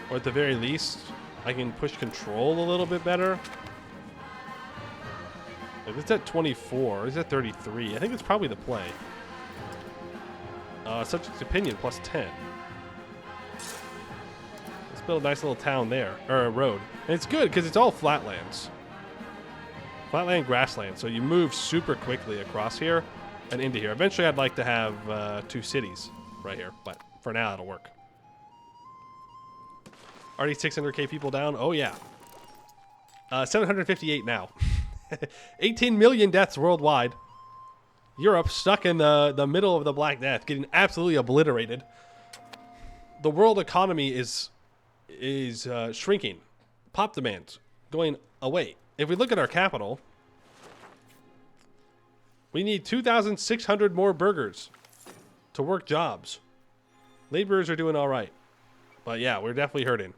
Or at the very least, I can push control a little bit better. Like, it's at 24. It's at 33. I think it's probably the play. Subject to opinion, plus 10. Let's build a nice little town there. Or a road. And it's good, because it's all flatlands. Flatland, grassland. So you move super quickly across here and into here. Eventually, I'd like to have 2 cities right here. But for now, it'll work. Already 600k people down? Oh, yeah. 758 now. 18 million deaths worldwide. Europe stuck in the middle of the Black Death, getting absolutely obliterated. The world economy is shrinking. Pop demand going away. If we look at our capital, we need 2,600 more burgers to work jobs. Laborers are doing all right. But yeah, we're definitely hurting.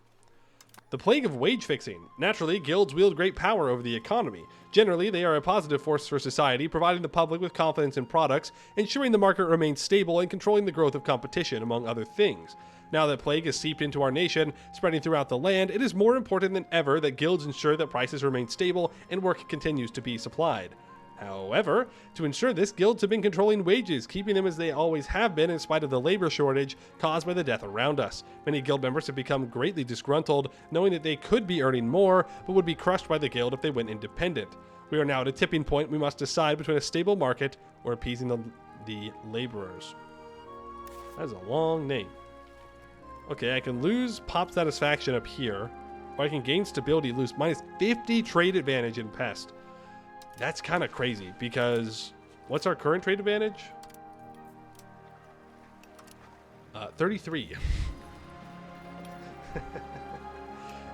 The plague of wage fixing. Naturally, guilds wield great power over the economy. Generally, they are a positive force for society, providing the public with confidence in products, ensuring the market remains stable, and controlling the growth of competition, among other things. Now that plague has seeped into our nation, spreading throughout the land, it is more important than ever that guilds ensure that prices remain stable and work continues to be supplied. However, to ensure this, guilds have been controlling wages, keeping them as they always have been in spite of the labor shortage caused by the death around us. Many guild members have become greatly disgruntled, knowing that they could be earning more, but would be crushed by the guild if they went independent. We are now at a tipping point. We must decide between a stable market or appeasing the laborers. That is a long name. Okay, I can lose pop satisfaction up here, or I can gain stability, lose minus 50 trade advantage in pest. That's kind of crazy, because what's our current trade advantage? 33.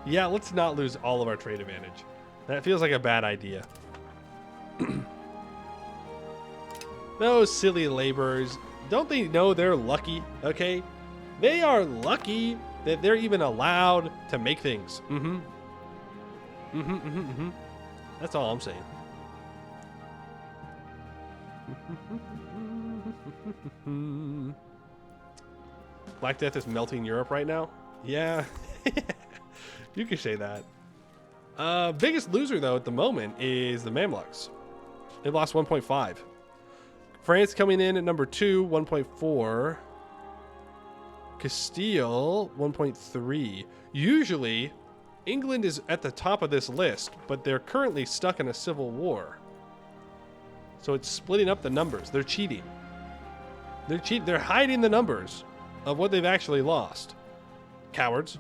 Yeah, let's not lose all of our trade advantage. That feels like a bad idea. Those silly laborers, don't they know they're lucky, okay? They are lucky that they're even allowed to make things. That's all I'm saying. Black Death is melting Europe right now? Yeah. You can say that. Biggest loser, though, at the moment is the Mamluks. They lost 1.5. France coming in at number 2, 1.4. Castile, 1.3. Usually, England is at the top of this list, but they're currently stuck in a civil war. So it's splitting up the numbers. They're cheating. They're hiding the numbers of what they've actually lost. Cowards.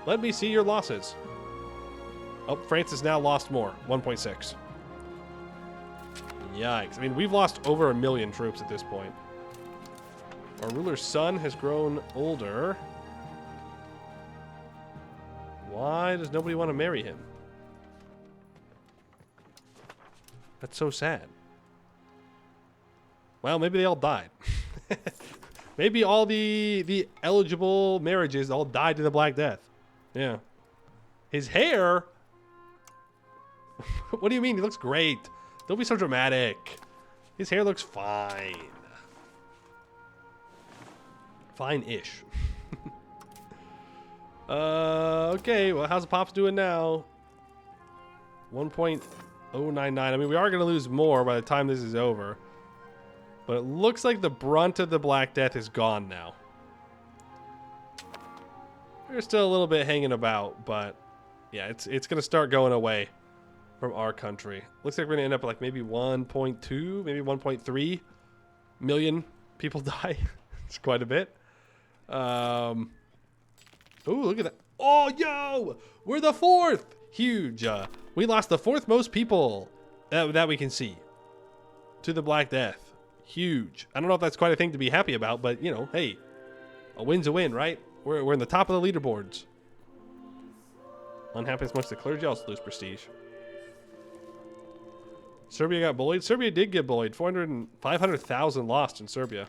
Let me see your losses. Oh, France has now lost more. 1.6. Yikes. I mean, we've lost over 1 million troops at this point. Our ruler's son has grown older. Why does nobody want to marry him? That's so sad. Well, maybe they all died. Maybe all the eligible marriages all died to the Black Death. Yeah. His hair? What do you mean? He looks great. Don't be so dramatic. His hair looks fine. Fine-ish. Okay, well, how's the Pops doing now? 1.099. I mean, we are going to lose more by the time this is over. But it looks like the brunt of the Black Death is gone now. There's still a little bit hanging about, but yeah, it's going to start going away from our country. Looks like we're going to end up like maybe 1.2, maybe 1.3 million people die. It's quite a bit. Oh, look at that. Oh, yo! We're the 4th! Huge. We lost the 4th most people that we can see to the Black Death. Huge. I don't know if that's quite a thing to be happy about, but, you know, hey, a win's a win, right? We're in the top of the leaderboards. Unhappy as much the clergy also lose prestige. Serbia got bullied. Serbia did get bullied. 500,000 lost in Serbia.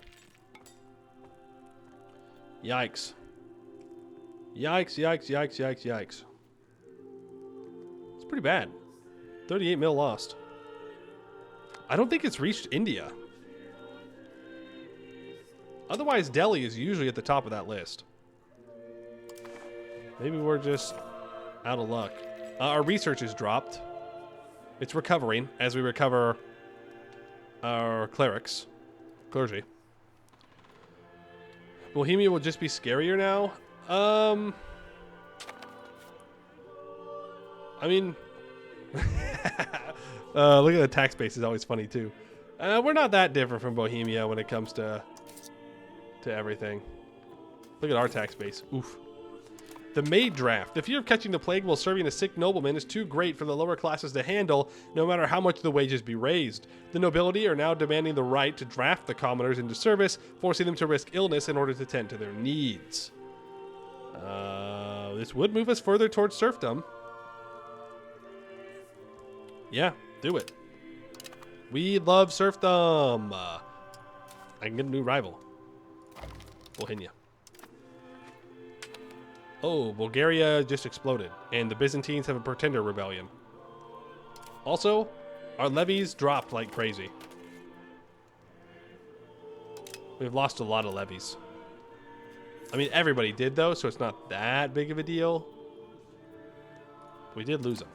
Yikes. Yikes, yikes, yikes, yikes, yikes. It's pretty bad. 38 mil lost. I don't think it's reached India. Otherwise, Delhi is usually at the top of that list. Maybe we're just out of luck. Our research is dropped. It's recovering as we recover our clerics. Clergy. Bohemia will just be scarier now. I mean... look at the tax base is always funny, too. We're not that different from Bohemia when it comes to everything. Look at our tax base. Oof. The maid draft. The fear of catching the plague while serving a sick nobleman is too great for the lower classes to handle, no matter how much the wages be raised. The nobility are now demanding the right to draft the commoners into service, forcing them to risk illness in order to tend to their needs. This would move us further towards serfdom. Yeah, do it. We love serfdom. I can get a new rival. Bohemia. Oh, Bulgaria just exploded, and the Byzantines have a pretender rebellion. Also, our levies dropped like crazy. We've lost a lot of levies. I mean, everybody did, though, so it's not that big of a deal. We did lose them.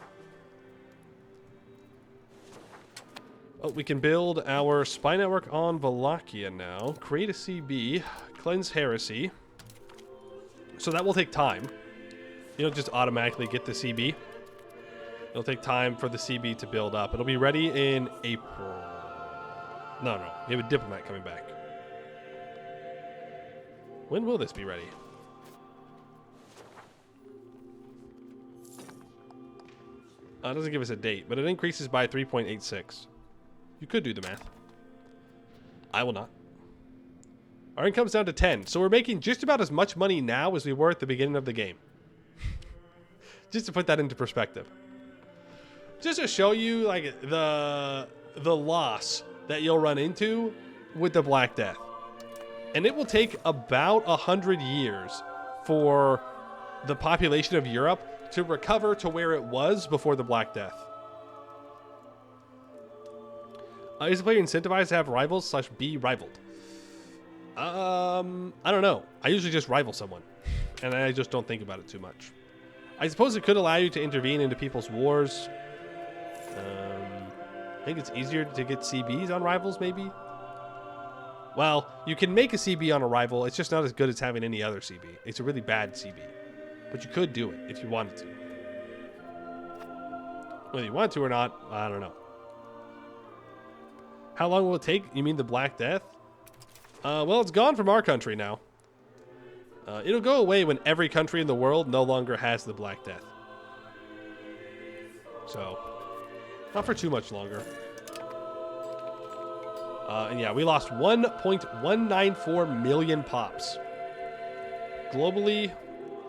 Oh, we can build our spy network on Wallachia now. Create a CB. Cleanse heresy. So that will take time. You don't just automatically get the CB. It'll take time for the CB to build up. It'll be ready in April. No. We have a diplomat coming back. When will this be ready? It doesn't give us a date, but it increases by 3.86. You could do the math. I will not. Our income's down to 10, so we're making just about as much money now as we were at the beginning of the game. Just to put that into perspective. Just to show you, like, the loss that you'll run into with the Black Death. And it will take about 100 years for the population of Europe to recover to where it was before the Black Death. Is the player incentivized to have rivals / be rivaled? I don't know. I usually just rival someone. And I just don't think about it too much. I suppose it could allow you to intervene into people's wars. I think it's easier to get CBs on rivals, maybe? Well, you can make a CB on a rival. It's just not as good as having any other CB. It's a really bad CB. But you could do it if you wanted to. Whether you want to or not, I don't know. How long will it take? You mean the Black Death? Well, it's gone from our country now. It'll go away when every country in the world no longer has the Black Death. So, not for too much longer. And yeah, we lost 1.194 million pops. Globally,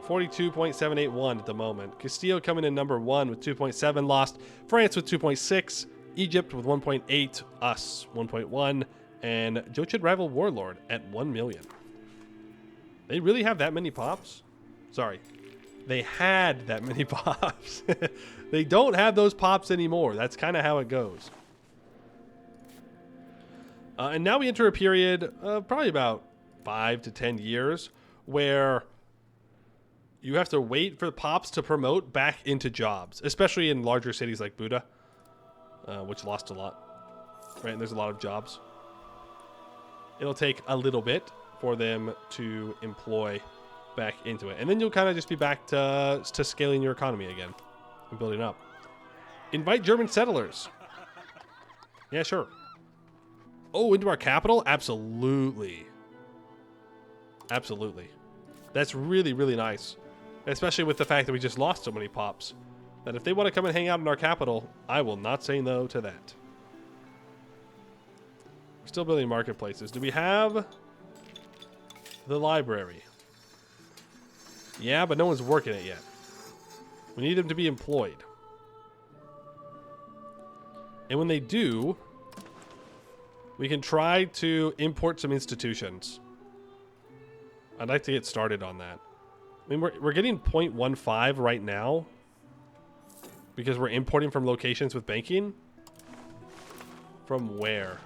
42.781 at the moment. Castillo coming in number 1 with 2.7 lost. France with 2.6. Egypt with 1.8. Us 1.1. And Jochid Rival Warlord at 1 million. They really have that many pops? Sorry. They had that many pops. They don't have those pops anymore. That's kind of how it goes. And now we enter a period of probably about 5 to 10 years where you have to wait for the pops to promote back into jobs, especially in larger cities like Buda, which lost a lot, right? And there's a lot of jobs. It'll take a little bit for them to employ back into it. And then you'll kind of just be back to scaling your economy again and building up. Invite German settlers. Yeah, sure. Oh, into our capital? Absolutely. Absolutely. That's really, really nice. Especially with the fact that we just lost so many pops. That if they want to come and hang out in our capital, I will not say no to that. We're still building marketplaces. Do we have the library? Yeah, but no one's working it yet. We need them to be employed. And when they do, we can try to import some institutions. I'd like to get started on that. I mean, we're getting 0.15 right now because we're importing from locations with banking. From where?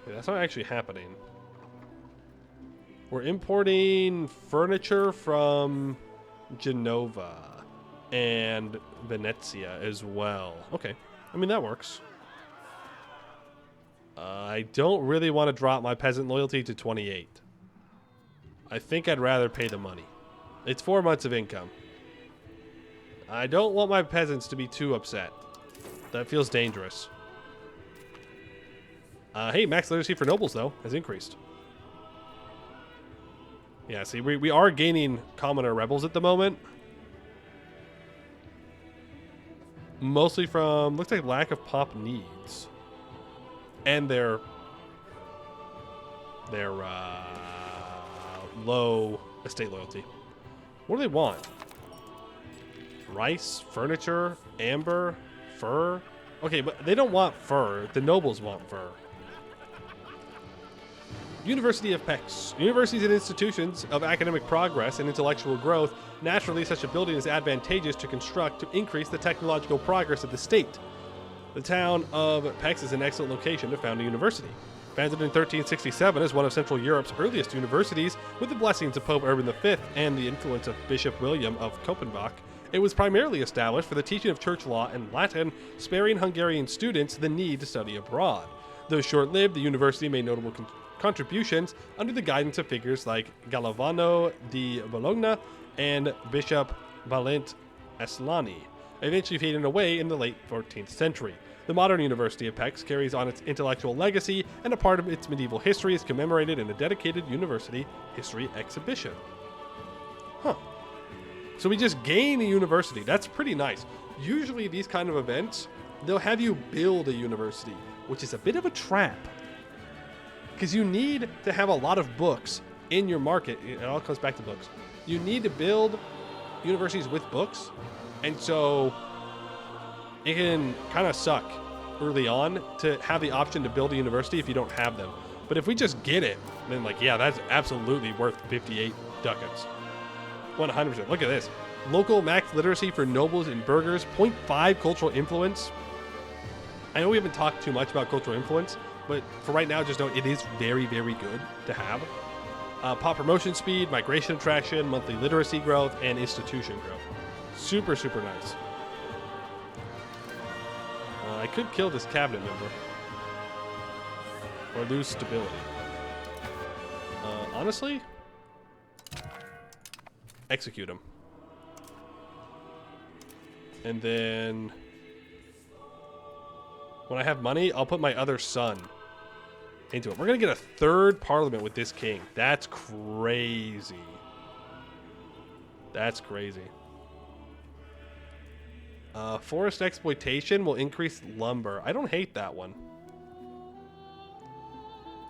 Yeah, that's not actually happening. We're importing furniture from Genova and Venezia as well. Okay. I mean, that works. I don't really want to drop my peasant loyalty to 28. I think I'd rather pay the money. It's 4 months of income. I don't want my peasants to be too upset. That feels dangerous. Hey, max literacy for nobles, though, has increased. Yeah, see, we are gaining commoner rebels at the moment. Mostly from, looks like, lack of pop needs. And their low estate loyalty. What do they want? Rice, furniture, amber, fur? Okay, but they don't want fur. The nobles want fur. University of Pex. Universities and institutions of academic progress and intellectual growth. Naturally, such a building is advantageous to construct to increase the technological progress of the state. The town of Pex is an excellent location to found a university. Founded in 1367 as one of Central Europe's earliest universities, with the blessings of Pope Urban V and the influence of Bishop William of Copenhagen, it was primarily established for the teaching of church law and Latin, sparing Hungarian students the need to study abroad. Though short-lived, the university made notable contributions under the guidance of figures like Galvano di Bologna and Bishop Valent Aslani, eventually fading away in the late 14th century. The modern University of Pex carries on its intellectual legacy, and a part of its medieval history is commemorated in a dedicated university history exhibition. Huh. So we just gain a university. That's pretty nice. Usually these kind of events, they'll have you build a university, which is a bit of a trap. Because you need to have a lot of books in your market. It all comes back to books. You need to build universities with books. And so it can kind of suck early on to have the option to build a university if you don't have them. But if we just get it, then like, yeah, that's absolutely worth 58 ducats. 100%. Look at this. Local max literacy for nobles and burghers. 0.5 cultural influence. I know we haven't talked too much about cultural influence, but for right now, just know it is very, very good to have. Pop promotion speed, migration attraction, monthly literacy growth, and institution growth. Super, super nice. I could kill this cabinet member. Or lose stability. Honestly, execute him. And then when I have money, I'll put my other son into it. We're going to get a third parliament with this king. That's crazy. That's crazy. Forest exploitation will increase lumber. I don't hate that one.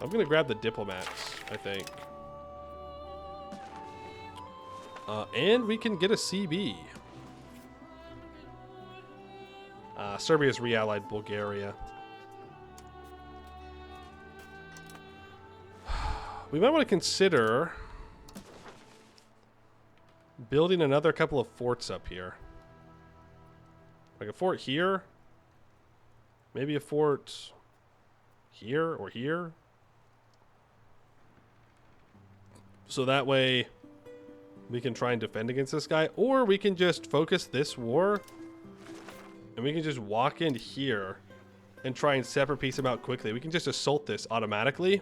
I'm going to grab the diplomats, I think. And we can get a CB. Serbia's re-allied Bulgaria. We might want to consider building another couple of forts up here. Like a fort here. Maybe a fort here or here. So that way we can try and defend against this guy. Or we can just focus this war. And we can just walk in here and try and separate piece him out quickly. We can just assault this automatically.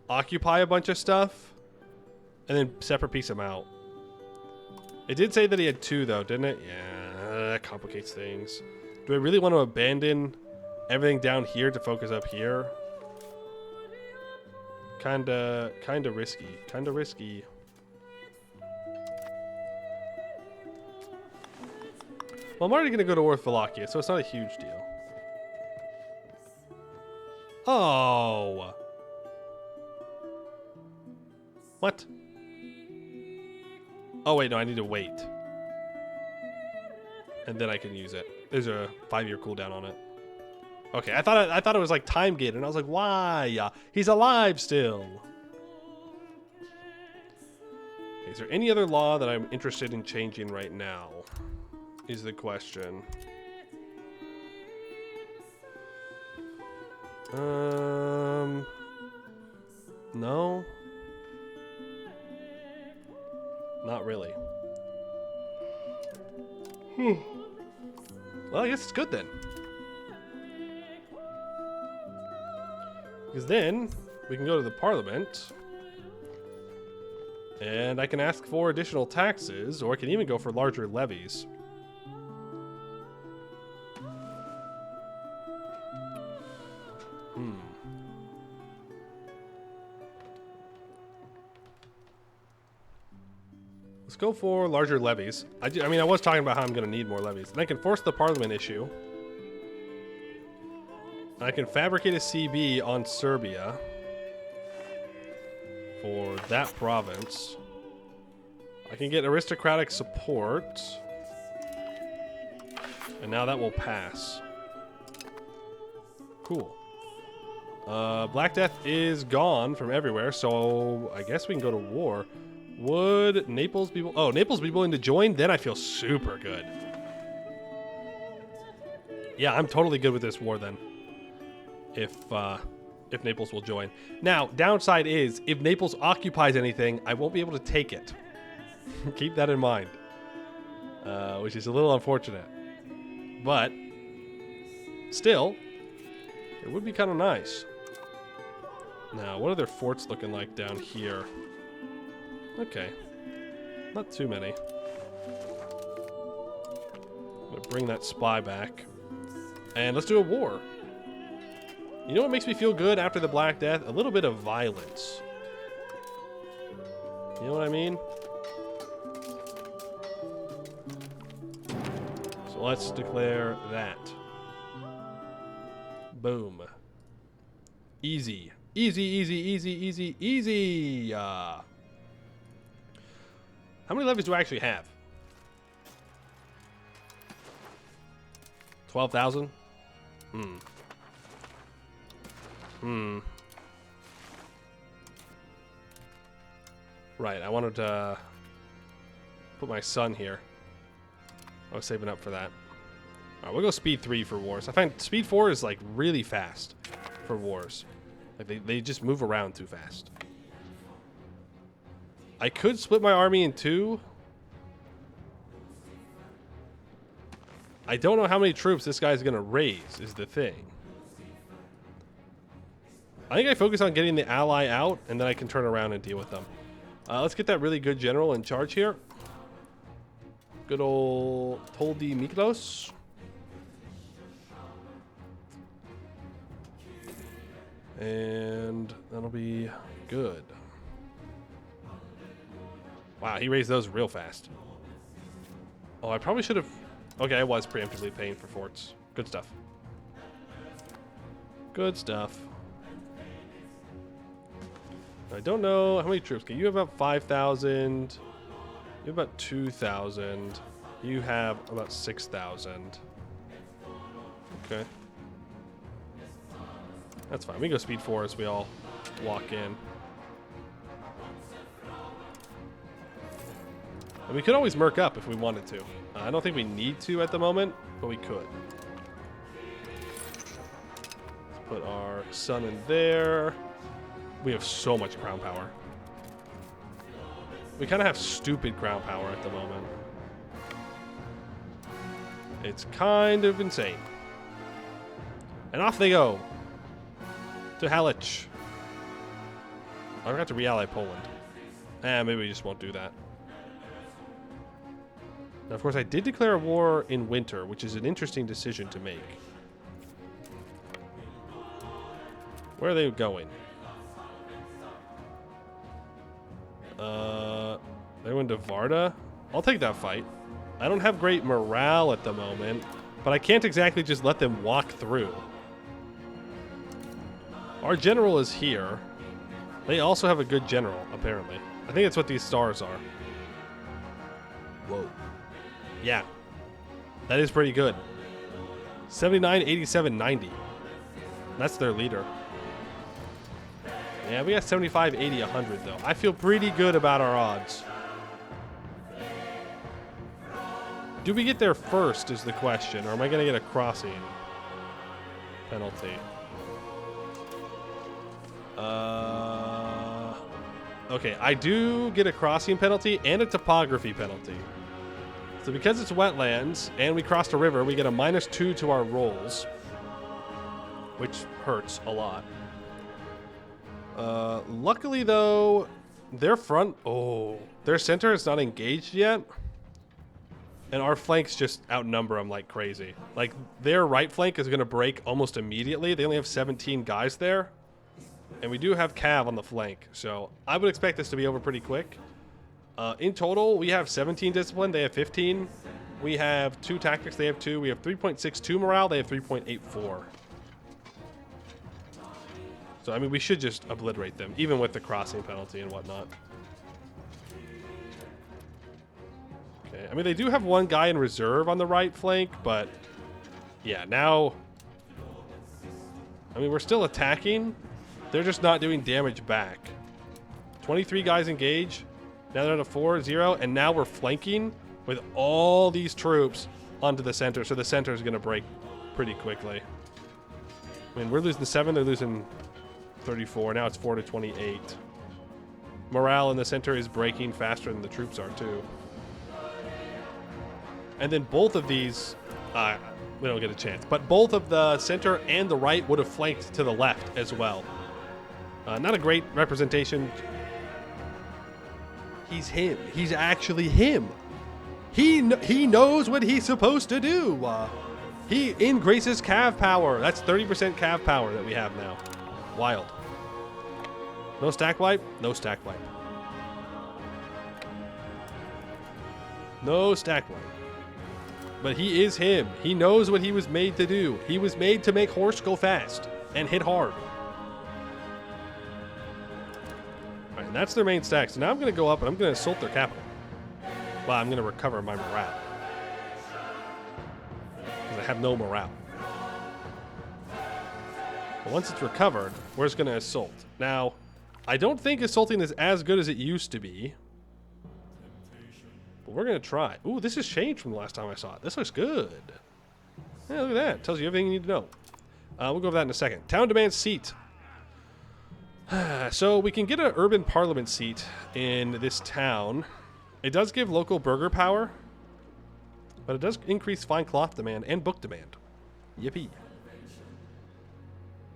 Occupy a bunch of stuff. And then separate piece him out. It did say that he had 2 though, didn't it? Yeah, that complicates things. Do I really want to abandon everything down here to focus up here? Kinda risky. Kinda risky. Well, I'm already going to go to war with Wallachia, so it's not a huge deal. Oh. What? Oh, wait, no, I need to wait. And then I can use it. There's a 5-year cooldown on it. Okay, I thought it was like time gated, and I was like, why? He's alive still. Okay, is there any other law that I'm interested in changing right now? Is the question. No. Not really. Well, I guess it's good then. Because then we can go to the parliament and I can ask for additional taxes, or I can even go for larger levies. Let's go for larger levies. I mean, I was talking about how I'm going to need more levies. And I can force the parliament issue. I can fabricate a CB on Serbia for that province. I can get aristocratic support. And now that will pass. Cool. Black Death is gone from everywhere, so I guess we can go to war. Would Naples be... Oh, Naples be willing to join? Then I feel super good. Yeah, I'm totally good with this war then. If Naples will join. Now, downside is, if Naples occupies anything, I won't be able to take it. Keep that in mind. Which is a little unfortunate. But, still, it would be kind of nice. Now, what are their forts looking like down here? Okay. Not too many. I'm gonna bring that spy back. And let's do a war. You know what makes me feel good after the Black Death? A little bit of violence. You know what I mean? So let's declare that. Boom. Easy. Easy, easy, easy, easy, easy. How many levies do I actually have? 12,000? Right, I wanted to put my son here. I was saving up for that. Alright, we'll go speed 3 for wars. I find speed 4 is like really fast for wars. Like they just move around too fast. I could split my army in 2. I don't know how many troops this guy's gonna raise, is the thing. I think I focus on getting the ally out, and then I can turn around and deal with them. Let's get that really good general in charge here. Good old Toldi Miklos. And that'll be good. Wow, he raised those real fast. Oh, I probably should have... Okay, I was preemptively paying for forts. Good stuff. Good stuff. I don't know how many troops. Okay, you have about 5,000. You have about 2,000. You have about 6,000. Okay. That's fine. We can go speed 4 as we all walk in. And we could always merc up if we wanted to. I don't think we need to at the moment, but we could. Let's put our sun in there. We have so much crown power. We kind of have stupid crown power at the moment. It's kind of insane. And off they go. To Halich. I forgot to re-ally Poland. Maybe we just won't do that. Now, of course, I did declare a war in winter, which is an interesting decision to make. Where are they going? They went to Varda. I'll take that fight. I don't have great morale at the moment, but I can't exactly just let them walk through. Our general is here. They also have a good general, apparently. I think that's what these stars are. Whoa. Yeah. That is pretty good. 79, 87, 90. That's their leader. Yeah, we got 75, 80, 100, though. I feel pretty good about our odds. Do we get there first is the question, or am I going to get a crossing penalty? Okay, I do get a crossing penalty and a topography penalty. So because it's wetlands and we crossed a river, we get a -2 to our rolls, which hurts a lot. Luckily, though, their center is not engaged yet. And our flanks just outnumber them like crazy. Like, their right flank is going to break almost immediately. They only have 17 guys there. And we do have Cav on the flank. So I would expect this to be over pretty quick. In total, we have 17 discipline. They have 15. We have 2 tactics. They have 2. We have 3.62 morale. They have 3.84. So, I mean, we should just obliterate them, even with the crossing penalty and whatnot. Okay, I mean, they do have 1 guy in reserve on the right flank, but yeah, now, I mean, we're still attacking. They're just not doing damage back. 23 guys engage. Now they're at a 4-0, and now we're flanking with all these troops onto the center, so the center is going to break pretty quickly. I mean, we're losing 7, they're losing 34. Now it's 4-28. Morale in the center is breaking faster than the troops are, too. And then both of these, we don't get a chance, but both of the center and the right would have flanked to the left as well. Not a great representation. He's him. He's actually him. He knows what he's supposed to do. He increases cav power. That's 30% cav power that we have now. Wild. No stack wipe? No stack wipe. No stack wipe. But he is him. He knows what he was made to do. He was made to make horse go fast and hit hard. All right, and that's their main stack. So now I'm going to go up and I'm going to assault their capital. Well, I'm going to recover my morale. Because I have no morale. But once it's recovered, we're just going to assault. Now, I don't think assaulting is as good as it used to be. But we're going to try. Ooh, this has changed from the last time I saw it. This looks good. Yeah, look at that. Tells you everything you need to know. We'll go over that in a second. Town demands seat. So we can get an urban parliament seat in this town. It does give local burger power. But it does increase fine cloth demand and book demand. Yippee.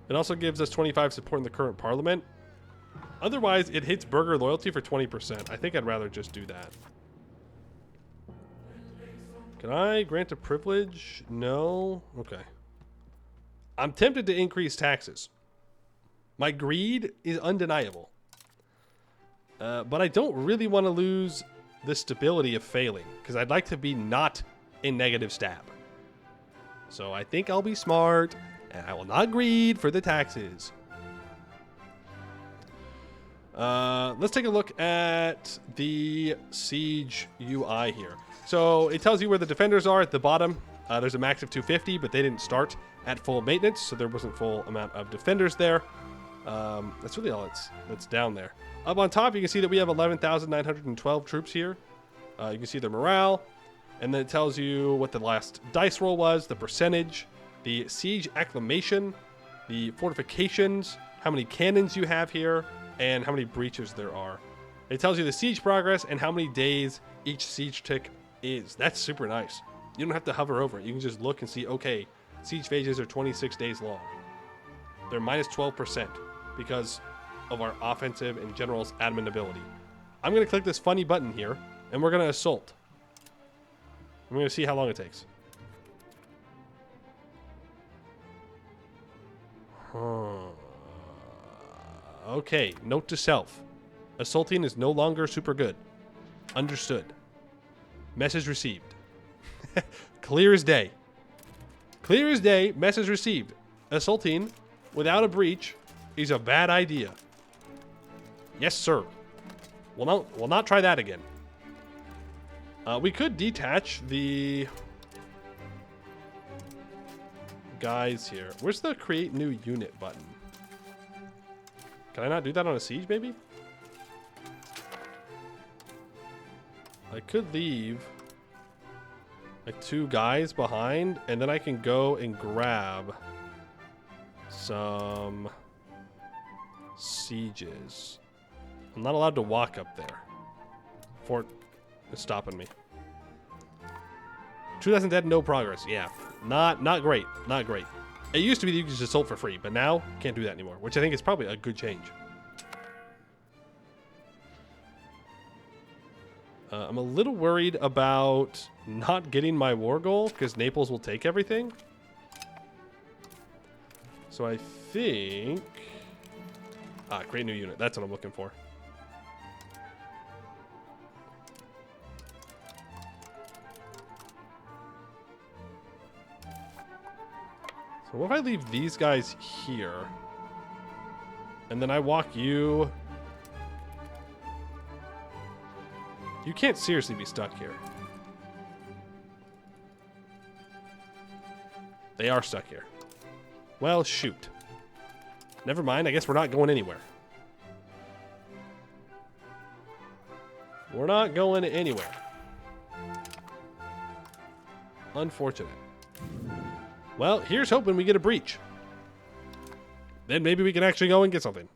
It also gives us 25 support in the current parliament. Otherwise, it hits burger loyalty for 20%. I think I'd rather just do that. Can I grant a privilege? No? Okay. I'm tempted to increase taxes. My greed is undeniable. But I don't really want to lose the stability of failing, because I'd like to be not a negative stab. So I think I'll be smart, and I will not greed for the taxes. Let's take a look at the siege UI here. So it tells you where the defenders are at the bottom. There's a max of 250, but they didn't start at full maintenance, so there wasn't full amount of defenders there. That's really all that's down there. Up on top, you can see that we have 11,912 troops here. You can see the morale, and then it tells you what the last dice roll was, the percentage, the siege acclamation, the fortifications, how many cannons you have here, and how many breaches there are. It tells you the siege progress and how many days each siege tick is. That's super nice. You don't have to hover over it. You can just look and see, okay, siege phases are 26 days long. They're minus 12% because of our offensive and general's admin ability. I'm going to click this funny button here, and we're going to assault. I'm going to see how long it takes. Okay, note to self. Assaulting is no longer super good. Understood. Message received. Clear as day. Clear as day, message received. Assaulting without a breach is a bad idea. Yes, sir. We'll not try that again. We could detach the guys here. Where's the create new unit button? Can I not do that on a siege, maybe? I could leave like 2 guys behind, and then I can go and grab some sieges. I'm not allowed to walk up there. Fort is stopping me. 2,000 dead, no progress. Yeah, not great. Not great. It used to be that you could just assault for free, but now can't do that anymore, which I think is probably a good change. I'm a little worried about not getting my war goal because Naples will take everything. So I think... create new unit. That's what I'm looking for. So what if I leave these guys here? And then I walk you... You can't seriously be stuck here. They are stuck here. Well, shoot. Never mind, I guess we're not going anywhere. We're not going anywhere. Unfortunate. Well, here's hoping we get a breach. Then maybe we can actually go and get something.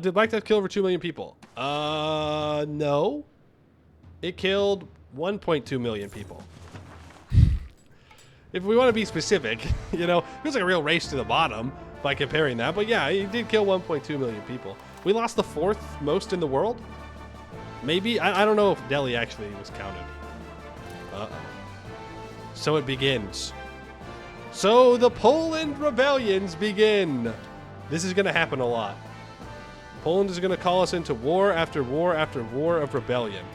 Did Black Death kill over 2 million people? No. It killed 1.2 million people. If we want to be specific, you know, it feels like a real race to the bottom by comparing that. But yeah, it did kill 1.2 million people. We lost the 4th most in the world. Maybe. I don't know if Delhi actually was counted. Uh-oh. So it begins. So the Poland rebellions begin. This is going to happen a lot. Poland is going to call us into war after war after war of rebellion.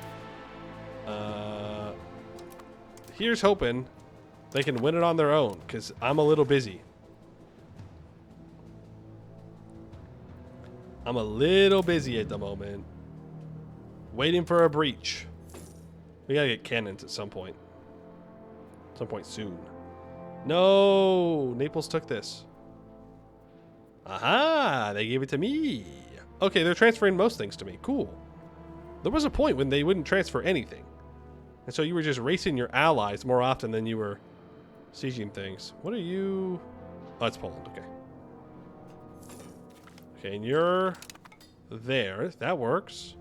Here's hoping they can win it on their own, because I'm a little busy. I'm a little busy at the moment. Waiting for a breach. We gotta get cannons at some point. Some point soon. No! Naples took this. Aha! They gave it to me. Okay, they're transferring most things to me. Cool. There was a point when they wouldn't transfer anything. And so you were just racing your allies more often than you were sieging things. What are you... Oh, it's Poland. Okay. Okay, and you're there. That works.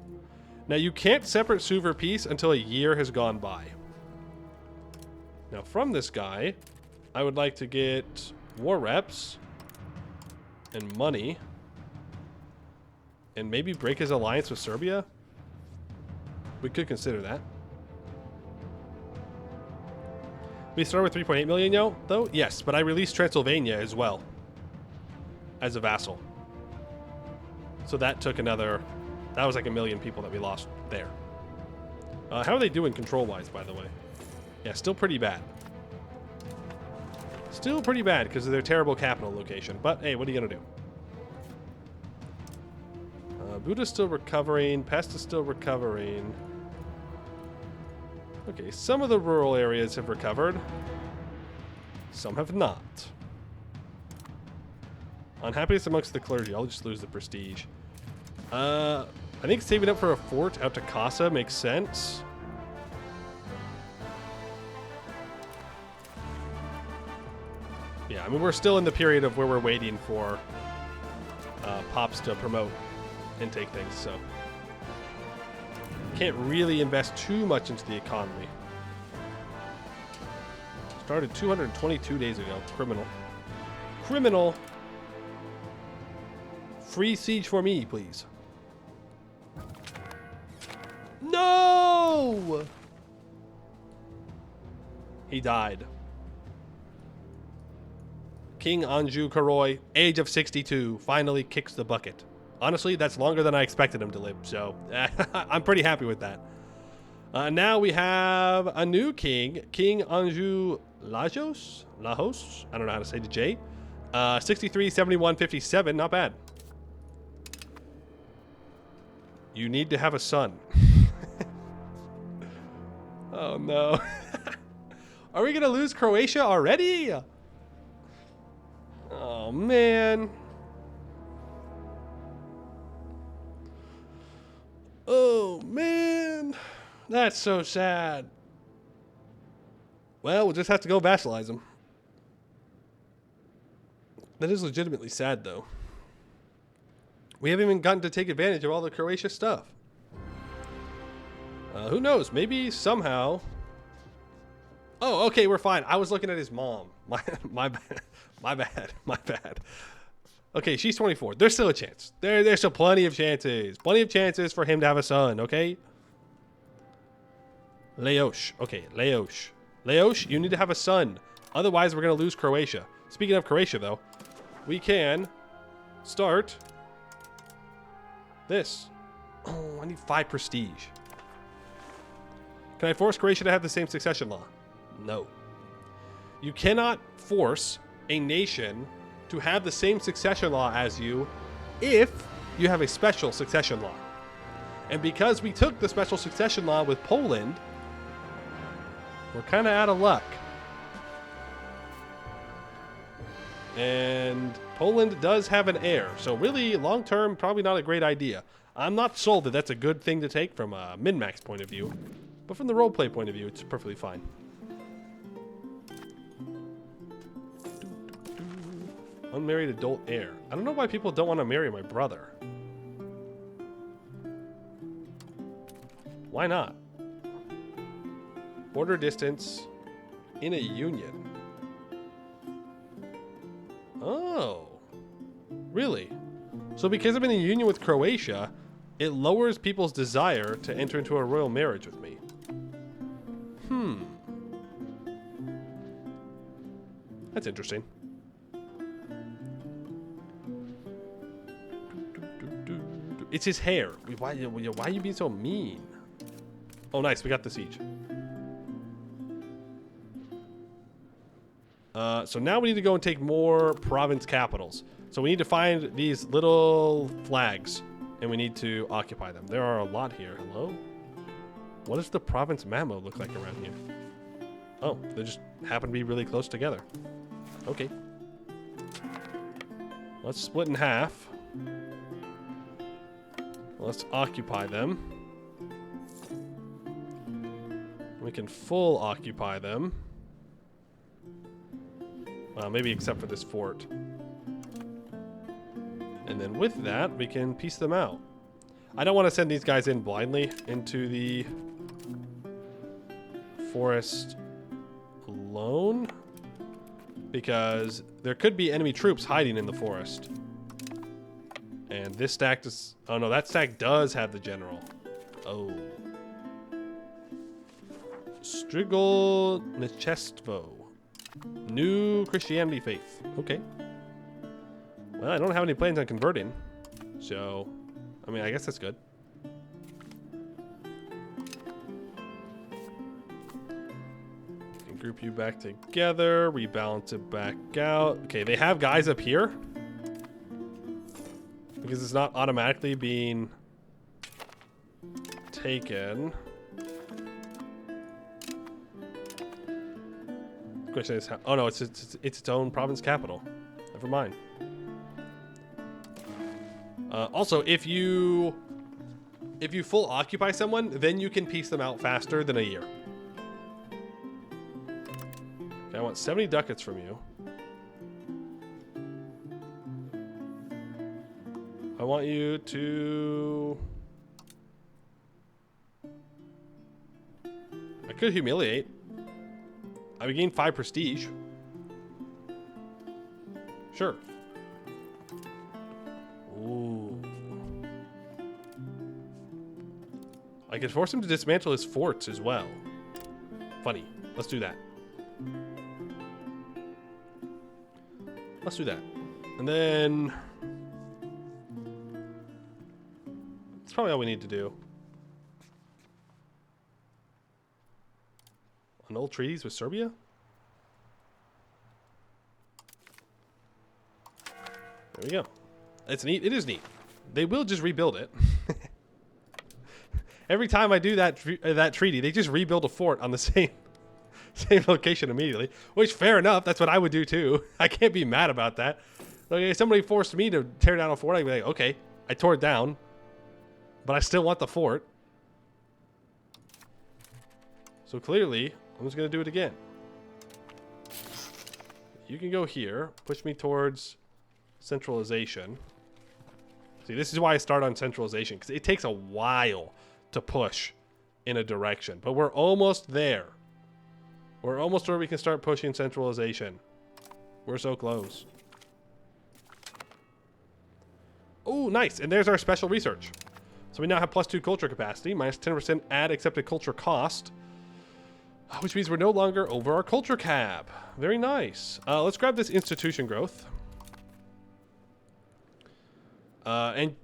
Now, you can't separate sue for peace until a year has gone by. Now, from this guy, I would like to get war reps and money. And maybe break his alliance with Serbia? We could consider that. We start with 3.8 million, though? Yes, but I released Transylvania as well. As a vassal. So that took another... That was like 1 million people that we lost there. How are they doing control-wise, by the way? Yeah, still pretty bad. Still pretty bad because of their terrible capital location. But, hey, what are you going to do? Buddha's still recovering. Pest is still recovering. Okay, some of the rural areas have recovered. Some have not. Unhappiness amongst the clergy. I'll just lose the prestige. I think saving up for a fort out to Casa makes sense. Yeah, I mean, we're still in the period of where we're waiting for Pops to promote and take things, so can't really invest too much into the economy. Started 222 days ago. Criminal. Criminal! Free siege for me, please. No! He died. King Anjou Karoy, age of 62, finally kicks the bucket. Honestly, that's longer than I expected him to live, so I'm pretty happy with that. Now we have a new king, King Anjou Lajos? Lajos? I don't know how to say the J. 63, 71, 57, not bad. You need to have a son. Oh no. Are we gonna lose Croatia already? Oh man. Oh man. That's so sad. Well, we'll just have to go vassalize them. That is legitimately sad though. We haven't even gotten to take advantage of all the Croatia stuff. Who knows? Maybe somehow. Oh, okay, we're fine. I was looking at his mom. My bad. Okay, she's 24. There's still a chance. There's still plenty of chances. Plenty of chances for him to have a son, okay? Leoš. Okay, Leoš. Leoš, you need to have a son. Otherwise, we're going to lose Croatia. Speaking of Croatia, though, we can start this. Oh, I need 5 prestige. Can I force Croatia to have the same succession law? No. You cannot force a nation to have the same succession law as you if you have a special succession law. And because we took the special succession law with Poland, we're kind of out of luck. And Poland does have an heir, so really, long-term, probably not a great idea. I'm not sold that that's a good thing to take from a min-max point of view, but from the roleplay point of view, it's perfectly fine. Unmarried adult heir. I don't know why people don't want to marry my brother. Why not? Border distance in a union. Oh. Really? So because I'm in a union with Croatia, it lowers people's desire to enter into a royal marriage with me. That's interesting. It's his hair. Why are you being so mean? Oh, nice. We got the siege. So now we need to go and take more province capitals. So we need to find these little flags, and we need to occupy them. There are a lot here. Hello? What does the province Mammo look like around here? Oh, they just happen to be really close together. Okay. Let's split in half. Let's occupy them. We can full occupy them. Maybe except for this fort. And then with that, we can piece them out. I don't want to send these guys in blindly into the forest alone, because there could be enemy troops hiding in the forest. And this stack does... Oh no, that stack does have the general. Oh. Strigol Nechestvo. New Christianity faith. Okay. Well, I don't have any plans on converting. So, I mean, I guess that's good. Group you back together. Rebalance it back out. Okay, they have guys up here. Because it's not automatically being taken. Question is how, oh no, it's its own province capital. Never mind. Also, if you full occupy someone, then you can piece them out faster than a year. Okay, I want 70 ducats from you. I want you to... I could humiliate. I would gain 5 prestige. Sure. Ooh. I could force him to dismantle his forts as well. Funny. Let's do that. Let's do that. And then... that's probably all we need to do. Annul treaties with Serbia? There we go. It's neat. It is neat. They will just rebuild it. Every time I do that treaty, they just rebuild a fort on the same location immediately. Which, fair enough. That's what I would do too. I can't be mad about that. Like, if somebody forced me to tear down a fort, I'd be like, okay, I tore it down, but I still want the fort. So clearly, I'm just going to do it again. You can go here. Push me towards centralization. See, this is why I start on centralization, because it takes a while to push in a direction. But we're almost there. We're almost where we can start pushing centralization. We're so close. Oh, nice. And there's our special research. So we now have +2 culture capacity, minus 10% add accepted culture cost. Which means we're no longer over our culture cap. Very nice. Let's grab this institution growth. And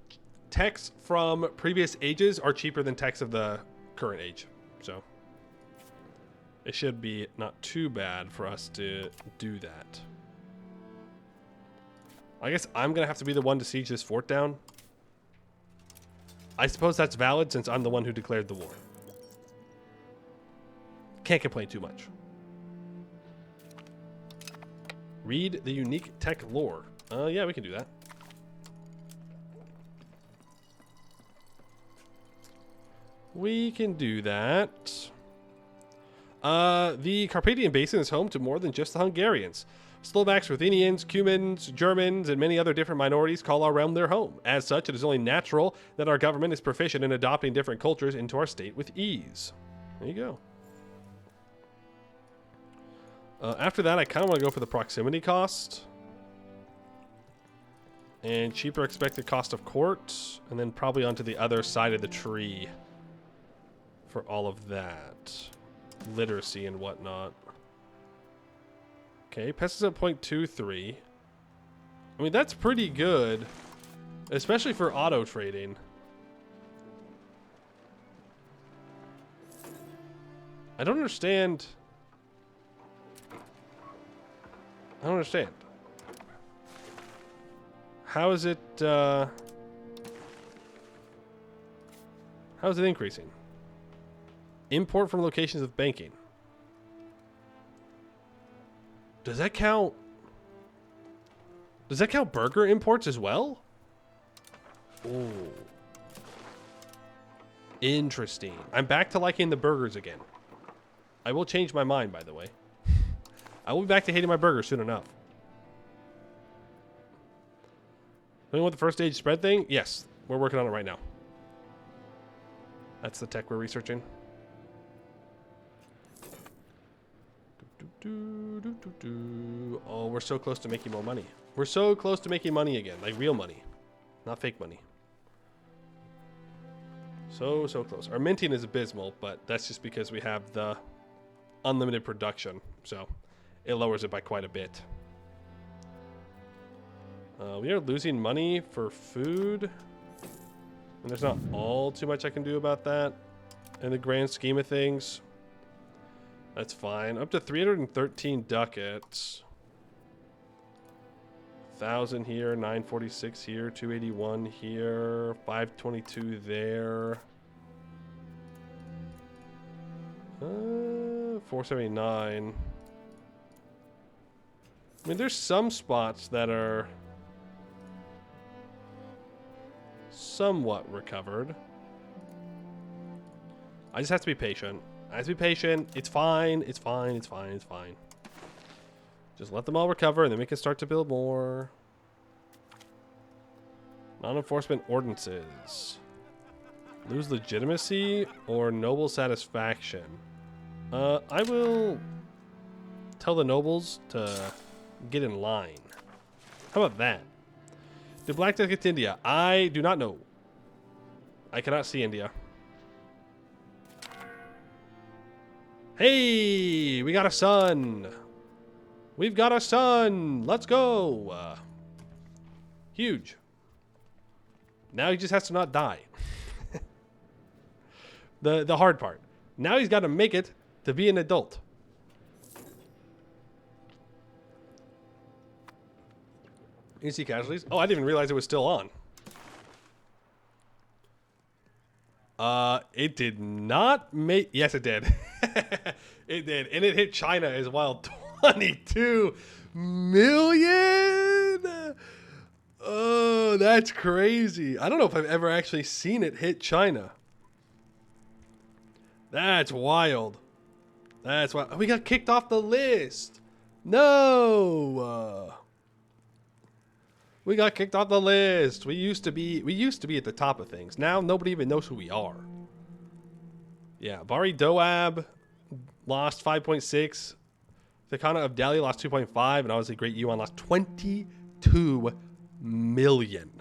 techs from previous ages are cheaper than techs of the current age. So it should be not too bad for us to do that. I guess I'm going to have to be the one to siege this fort down. I suppose that's valid since I'm the one who declared the war. Can't complain too much. Read the unique tech lore. Yeah, we can do that. We can do that. The Carpathian Basin is home to more than just the Hungarians. Slovaks, Ruthenians, Cumans, Germans, and many other different minorities call our realm their home. As such, it is only natural that our government is proficient in adopting different cultures into our state with ease. There you go. After that, I kind of want to go for the proximity cost. And cheaper expected cost of court. And then probably onto the other side of the tree for all of that. Literacy and whatnot. Okay, pest is at 0.23. I mean, that's pretty good. Especially for auto trading. I don't understand... I don't understand. How is it, how is it increasing? Import from locations of banking. Does that count? Does that count burger imports as well? Oh. Interesting. I'm back to liking the burgers again. I will change my mind, by the way. I will be back to hating my burgers soon enough. Doing what the first stage spread thing? Yes, we're working on it right now. That's the tech we're researching. Oh, we're so close to making more money. We're so close to making money again, like real money, not fake money. So close. Our minting is abysmal, but that's just because we have the unlimited production, so it lowers it by quite a bit. We are losing money for food, and there's not all too much I can do about that in the grand scheme of things. That's fine. Up to 313 ducats. 1,000 here, 946 here, 281 here, 522 there. 479. I mean, there's some spots that are somewhat recovered. I just have to be patient. I have to be patient. It's fine. It's fine. It's fine. It's fine. Just let them all recover, and then we can start to build more. Non-enforcement ordinances. Lose legitimacy or noble satisfaction. I will tell the nobles to get in line. How about that? Did Black Death get to India? I do not know. I cannot see India. Hey, we got a son. We've got a son. Let's go. Huge. Now he just has to not die. The hard part. Now he's got to make it to be an adult. You see casualties? Oh, I didn't even realize it was still on. It did not make... Yes, it did. It did. And it hit China as well. 22 million? Oh, that's crazy. I don't know if I've ever actually seen it hit China. That's wild. That's why we got kicked off the list. No. We got kicked off the list. We used to be at the top of things. Now nobody even knows who we are. Yeah, Bari Doab lost 5.6. The Kana of Delhi lost 2.5, and obviously Great Yuan lost 22 million.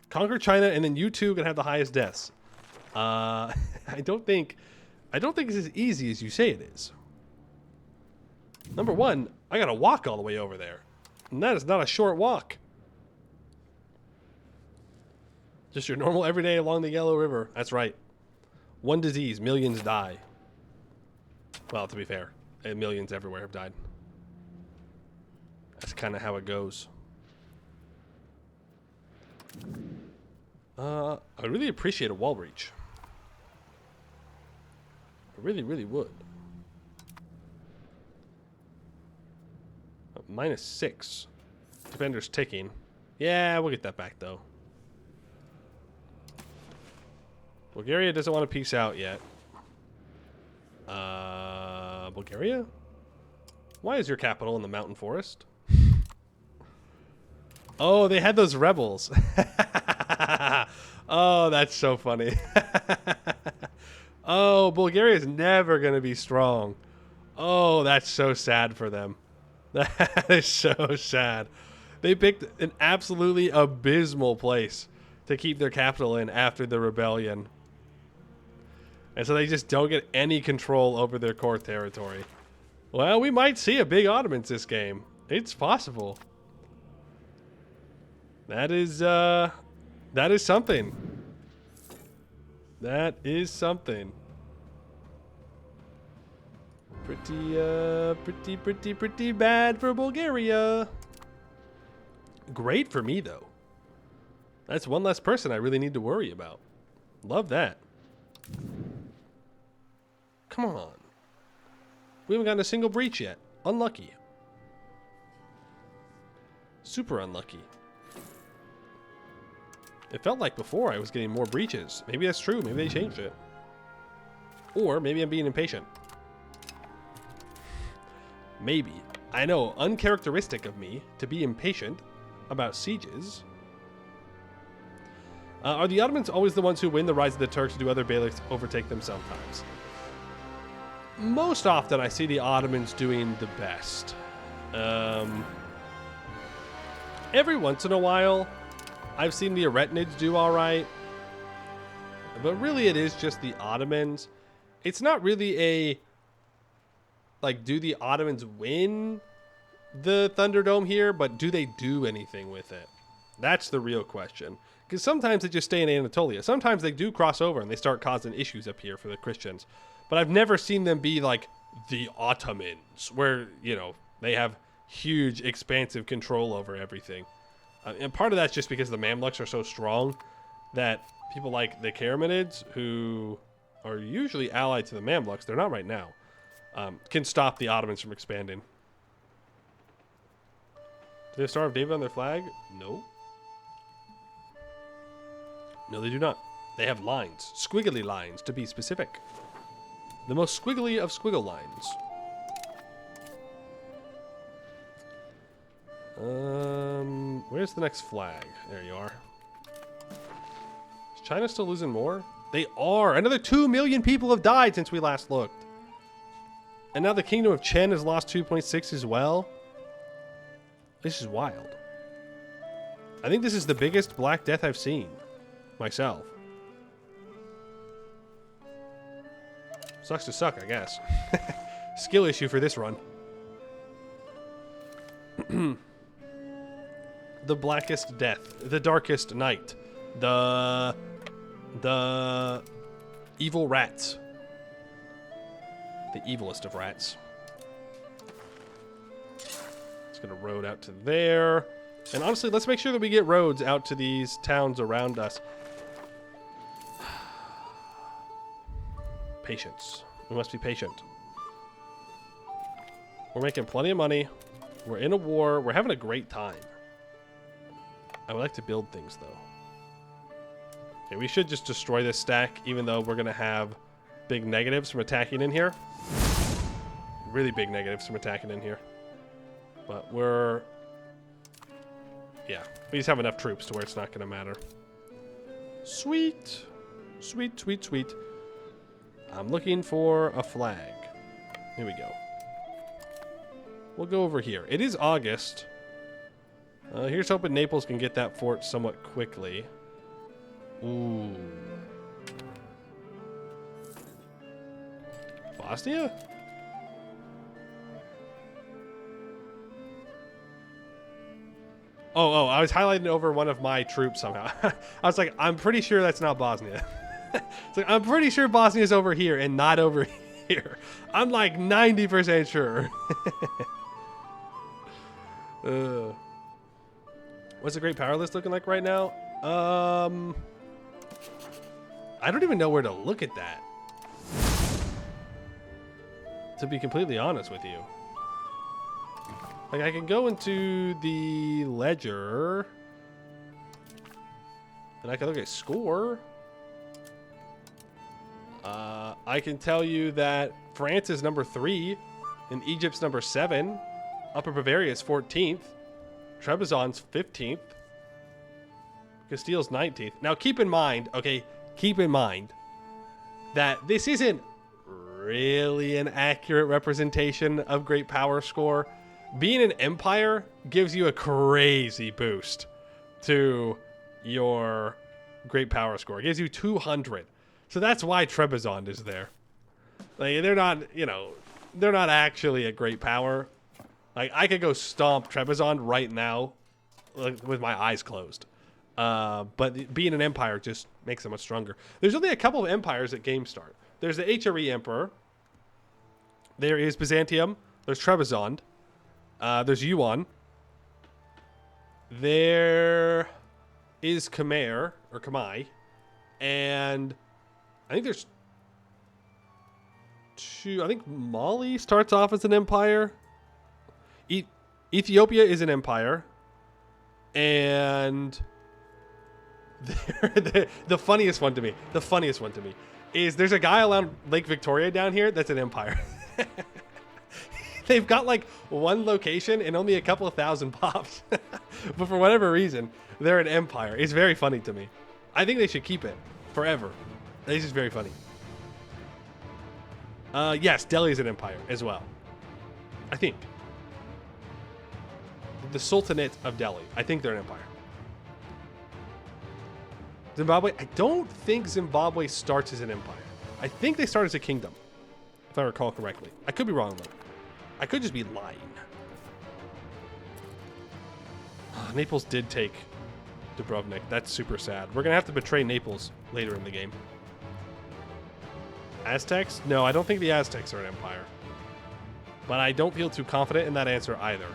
Conquer China, and then you two gonna have the highest deaths. I don't think it's as easy as you say it is. Number one, I gotta walk all the way over there. And that is not a short walk. Just your normal everyday along the Yellow River. That's right. One disease, millions die. Well, to be fair, millions everywhere have died. That's kind of how it goes. I really appreciate a wall breach. I really, really would. -6. Defender's ticking. Yeah, we'll get that back, though. Bulgaria doesn't want to peace out yet. Bulgaria? Why is your capital in the mountain forest? Oh, they had those rebels. Oh, that's so funny. Oh, Bulgaria is never going to be strong. Oh, that's so sad for them. That is so sad. They picked an absolutely abysmal place to keep their capital in after the rebellion. And so they just don't get any control over their core territory. Well, we might see a big Ottomans this game. It's possible. That is something. That is something. Pretty bad for Bulgaria. Great for me, though. That's one less person I really need to worry about. Love that. Come on. We haven't gotten a single breach yet. Unlucky. Super unlucky. It felt like before I was getting more breaches. Maybe that's true. Maybe they changed it. Or maybe I'm being impatient. Maybe. I know, uncharacteristic of me to be impatient about sieges. Are the Ottomans always the ones who win the rise of the Turks, or do other Beyliks overtake them sometimes? Most often I see the Ottomans doing the best. Every once in a while, I've seen the Aretinids do alright. But really it is just the Ottomans. It's not really a... Like, do the Ottomans win the Thunderdome here? But do they do anything with it? That's the real question. Because sometimes they just stay in Anatolia. Sometimes they do cross over and they start causing issues up here for the Christians. but I've never seen them be like the Ottomans, where, you know, they have huge, expansive control over everything. And part of that's just because the Mamluks are so strong that people like the Karamanids, who are usually allied to the Mamluks, they're not right now, can stop the Ottomans from expanding. Do they have Star of David on their flag? No. No, they do not. They have lines. Squiggly lines, to be specific. The most squiggly of squiggle lines. Where's the next flag? There you are. Is China still losing more? They are. Another 2 million people have died since we last looked. And now the Kingdom of Chen has lost 2.6 as well. This is wild. I think this is the biggest Black Death I've seen myself. Sucks to suck, I guess. Skill issue for this run. The blackest death, the darkest night, the evil rats, the evilest of rats. It's gonna road out to there, and honestly, let's make sure that we get roads out to these towns around us. Patience. We must be patient. We're making plenty of money. We're in a war. We're having a great time. I would like to build things, though. Okay, we should just destroy this stack, even though we're going to have big negatives from attacking in here. Really big negatives from attacking in here. But we're... yeah, we just have enough troops to where it's not going to matter. Sweet. Sweet, sweet, sweet. I'm looking for a flag. Here we go. We'll go over here. It is August. Here's hoping Naples can get that fort somewhat quickly. Ooh. Bosnia? Oh, I was highlighting over one of my troops somehow. I was like, I'm pretty sure that's not Bosnia. It's like, I'm pretty sure Bosnia's over here and not over here. I'm like 90% sure. What's the great power list looking like right now? I don't even know where to look at that, to be completely honest with you. Like, I can go into the ledger and I can look at score. I can tell you that France is number 3 and Egypt's number 7. Upper Bavaria is 14th. Trebizond's 15th. Castile's 19th. Now keep in mind, okay, keep in mind that this isn't really an accurate representation of great power score. Being an empire gives you a crazy boost to your great power score. It gives you 200. So that's why Trebizond is there. Like, they're not, you know, they're not actually a great power. Like, I could go stomp Trebizond right now, like, with my eyes closed. But being an empire just makes it much stronger. There's only a couple of empires at game start. There's the HRE Emperor. There is Byzantium. There's Trebizond. There's Yuan. There is Khmer, or Khmer. And I think there's 2. I think Mali starts off as an empire. Ethiopia is an empire. And the funniest one to me is there's a guy around Lake Victoria down here that's an empire. They've got like one location and only a couple of thousand pops. But for whatever reason, they're an empire. It's very funny to me. I think they should keep it forever. It's just very funny. Yes, Delhi is an empire as well. I think. The Sultanate of Delhi. I think they're an empire. Zimbabwe. I don't think Zimbabwe starts as an empire. I think they start as a kingdom, if I recall correctly. I could be wrong, though. I could just be lying. Naples did take Dubrovnik. That's super sad. We're going to have to betray Naples later in the game. Aztecs? No, I don't think the Aztecs are an empire. But I don't feel too confident in that answer either.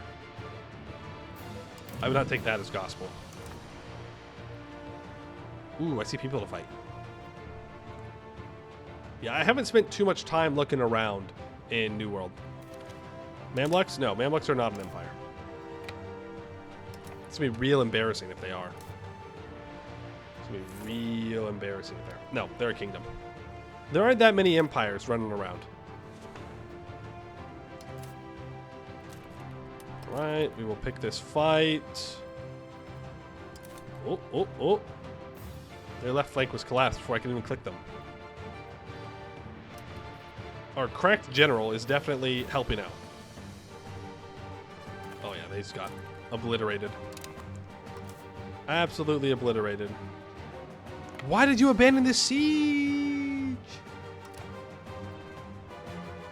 I would not take that as gospel. Ooh, I see people to fight. Yeah, I haven't spent too much time looking around in New World. Mamluks? No, Mamluks are not an empire. It's going to be real embarrassing if they are. It's going to be real embarrassing if they're... No, they're a kingdom. There aren't that many empires running around. Alright, we will pick this fight. Oh, oh, oh. Their left flank was collapsed before I could even click them. Our cracked general is definitely helping out. Oh yeah, they just got obliterated. Absolutely obliterated. Why did you abandon this siege?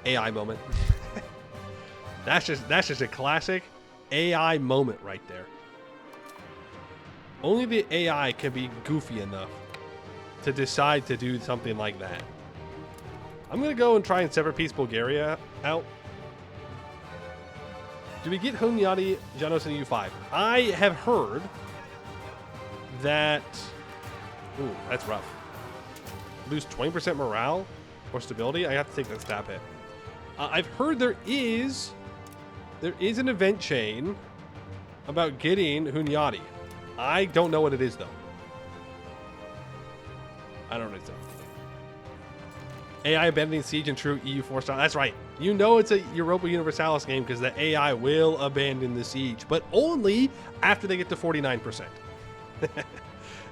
AI moment. That's just a classic AI moment right there. Only the AI can be goofy enough to decide to do something like that. I'm gonna go and try and sever Peace Bulgaria out. Do we get Hunyadi, Janos, and EU5? I have heard that... Ooh, that's rough. Lose 20% morale or stability? I have to take that stab hit. I've heard there is an event chain about getting Hunyadi. I don't know what it is, though. I don't know what it is, though. AI abandoning siege in true EU4 style. That's right. You know it's a Europa Universalis game because the AI will abandon the siege, but only after they get to 49%.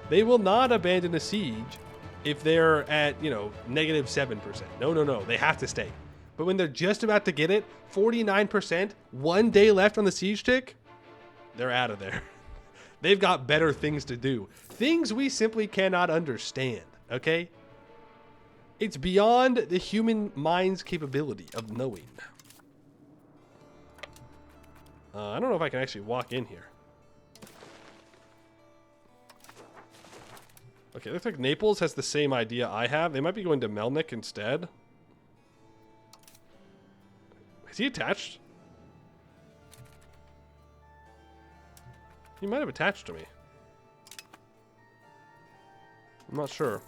They will not abandon a siege if they're at, negative 7%. No. They have to stay. But when they're just about to get it, 49%, 1 day left on the siege tick, they're out of there. They've got better things to do. Things we simply cannot understand, okay? It's beyond the human mind's capability of knowing. I don't know if I can actually walk in here. Okay, looks like Naples has the same idea I have. They might be going to Melnik instead. Is he attached? He might have attached to me. I'm not sure.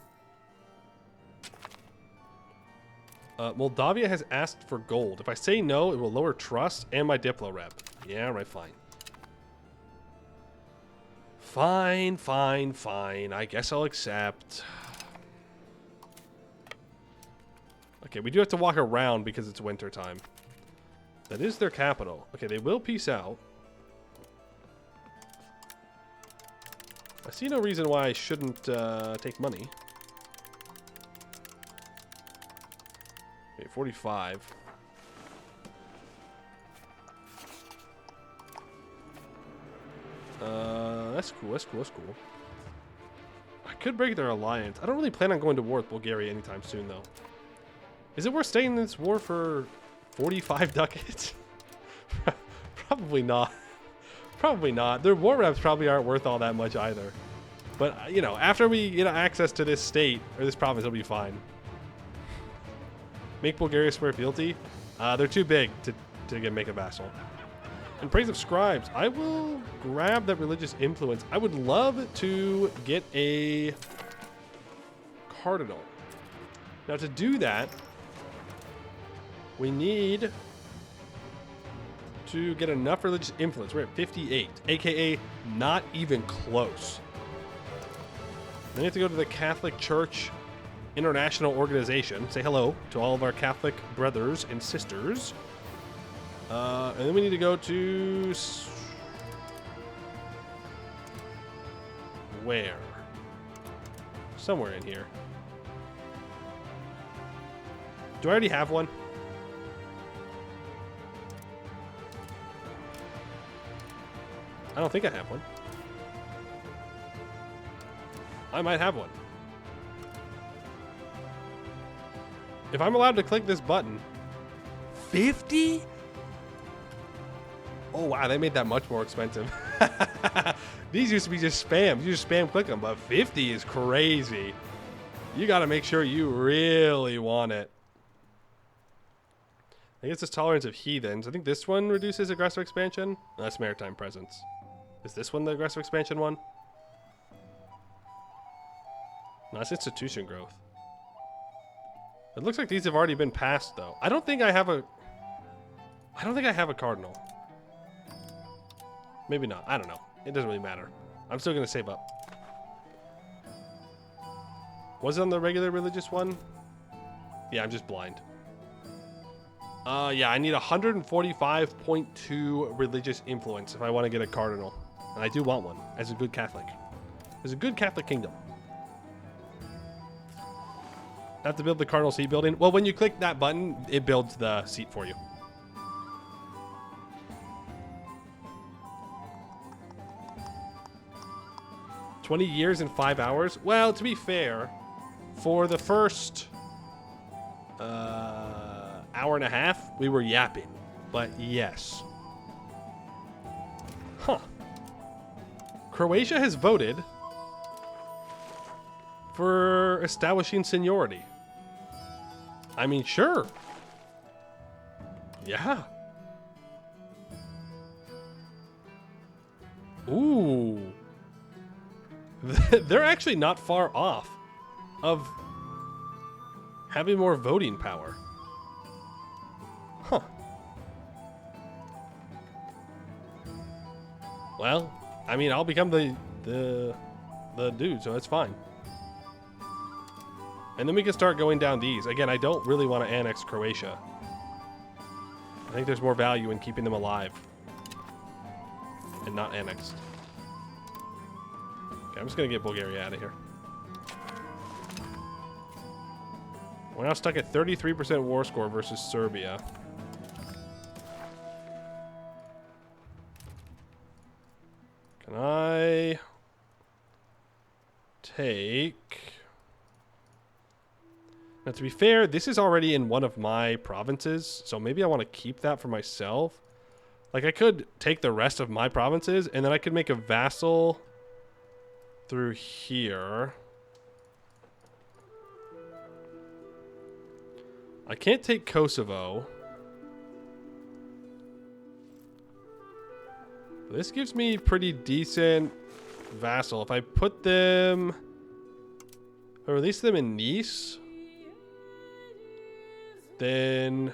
Moldavia has asked for gold. If I say no, it will lower trust and my Diplo rep. Yeah, right, fine. Fine. I guess I'll accept. Okay, we do have to walk around because it's winter time. That is their capital. Okay, they will peace out. I see no reason why I shouldn't take money. Okay, 45. That's cool. I could break their alliance. I don't really plan on going to war with Bulgaria anytime soon, though. Is it worth staying in this war for 45 ducats? Probably not. Probably not. Their war reps probably aren't worth all that much either. But, after we get access to this state, or this province, it'll be fine. Make Bulgaria swear fealty? They're too big to make a vassal. In praise of scribes, I will grab that religious influence. I would love to get a cardinal. Now, to do that, we need to get enough religious influence. We're at 58, aka not even close. Then we have to go to the Catholic Church International Organization. Say hello to all of our Catholic brothers and sisters. And then we need to go to... Where? Somewhere in here. Do I already have one? I don't think I have one. I might have one. If I'm allowed to click this button... 50? Oh, wow, they made that much more expensive. These used to be just spam. You just spam click them, but 50 is crazy. You got to make sure you really want it. I guess it's tolerance of heathens. I think this one reduces aggressive expansion. No, that's maritime presence. Is this one the aggressive expansion one? No, that's institution growth. It looks like these have already been passed, though. I don't think I have a cardinal. Maybe not. I don't know. It doesn't really matter. I'm still gonna save up. Was it on the regular religious one? Yeah, I'm just blind. Yeah, I need 145.2 religious influence if I want to get a cardinal. And I do want one, as a good Catholic. As a good Catholic kingdom. Have to build the cardinal seat building. Well, when you click that button, it builds the seat for you. "20 years in 5 hours? Well, to be fair, for the first hour and a half, we were yapping. But yes. Huh. Croatia has voted for establishing seniority. I mean, sure. Yeah. Ooh. They're actually not far off of having more voting power. Huh. Well, I mean, I'll become the dude, so that's fine. And then we can start going down these. Again, I don't really want to annex Croatia. I think there's more value in keeping them alive and not annexed. Okay, I'm just going to get Bulgaria out of here. We're now stuck at 33% war score versus Serbia. Can I take... Now, to be fair, this is already in one of my provinces, so maybe I want to keep that for myself. Like, I could take the rest of my provinces, and then I could make a vassal through here. I can't take Kosovo. This gives me pretty decent vassal. If I put them... or release them in Nice... then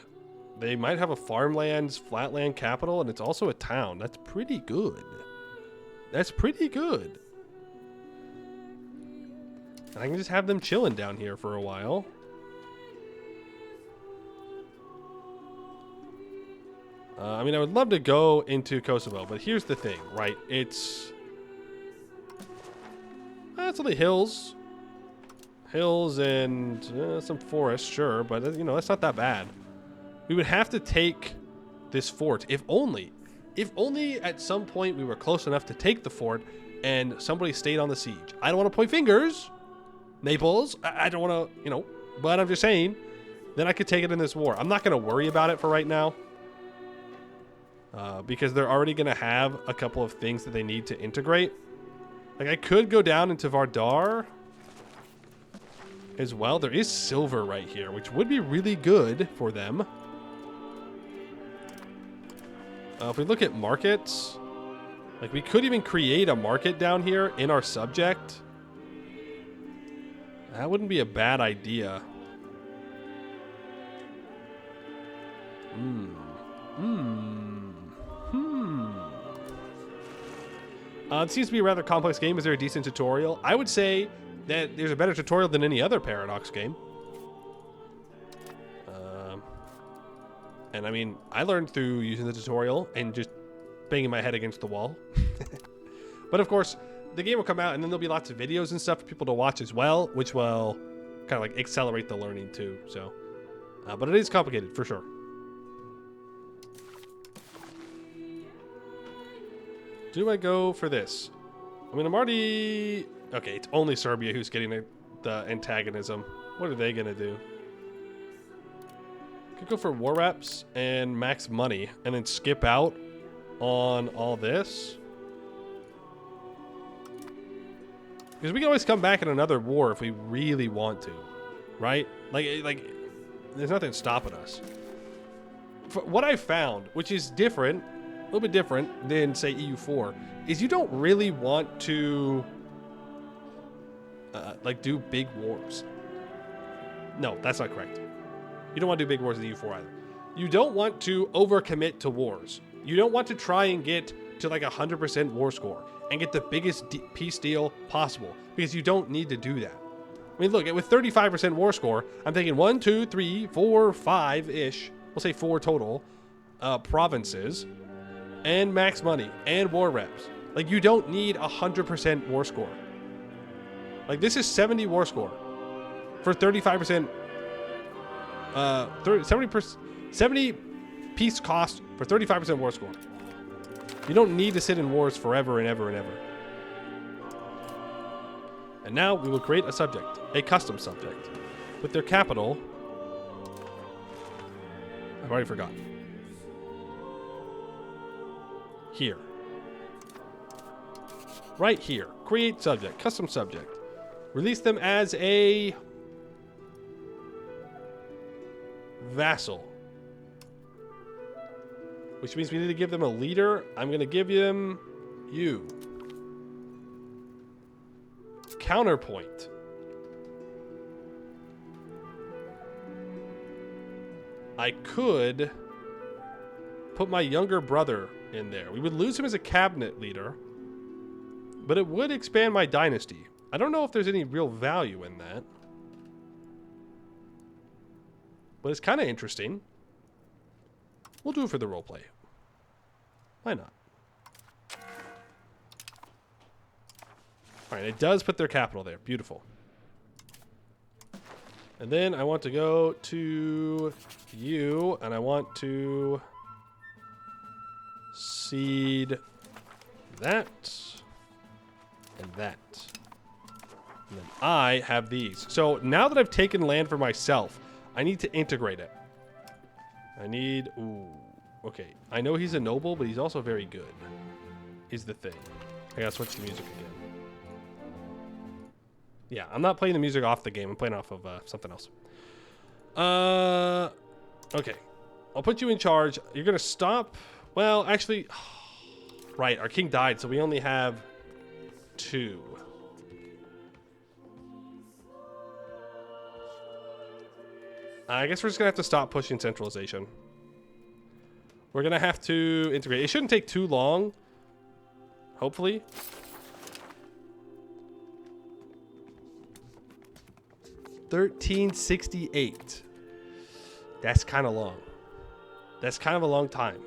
they might have a farmlands, flatland capital, and it's also a town. That's pretty good. That's pretty good. And I can just have them chilling down here for a while. I mean, I would love to go into Kosovo, but here's the thing, right? It's only hills. Hills and some forest, sure, but you know, that's not that bad. We would have to take this fort, if only at some point we were close enough to take the fort and somebody stayed on the siege. I don't want to point fingers, Naples. I don't want to, you know, but I'm just saying, then I could take it in this war. I'm not going to worry about it for right now, because they're already going to have a couple of things that they need to integrate. Like, I could go down into Vardar as well. There is silver right here, which would be really good for them. If we look at markets, like, we could even create a market down here in our subject. That wouldn't be a bad idea. It seems to be a rather complex game. Is there a decent tutorial? I would say that there's a better tutorial than any other Paradox game. And I mean, I learned through using the tutorial and just banging my head against the wall. But of course, the game will come out and then there'll be lots of videos and stuff for people to watch as well, which will kind of like accelerate the learning too. So, but it is complicated for sure. Do I go for this? I mean, I'm already... Okay, it's only Serbia who's getting the antagonism. What are they going to do? Could go for war reps and max money and then skip out on all this. Because we can always come back in another war if we really want to, right? Like there's nothing stopping us. What I found, which is different, a little bit different than, say, EU4, is you don't really want to, like, do big wars. No, that's not correct. You don't want to do big wars in EU4 either. You don't want to overcommit to wars. You don't want to try and get to, like, 100% war score and get the biggest peace deal possible, because you don't need to do that. I mean, look, with 35% war score, I'm thinking 1, 2, 3, 4, 5-ish, we'll say 4 total, provinces, and max money, and war reps. Like, you don't need 100% war score. Like, this is 70 war score for 35%, 70 peace cost for 35% war score. You don't need to sit in wars forever and ever and ever. And now we will create a subject, a custom subject, with their capital. I've already forgotten. Here. Right here. Create subject, custom subject. Release them as a vassal. Which means we need to give them a leader. I'm going to give them you. Counterpoint. I could put my younger brother in there. We would lose him as a cabinet leader, but it would expand my dynasty. I don't know if there's any real value in that, but it's kind of interesting. We'll do it for the roleplay. Why not? All right, it does put their capital there. Beautiful. And then I want to go to you, and I want to seed that and that. And then I have these. So now that I've taken land for myself, I need to integrate it. I need... Ooh. Okay. I know he's a noble, but he's also very good. Is the thing. I gotta switch the music again. Yeah, I'm not playing the music off the game. I'm playing off of something else. Okay. I'll put you in charge. You're gonna stop... Well, actually... Right, our king died, so we only have 2. I guess we're just gonna have to stop pushing centralization. We're gonna have to integrate. It shouldn't take too long. Hopefully. $1368. That's kind of long. That's kind of a long time.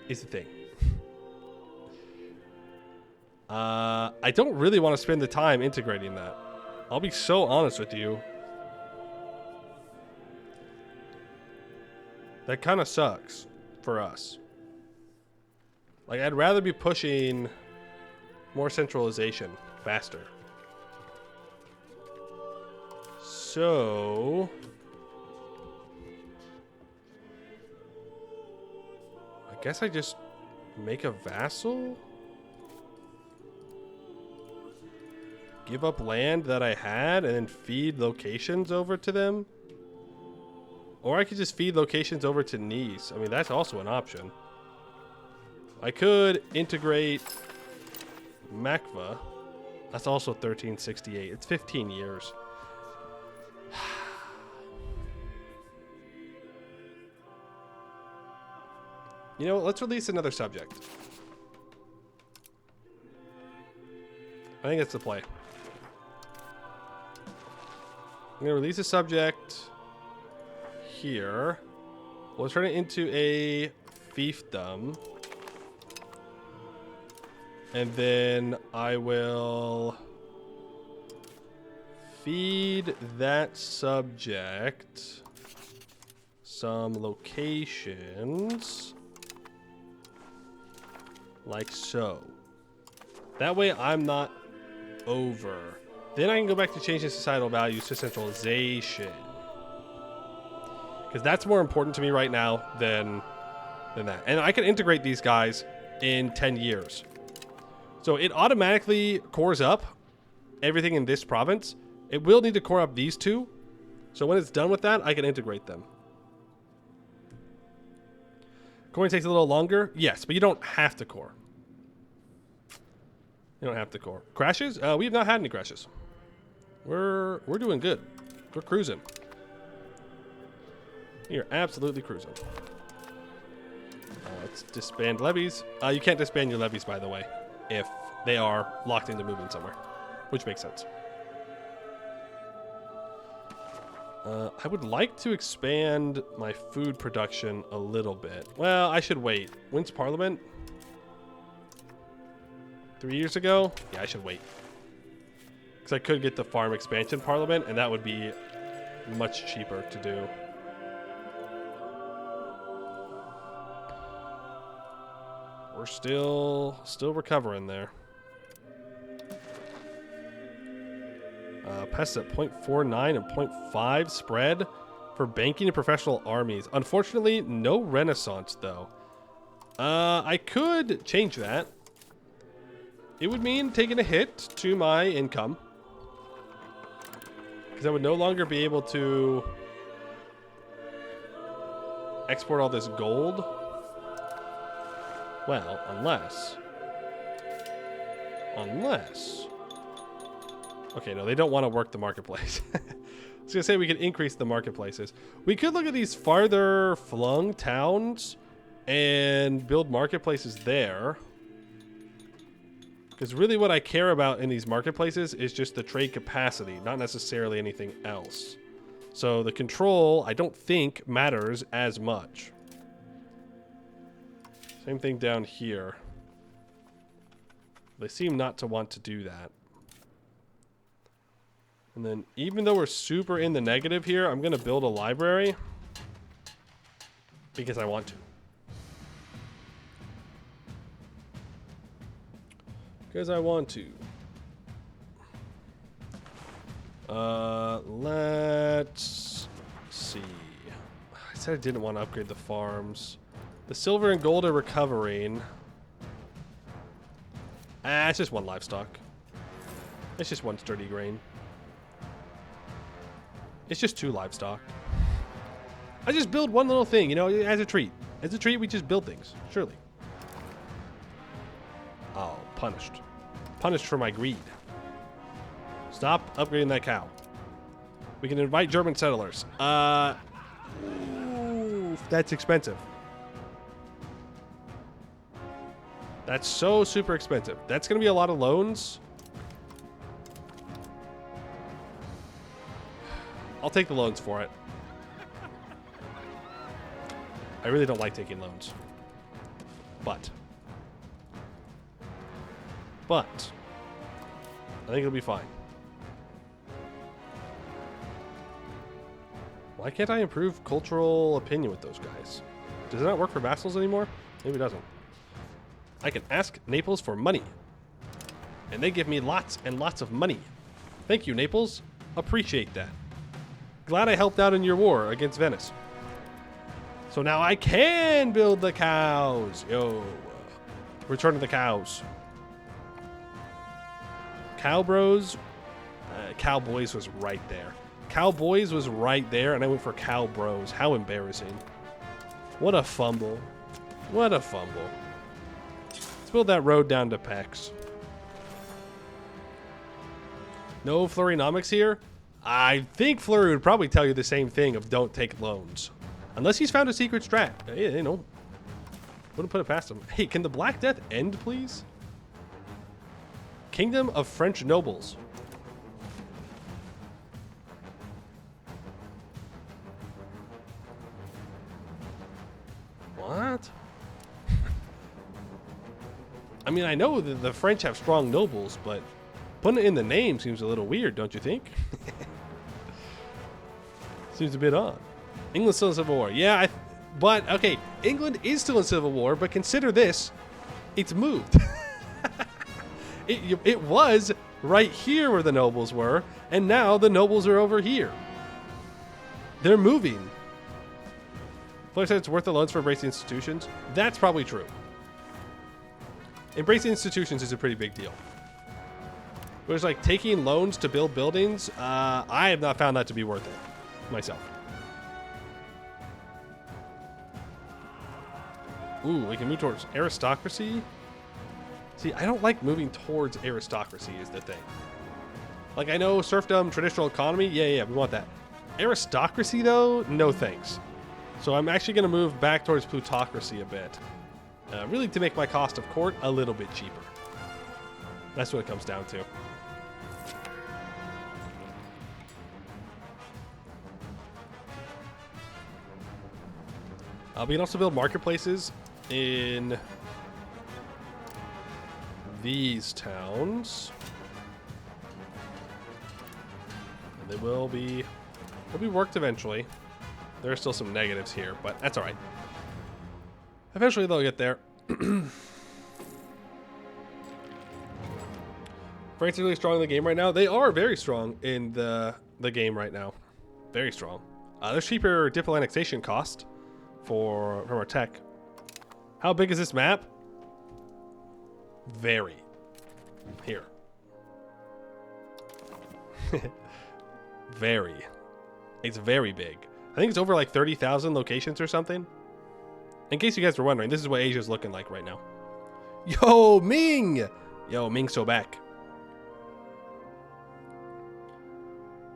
Is the thing. I don't really want to spend the time integrating that. I'll be so honest with you. That kind of sucks for us. Like, I'd rather be pushing more centralization faster. So... I guess I just make a vassal? Give up land that I had and then feed locations over to them? Or I could just feed locations over to Nice. I mean, that's also an option. I could integrate Makva. That's also 1368. It's 15 years. You know, let's release another subject. I think that's the play. I'm going to release a subject here. We'll turn it into a fiefdom. And then I will feed that subject some locations. Like so. That way I'm not over. Then I can go back to changing societal values to centralization. Because that's more important to me right now than that. And I can integrate these guys in 10 years. So it automatically cores up everything in this province. It will need to core up these two. So when it's done with that, I can integrate them. Coring takes a little longer. Yes, but you don't have to core. You don't have to core. Crashes? We have not had any crashes. We're doing good. We're cruising. You're absolutely cruising. Let's disband levies. You can't disband your levies, by the way, if they are locked into moving somewhere, which makes sense. I would like to expand my food production a little bit. Well, I should wait. When's Parliament? 3 years ago? Yeah, I should wait. Because I could get the farm expansion Parliament, and that would be much cheaper to do. We're still recovering there. Pests at 0.49 and 0.5 spread for banking and professional armies. Unfortunately, no Renaissance, though. I could change that. It would mean taking a hit to my income. Because I would no longer be able to export all this gold. Well, unless... Okay, no, they don't want to work the marketplace. I was going to say we could increase the marketplaces. We could look at these farther flung towns and build marketplaces there. Because really what I care about in these marketplaces is just the trade capacity, not necessarily anything else. So the control, I don't think, matters as much. Same thing down here. They seem not to want to do that. And then even though we're super in the negative here, I'm going to build a library. Because I want to. Because I want to. Let's see. I said I didn't want to upgrade the farms. The silver and gold are recovering. It's just one livestock. It's just one sturdy grain. It's just two livestock. I just build one little thing, you know, as a treat. As a treat, we just build things. Surely. Oh, punished. Punished for my greed. Stop upgrading that cow. We can invite German settlers. Ooh, that's expensive. That's so super expensive. That's going to be a lot of loans. I'll take the loans for it. I really don't like taking loans. But I think it'll be fine. Why can't I improve cultural opinion with those guys? Does it not work for vassals anymore? Maybe it doesn't. I can ask Naples for money. And they give me lots and lots of money. Thank you, Naples. Appreciate that. Glad I helped out in your war against Venice. So now I can build the cows. Yo. Return to the cows. Cowbros. Cowboys was right there. Cowboys was right there, and I went for Cowbros. How embarrassing. What a fumble. What a fumble. Let's build that road down to Pex. No Flurrynomics here? I think Flurry would probably tell you the same thing of don't take loans. Unless he's found a secret strat. You know. Wouldn't put it past him. Hey, can the Black Death end, please? Kingdom of French Nobles. What? I mean, I know that the French have strong nobles, but putting it in the name seems a little weird, don't you think? Seems a bit odd. England's still in civil war. Yeah, but, okay, England is still in civil war, but consider this. It's moved. It was right here where the nobles were, and now the nobles are over here. They're moving. Flair said it's worth the loans for embracing institutions. That's probably true. embracing institutions is a pretty big deal. Whereas like taking loans to build buildings, I have not found that to be worth it myself. Ooh, we can move towards aristocracy. See, I don't like moving towards aristocracy is the thing. Like, I know serfdom, traditional economy, yeah, we want that. Aristocracy, though, no thanks. So I'm actually going to move back towards plutocracy a bit. Really to make my cost of court a little bit cheaper. That's what it comes down to. We can also build marketplaces in these towns. And they will be worked eventually. There are still some negatives here, but that's all right. Eventually they'll get there. France is really strong in the game right now. They are very strong in the game right now. Very strong. There's cheaper diplo annexation cost from our tech. How big is this map? Very. Here. Very. It's very big. I think it's over like 30,000 locations or something. In case you guys were wondering, this is what Asia's looking like right now. Yo, Ming! Yo, Ming's so back.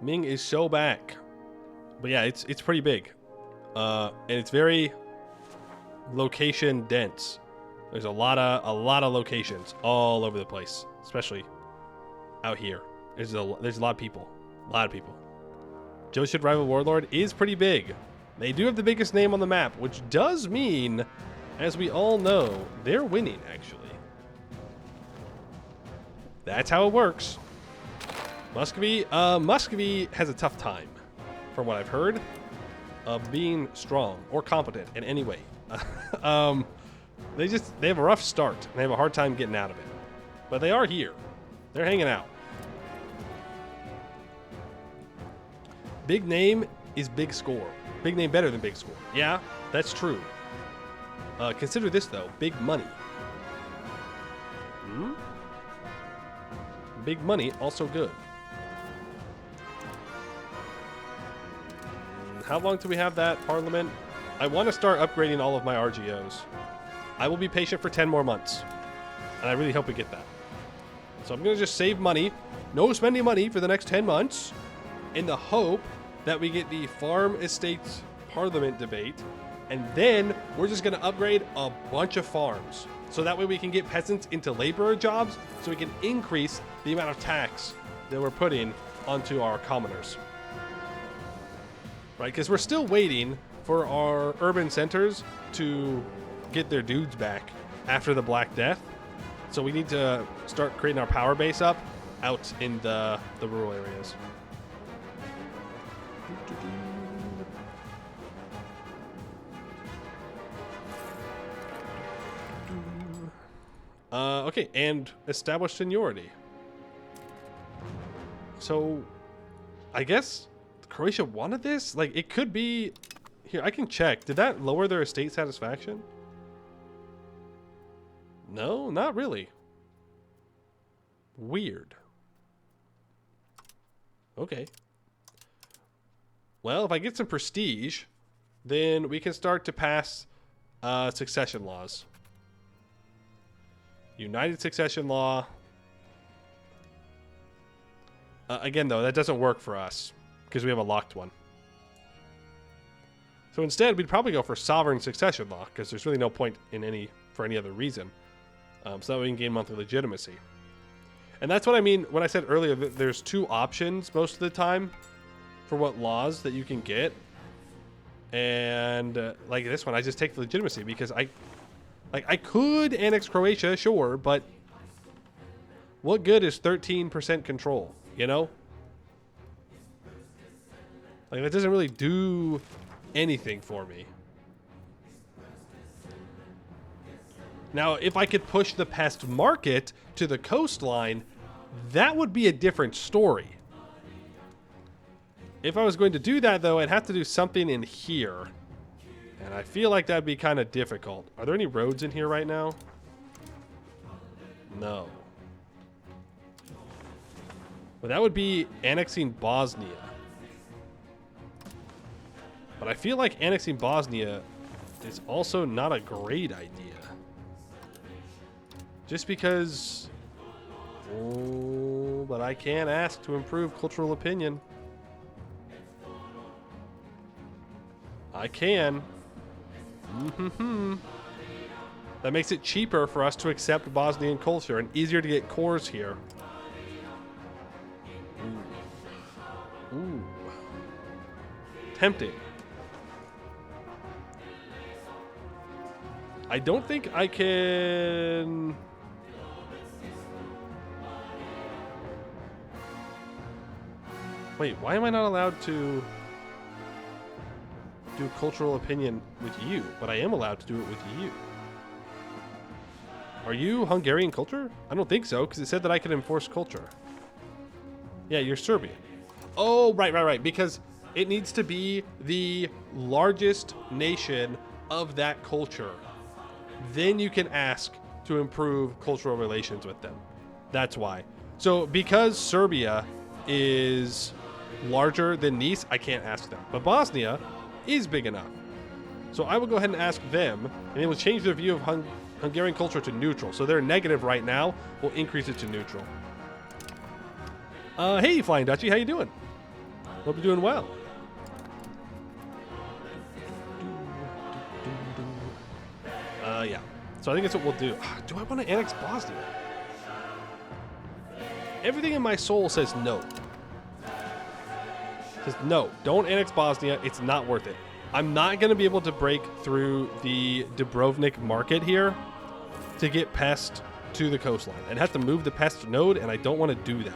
Ming is so back. But yeah, it's pretty big. And it's very location dense. There's a lot of locations all over the place, especially out here. There's a lot of people. A lot of people. Joseon Rival Warlord is pretty big. They do have the biggest name on the map, which does mean, as we all know, they're winning, actually. That's how it works. Muscovy has a tough time, from what I've heard, of being strong or competent in any way. They have a rough start, and they have a hard time getting out of it. But they are here. They're hanging out. Big name is big score. Big name better than big score. Yeah, that's true. Consider this, though. Big money. Big money, also good. How long do we have that, Parliament? I want to start upgrading all of my RGOs. I will be patient for 10 more months. And I really hope we get that. So I'm going to just save money. No spending money for the next 10 months. In the hope that we get the Farm Estates Parliament debate. And then we're just going to upgrade a bunch of farms. So that way we can get peasants into laborer jobs. So we can increase the amount of tax that we're putting onto our commoners. Right? Because we're still waiting for our urban centers to get their dudes back after the Black Death. So we need to start creating our power base up out in the rural areas. Okay, and established seniority. So, I guess Croatia wanted this? Like, it could be... Here, I can check. Did that lower their estate satisfaction? No, not really. Weird. Okay. Well, if I get some prestige, then we can start to pass succession laws. United succession law. Again, though, that doesn't work for us because we have a locked one. So instead, we'd probably go for sovereign succession law because there's really no point in for any other reason. So that we can gain monthly legitimacy. And that's what I mean when I said earlier that there's two options most of the time for what laws that you can get. And like this one, I just take the legitimacy because I could annex Croatia, sure, but what good is 13% control, you know? Like, that doesn't really do anything for me. Now, if I could push the pest market to the coastline, that would be a different story. If I was going to do that, though, I'd have to do something in here. And I feel like that'd be kind of difficult. Are there any roads in here right now? No. Well, that would be annexing Bosnia. But I feel like annexing Bosnia is also not a great idea. Just because... Oh, but I can ask to improve cultural opinion. I can. That makes it cheaper for us to accept Bosnian culture and easier to get cores here. Ooh. Tempting. I don't think I can... Wait, why am I not allowed to do cultural opinion with you? But I am allowed to do it with you. Are you Hungarian culture? I don't think so, because it said that I could enforce culture. Yeah, you're Serbian. Oh, right. Because it needs to be the largest nation of that culture. Then you can ask to improve cultural relations with them. That's why. So because Serbia is larger than Nice, I can't ask them. But Bosnia is big enough. So I will go ahead and ask them, and it will change their view of Hungarian culture to neutral. So they're negative right now. We'll increase it to neutral. Hey, Flying Dutchie, how you doing? Hope you're doing well. Yeah. So I think that's what we'll do. Do I want to annex Bosnia? Everything in my soul says no. Says no, don't annex Bosnia. It's not worth it. I'm not going to be able to break through the Dubrovnik market here to get pest to the coastline. I'd have to move the pest node, and I don't want to do that.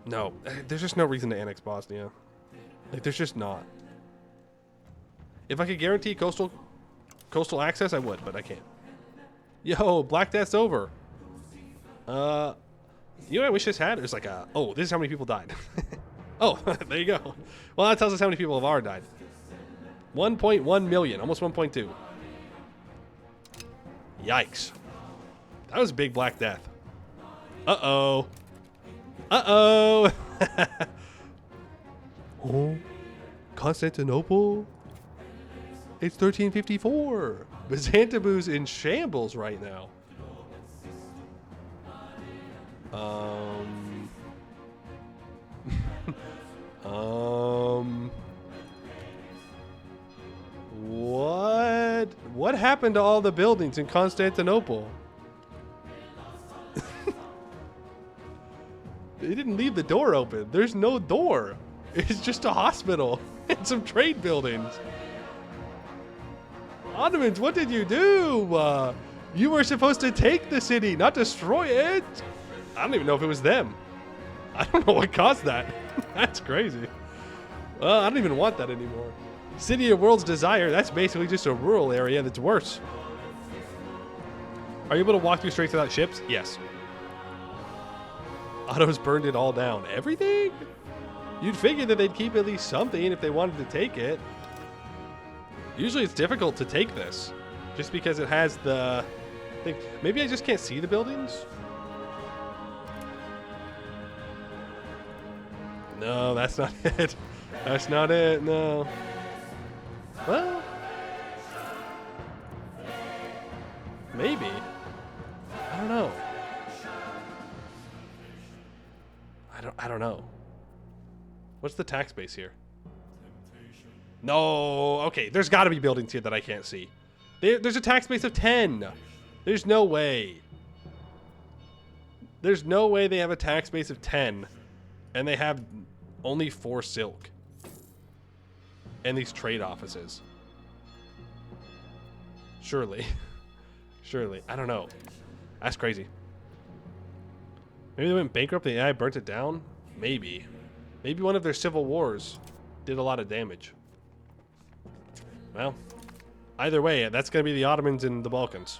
No, there's just no reason to annex Bosnia. Like, there's just not. If I could guarantee coastal access, I would, but I can't. Yo, Black Death's over. You know what I wish this had? There's like a... Oh, this is how many people died. Oh, there you go. Well, that tells us how many people have already died. 1.1 million, almost 1.2. Yikes. That was a big Black Death. Uh-oh. Uh-oh. Oh, Constantinople? It's 1354. Byzantium's in shambles right now. What happened to all the buildings in Constantinople? They didn't leave the door open. There's no door. It's just a hospital and some trade buildings. Ottomans, what did you do? You were supposed to take the city, not destroy it. I don't even know if it was them. I don't know what caused that. That's crazy. Well, I don't even want that anymore. City of World's Desire, that's basically just a rural area that's worse. Are you able to walk through straits without ships? Yes. Otto's burned it all down. Everything? You'd figure that they'd keep at least something if they wanted to take it. Usually it's difficult to take this, just because it has the thing. Maybe I just can't see the buildings? No, that's not it. That's not it, no. Well, maybe. I don't know. I don't know. What's the tax base here? No. Okay, there's got to be buildings here that I can't see. There's a tax base of 10. There's no way. There's no way they have a tax base of 10 and they have only 4 silk and these trade offices. Surely. Surely. I don't know. That's crazy. Maybe they went bankrupt and the AI burnt it down? Maybe. Maybe one of their civil wars did a lot of damage. Well, either way, that's going to be the Ottomans in the Balkans.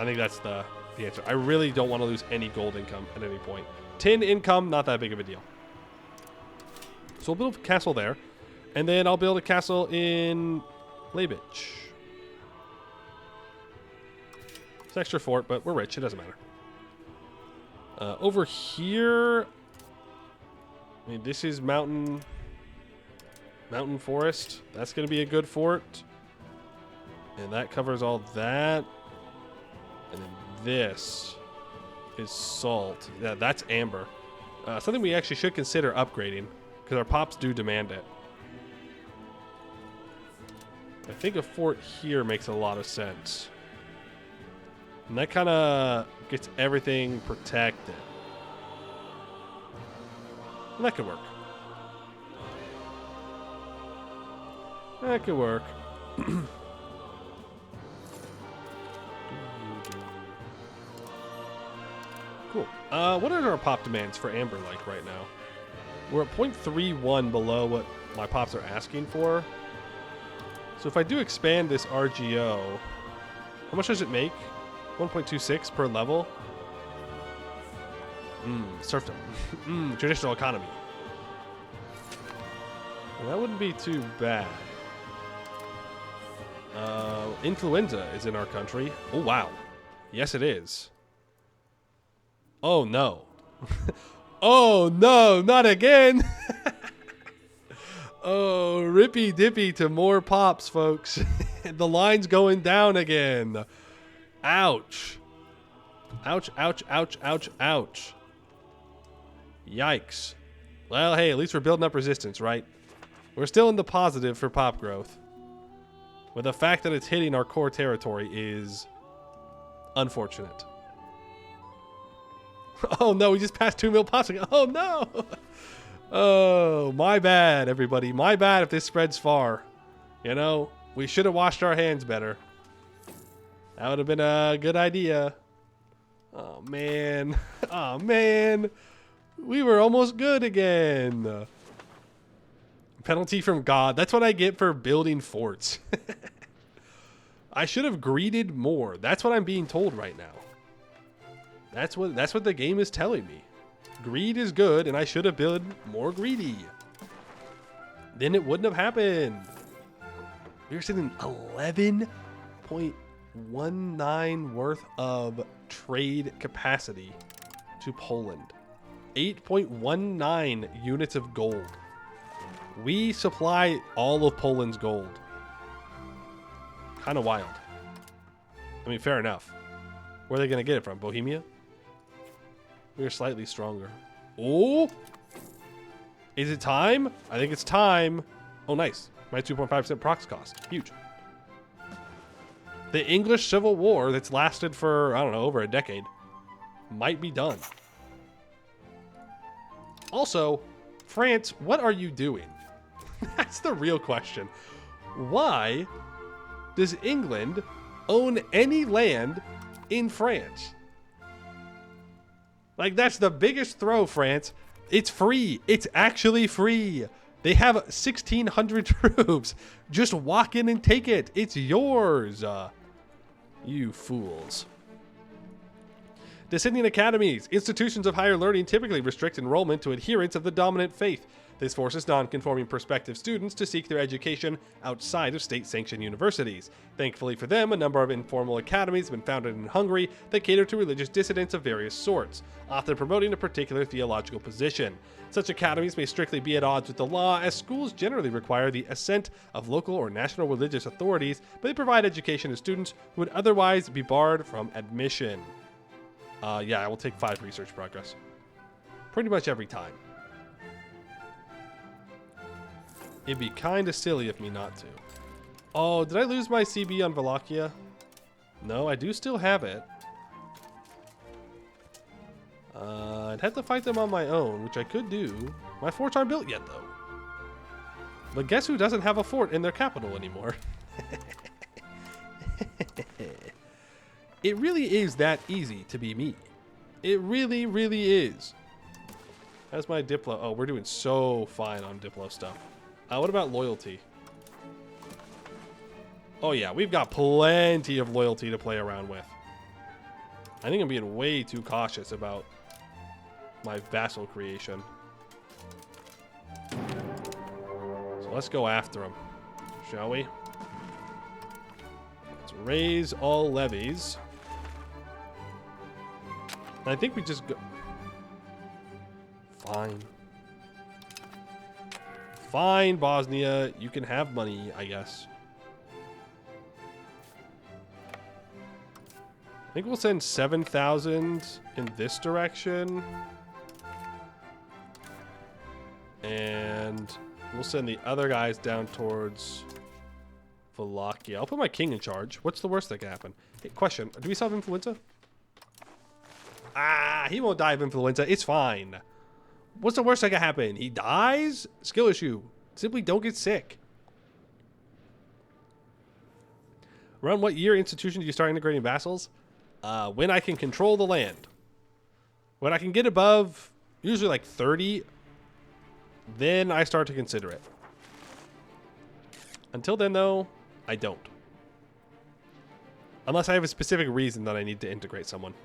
I think that's the answer. I really don't want to lose any gold income at any point. Tin income, not that big of a deal. So we'll build a castle there. And then I'll build a castle in Lebich. It's an extra fort, but we're rich. It doesn't matter. Over here, I mean, this is mountain forest. That's going to be a good fort. And that covers all that. And then this is salt. Yeah, that's amber. Something we actually should consider upgrading because our pops do demand it. I think a fort here makes a lot of sense. And that kind of gets everything protected. And that could work. That could work. Cool. What are our pop demands for amber like right now? We're at 0.31 below what my pops are asking for. So if I do expand this RGO, how much does it make? 1.26 per level. Serfdom. Traditional economy. Well, that wouldn't be too bad. Influenza is in our country. Oh, wow. Yes, it is. Oh, no. Oh, no, not again. Oh, rippy dippy to more pops, folks. The line's going down again. Ouch. Ouch, ouch, ouch, ouch, ouch. Yikes. Well, hey, at least we're building up resistance, right? We're still in the positive for pop growth. But the fact that it's hitting our core territory is unfortunate. Oh, no, we just passed 2 mil pops again. Oh, no. Oh, my bad, everybody. My bad if this spreads far. You know, we should have washed our hands better. That would have been a good idea. Oh, man. Oh, man. We were almost good again. Penalty from God. That's what I get for building forts. I should have greeded more. That's what I'm being told right now. That's what the game is telling me. Greed is good, and I should have built more greedy. Then it wouldn't have happened. We were sending 11.19 worth of trade capacity to Poland. 8.19 units of gold. We supply all of Poland's gold. Kind of wild. I mean, fair enough. Where are they going to get it from? Bohemia? We're slightly stronger. Oh! Is it time? I think it's time. Oh, nice. My 2.5% prox cost. Huge. The English Civil War that's lasted for, I don't know, over a decade might be done. Also, France, what are you doing? That's the real question. Why does England own any land in France? Like, that's the biggest throw, France. It's free. It's actually free. They have 1,600 troops. Just walk in and take it. It's yours. You fools. Descending academies. Institutions of higher learning typically restrict enrollment to adherents of the dominant faith. This forces non-conforming prospective students to seek their education outside of state-sanctioned universities. Thankfully for them, a number of informal academies have been founded in Hungary that cater to religious dissidents of various sorts, often promoting a particular theological position. Such academies may strictly be at odds with the law, as schools generally require the assent of local or national religious authorities, but they provide education to students who would otherwise be barred from admission. Yeah, I will take 5 research progress. Pretty much every time. It'd be kind of silly of me not to. Oh, did I lose my CB on Wallachia? No, I do still have it. I'd have to fight them on my own, which I could do. My forts aren't built yet, though. But guess who doesn't have a fort in their capital anymore? It really is that easy to be me. It really, really is. How's my Diplo? Oh, we're doing so fine on Diplo stuff. What about loyalty? Oh yeah, we've got plenty of loyalty to play around with. I think I'm being way too cautious about my vassal creation. So let's go after him, shall we? Let's raise all levies. And I think we just go... Fine. Fine, Bosnia. You can have money, I guess. I think we'll send 7,000 in this direction. And we'll send the other guys down towards Wallachia. I'll put my king in charge. What's the worst that can happen? Hey, question. Do we still have influenza? Ah, he won't die of influenza. It's fine. What's the worst that can happen? He dies? Skill issue. Simply don't get sick. Around what year institution do you start integrating vassals? When I can control the land. When I can get above, usually like 30, then I start to consider it. Until then, though, I don't. Unless I have a specific reason that I need to integrate someone.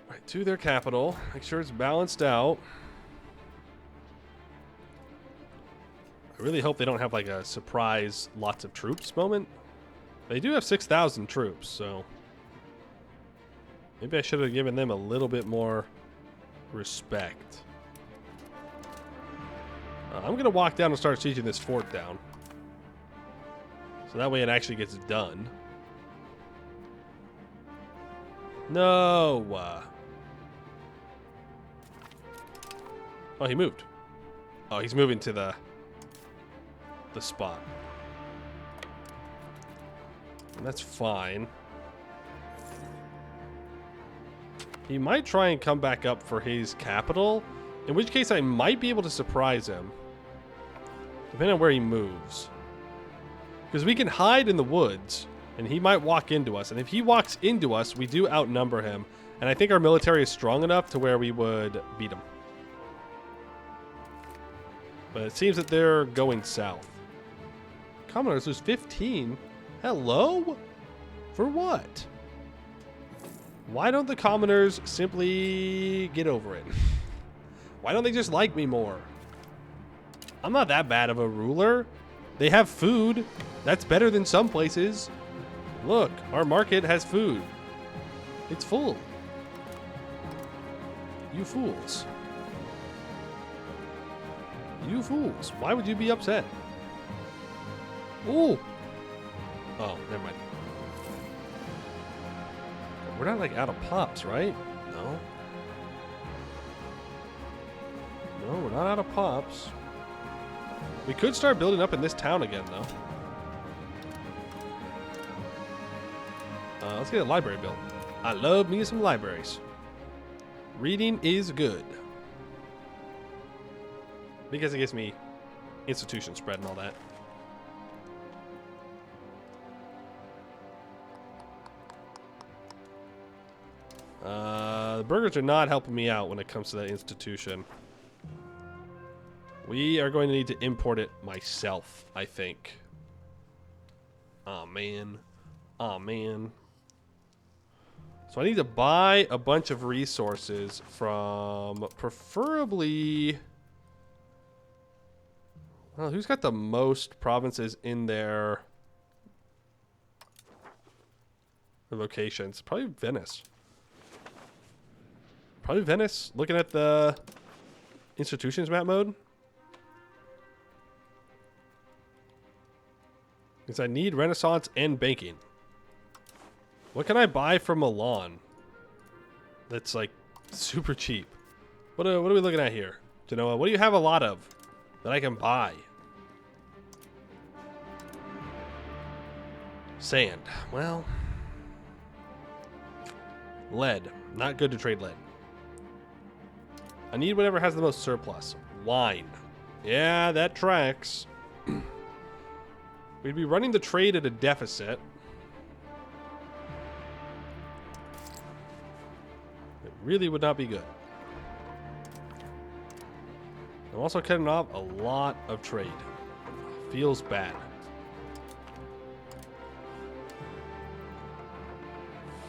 Right, to their capital. Make sure it's balanced out. I really hope they don't have like a surprise lots of troops moment. They do have 6,000 troops, so maybe I should have given them a little bit more respect. I'm going to walk down and start sieging this fort down. So that way it actually gets done. No. Oh, he moved. Oh, he's moving to the spot. And that's fine. He might try and come back up for his capital, in which case I might be able to surprise him. Depending on where he moves. Because we can hide in the woods, and he might walk into us. And if he walks into us, we do outnumber him. And I think our military is strong enough to where we would beat him. But it seems that they're going south. Commoners lose 15? Hello? For what? Why don't the commoners simply get over it? Why don't they just like me more? I'm not that bad of a ruler. They have food. That's better than some places. Look, our market has food. It's full. You fools. You fools. Why would you be upset? Ooh. Oh, never mind. We're not like out of pops, right? No. No, we're not out of pops. We could start building up in this town again, though. Let's get a library built. I love me some libraries. Reading is good. Because it gives me institution spread and all that. The burgers are not helping me out when it comes to that institution. We are going to need to import it myself, I think. Oh man. Oh man. So I need to buy a bunch of resources from preferably... Well, who's got the most provinces in their locations? Probably Venice. Probably Venice. Looking at the institutions map mode. Because I need Renaissance and banking. What can I buy from Milan that's like super cheap? What are we looking at here? Genoa, what do you have a lot of that I can buy? Sand. Well, lead. Not good to trade lead. I need whatever has the most surplus. Wine. Yeah, that tracks. We'd be running the trade at a deficit. It really would not be good. I'm also cutting off a lot of trade. Feels bad.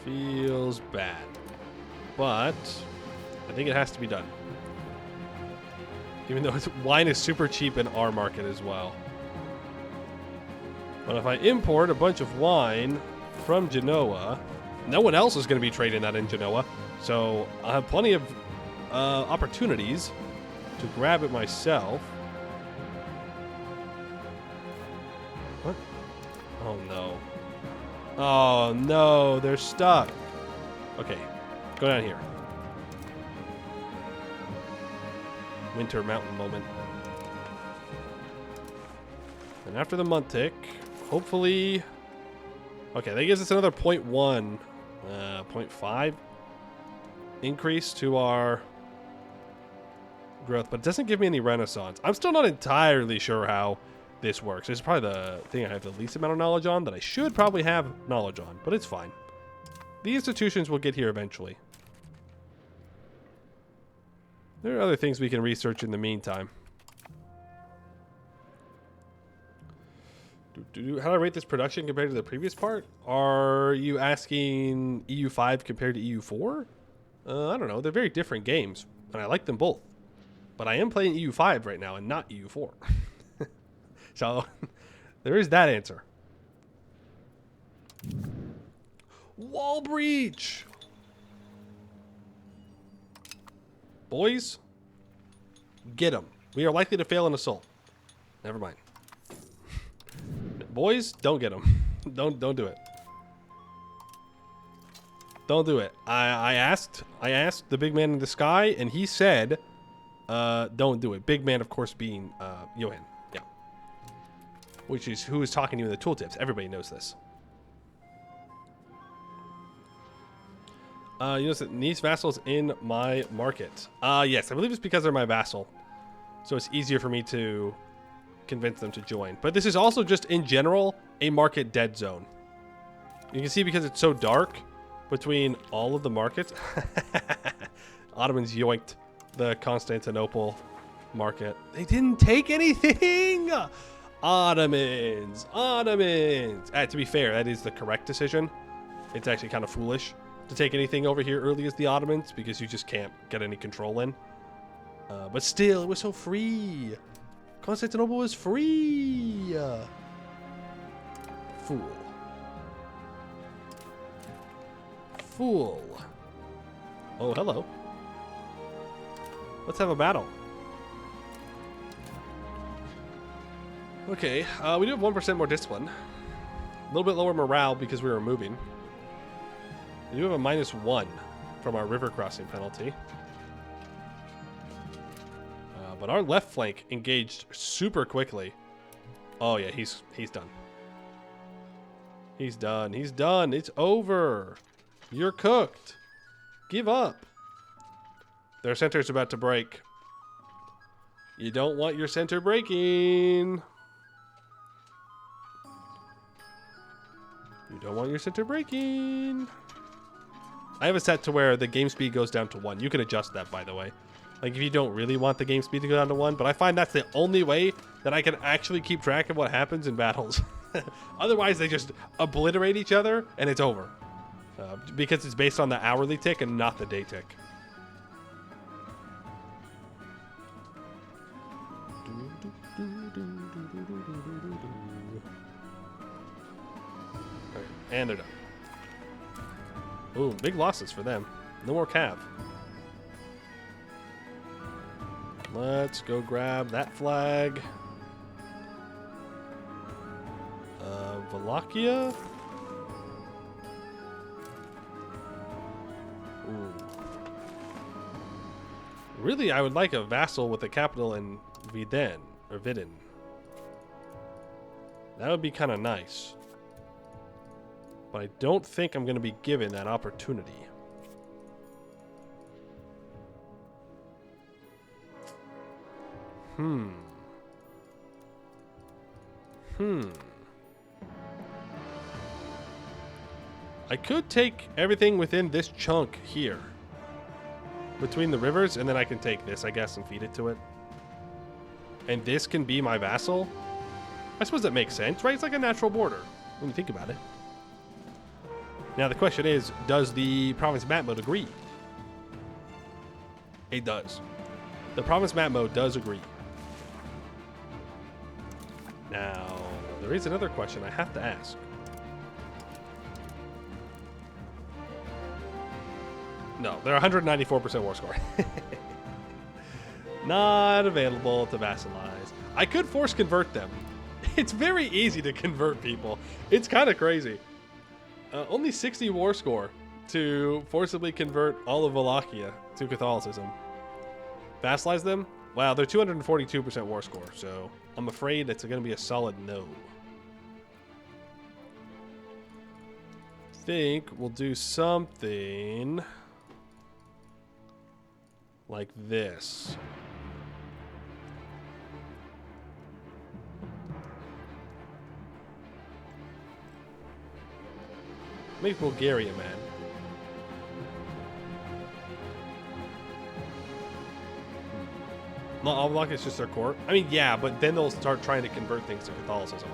Feels bad. But I think it has to be done. Even though wine is super cheap in our market as well. But if I import a bunch of wine from Genoa, no one else is going to be trading that in Genoa. So I have plenty of opportunities to grab it myself. What? Oh no. Oh no, they're stuck. Okay, go down here. Winter mountain moment. And after the month tick, hopefully... Okay, that gives us another 0.1, 0.5 increase to our growth, but it doesn't give me any renaissance. I'm still not entirely sure how this works. It's probably the thing I have the least amount of knowledge on that I should probably have knowledge on, but it's fine. The institutions will get here eventually. There are other things we can research in the meantime. How do I rate this production compared to the previous part? Are you asking EU5 compared to EU4? I don't know. They're very different games, and I like them both. But I am playing EU5 right now and not EU4. So, there is that answer. Wall breach! Boys, get them. We are likely to fail an assault. Never mind. Boys, don't get them. Don't do it. Don't do it. I asked the big man in the sky, and he said, don't do it. Big man, of course, being Johan. Yeah. Which is who is talking to you in the tooltips. Everybody knows this. You notice that Nice vassals in my market. Yes, I believe it's because they're my vassal. So it's easier for me to convince them to join. But this is also just, in general, a market dead zone. You can see because it's so dark between all of the markets. Ottomans yoinked the Constantinople market. They didn't take anything! Ottomans! To be fair, that is the correct decision. It's actually kind of foolish to take anything over here early as the Ottomans because you just can't get any control in. But still, it was so free. Constantinople was free. Fool. Oh, hello. Let's have a battle. Okay, we do have 1% more discipline. A little bit lower morale because we were moving. We do have a -1 from our river crossing penalty. But our left flank engaged super quickly. Oh yeah, he's done. He's done. It's over. You're cooked. Give up. Their center's about to break. You don't want your center breaking. You don't want your center breaking. I have it set to where the game speed goes down to 1. You can adjust that, by the way. Like, if you don't really want the game speed to go down to 1, but I find that's the only way that I can actually keep track of what happens in battles. Otherwise, they just obliterate each other, and it's over. Because it's based on the hourly tick and not the day tick. Right, and they're done. Ooh, big losses for them. No more cav. Let's go grab that flag. Wallachia. Ooh. Really, I would like a vassal with a capital in Vidin, or Vidin. That would be kind of nice. But I don't think I'm going to be given that opportunity. I could take everything within this chunk here. Between the rivers, and then I can take this, I guess, and feed it to it. And this can be my vassal? I suppose that makes sense, right? It's like a natural border, when you think about it. Now the question is, does the province map mode agree? It does. The province map mode does agree. Now, there is another question I have to ask. No, they're 194% war score. Not available to vassalize. I could force convert them. It's very easy to convert people. It's kind of crazy. Only 60 war score to forcibly convert all of Wallachia to Catholicism. Vassalize them? Wow, they're 242% war score, so I'm afraid it's going to be a solid no. I think we'll do something like this. Make Bulgaria, man. Not all block, it's just their court. I mean, yeah, but then they'll start trying to convert things to Catholicism.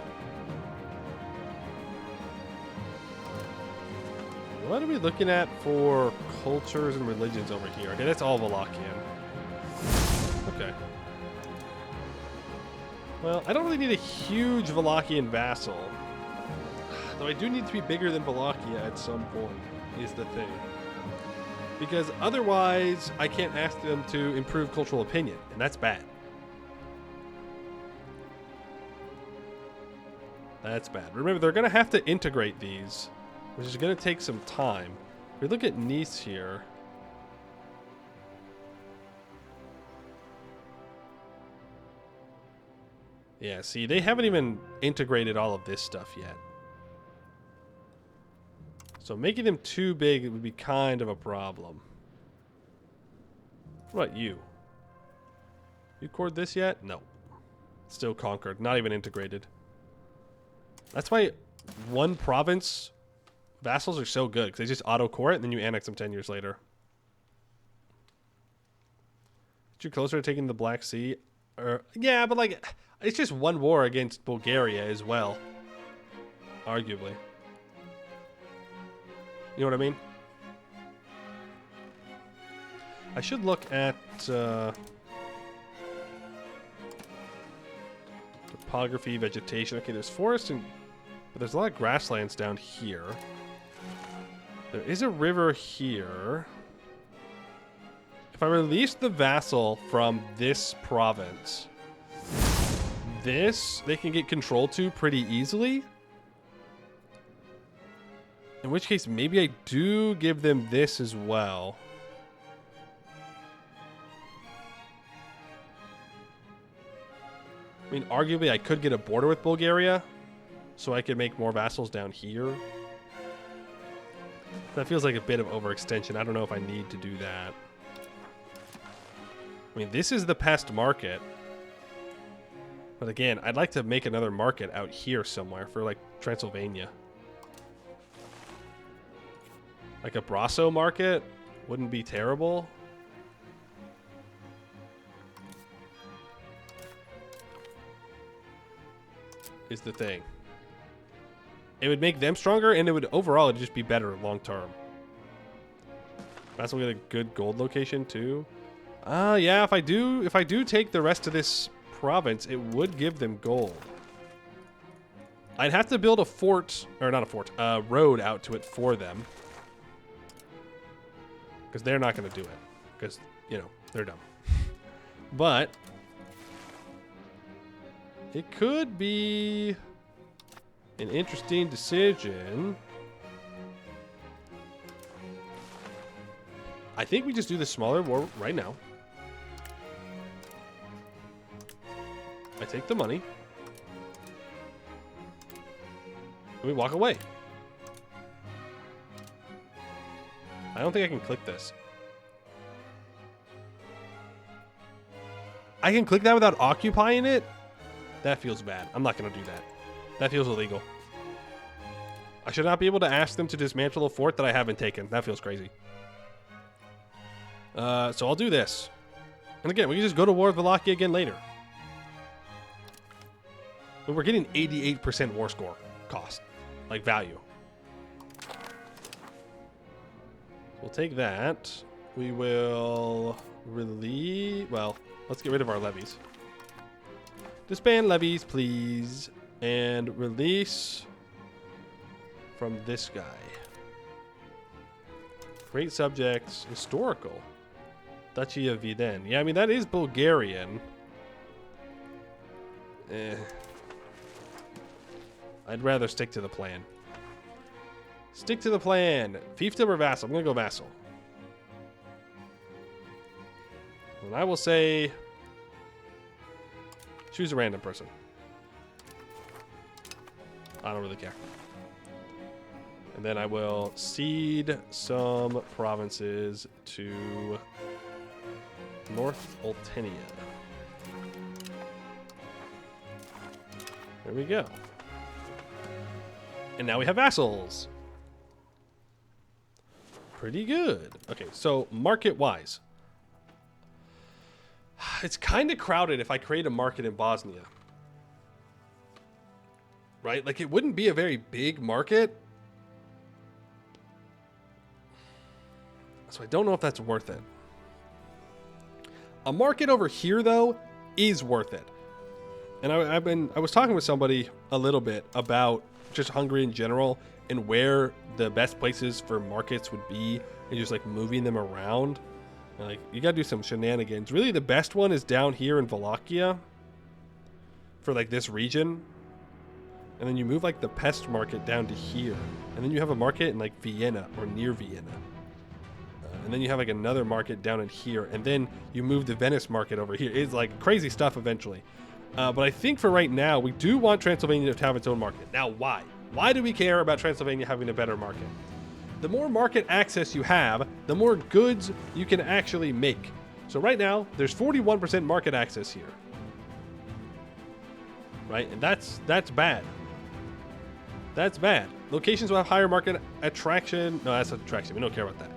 What are we looking at for cultures and religions over here? Okay, that's all Wallachian. Okay. Well, I don't really need a huge Wallachian vassal. Though I do need to be bigger than Wallachia at some point, is the thing. Because otherwise, I can't ask them to improve cultural opinion, and that's bad. That's bad. Remember, they're going to have to integrate these, which is going to take some time. If we look at Nice here. Yeah, see, they haven't even integrated all of this stuff yet. So making them too big, it would be kind of a problem. What about you? You cored this yet? No. Still conquered. Not even integrated. That's why one province vassals are so good, because they just auto-core it, and then you annex them 10 years later. Get you closer to taking the Black Sea? Yeah, but like, it's just one war against Bulgaria as well. Arguably. You know what I mean? I should look at topography, vegetation. Okay, there's forest, but there's a lot of grasslands down here. There is a river here. If I release the vassal from this province, this they can get control to pretty easily. In which case, maybe I do give them this as well. I mean, arguably, I could get a border with Bulgaria, so I could make more vassals down here. That feels like a bit of overextension. I don't know if I need to do that. I mean, this is the pest market. But again, I'd like to make another market out here somewhere for, like, Transylvania. Like a Brasso market wouldn't be terrible. Is the thing. It would make them stronger, and it would overall it'd just be better long term. That's we get a good gold location too. Yeah, if I do take the rest of this province, it would give them gold. I'd have to build a fort, or not a fort, a road out to it for them. Because they're not going to do it. Because, you know, they're dumb. But it could be an interesting decision. I think we just do the smaller war right now. I take the money. And we walk away. I don't think I can click this. I can click that without occupying it? That feels bad. I'm not going to do that. That feels illegal. I should not be able to ask them to dismantle a fort that I haven't taken. That feels crazy. So I'll do this. And again, we can just go to war with Wallachia again later. But we're getting 88% war score cost. Like value. We'll take that. We will relieve... Well, let's get rid of our levies. Disband levies, please. And release from this guy. Great subjects. Historical. Duchy of Viden. Yeah, I mean, that is Bulgarian. I'd rather stick to the plan. Stick to the plan. Fiefdom or vassal? I'm going to go vassal. And I will say... choose a random person. I don't really care. And then I will cede some provinces to North Oltenia. There we go. And now we have vassals. Pretty good. Okay, so market-wise. It's kind of crowded if I create a market in Bosnia. Right? Like, it wouldn't be a very big market. So I don't know if that's worth it. A market over here, though, is worth it. And I was talking with somebody a little bit about just Hungary in general and where the best places for markets would be and just like moving them around. Like, you gotta do some shenanigans. Really, the best one is down here in Wallachia for like this region. And then you move like the pest market down to here. And then you have a market in like Vienna or near Vienna. And then you have like another market down in here. And then you move the Venice market over here. It's like crazy stuff eventually. But I think for right now, we do want Transylvania to have its own market. Now, why? Why do we care about Transylvania having a better market? The more market access you have, the more goods you can actually make. So right now, there's 41% market access here. Right? And that's bad. That's bad. Locations will have higher market attraction. No, that's attraction. We don't care about that.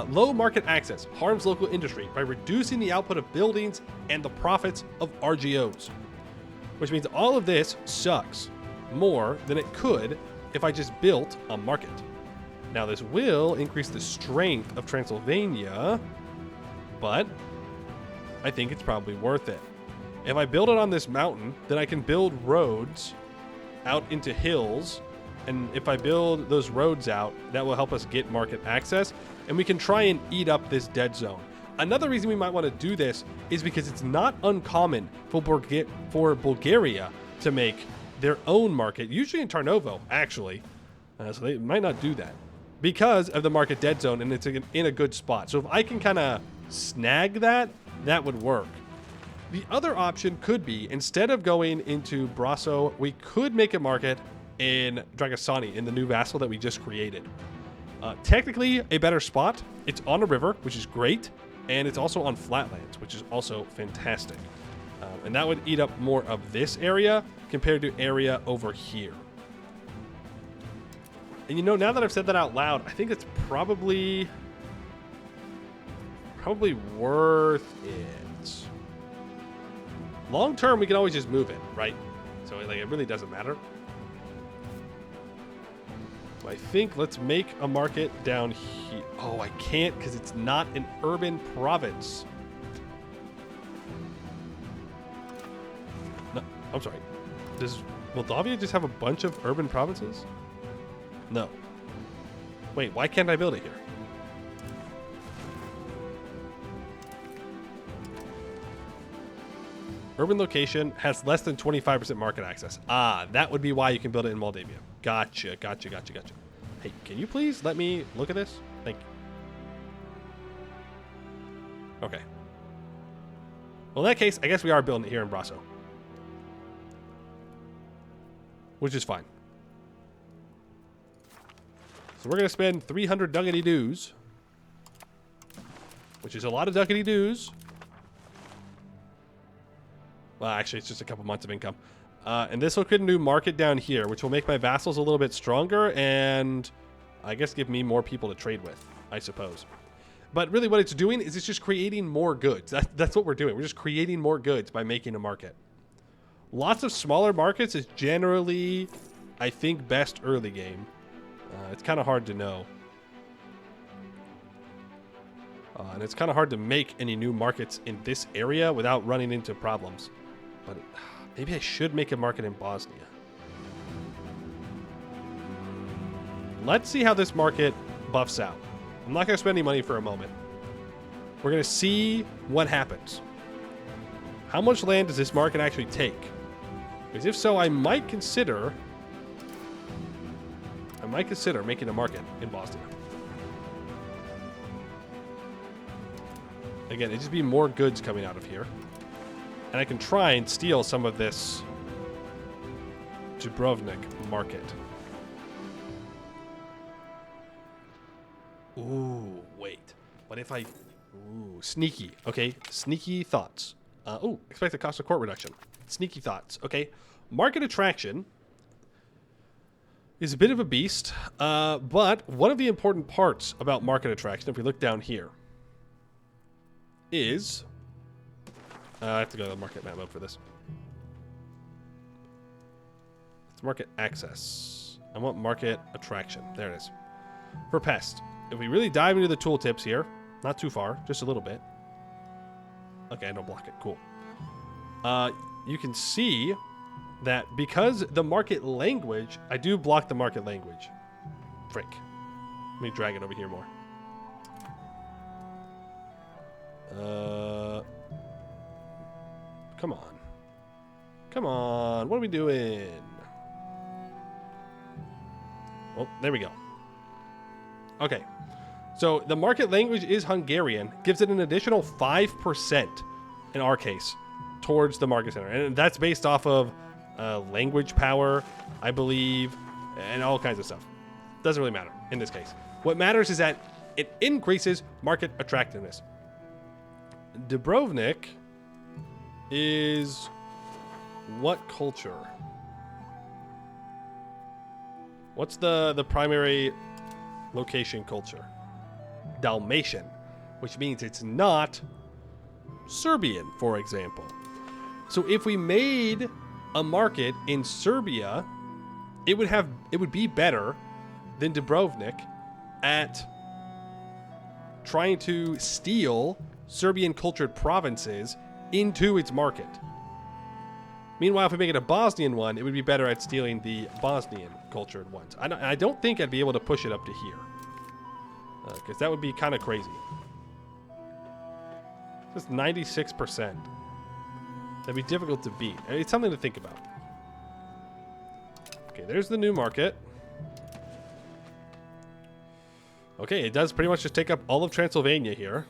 Low market access harms local industry by reducing the output of buildings and the profits of RGOs. Which means all of this sucks more than it could if I just built a market. Now this will increase the strength of Transylvania, but I think it's probably worth it. If I build it on this mountain, then I can build roads out into hills. And if I build those roads out, that will help us get market access. And we can try and eat up this dead zone. Another reason we might want to do this is because it's not uncommon for Bulgaria to make their own market, usually in Tarnovo, actually. So they might not do that because of the market dead zone, and it's in a good spot. So if I can kind of snag that, that would work. The other option could be, instead of going into Brasso, we could make a market in Dragasani, in the new vassal that we just created. Technically a better spot. It's on a river, which is great, and it's also on flatlands, which is also fantastic. And that would eat up more of this area compared to area over here. And you know, now that I've said that out loud, I think it's probably worth it. Long term, we can always just move it, right? So like, it really doesn't matter. I think let's make a market down here. Oh, I can't because it's not an urban province. No, I'm sorry. Does Moldavia just have a bunch of urban provinces? No. Wait, why can't I build it here? Urban location has less than 25% market access. Ah, that would be why you can build it in Moldavia. Gotcha. Hey, can you please let me look at this? Thank you. Okay. Well, in that case, I guess we are building it here in Brasso. Which is fine. So we're going to spend 300 ducats dues. Which is a lot of ducats dues. Well, actually, it's just a couple months of income. And this will create a new market down here, which will make my vassals a little bit stronger and I guess give me more people to trade with, I suppose. But really what it's doing is it's just creating more goods. That's what we're doing. We're just creating more goods by making a market. Lots of smaller markets is generally, I think, best early game. It's kind of hard to know. And it's kind of hard to make any new markets in this area without running into problems. But maybe I should make a market in Bosnia. Let's see how this market buffs out. I'm not going to spend any money for a moment. We're going to see what happens. How much land does this market actually take? Because if so, I might consider making a market in Bosnia. Again, it'd just be more goods coming out of here. And I can try and steal some of this Dubrovnik market. Ooh, wait. What if I... Ooh, sneaky. Okay, sneaky thoughts. Expect the cost of court reduction. Sneaky thoughts. Okay, market attraction is a bit of a beast. But one of the important parts about market attraction, if we look down here, is... I have to go to the market map mode for this. It's market access. I want market attraction. There it is. For pest. If we really dive into the tooltips here, not too far, just a little bit. Okay, I don't block it. Cool. You can see that because the market language, I do block the market language. Frick. Let me drag it over here more. Come on. Come on. What are we doing? Oh, there we go. Okay. So the market language is Hungarian. Gives it an additional 5% in our case towards the market center. And that's based off of language power, I believe, and all kinds of stuff. Doesn't really matter in this case. What matters is that it increases market attractiveness. Dubrovnik is what culture? What's the primary location culture? Dalmatian, which means it's not Serbian, for example. So if we made a market in Serbia, it would be better than Dubrovnik at trying to steal Serbian cultured provinces into its market. Meanwhile, if we make it a Bosnian one, it would be better at stealing the Bosnian cultured ones. I don't think I'd be able to push it up to here. Because that would be kind of crazy. Just 96%. That'd be difficult to beat. It's something to think about. Okay, there's the new market. Okay, it does pretty much just take up all of Transylvania here.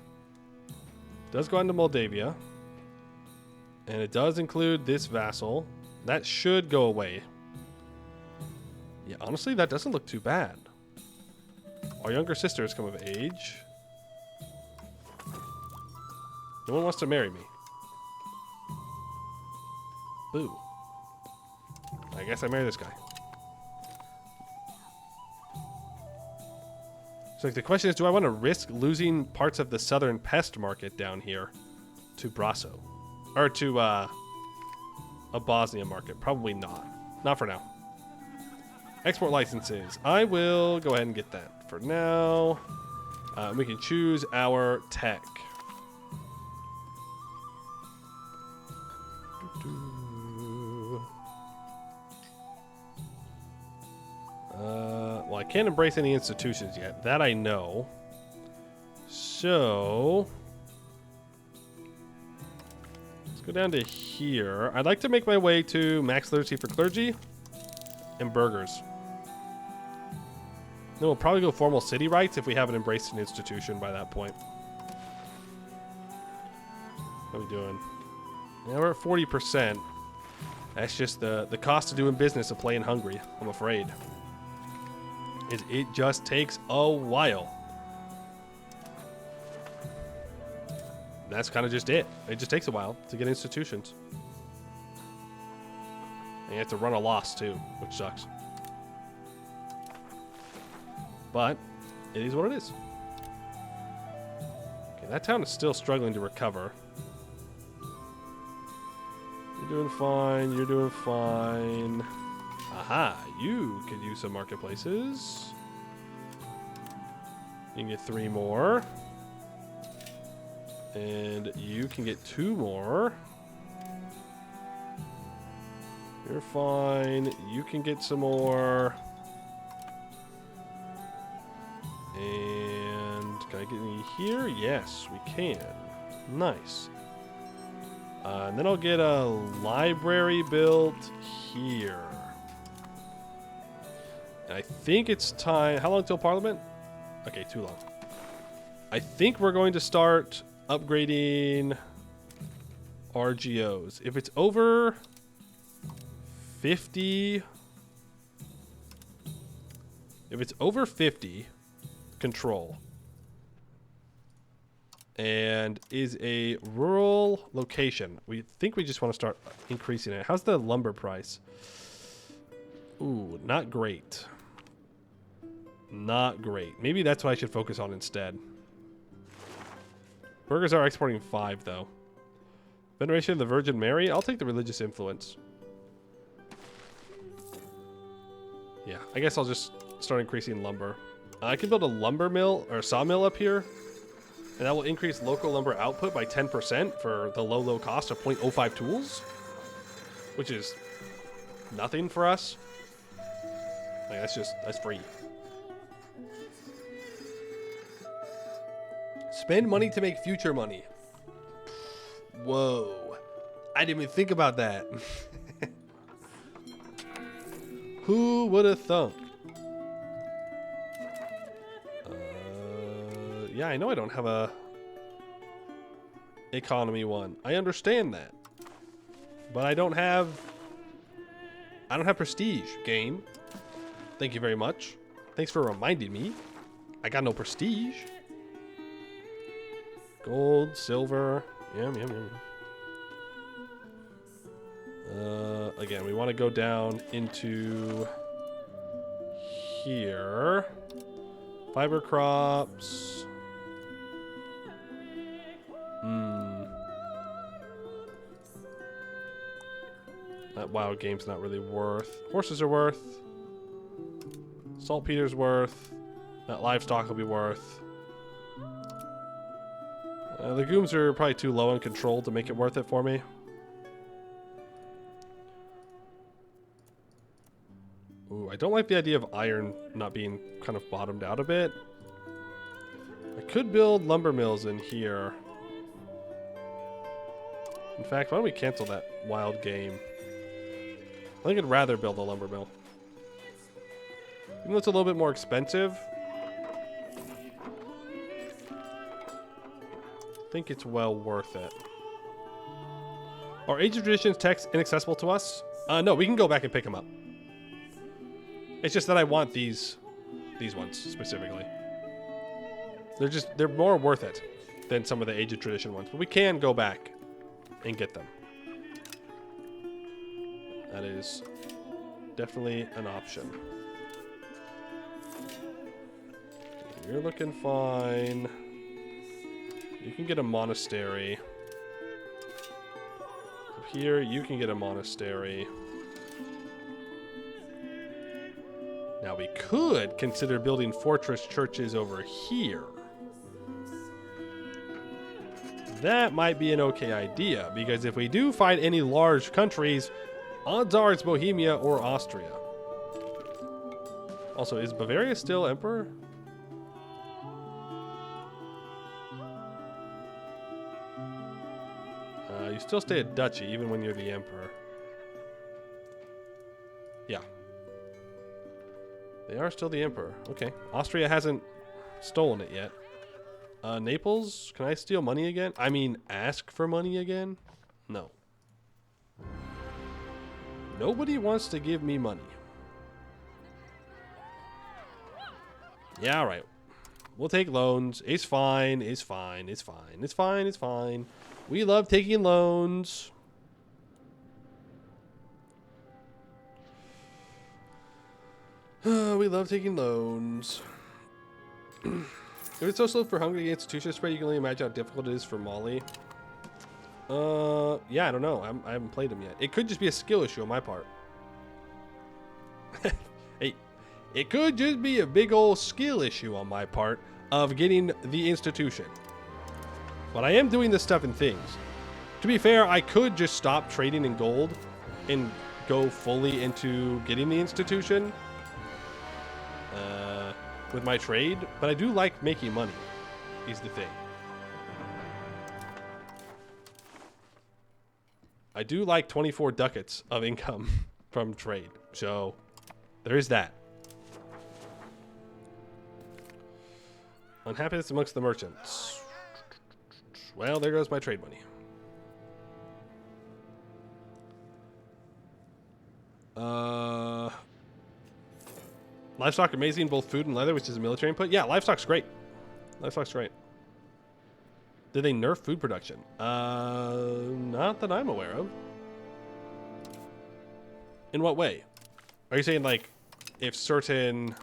It does go into Moldavia. And it does include this vassal. That should go away. Yeah, honestly, that doesn't look too bad. Our younger sister has come of age. No one wants to marry me. Boo. I guess I marry this guy. So like, the question is, do I want to risk losing parts of the southern pest market down here to Brasso? Or to a Bosnia market? Probably not. Not for now. Export licenses. I will go ahead and get that for now. We can choose our tech. Well, I can't embrace any institutions yet. That I know. So... go down to here. I'd like to make my way to max literacy for clergy and burghers. Then we'll probably go formal city rights if we haven't embraced an institution by that point. How are we doing? Yeah, we're at 40%. That's just the cost of doing business of playing Hungary, I'm afraid. It just takes a while. That's kind of just it. It just takes a while to get institutions. And you have to run a loss too, which sucks. But it is what it is. Okay, that town is still struggling to recover. You're doing fine. You're doing fine. Aha, you could use some marketplaces. You can get 3 more. And you can get 2 more. You're fine. You can get some more. And can I get any here? Yes, we can. Nice. And then I'll get a library built here. And I think it's time. How long till Parliament? Okay, too long. I think we're going to start upgrading RGOs. If it's over 50, if it's over 50 control and is a rural location, we think we just want to start increasing it. How's the lumber price? Ooh, not great. Not great. Maybe that's what I should focus on instead. Burgers are exporting 5 though. Veneration of the Virgin Mary. I'll take the religious influence. Yeah, I guess I'll just start increasing lumber. I can build a lumber mill or sawmill up here, and that will increase local lumber output by 10% for the low cost of 0.05 tools, which is nothing for us. Like, that's free. Spend money to make future money. Whoa. I didn't even think about that. Who would have thunk? Yeah, I know I don't have a economy one. I understand that. But I don't have prestige, game. Thank you very much. Thanks for reminding me. I got no prestige. Gold, silver. Yum. Again, we want to go down into here. Fiber crops. That wild game's not really worth. Horses are worth. Saltpeter's worth. That livestock will be worth. Legumes are probably too low on control to make it worth it for me. Ooh, I don't like the idea of iron not being kind of bottomed out a bit. I could build lumber mills in here. In fact, why don't we cancel that wild game? I think I'd rather build a lumber mill. Even though it's a little bit more expensive, I think it's well worth it. Are Age of Traditions texts inaccessible to us? No, we can go back and pick them up. It's just that I want these ones specifically. They're more worth it than some of the Age of Tradition ones, but we can go back and get them. That is definitely an option. You're looking fine. You can get a monastery. Up here, you can get a monastery. Now we could consider building fortress churches over here. That might be an okay idea, because if we do find any large countries, odds are it's Bohemia or Austria. Also, is Bavaria still emperor? You still stay a duchy even when you're the emperor. Yeah. They are still the emperor. Okay. Austria hasn't stolen it yet. Naples, can I steal money again? I mean, ask for money again? No. Nobody wants to give me money. Yeah, all right. We'll take loans. It's fine. It's fine. It's fine. It's fine. It's fine. We love taking loans. We love taking loans. If it's so slow for Hungary institution spread, you can only imagine how difficult it is for Mali. Yeah, I don't know. I haven't played them yet. It could just be a skill issue on my part. Hey, it could just be a big old skill issue on my part of getting the institution. But I am doing this stuff in things. To be fair, I could just stop trading in gold and go fully into getting the institution with my trade, but I do like making money, is the thing. I do like 24 ducats of income from trade, so there is that. Unhappiness amongst the merchants. Well, there goes my trade money. Livestock amazing, both food and leather, which is a military input. Yeah, livestock's great. Livestock's great. Did they nerf food production? Not that I'm aware of. In what way? Are you saying like if certain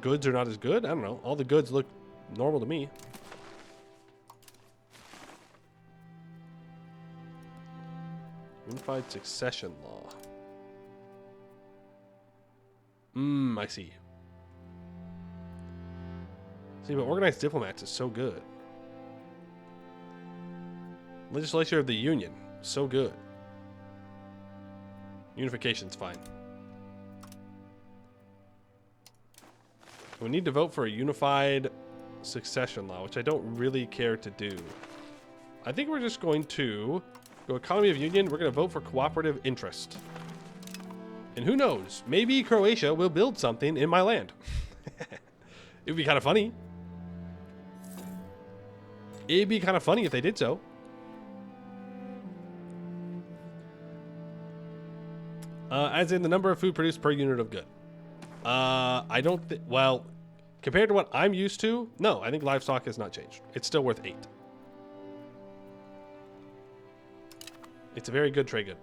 goods are not as good? I don't know. All the goods look normal to me. Unified succession law. I see. See, but organized diplomats is so good. Legislature of the Union, so good. Unification's fine. We need to vote for a unified succession law, which I don't really care to do. I think we're just going to go economy of union. We're going to vote for cooperative interest. And who knows? Maybe Croatia will build something in my land. It would be kind of funny. It'd be kind of funny if they did so. As in the number of food produced per unit of good. I don't think... Well, compared to what I'm used to, no, I think livestock has not changed. It's still worth 8. It's a very good trade good.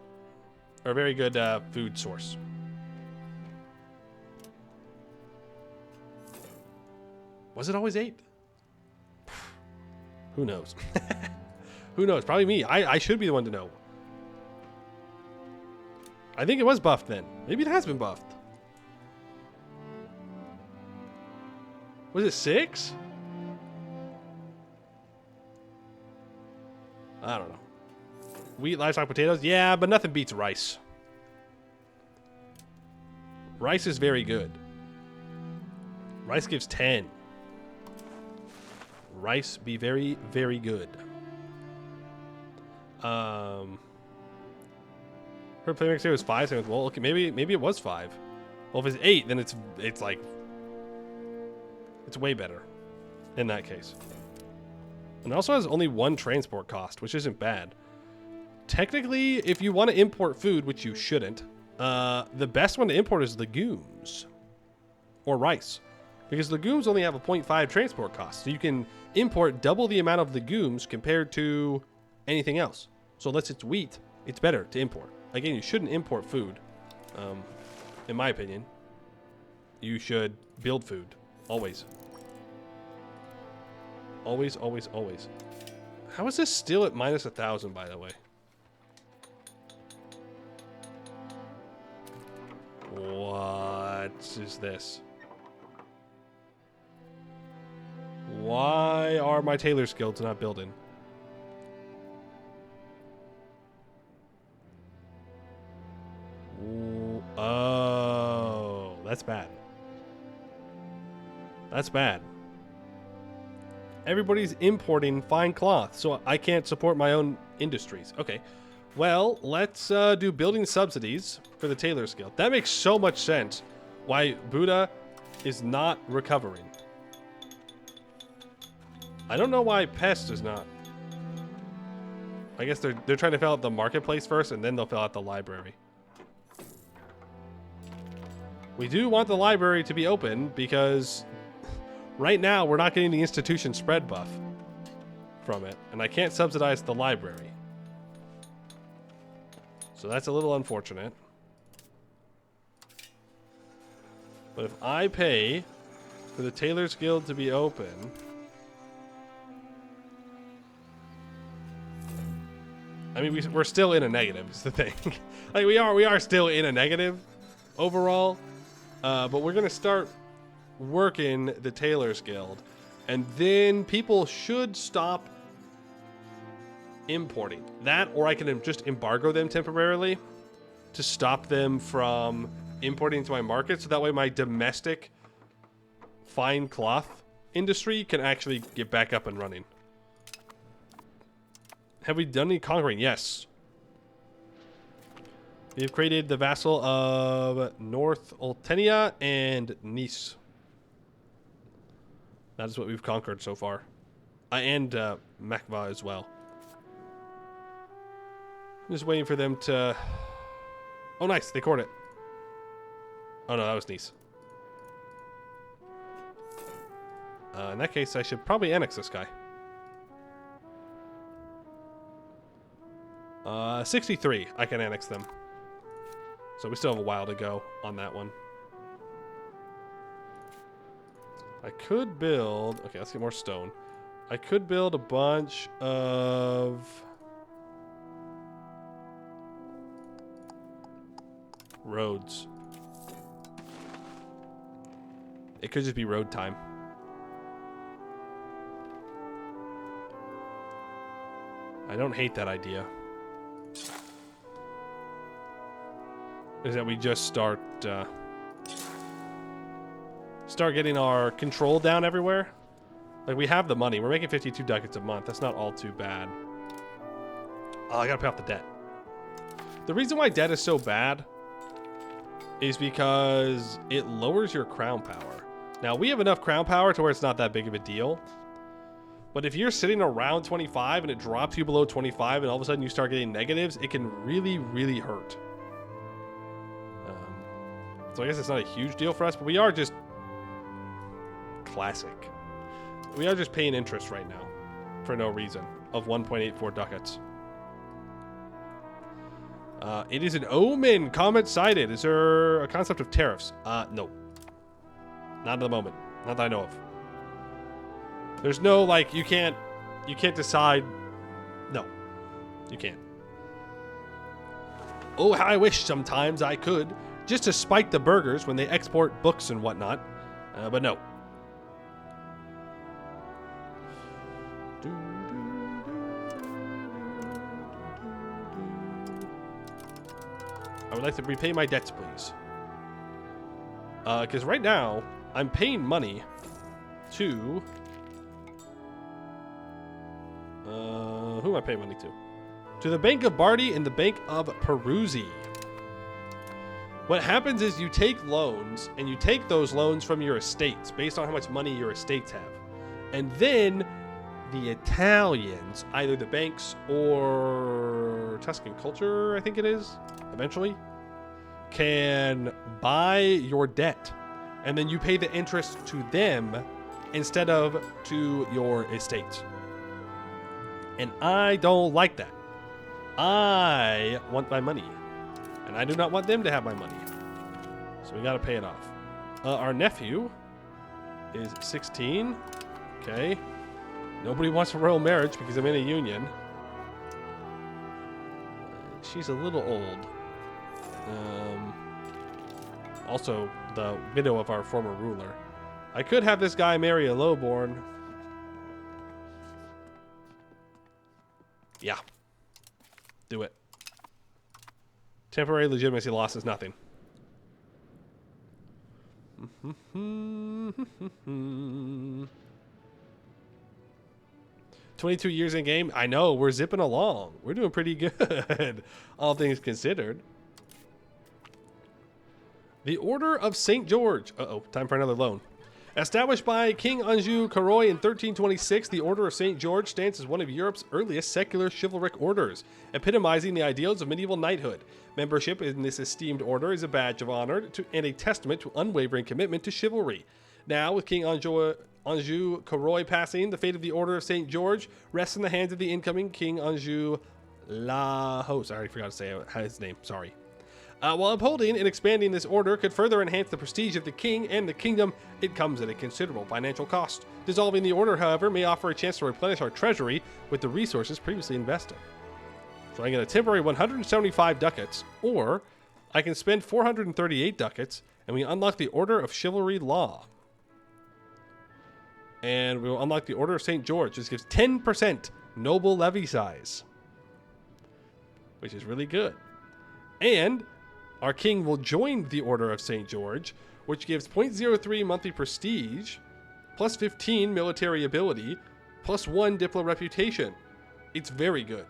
Or a very good food source. Was it always 8? Who knows? Who knows? Probably me. I should be the one to know. I think it was buffed then. Maybe it has been buffed. Was it 6? I don't know. Wheat, livestock, potatoes. Yeah, but nothing beats rice. Rice is very good. Rice gives 10. Rice be very, very good. Her playmaker say it was 5. So well, okay, maybe it was 5. Well, if it's 8, then it's like it's way better in that case. And it also has only 1 transport cost, which isn't bad. Technically, if you want to import food, which you shouldn't, the best one to import is legumes or rice, because legumes only have a 0.5 transport cost. So you can import double the amount of legumes compared to anything else. So unless it's wheat, it's better to import. Again, you shouldn't import food. In my opinion, you should build food. Always. Always, always, always. How is this still at minus 1,000, by the way? What is this? Why are my tailor's guilds not building? Ooh, oh, that's bad. That's bad. Everybody's importing fine cloth, so I can't support my own industries. Okay. Well, let's do building subsidies for the Tailor's Guild. That makes so much sense why Buddha is not recovering. I don't know why Pest is not. I guess they're trying to fill out the marketplace first, and then they'll fill out the library. We do want the library to be open because right now we're not getting the institution spread buff from it, and I can't subsidize the library. So that's a little unfortunate. But if I pay for the Tailor's Guild to be open, I mean, we're still in a negative is the thing. Like we are still in a negative overall. But we're gonna start working the Tailor's Guild, and then people should stop importing. That, or I can just embargo them temporarily to stop them from importing to my market, so that way my domestic fine cloth industry can actually get back up and running. Have we done any conquering? Yes. We've created the vassal of North Oltenia and Nice. That is what we've conquered so far. And Makva as well. I'm just waiting for them to... Oh, nice. They court it. Oh, no, that was Nice. In that case, I should probably annex this guy. 63. I can annex them. So we still have a while to go on that one. I could build... Okay, let's get more stone. I could build a bunch of... roads. It could just be road time. I don't hate that idea. Is that we just start getting our control down everywhere. Like, we have the money. We're making 52 ducats a month. That's not all too bad. Oh, I gotta pay off the debt. The reason why debt is so bad is because it lowers your crown power. Now, we have enough crown power to where it's not that big of a deal. But if you're sitting around 25 and it drops you below 25 and all of a sudden you start getting negatives, it can really, really hurt. So I guess it's not a huge deal for us, but we are just... classic. We are just paying interest right now for no reason of 1.84 ducats. It is an omen. Comet sighted. Is there a concept of tariffs? No. Not at the moment. Not that I know of. There's no, like, you can't decide. No. You can't. Oh, how I wish sometimes I could, just to spike the burgers when they export books and whatnot. But no. I would like to repay my debts, please. Because right now, I'm paying money to... who am I paying money to? To the Bank of Bardi and the Bank of Peruzzi. What happens is you take loans, and you take those loans from your estates, based on how much money your estates have. And then the Italians, either the banks or Tuscan Culture, I think it is, eventually, can buy your debt. And then you pay the interest to them instead of to your estates. And I don't like that. I want my money. And I do not want them to have my money. So we got to pay it off. Our nephew is 16. Okay. Nobody wants a royal marriage because I'm in a union. She's a little old. Also, the widow of our former ruler. I could have this guy marry a lowborn. Yeah. Do it. Temporary legitimacy loss is nothing. 22 years in game. I know, we're zipping along. We're doing pretty good, all things considered. The Order of St. George. Uh-oh, time for another loan. Established by King Anjou Karoy in 1326, the Order of St. George stands as one of Europe's earliest secular chivalric orders, epitomizing the ideals of medieval knighthood. Membership in this esteemed order is a badge of honor and a testament to unwavering commitment to chivalry. Now, with King Anjou Karoy passing, the fate of the Order of St. George rests in the hands of the incoming King Anjou La Host. I already forgot to say his name, sorry. While upholding and expanding this order could further enhance the prestige of the king and the kingdom, it comes at a considerable financial cost. Dissolving the order, however, may offer a chance to replenish our treasury with the resources previously invested. So I get a temporary 175 ducats, or I can spend 438 ducats, and we unlock the Order of Chivalry Law. And we will unlock the Order of St. George. This gives 10% noble levy size. which is really good. And our king will join the Order of St. George, which gives 0.03 monthly prestige, plus 15 military ability, plus 1 Diplo reputation. It's very good.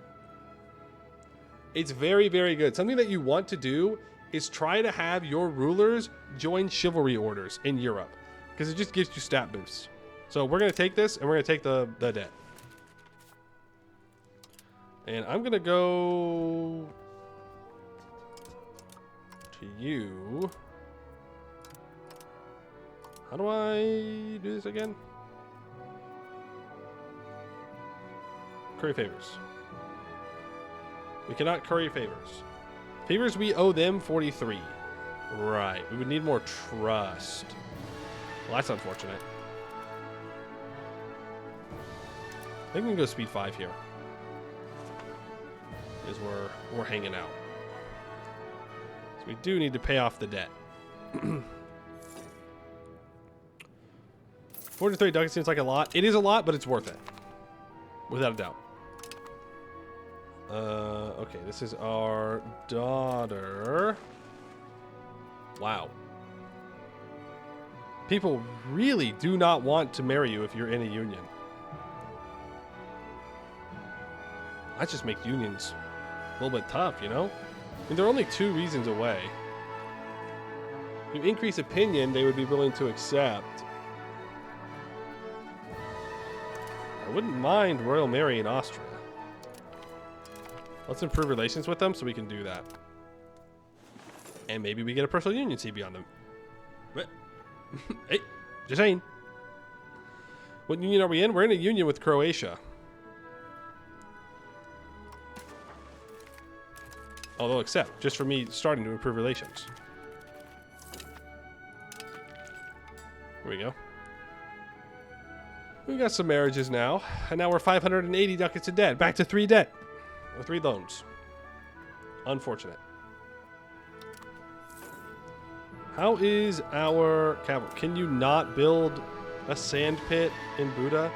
It's very, very good. Something that you want to do is try to have your rulers join chivalry orders in Europe, because it just gives you stat boosts. So we're going to take this, and we're going to take the debt. And I'm going to go to you. How do I do this again? Curry favors. We cannot curry favors. Favors, we owe them 43. Right. We would need more trust. Well, that's unfortunate. I think we can go speed 5 here. Because we're hanging out. So we do need to pay off the debt. 430 ducats seems like a lot. It is a lot, but it's worth it. Without a doubt. Okay, this is our daughter. Wow. People really do not want to marry you if you're in a union. That just makes unions a little bit tough, you know? I mean, there are only 2 reasons away. You increase opinion, they would be willing to accept. I wouldn't mind Royal Mary in Austria. Let's improve relations with them so we can do that. And maybe we get a personal union CB on them. But, hey, just saying. What union are we in? We're in a union with Croatia. Oh, they'll accept, just for me starting to improve relations. Here we go. We got some marriages now. And now we're 580 ducats in debt. Back to 3 debt. Or 3 loans. Unfortunate. How is our capital? Can you not build a sand pit in Buda?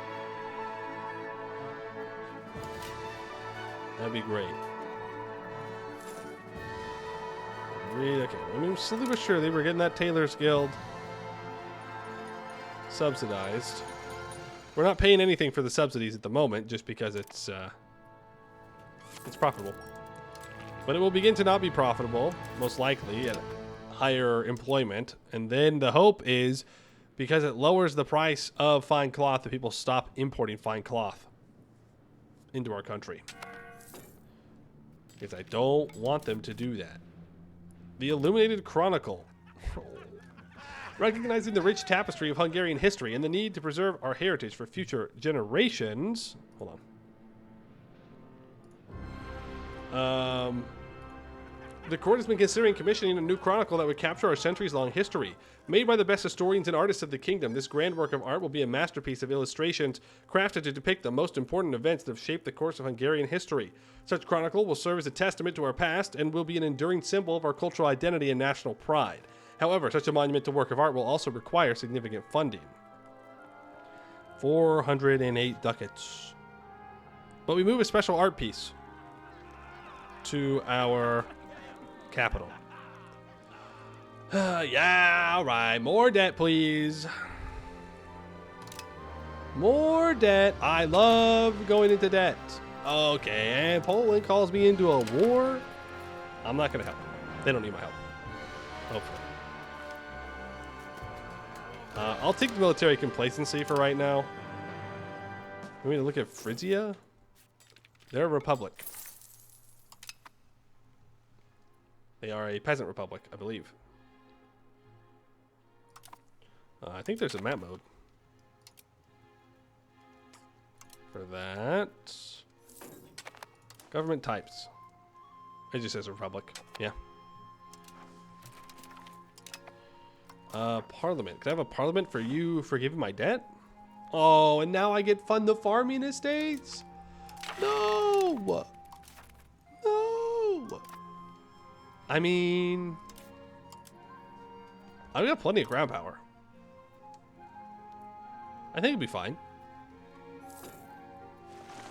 That'd be great. Okay, I mean, slowly but surely we're getting that Tailor's Guild subsidized. We're not paying anything for the subsidies at the moment, just because it's profitable. But it will begin to not be profitable, most likely, at higher employment. And then the hope is, because it lowers the price of fine cloth, that people stop importing fine cloth into our country. Because I don't want them to do that. The Illuminated Chronicle. Recognizing the rich tapestry of Hungarian history and the need to preserve our heritage for future generations. Hold on. The court has been considering commissioning a new chronicle that would capture our centuries-long history. Made by the best historians and artists of the kingdom, this grand work of art will be a masterpiece of illustrations crafted to depict the most important events that have shaped the course of Hungarian history. Such chronicle will serve as a testament to our past and will be an enduring symbol of our cultural identity and national pride. However, such a monumental work of art will also require significant funding. 408 ducats. But we move a special art piece to our capital. Yeah, all right. More debt, please. More debt. I love going into debt. Okay, and Poland calls me into a war. I'm not going to help. They don't need my help. Hopefully. I'll take the military complacency for right now. We need to look at Phrygia. They're a republic. They are a peasant republic, I believe. I think there's a map mode for that. Government types. It just says republic. Yeah. Parliament. Can I have a parliament for you forgiving my debt? Oh, and now I get fund the farming estates? No! No! I mean, I've got plenty of ground power. I think it'll be fine.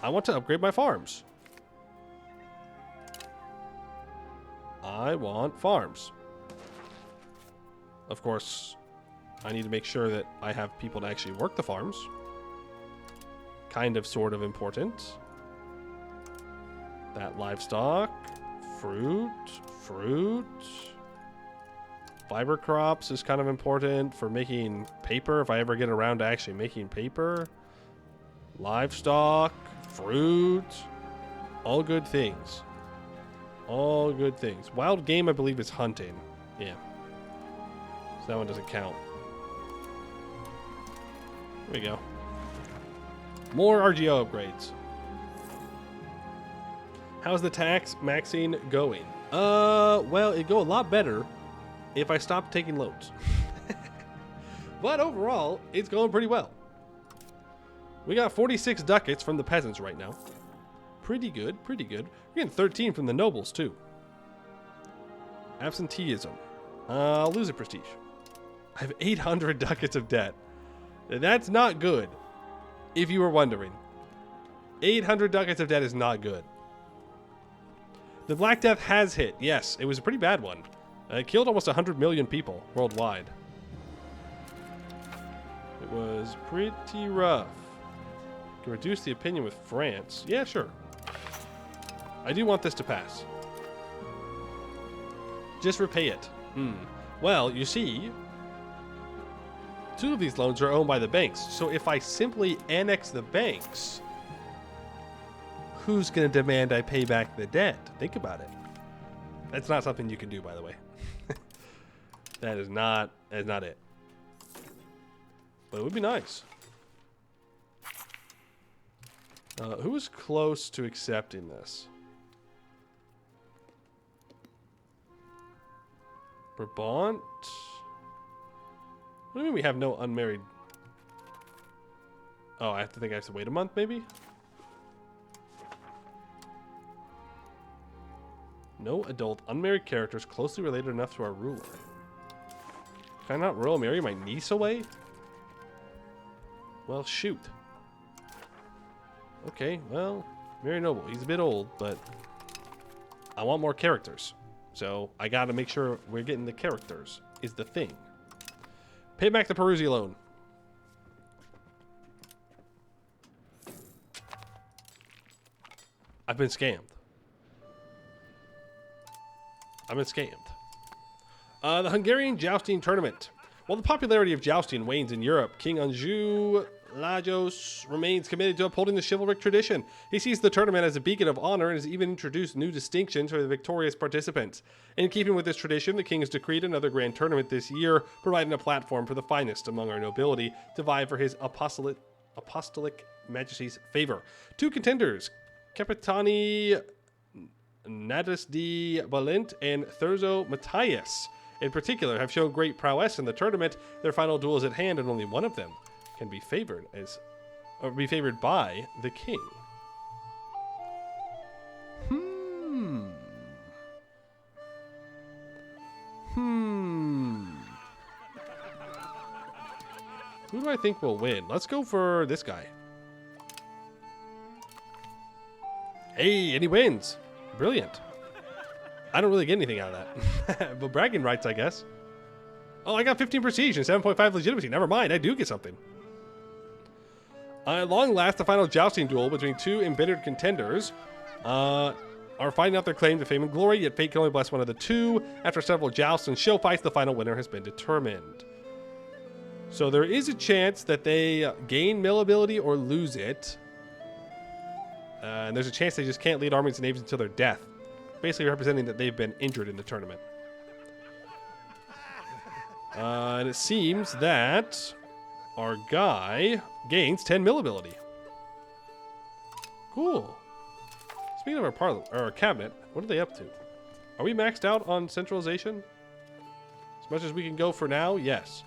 I want to upgrade my farms. I want farms. Of course, I need to make sure that I have people to actually work the farms. Kind of, sort of important. That livestock, fruit. Fiber crops is kind of important for making paper, if I ever get around to actually making paper. Livestock, fruit, all good things. All good things. Wild game, I believe, is hunting. Yeah. So that one doesn't count. There we go. More RGO upgrades. How's the tax maxing going? Well, it'd go a lot better if I stopped taking loans. But overall, it's going pretty well. We got 46 ducats from the peasants right now. Pretty good, pretty good. We're getting 13 from the nobles, too. Absenteeism. I'll lose a prestige. I have 800 ducats of debt. That's not good, if you were wondering. 800 ducats of debt is not good. The Black Death has hit. Yes, it was a pretty bad one. It killed almost 100 million people worldwide. It was pretty rough. Can reduce the opinion with France. Yeah, sure. I do want this to pass. Just repay it. Well, you see, 2 of these loans are owned by the banks. So if I simply annex the banks, who's going to demand I pay back the debt? Think about it. That's not something you can do, by the way. That is not it. But it would be nice. Who was close to accepting this? Brabant? What do you mean we have no unmarried? Oh, I have to wait a month, maybe? No adult unmarried characters closely related enough to our ruler. Can I not royal marry my niece away? Well, shoot. Okay, well, very noble. He's a bit old, but I want more characters. So I gotta make sure we're getting the characters, is the thing. Pay back the Peruzzi loan. I've been scammed. The Hungarian jousting tournament. While the popularity of jousting wanes in Europe, King Anjou Lajos remains committed to upholding the chivalric tradition. He sees the tournament as a beacon of honor and has even introduced new distinctions for the victorious participants. In keeping with this tradition, the king has decreed another grand tournament this year, providing a platform for the finest among our nobility to vie for his apostolic majesty's favor. 2 contenders, Capitani Nadis de Valent and Thurzo Matthias, in particular, have shown great prowess in the tournament. Their final duel is at hand, and only one of them can be favored by the king. Who do I think will win? Let's go for this guy. Hey, and he wins. Brilliant. I don't really get anything out of that. But bragging rights, I guess. Oh, I got 15 prestige and 7.5 legitimacy. Never mind, I do get something. At long last, the final jousting duel between 2 embittered contenders are fighting out their claim to fame and glory, yet fate can only bless one of the 2. After several jousts and show fights, the final winner has been determined. So there is a chance that they gain mill ability or lose it. And there's a chance they just can't lead armies and navies until their death. Basically representing that they've been injured in the tournament. And it seems that our guy gains 10 mill ability. Cool. Speaking of our cabinet, what are they up to? Are we maxed out on centralization? As much as we can go for now, yes.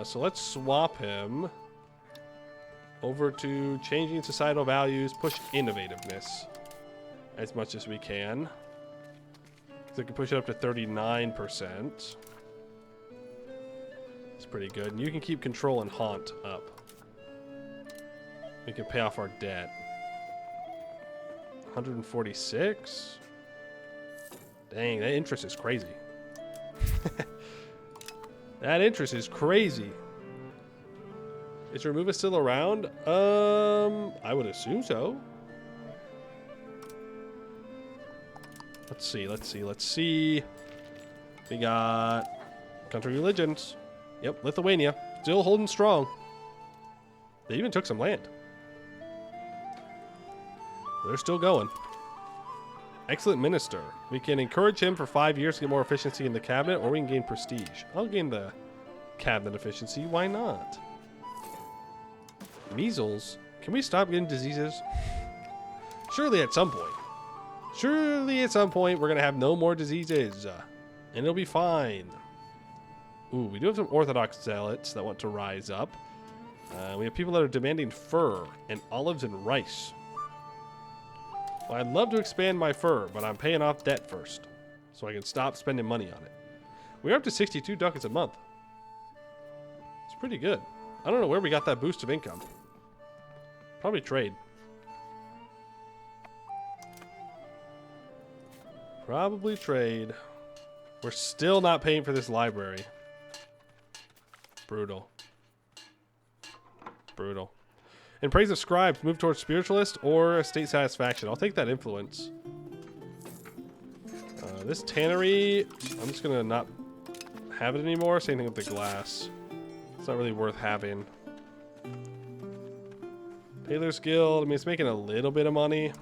So let's swap him over to changing societal values, push innovativeness as much as we can. So we can push it up to 39%. It's pretty good. And you can keep control and haunt up. We can pay off our debt. 146. Dang, that interest is crazy. That interest is crazy. Is Remova still around? I would assume so. Let's see. We got country religions. Yep, Lithuania. Still holding strong. They even took some land. They're still going. Excellent minister. We can encourage him for 5 years to get more efficiency in the cabinet, or we can gain prestige. I'll gain the cabinet efficiency. Why not? Measles? Can we stop getting diseases? Surely at some point. Surely at some point we're going to have no more diseases. And it'll be fine. Ooh, we do have some Orthodox zealots that want to rise up. We have people that are demanding fur and olives and rice. Well, I'd love to expand my fur, but I'm paying off debt first, so I can stop spending money on it. We're up to 62 ducats a month. It's pretty good. I don't know where we got that boost of income. Probably trade. Probably trade. We're still not paying for this library. Brutal. Brutal. In praise of scribes, move towards spiritualist or state satisfaction. I'll take that influence. This tannery, I'm just going to not have it anymore. Same thing with the glass. It's not really worth having. Tailor's Guild, I mean, it's making a little bit of money.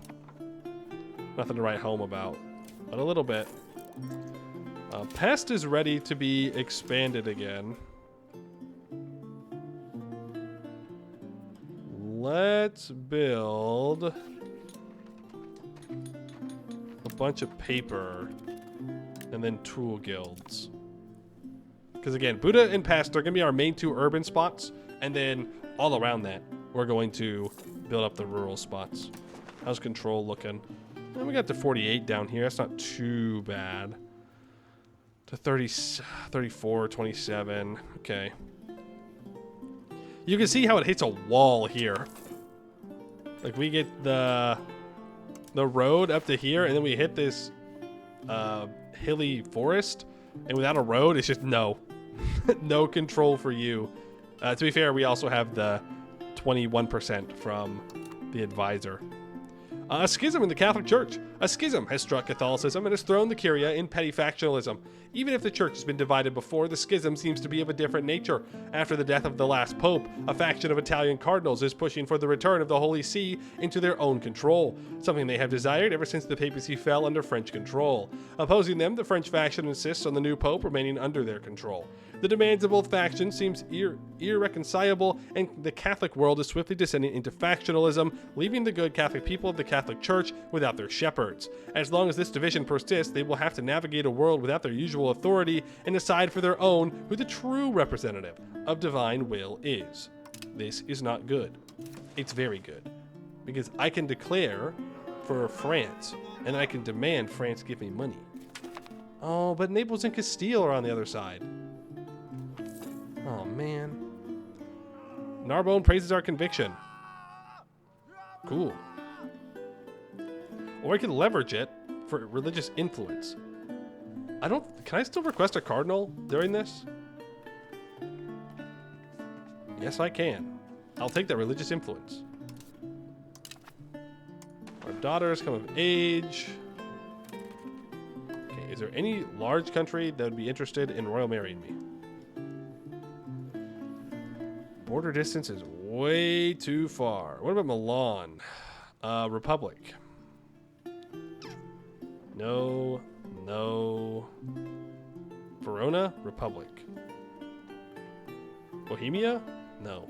Nothing to write home about, but a little bit. Pest is ready to be expanded again. Let's build a bunch of paper and then tool guilds. Because again, Buddha and Pest are going to be our main two urban spots. And then all around that, we're going to build up the rural spots. How's control looking? And we got to 48 down here. That's not too bad. To 30, 34, 27. Okay. You can see how it hits a wall here. Like we get the road up to here, and then we hit this hilly forest, and without a road, it's just no control for you. To be fair, we also have the 21% from the advisor. A schism in the Catholic Church. A schism has struck Catholicism and has thrown the Curia in petty factionalism. Even if the Church has been divided before, the schism seems to be of a different nature. After the death of the last Pope, a faction of Italian cardinals is pushing for the return of the Holy See into their own control, something they have desired ever since the papacy fell under French control. Opposing them, the French faction insists on the new Pope remaining under their control. The demands of both factions seems irreconcilable, and the Catholic world is swiftly descending into factionalism, leaving the good Catholic people of the Catholic Church without their shepherds. As long as this division persists, they will have to navigate a world without their usual authority and decide for their own who the true representative of divine will is. This is not good. It's very good. Because I can declare for France, and I can demand France give me money. Oh, but Naples and Castile are on the other side. Oh, man. Narbonne praises our conviction. Cool. Or I can leverage it for religious influence. Can I still request a cardinal during this? Yes, I can. I'll take that religious influence. Our daughters come of age. Okay, is there any large country that would be interested in royal marrying me? Border distance is way too far. What about Milan? Republic. No. Verona? Republic. Bohemia? No.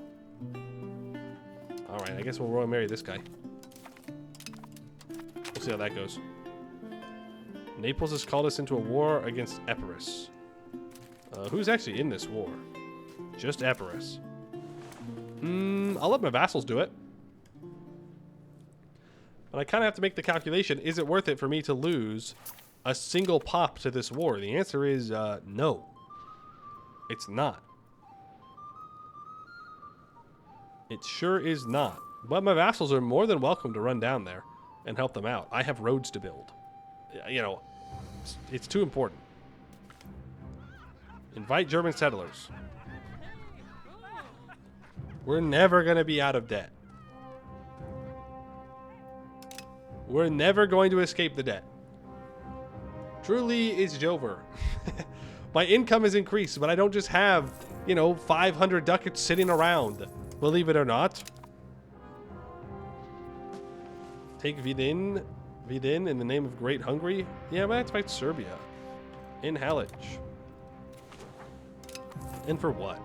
Alright, I guess we'll royal marry this guy. We'll see how that goes. Naples has called us into a war against Epirus. Who's actually in this war? Just Epirus. I'll let my vassals do it. But I kind of have to make the calculation, is it worth it for me to lose a single pop to this war? The answer is no. It's not. It sure is not. But my vassals are more than welcome to run down there and help them out. I have roads to build. You know, It's too important. Invite German settlers. We're never going to be out of debt. We're never going to escape the debt. Truly, it's over. My income has increased, but I don't just have, 500 ducats sitting around. Believe it or not. Take Vidin in the name of Great Hungary. Yeah, but I have to fight Serbia. In Halych. And for what?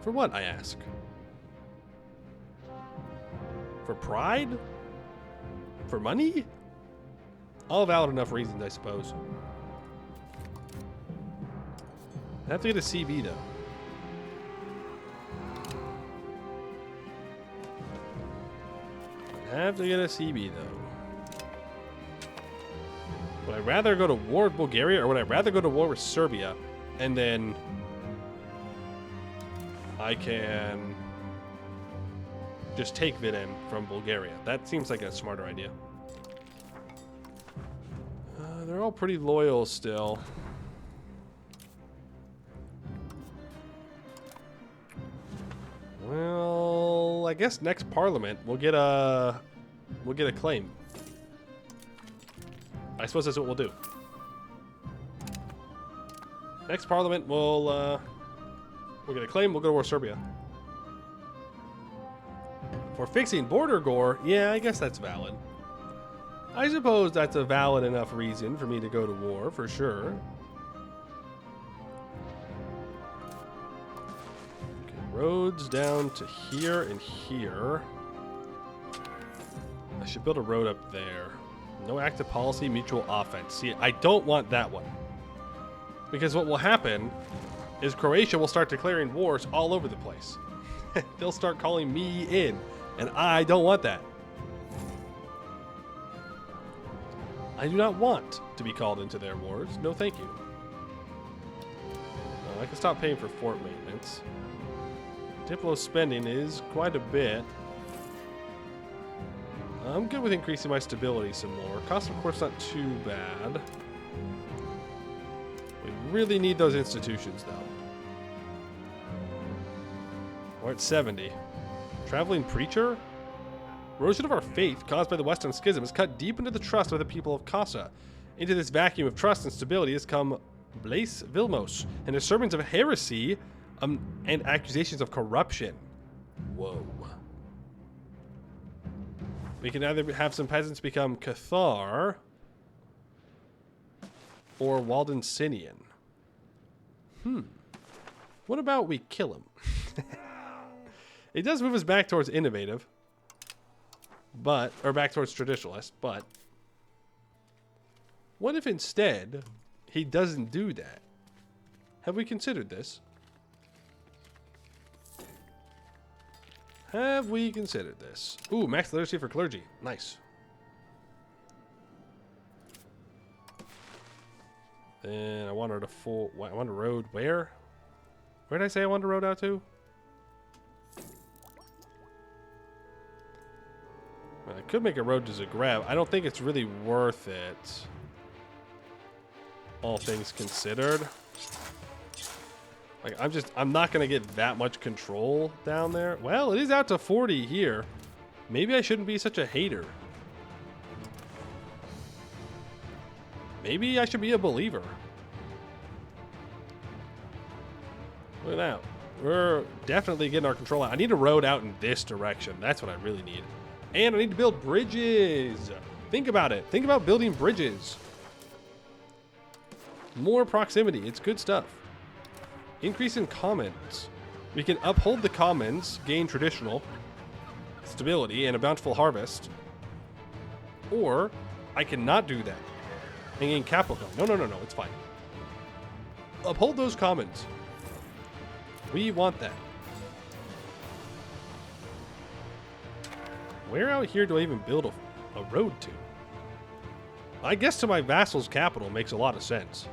For what, I ask? For pride? For money? All valid enough reasons, I suppose. I have to get a CB, though. I have to get a CB, though. Would I rather go to war with Bulgaria, or would I rather go to war with Serbia, and then I can just take Vidin from Bulgaria? That seems like a smarter idea. They're all pretty loyal still. Well, I guess next parliament we'll get a claim. I suppose that's what we'll do. Next parliament we'll get a claim. We'll go to war with Serbia. For fixing border gore, yeah, I guess that's valid. I suppose that's a valid enough reason for me to go to war, for sure. Okay, roads down to here and here. I should build a road up there. No active policy, mutual offense. See, I don't want that one. Because what will happen is Croatia will start declaring wars all over the place. They'll start calling me in, and I don't want that. I do not want to be called into their wars. No, thank you. I can stop paying for fort maintenance. Diplo spending is quite a bit. I'm good with increasing my stability some more. Cost, of course, not too bad. We really need those institutions, though. We're at 70. Traveling preacher? Erosion of our faith caused by the Western Schism has cut deep into the trust of the people of Kassa. Into this vacuum of trust and stability has come Blaise Vilmos and his sermons of heresy and accusations of corruption. Whoa. We can either have some peasants become Cathar or Waldensinian. What about we kill him? It does move us back towards innovative. Or back towards traditionalist, but what if instead he doesn't do that? Have we considered this? Have we considered this? Ooh, max literacy for clergy. Nice. Then I wanted I want a road where? Where did I say I wanted a road out to? I could make a road to Zagreb. I don't think it's really worth it. All things considered. Like, I'm not going to get that much control down there. Well, it is out to 40 here. Maybe I shouldn't be such a hater. Maybe I should be a believer. Look at that. We're definitely getting our control out. I need a road out in this direction. That's what I really need. And I need to build bridges. Think about it. Think about building bridges. More proximity. It's good stuff. Increase in commons. We can uphold the commons, gain traditional stability and a bountiful harvest. Or I cannot do that and gain capital. No. It's fine. Uphold those commons. We want that. Where out here do I even build a road to? I guess to my vassal's capital makes a lot of sense.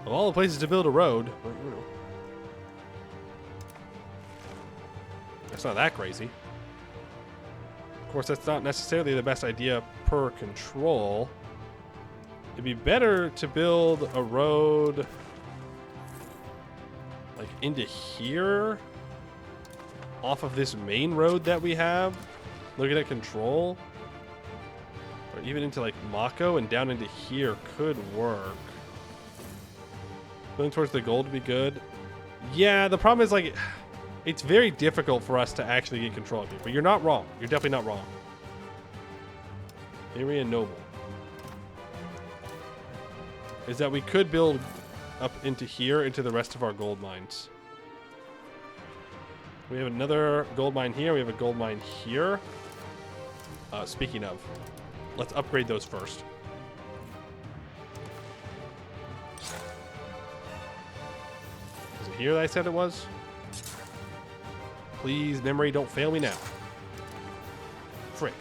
Of all the places to build a road, but, that's not that crazy. Of course, that's not necessarily the best idea per control. It'd be better to build a road like into here off of this main road that we have. Looking at control. Or even into like Mako and down into here could work. Going towards the gold would be good. Yeah, the problem is like it's very difficult for us to actually get control of it. But you're not wrong. You're definitely not wrong. Area Noble. Is that we could build up into here, into the rest of our gold mines. We have another gold mine here. We have a gold mine here. Speaking of, let's upgrade those first. Was it here that I said it was? Please, memory, don't fail me now. Frick.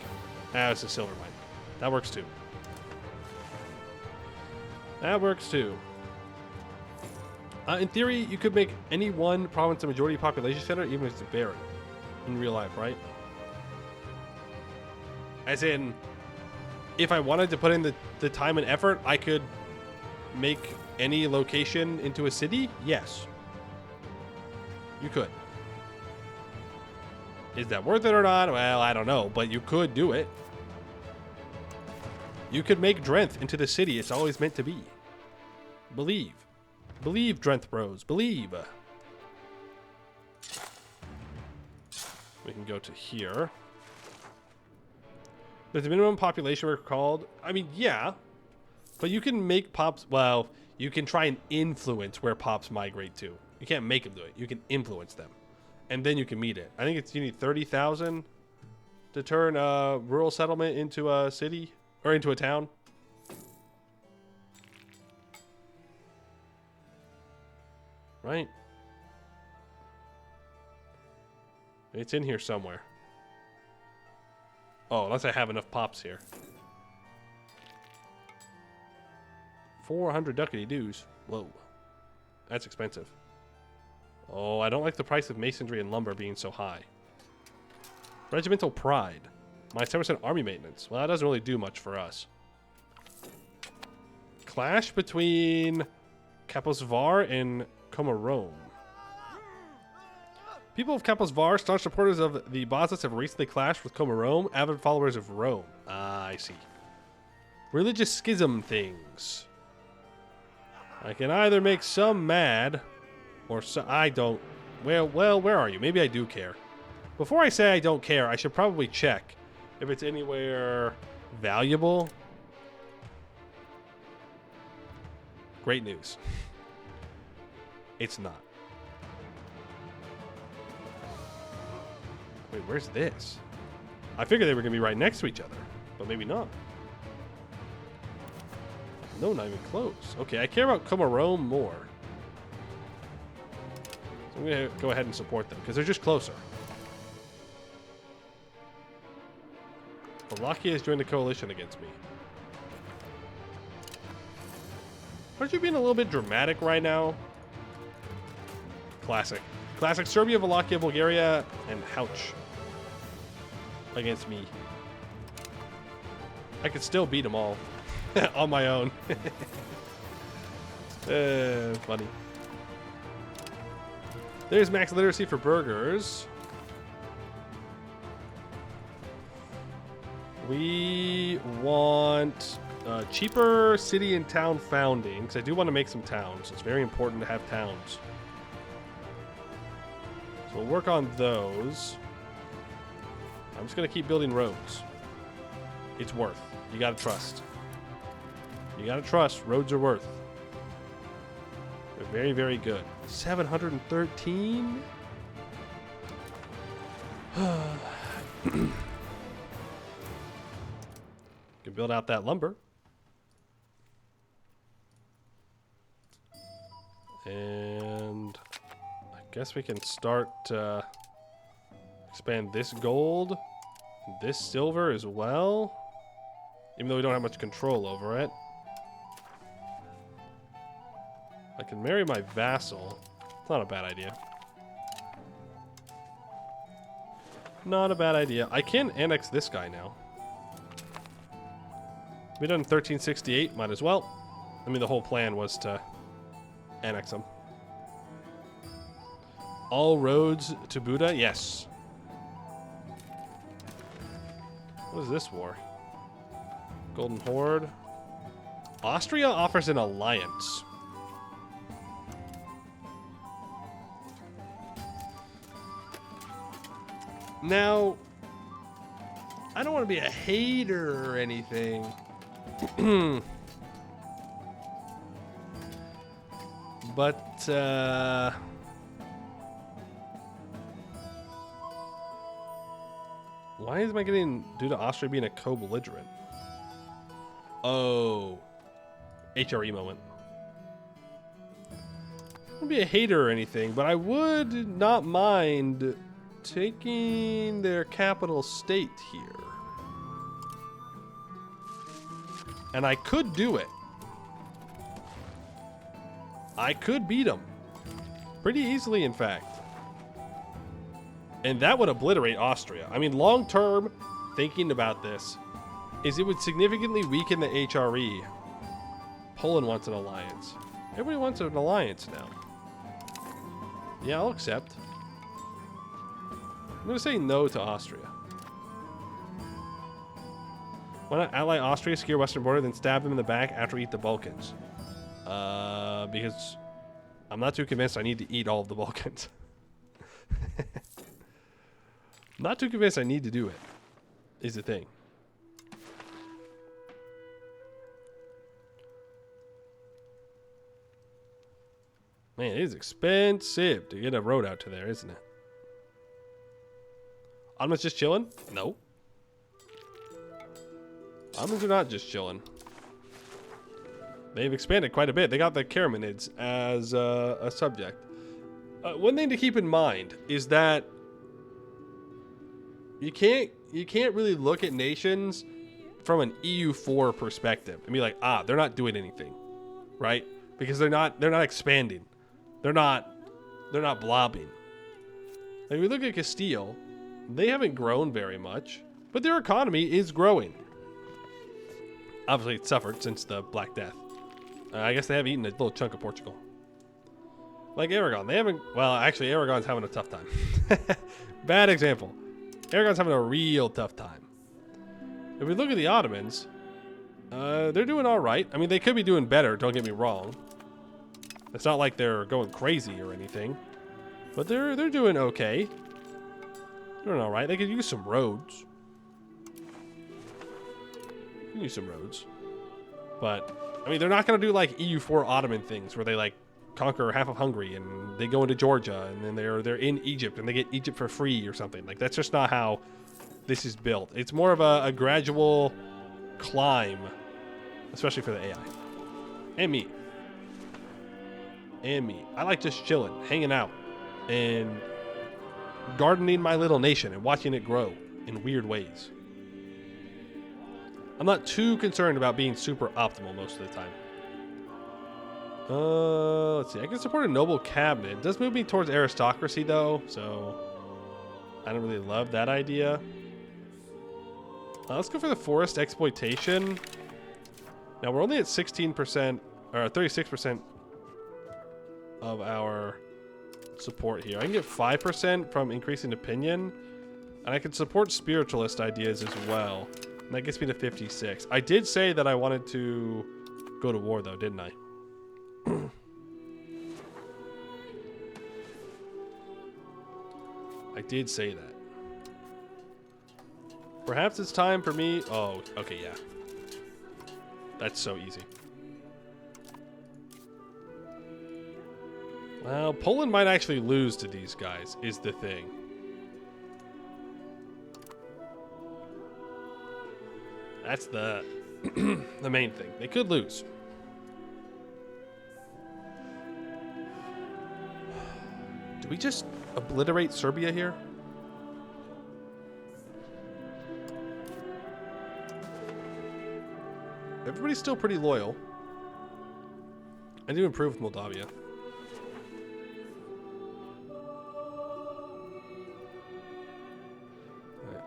Ah, it's a silver mine. That works too. That works too. In theory, you could make any one province a majority population center, even if it's barren. In real life, right? As in, if I wanted to put in the time and effort, I could make any location into a city? Yes. You could. Is that worth it or not? Well, I don't know, but you could do it. You could make Drenth into the city it's always meant to be. Believe. Believe, Drenth Bros. Believe. We can go to here. There's a minimum population we're called. I mean, yeah. But you can make pops... Well, you can try and influence where pops migrate to. You can't make them do it. You can influence them. And then you can meet it. I think it's you need 30,000 to turn a rural settlement into a city. Or into a town. Right? It's in here somewhere. Oh, unless I have enough pops here. 400 ducatty dues. Whoa. That's expensive. Oh, I don't like the price of masonry and lumber being so high. Regimental pride. My 7% army maintenance. Well, that doesn't really do much for us. Clash between Kaposvar and Komarome. People of Kaposvar, staunch supporters of the Bosses, have recently clashed with Komarome, avid followers of Rome. Ah, I see. Religious schism things. I can either make some mad, or so I don't. Well, where are you? Maybe I do care. Before I say I don't care, I should probably check if it's anywhere valuable. Great news. It's not. Wait, where's this? I figured they were going to be right next to each other, but maybe not. No, not even close. Okay, I care about Komarome more. So I'm going to go ahead and support them, because they're just closer. Wallachia has joined the coalition against me. Aren't you being a little bit dramatic right now? Classic. Classic. Serbia, Wallachia, Bulgaria, and Houch against me. I could still beat them all on my own. Funny. There's max literacy for burgers. We want cheaper city and town founding, because I do want to make some towns. It's very important to have towns. So we'll work on those. I'm just going to keep building roads. It's worth. You got to trust. You got to trust. Roads are worth. They're very, very good. 713? Can build out that lumber. And I guess we can start expand this gold, this silver as well, even though we don't have much control over it. I can marry my vassal. It's not a bad idea. Not a bad idea. I can annex this guy now. We done 1368, might as well. I mean, the whole plan was to annex them. All roads to Buddha? Yes. What is this war? Golden Horde. Austria offers an alliance. Now, I don't want to be a hater or anything. But, why am I getting due to Austria being a co-belligerent? Oh. HRE moment. I wouldn't be a hater or anything, but I would not mind taking their capital state here. And I could do it. I could beat them. Pretty easily, in fact. And that would obliterate Austria. I mean, long term, thinking about this, is it would significantly weaken the HRE. Poland wants an alliance. Everybody wants an alliance now. Yeah, I'll accept. I'm going to say no to Austria. Why not ally Austria, secure western border, then stab them in the back after we eat the Balkans? Because I'm not too convinced I need to eat all of the Balkans. Not too convinced I need to do it, is the thing. Man, it is expensive to get a road out to there, isn't it? Ottomans just chilling? No. Ottomans are not just chilling. They've expanded quite a bit. They got the Karamanids as a subject. One thing to keep in mind is that you can't really look at nations from an EU4 perspective and be like, they're not doing anything, right? Because they're not expanding. They're not blobbing. Like, we look at Castile, they haven't grown very much, but their economy is growing. Obviously, it suffered since the Black Death. I guess they have eaten a little chunk of Portugal. Like Aragon, they haven't. Well, actually, Aragon's having a tough time. Bad example. Aragon's having a real tough time. If we look at the Ottomans, they're doing all right. I mean, they could be doing better. Don't get me wrong. It's not like they're going crazy or anything, but they're doing okay. They're doing all right. They could use some roads. They can use some roads, but I mean, they're not going to do like EU4 Ottoman things where they like conquer half of Hungary and they go into Georgia and then they're in Egypt and they get Egypt for free or something. Like, that's just not how this is built. It's more of a gradual climb, especially for the AI. And me. I like just chilling, hanging out, and gardening my little nation and watching it grow in weird ways. I'm not too concerned about being super optimal most of the time. Let's see. I can support a noble cabinet. It does move me towards aristocracy, though, so I don't really love that idea. Let's go for the forest exploitation. Now, we're only at 16%, or 36% of our support here. I can get 5% from increasing opinion, and I can support spiritualist ideas as well. And that gets me to 56. I did say that I wanted to go to war, though, didn't I? I did say that. Perhaps it's time for me... Oh, okay, yeah. That's so easy. Well, Poland might actually lose to these guys, is the thing. That's the the main thing. They could lose. Do we just obliterate Serbia here? Everybody's still pretty loyal. I do improve with Moldavia.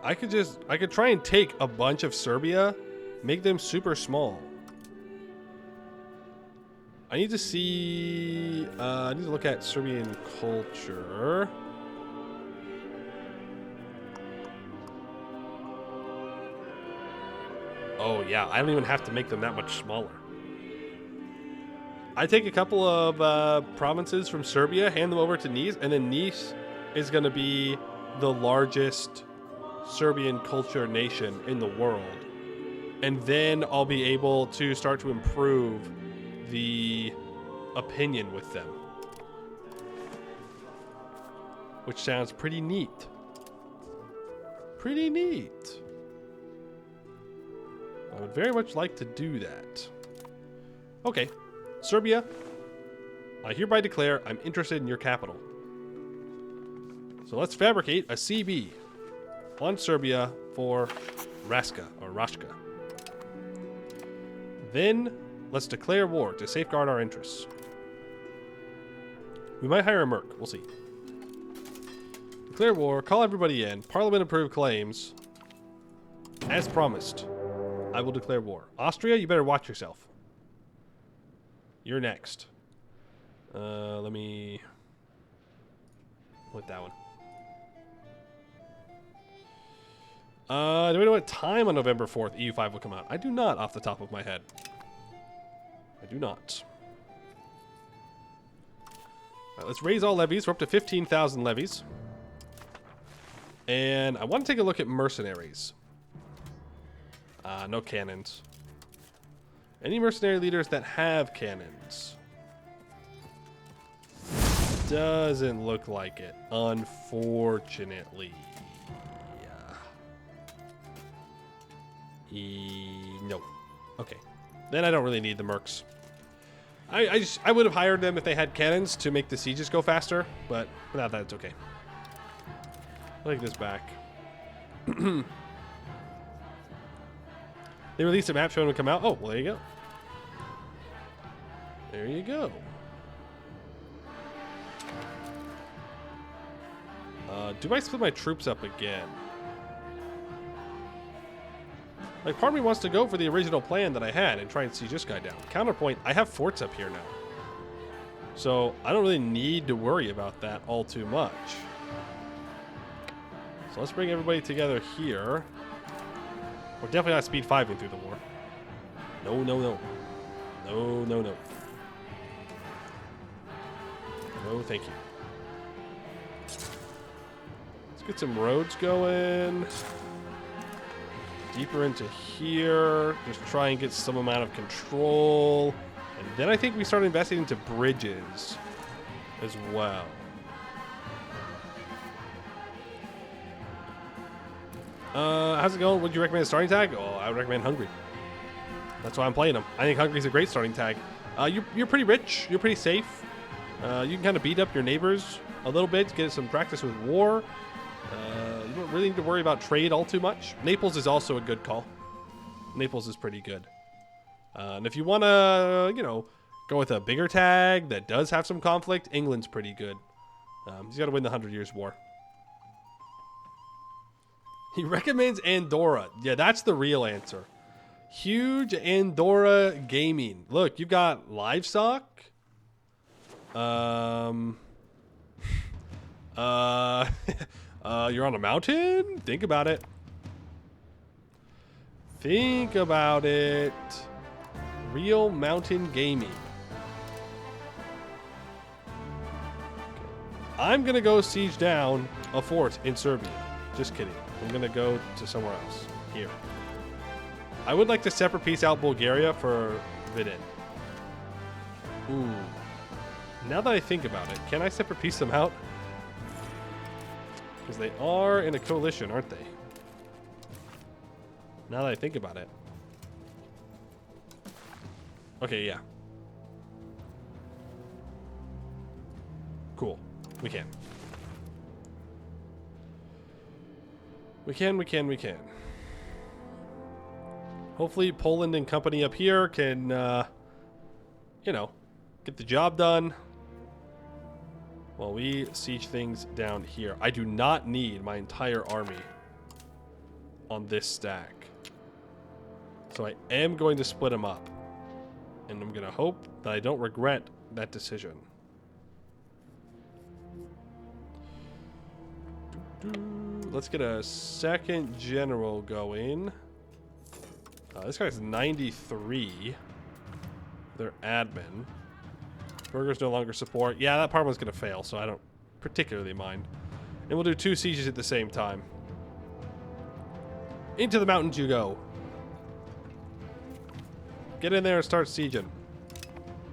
I could try and take a bunch of Serbia Make them super small. I need to see... I need to look at Serbian culture. Oh, yeah. I don't even have to make them that much smaller. I take a couple of provinces from Serbia, hand them over to Nice, and then Nice is going to be the largest Serbian culture nation in the world. And then I'll be able to start to improve the opinion with them. Which sounds pretty neat. Pretty neat. I would very much like to do that. Okay. Serbia, I hereby declare I'm interested in your capital. So let's fabricate a CB on Serbia for Raska, or Rashka. Then, let's declare war to safeguard our interests. We might hire a merc. We'll see. Declare war, call everybody in, Parliament approve claims. As promised, I will declare war. Austria, you better watch yourself. You're next. Let me... With that one. Do we know what time on November 4th EU5 will come out? I do not off the top of my head. I do not. Alright, let's raise all levies. We're up to 15,000 levies. And I want to take a look at mercenaries. No cannons. Any mercenary leaders that have cannons? Doesn't look like it, unfortunately. No. Okay. Then I don't really need the mercs. I would have hired them if they had cannons to make the sieges go faster, but without that, it's okay. I'll take this back. They released a map showing it would come out. Oh, well, there you go. There you go. Do I split my troops up again? Like, part of me wants to go for the original plan that I had and try and siege this guy down. Counterpoint, I have forts up here now. So, I don't really need to worry about that all too much. So, let's bring everybody together here. We're definitely not speed 5ing through the war. No, no, no. No, no, no. No, thank you. Let's get some roads going. Deeper into here. Just try and get some amount of control. And then I think we start investing into bridges as well. How's it going? Would you recommend a starting tag? Oh, I would recommend Hungary. That's why I'm playing them. I think Hungary's a great starting tag. You're pretty rich. You're pretty safe. You can kind of beat up your neighbors a little bit to get some practice with war. You don't really need to worry about trade all too much. Naples is also a good call. Naples is pretty good. And if you want to, you know, go with a bigger tag that does have some conflict, England's pretty good. He's got to win the 100 Years' War. He recommends Andorra. Yeah, that's the real answer. Huge Andorra gaming. Look, you've got livestock. You're on a mountain? Think about it. Think about it. Real mountain gaming. I'm going to go siege down a fort in Serbia. Just kidding. I'm going to go to somewhere else. Here. I would like to separate piece out Bulgaria for Vidin. Ooh. Now that I think about it, can I separate piece them out? Because they are in a coalition, aren't they? Now that I think about it. Okay, yeah. Cool. We can. We can. Hopefully Poland and company up here can, you know, get the job done while we siege things down here. I do not need my entire army on this stack. So I am going to split them up. And I'm going to hope that I don't regret that decision. Let's get a second general going. This guy's 93. They're admin. Burgers no longer support. Yeah, that part was going to fail, so I don't particularly mind. And we'll do 2 sieges at the same time. Into the mountains you go. Get in there and start sieging.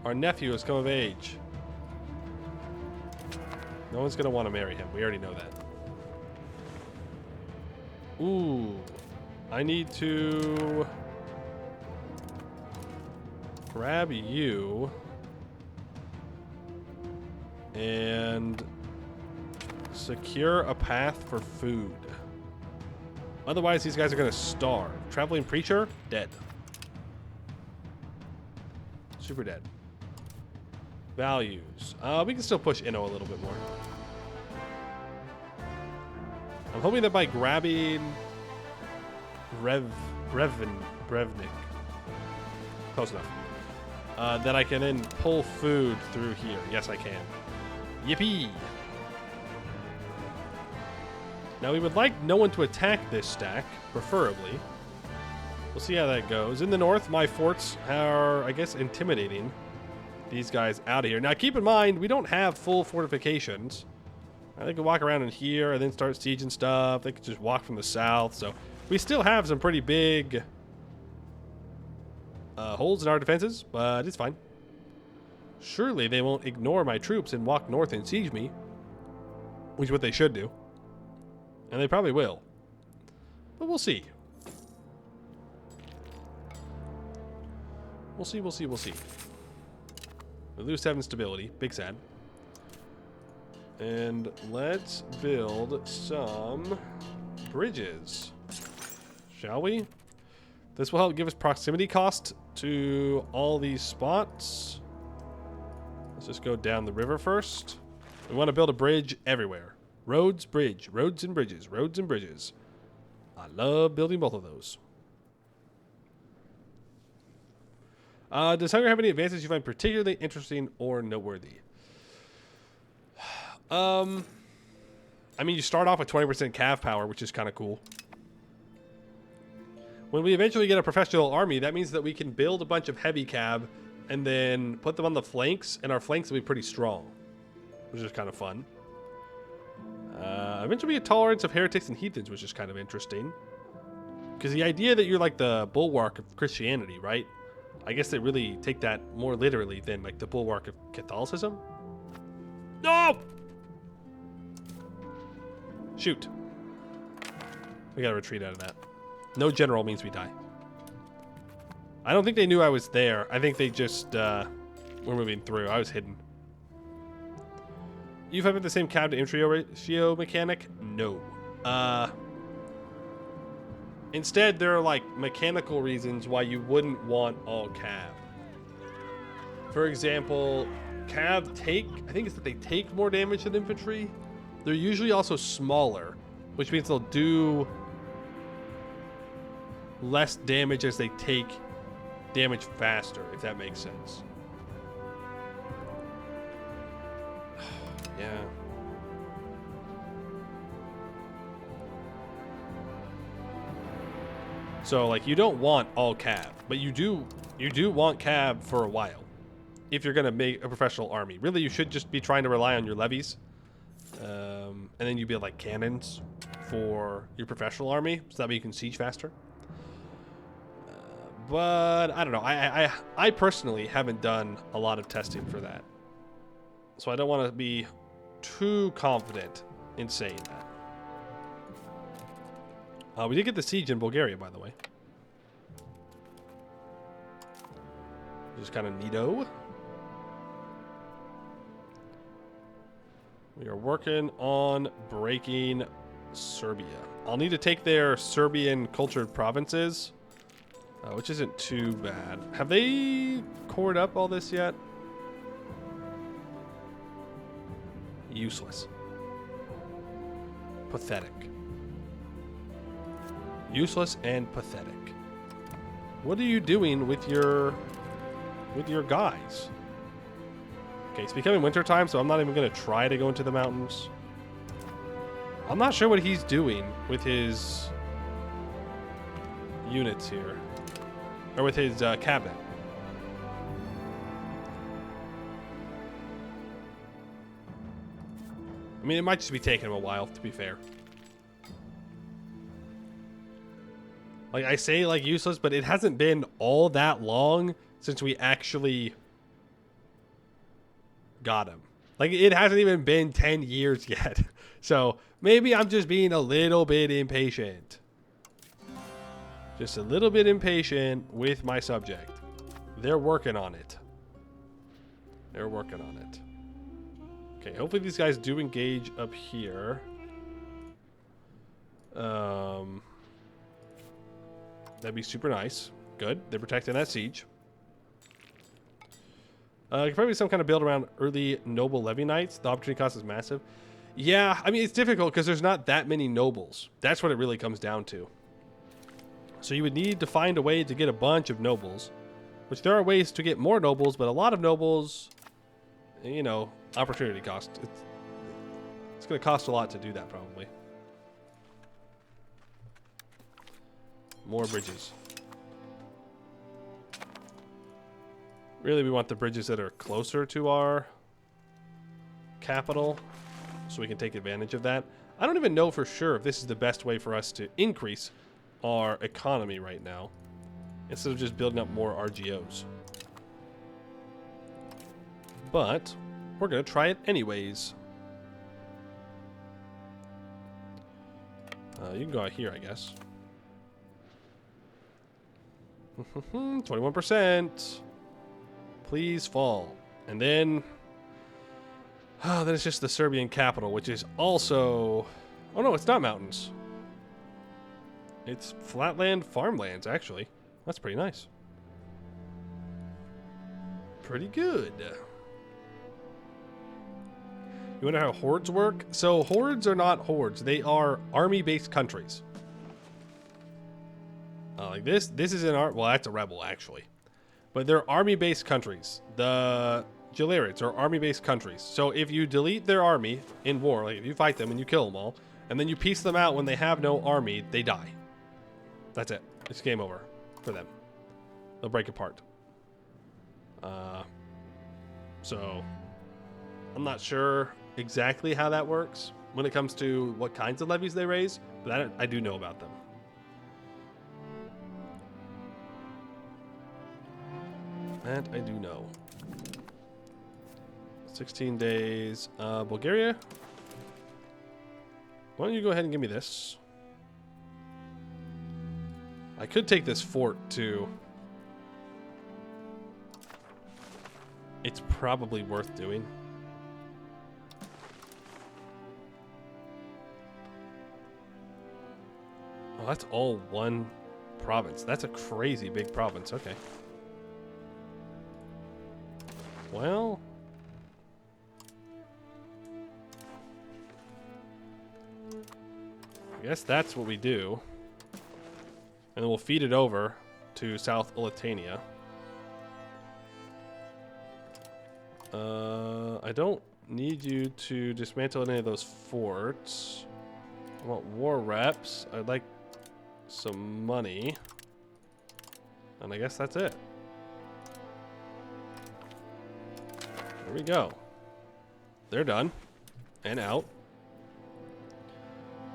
Our nephew has come of age. No one's going to want to marry him. We already know that. Ooh. I need to grab you and secure a path for food. Otherwise, these guys are going to starve. Traveling preacher, dead. Super dead. Values. We can still push Inno a little bit more. I'm hoping that by grabbing Brevnik, close enough, that I can then pull food through here. Yes, I can. Yippee! Now, we would like no one to attack this stack, preferably. We'll see how that goes. In the north, my forts are, I guess, intimidating these guys out of here. Now, keep in mind, we don't have full fortifications. They could walk around in here and then start sieging stuff. They could just walk from the south. So we still have some pretty big holes in our defenses, but it's fine. Surely they won't ignore my troops and walk north and siege me, which is what they should do. And they probably will. But we'll see. We'll see, we'll see, we'll see. We lose 7 stability. Big sad. And let's build some bridges. Shall we? This will help give us proximity cost to all these spots. Let's just go down the river first. We want to build a bridge everywhere. Roads, bridge, roads and bridges, roads and bridges. I love building both of those. Does Hungary have any advances you find particularly interesting or noteworthy? I mean, you start off with 20% cav power, which is kind of cool. When we eventually get a professional army, that means that we can build a bunch of heavy cav and then put them on the flanks, and our flanks will be pretty strong, which is kind of fun. Eventually, a tolerance of heretics and heathens, which is kind of interesting. Because the idea that you're like the bulwark of Christianity, right? I guess they really take that more literally than like the bulwark of Catholicism. No! Shoot. We gotta retreat out of that. No general means we die. I don't think they knew I was there. I think they just were moving through. I was hidden. You've had the same cab to infantry ratio mechanic? No. Instead, there are like mechanical reasons why you wouldn't want all cab. For example, cab take, I think it's that they take more damage than infantry. They're usually also smaller, which means they'll do less damage as they take damage faster, if that makes sense. Yeah. So like you don't want all cab, but you do want cab for a while. If you're gonna make a professional army, really you should just be trying to rely on your levies, and then you build like cannons for your professional army, so that way you can siege faster. But I don't know. I personally haven't done a lot of testing for that, so I don't want to be too confident in saying that. We did get the siege in Bulgaria, by the way. Just kind of neato. We are working on breaking Serbia. I'll need to take their Serbian cultured provinces, which isn't too bad. Have they cored up all this yet? Useless. Pathetic. Useless and pathetic. What are you doing with your guys? Okay, it's becoming winter time, so I'm not even gonna try to go into the mountains. I'm not sure what he's doing with his units here, or with his cabinet. I mean, it might just be taking him a while, to be fair. Like, I say, like, useless, but it hasn't been all that long since we actually got him. Like, it hasn't even been 10 years yet. So, maybe I'm just being a little bit impatient. Just a little bit impatient with my subject. They're working on it. They're working on it. Okay, hopefully these guys do engage up here. That'd be super nice. Good. They're protecting that siege. Could probably some kind of build around early noble levy knights. The opportunity cost is massive. Yeah, I mean, it's difficult because there's not that many nobles. That's what it really comes down to. So you would need to find a way to get a bunch of nobles, which there are ways to get more nobles, but a lot of nobles, you know, opportunity cost. It's going to cost a lot to do that, probably. More bridges. Really, we want the bridges that are closer to our capital so we can take advantage of that. I don't even know for sure if this is the best way for us to increase our economy right now instead of just building up more RGOs. But we're going to try it anyways. You can go out here, I guess. 21%. Please fall. And then then it's just the Serbian capital, which is also... Oh no, it's not mountains. It's flatland farmlands, actually. That's pretty nice. Pretty good. You wonder how hordes work? So hordes are not hordes. They are army-based countries. Like this is an well, that's a rebel, actually. But they're army-based countries. The Gelarids are army-based countries. So if you delete their army in war, like if you fight them and you kill them all, and then you piece them out when they have no army, they die. That's it. It's game over for them. They'll break apart. So I'm not sure exactly how that works when it comes to what kinds of levies they raise, but I do know about them. That I do know. 16 days. Bulgaria? Why don't you go ahead and give me this? I could take this fort too. It's probably worth doing. Oh, that's all one province. That's a crazy big province. Okay. Well, I guess that's what we do. And then we'll feed it over to South Ulitania. I don't need you to dismantle any of those forts. I want war reps. I'd like some money. And I guess that's it. There we go. They're done. And out.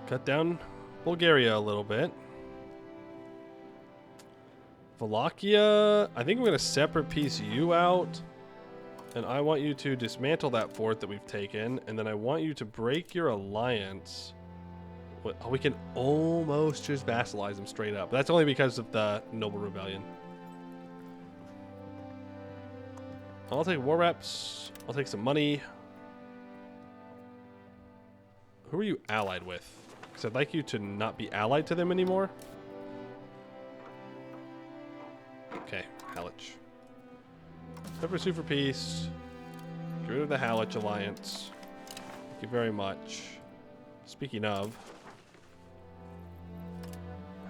Cut down Bulgaria a little bit. Wallachia, I think we're going to separate piece you out. And I want you to dismantle that fort that we've taken. And then I want you to break your alliance. Oh, we can almost just vassalize them straight up. But that's only because of the Noble Rebellion. I'll take war reps. I'll take some money. Who are you allied with? Because I'd like you to not be allied to them anymore. Okay, Halych. Pursue for peace. Get rid of the Halych alliance. Thank you very much. Speaking of,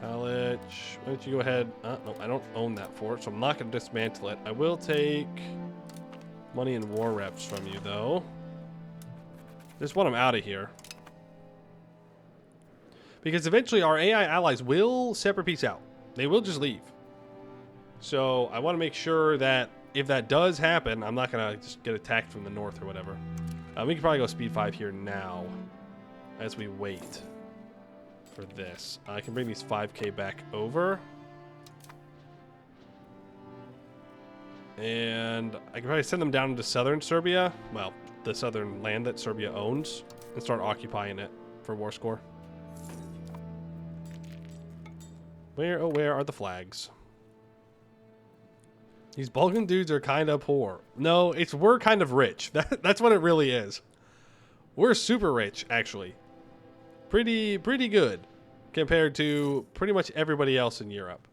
College. Why don't you go ahead? No, I don't own that fort, so I'm not going to dismantle it. I will take money and war reps from you, though. Just want them out of here. Because eventually our AI allies will separate peace out. They will just leave. So I want to make sure that if that does happen, I'm not going to just get attacked from the north or whatever. We can probably go speed 5 here now as we wait for this. I can bring these 5k back over. And I can probably send them down into southern Serbia. Well, the southern land that Serbia owns. And start occupying it for war score. Where are the flags? These Balkan dudes are kind of poor. No, we're kind of rich. That's what it really is. We're super rich, actually. Pretty good compared to pretty much everybody else in Europe.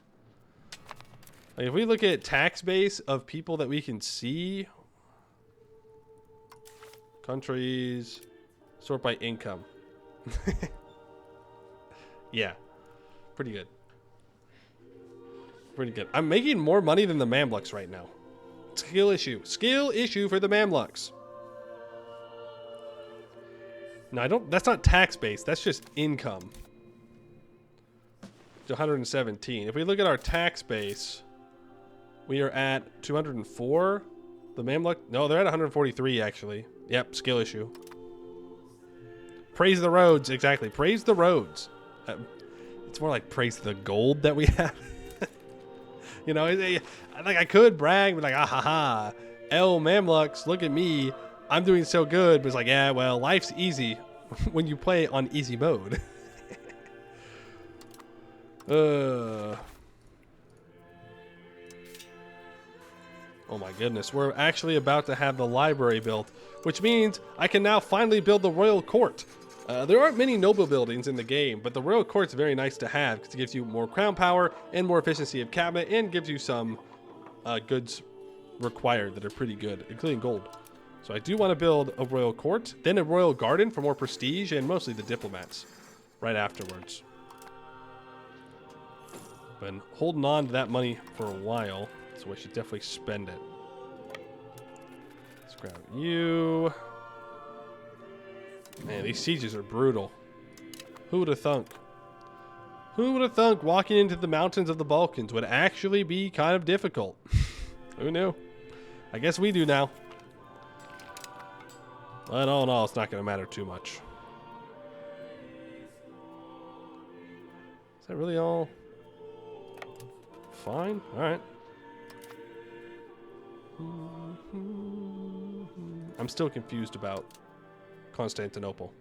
Like if we look at tax base of people that we can see, countries, sort by income. Yeah, pretty good. Pretty good. I'm making more money than the Mamluks right now. Skill issue. Skill issue for the Mamluks. No, that's not tax based. That's just income. It's 117. If we look at our tax base, we are at 204. The Mamluk, no, they're at 143 actually. Yep, skill issue. Praise the roads, exactly. Praise the roads. It's more like praise the gold that we have. You know, like I could brag, but like, ah ha ha, El Mamluks, look at me, I'm doing so good. But it's like, yeah, well, life's easy when you play on easy mode. Oh my goodness, we're actually about to have the library built, which means I can now finally build the royal court. There aren't many noble buildings in the game, but the royal court's very nice to have because it gives you more crown power and more efficiency of cabinet and gives you some goods required that are pretty good, including gold. So I do want to build a royal court, then a royal garden for more prestige and mostly the diplomats right afterwards. Been holding on to that money for a while, so I should definitely spend it. Let's grab you. Man, these sieges are brutal. Who would have thunk? Who would have thunk walking into the mountains of the Balkans would actually be kind of difficult? Who knew? I guess we do now. But all in all, it's not going to matter too much. Is that really all fine? All right. I'm still confused about Constantinople.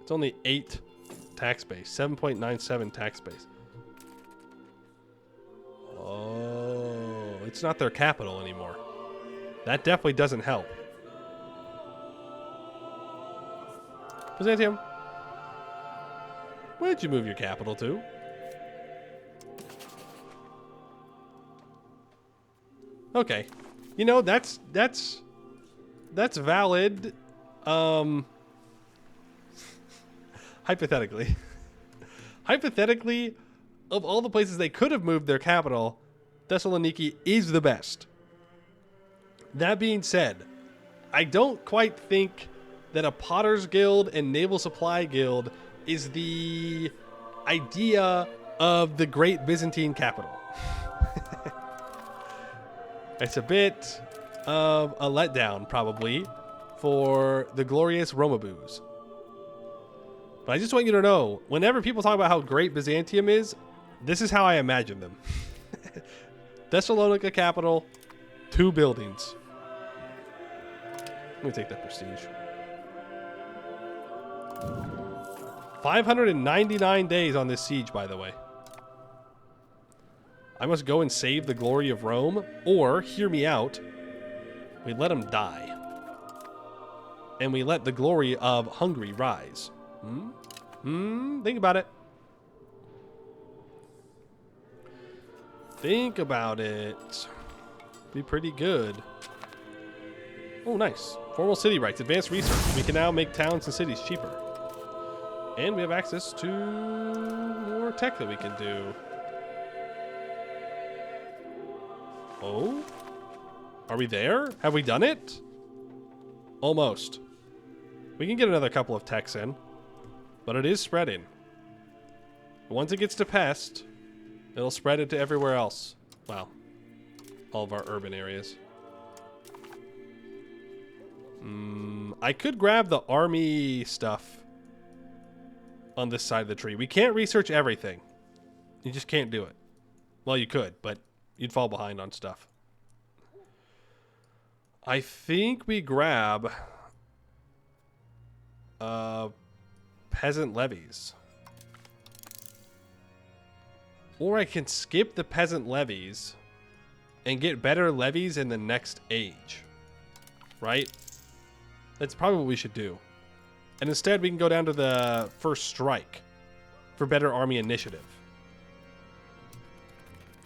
It's only 8 tax base, 7.97 tax base. Oh, it's not their capital anymore. That definitely doesn't help. Byzantium, where did you move your capital to? Okay, you know that's valid. Hypothetically. Hypothetically, of all the places they could have moved their capital, Thessaloniki is the best. That being said, I don't quite think that a Potter's Guild and Naval Supply Guild is the idea of the great Byzantine capital. It's a bit of a letdown, probably, for the glorious Romaboos. But I just want you to know, whenever people talk about how great Byzantium is, this is how I imagine them. Thessalonica capital, 2 buildings. Let me take that prestige. 599 days on this siege, by the way. I must go and save the glory of Rome, or, hear me out, we let him die. And we let the glory of Hungary rise. Think about it. Think about it. Be pretty good. Oh, nice. Formal city rights. Advanced research. We can now make towns and cities cheaper. And we have access to more tech that we can do. Oh? Are we there? Have we done it? Almost. We can get another couple of techs in. But it is spreading. Once it gets to pest, it'll spread it to everywhere else. Well, all of our urban areas. I could grab the army stuff on this side of the tree. We can't research everything. You just can't do it. Well, you could, but you'd fall behind on stuff. I think we grab peasant levies. Or I can skip the peasant levies and get better levies in the next age. Right? That's probably what we should do. And instead we can go down to the first strike for better army initiative.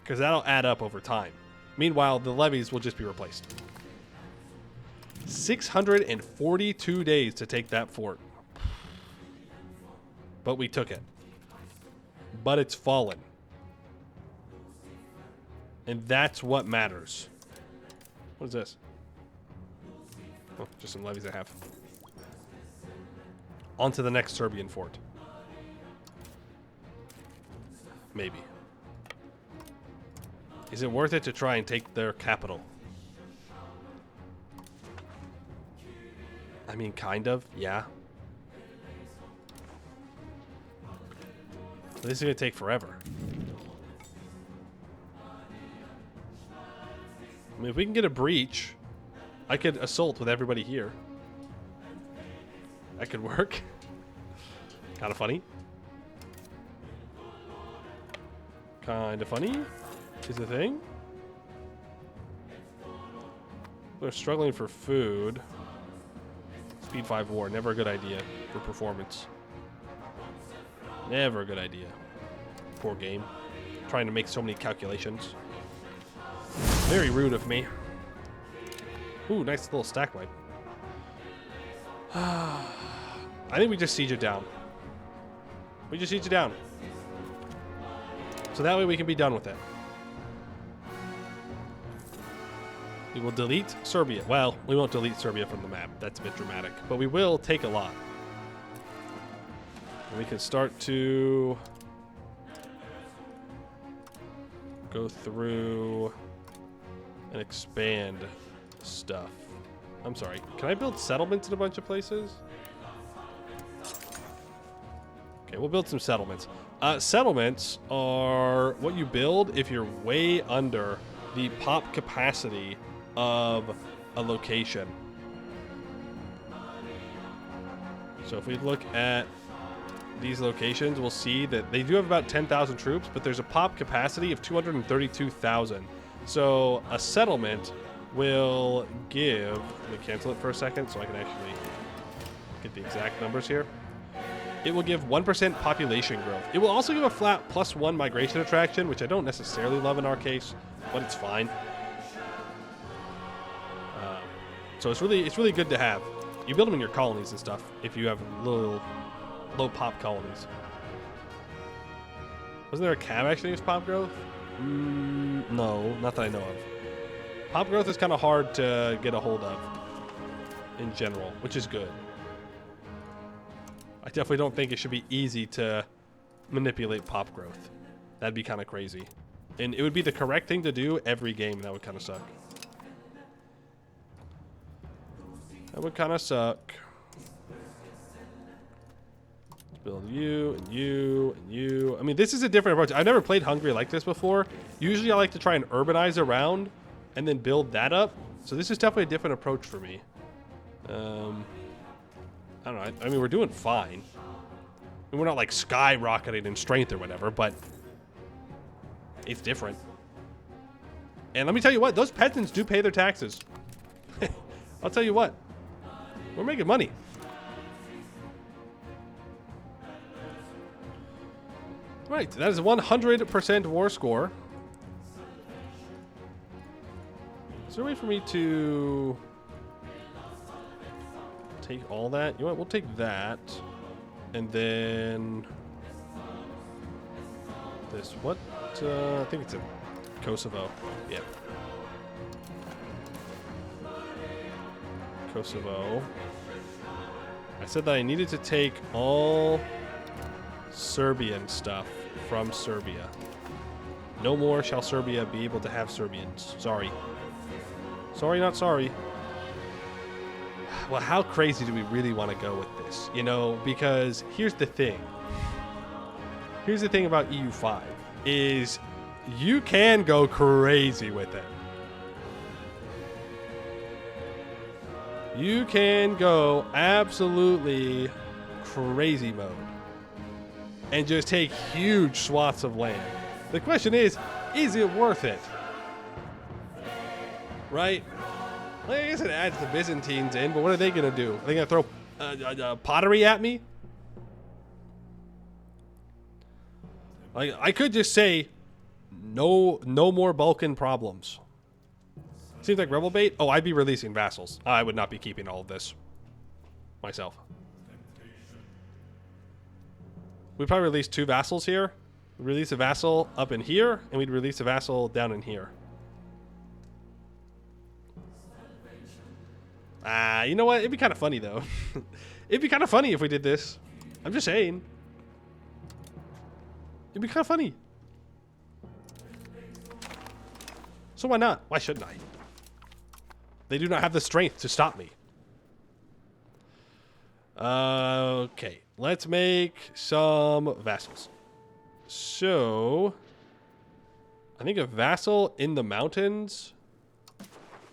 Because that'll add up over time. Meanwhile, the levies will just be replaced. 642 days to take that fort. But we took it. But it's fallen. And that's what matters. What is this? Oh, just some levies I have. On to the next Serbian fort. Maybe. Is it worth it to try and take their capital? I mean, kind of, yeah. This is going to take forever. I mean, if we can get a breach, I could assault with everybody here. That could work. Kind of funny. Kind of funny is the thing. They're struggling for food. Speed 5 war, never a good idea for performance. Never a good idea. Poor game. Trying to make so many calculations. Very rude of me. Ooh, nice little stack wipe. I think we just siege it down. We just siege it down. So that way we can be done with it. We will delete Serbia. Well, we won't delete Serbia from the map. That's a bit dramatic. But we will take a lot. And we can start to go through and expand stuff. I'm sorry. Can I build settlements in a bunch of places? Okay, we'll build some settlements. Settlements are what you build if you're way under the pop capacity of a location. So if we look at these locations, we'll see that they do have about 10,000 troops, but there's a pop capacity of 232,000. So a settlement will give, let me cancel it for a second so I can actually get the exact numbers here. It will give 1% population growth. It will also give a flat +1 migration attraction, which I don't necessarily love in our case, but it's fine. So it's really good to have. You build them in your colonies and stuff if you have little low pop colonies. Wasn't there a cab actually against pop growth? No, not that I know of. Pop growth is kind of hard to get a hold of in general, which is good. I definitely don't think it should be easy to manipulate pop growth. That'd be kind of crazy. And it would be the correct thing to do every game, and that would kind of suck. That would kind of suck. Let's build you, and you, and you. I mean, this is a different approach. I've never played Hungary like this before. Usually I like to try and urbanize around and then build that up. So this is definitely a different approach for me. I don't know. I mean, we're doing fine. And we're not like skyrocketing in strength or whatever, but it's different. And let me tell you what, those peasants do pay their taxes. I'll tell you what, we're making money. Right, that is a 100% war score. Is there a way for me to take all that? You know what, we'll take that. And then this, what? I think it's in Kosovo. Yeah. Kosovo. I said that I needed to take all Serbian stuff from Serbia. No more shall Serbia be able to have Serbians. Sorry. Sorry, not sorry. Well, how crazy do we really want to go with this? You know, because here's the thing. Here's the thing about EU5 is you can go crazy with it. You can go absolutely crazy mode and just take huge swaths of land. The question is it worth it? Right? Well, I guess it adds the Byzantines in, but what are they going to do? Are they going to throw pottery at me? Like, I could just say, no more Balkan problems. Seems like rebel bait. Oh, I'd be releasing vassals. I would not be keeping all of this myself. We'd probably release 2 vassals here. We'd release a vassal up in here, and we'd release a vassal down in here. You know what? It'd be kind of funny, though. It'd be kind of funny if we did this. I'm just saying. It'd be kind of funny. So why not? Why shouldn't I? They do not have the strength to stop me. Okay. Let's make some vassals. So, I think a vassal in the mountains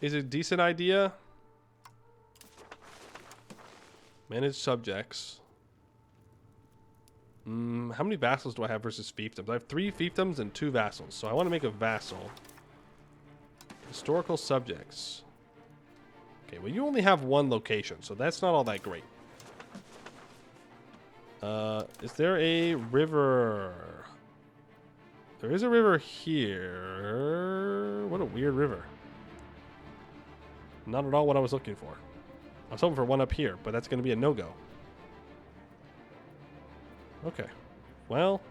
is a decent idea. Manage subjects. How many vassals do I have versus fiefdoms? I have 3 fiefdoms and 2 vassals. So I want to make a vassal. Historical subjects. Okay, well you only have 1 location, so that's not all that great. Is there a river? There is a river here. What a weird river. Not at all what I was looking for. I was hoping for one up here, but that's going to be a no-go. Okay. Well,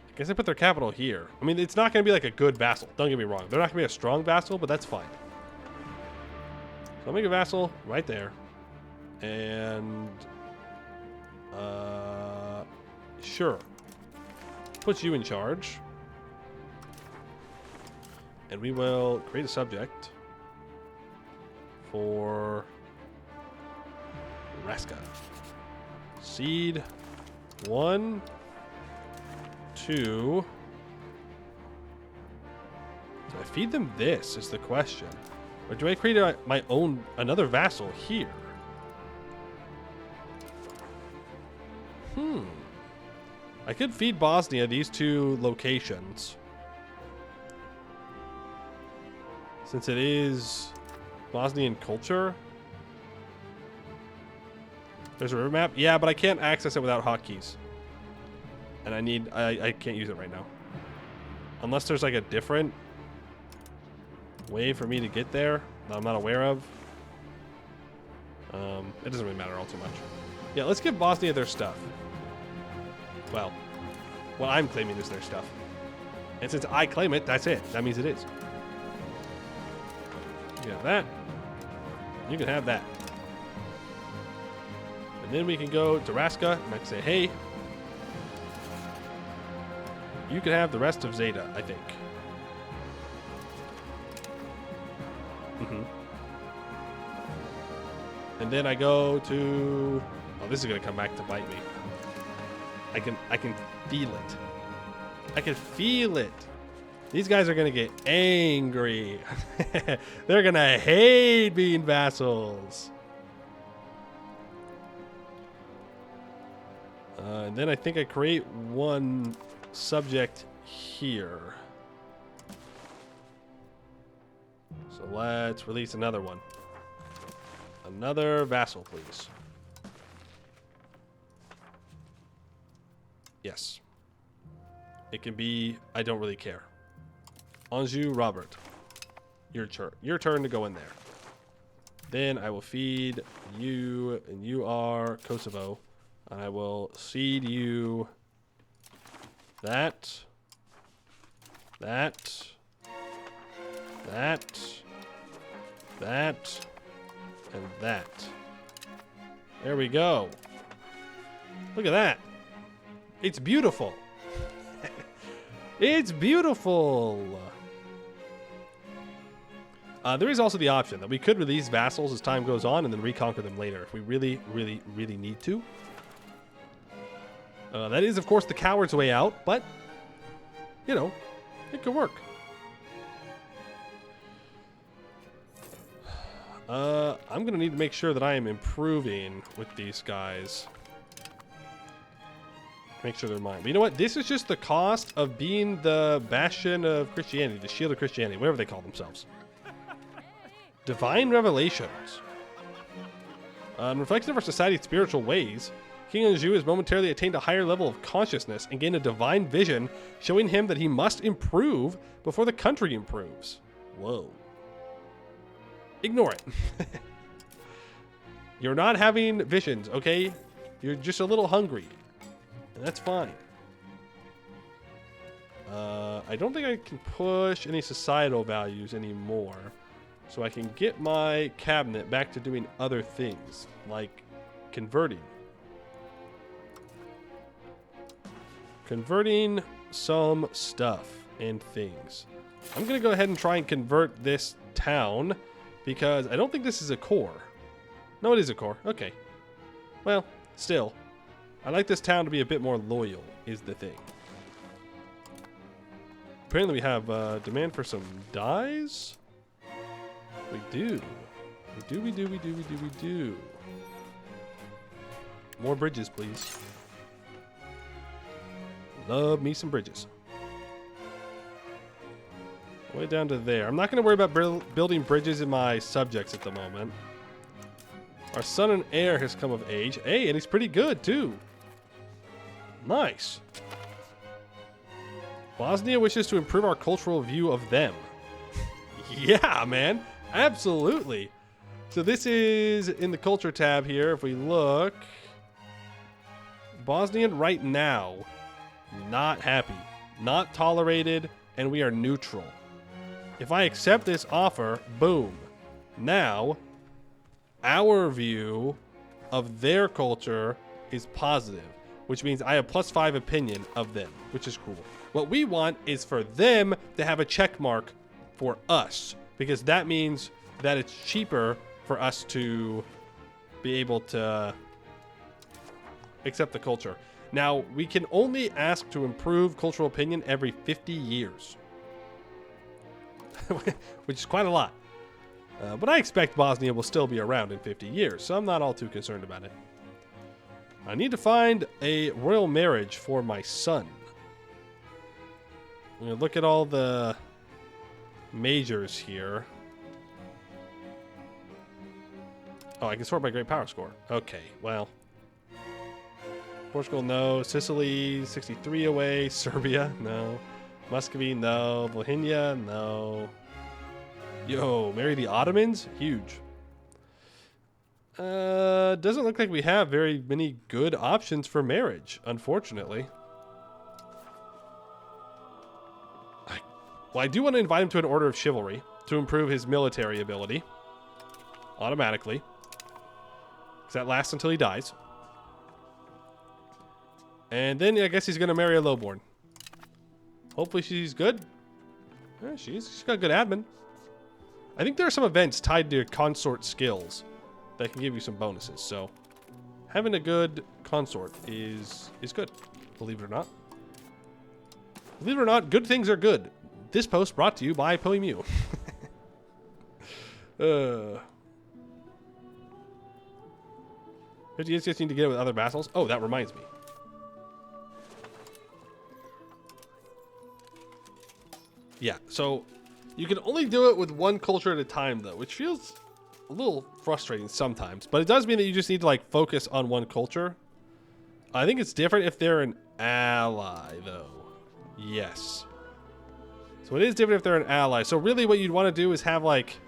I guess I put their capital here. I mean, it's not going to be like a good vassal. Don't get me wrong. They're not going to be a strong vassal, but that's fine. So I'll make a vassal right there. And, sure. Put you in charge. And we will create a subject for Raska. Seed 1, 2. Do I feed them this is the question. Or do I create my own, another vassal here? I could feed Bosnia these 2 locations. Since it is Bosnian culture. There's a river map. Yeah, but I can't access it without hotkeys. And I can't use it right now. Unless there's like a different way for me to get there that I'm not aware of. It doesn't really matter all too much. Yeah, let's give Bosnia their stuff. Well, what I'm claiming is their stuff. And since I claim it, that's it. That means it is. You can have that. You can have that. And then we can go to Raska and I can say, hey, you can have the rest of Zeta, I think. And then I go to... Oh, this is going to come back to bite me. I can feel it. I can feel it. These guys are going to get angry. They're going to hate being vassals. And then I think I create 1 subject here. So let's release another one. Another vassal, please. Yes. It can be, I don't really care. Anjou Robert. Your turn to go in there. Then I will feed you, and you are Kosovo. And I will seed you that, that, that, that, and that. There we go. Look at that. It's beautiful. It's beautiful. There is also the option that we could release vassals as time goes on and then reconquer them later if we really, really, really need to. That is, of course, the coward's way out, but, you know, it could work. I'm going to need to make sure that I am improving with these guys. Make sure they're mine. But you know what? This is just the cost of being the bastion of Christianity, the shield of Christianity, whatever they call themselves. Divine revelations. Reflection of our society's spiritual ways, King Anjou has momentarily attained a higher level of consciousness and gained a divine vision, showing him that he must improve before the country improves. Whoa. Ignore it. You're not having visions, okay? You're just a little hungry. And that's fine. I don't think I can push any societal values anymore. So I can get my cabinet back to doing other things, like converting. Converting some stuff and things. I'm going to go ahead and try and convert this town because I don't think this is a core. No, it is a core. Okay. Well, still. I like this town to be a bit more loyal, is the thing. Apparently we have demand for some dyes. We do. We do. More bridges, please. Love me some bridges. Way down to there. I'm not going to worry about building bridges in my subjects at the moment. Our son and heir has come of age. Hey, and he's pretty good, too. Nice. Bosnia wishes to improve our cultural view of them. Yeah, man. Absolutely. So this is in the culture tab here. If we look, Bosnian right now, not happy, not tolerated, and we are neutral. If I accept this offer, boom. Now, our view of their culture is positive, which means I have +5 opinion of them, which is cool. What we want is for them to have a check mark for us, because that means that it's cheaper for us to be able to accept the culture. Now, we can only ask to improve cultural opinion every 50 years, which is quite a lot. But I expect Bosnia will still be around in 50 years, so I'm not all too concerned about it. I need to find a royal marriage for my son. I'm going to look at all the majors here. Oh, I can sort by great power score. Okay, well. Portugal, no. Sicily, 63 away. Serbia, no. Muscovy, no. Bohemia, no. Yo, marry the Ottomans? Huge. Doesn't look like we have very many good options for marriage, unfortunately. Well, I do want to invite him to an order of chivalry to improve his military ability. Automatically. Because that lasts until he dies. And then I guess he's going to marry a lowborn. Hopefully she's good. Yeah, she's got good admin. I think there are some events tied to consort skills that can give you some bonuses. So having a good consort is good. Believe it or not. Believe it or not, good things are good. This post brought to you by Poemu. You just need to get it with other vassals. Oh, that reminds me. Yeah, so you can only do it with one culture at a time, though, which feels a little frustrating sometimes. But it does mean that you just need to, like, focus on one culture. I think it's different if they're an ally, though. Yes. So it is different if they're an ally. So really what you'd want to do is have, like,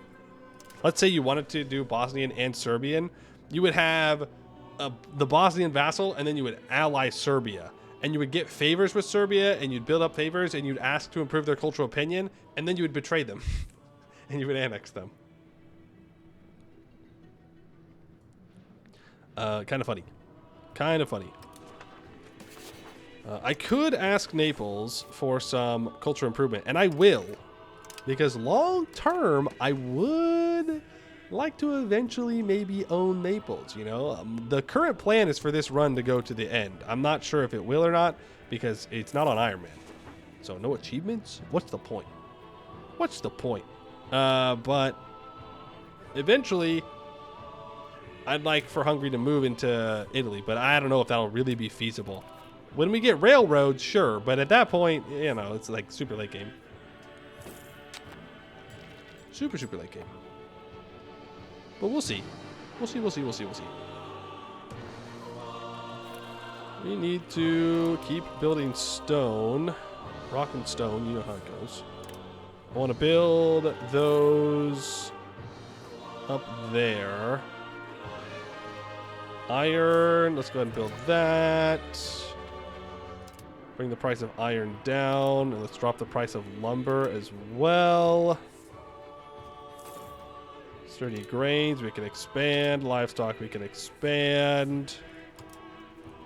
let's say you wanted to do Bosnian and Serbian, you would have the Bosnian vassal, and then you would ally Serbia. And you would get favors with Serbia, and you'd build up favors, and you'd ask to improve their cultural opinion, and then you would betray them. And you would annex them. Kind of funny. Kind of funny. I could ask Naples for some culture improvement, and I will. Because long term, I would like to eventually maybe own Naples, you know? The current plan is for this run to go to the end. I'm not sure if it will or not, because it's not on Iron Man. So no achievements? What's the point? What's the point? But eventually, I'd like for Hungary to move into Italy, but I don't know if that'll really be feasible. When we get railroads, sure, but at that point, you know, it's like super late game. Super late game. But we'll see. We'll see. We need to keep building stone. Rock and stone, you know how it goes. I want to build those up there. Iron, let's go ahead and build that. Bring the price of iron down, and let's drop the price of lumber as well. Sturdy grains, we can expand. Livestock, we can expand.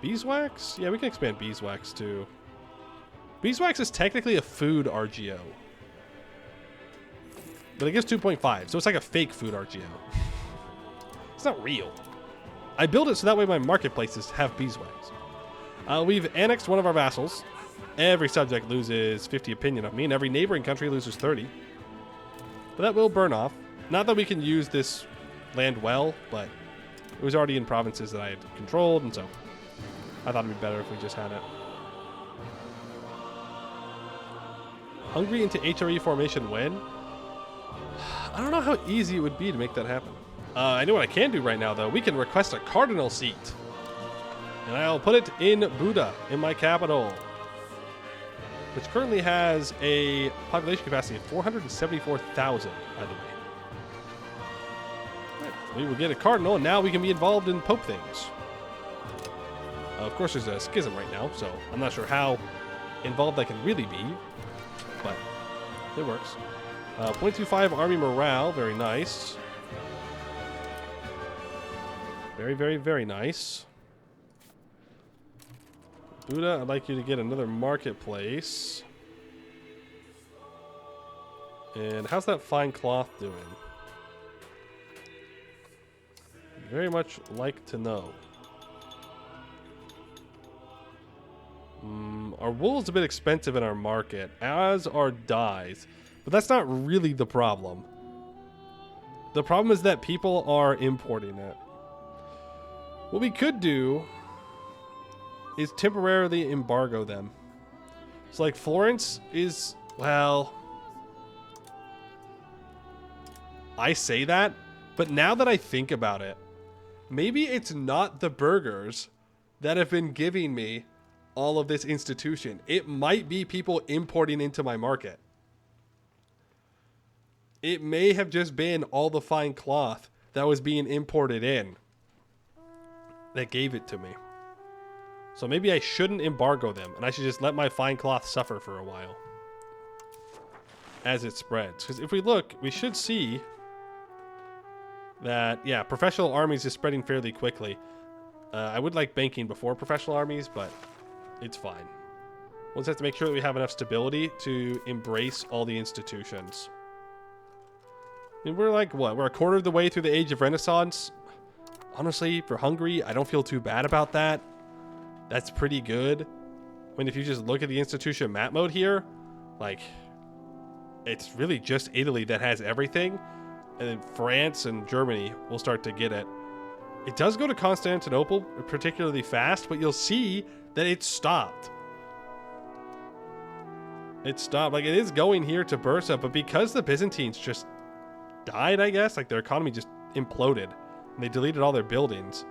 Beeswax? Yeah, we can expand beeswax too. Beeswax is technically a food RGO. But it gives 2.5, so it's like a fake food RGO. It's not real. I build it so that way my marketplaces have beeswax. We've annexed one of our vassals. Every subject loses 50 opinion of me, and every neighboring country loses 30. But that will burn off. Not that we can use this land well, but it was already in provinces that I had controlled, and so I thought it'd be better if we just had it. Hungary into HRE formation when? I don't know how easy it would be to make that happen. I know what I can do right now, though. We can request a cardinal seat. And I'll put it in Buda, in my capital, which currently has a population capacity of 474,000, by the way. Right, we will get a cardinal, and now we can be involved in Pope things. Of course, there's a schism right now, so I'm not sure how involved I can really be, but it works. 0.25 army morale, very nice. Very nice. Buddha, I'd like you to get another marketplace. And how's that fine cloth doing? Very much like to know. Our wool is a bit expensive in our market, as are dyes. But that's not really the problem. The problem is that people are importing it. What we could do is temporarily embargo them. So like Florence is, well, I say that, but now that I think about it, maybe it's not the burghers that have been giving me all of this institution. It might be people importing into my market. It may have just been all the fine cloth that was being imported in that gave it to me. So maybe I shouldn't embargo them, and I should just let my fine cloth suffer for a while as it spreads. Because if we look, we should see that, yeah, professional armies is spreading fairly quickly. I would like banking before professional armies, but it's fine. We'll just have to make sure that we have enough stability to embrace all the institutions. I mean, we're like, what? We're a quarter of the way through the Age of Renaissance. Honestly, for Hungary, I don't feel too bad about that. That's pretty good. I mean, if you just look at the institution map mode here, like, it's really just Italy that has everything. And then France and Germany will start to get it. It does go to Constantinople particularly fast, but you'll see that it stopped. It stopped. Like, it is going here to Bursa, but because the Byzantines just died, I guess, like their economy just imploded and they deleted all their buildings,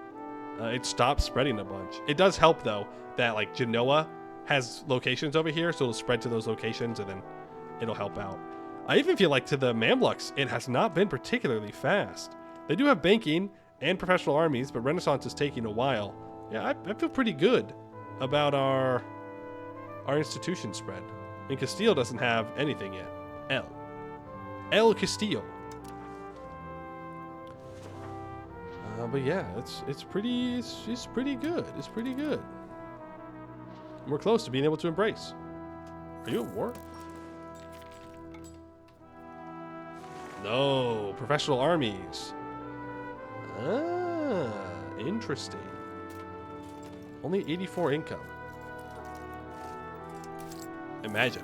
it stopped spreading a bunch. It does help though that like Genoa has locations over here, so it'll spread to those locations and then it'll help out. I even feel like to the Mamluks, it has not been particularly fast. They do have banking and professional armies, but Renaissance is taking a while. Yeah, I feel pretty good about our institution spread. I mean, Castile doesn't have anything yet. El Castillo. But yeah, it's pretty good. It's pretty good. We're close to being able to embrace. Are you at war? No, professional armies. Ah, interesting. Only 84 income. Imagine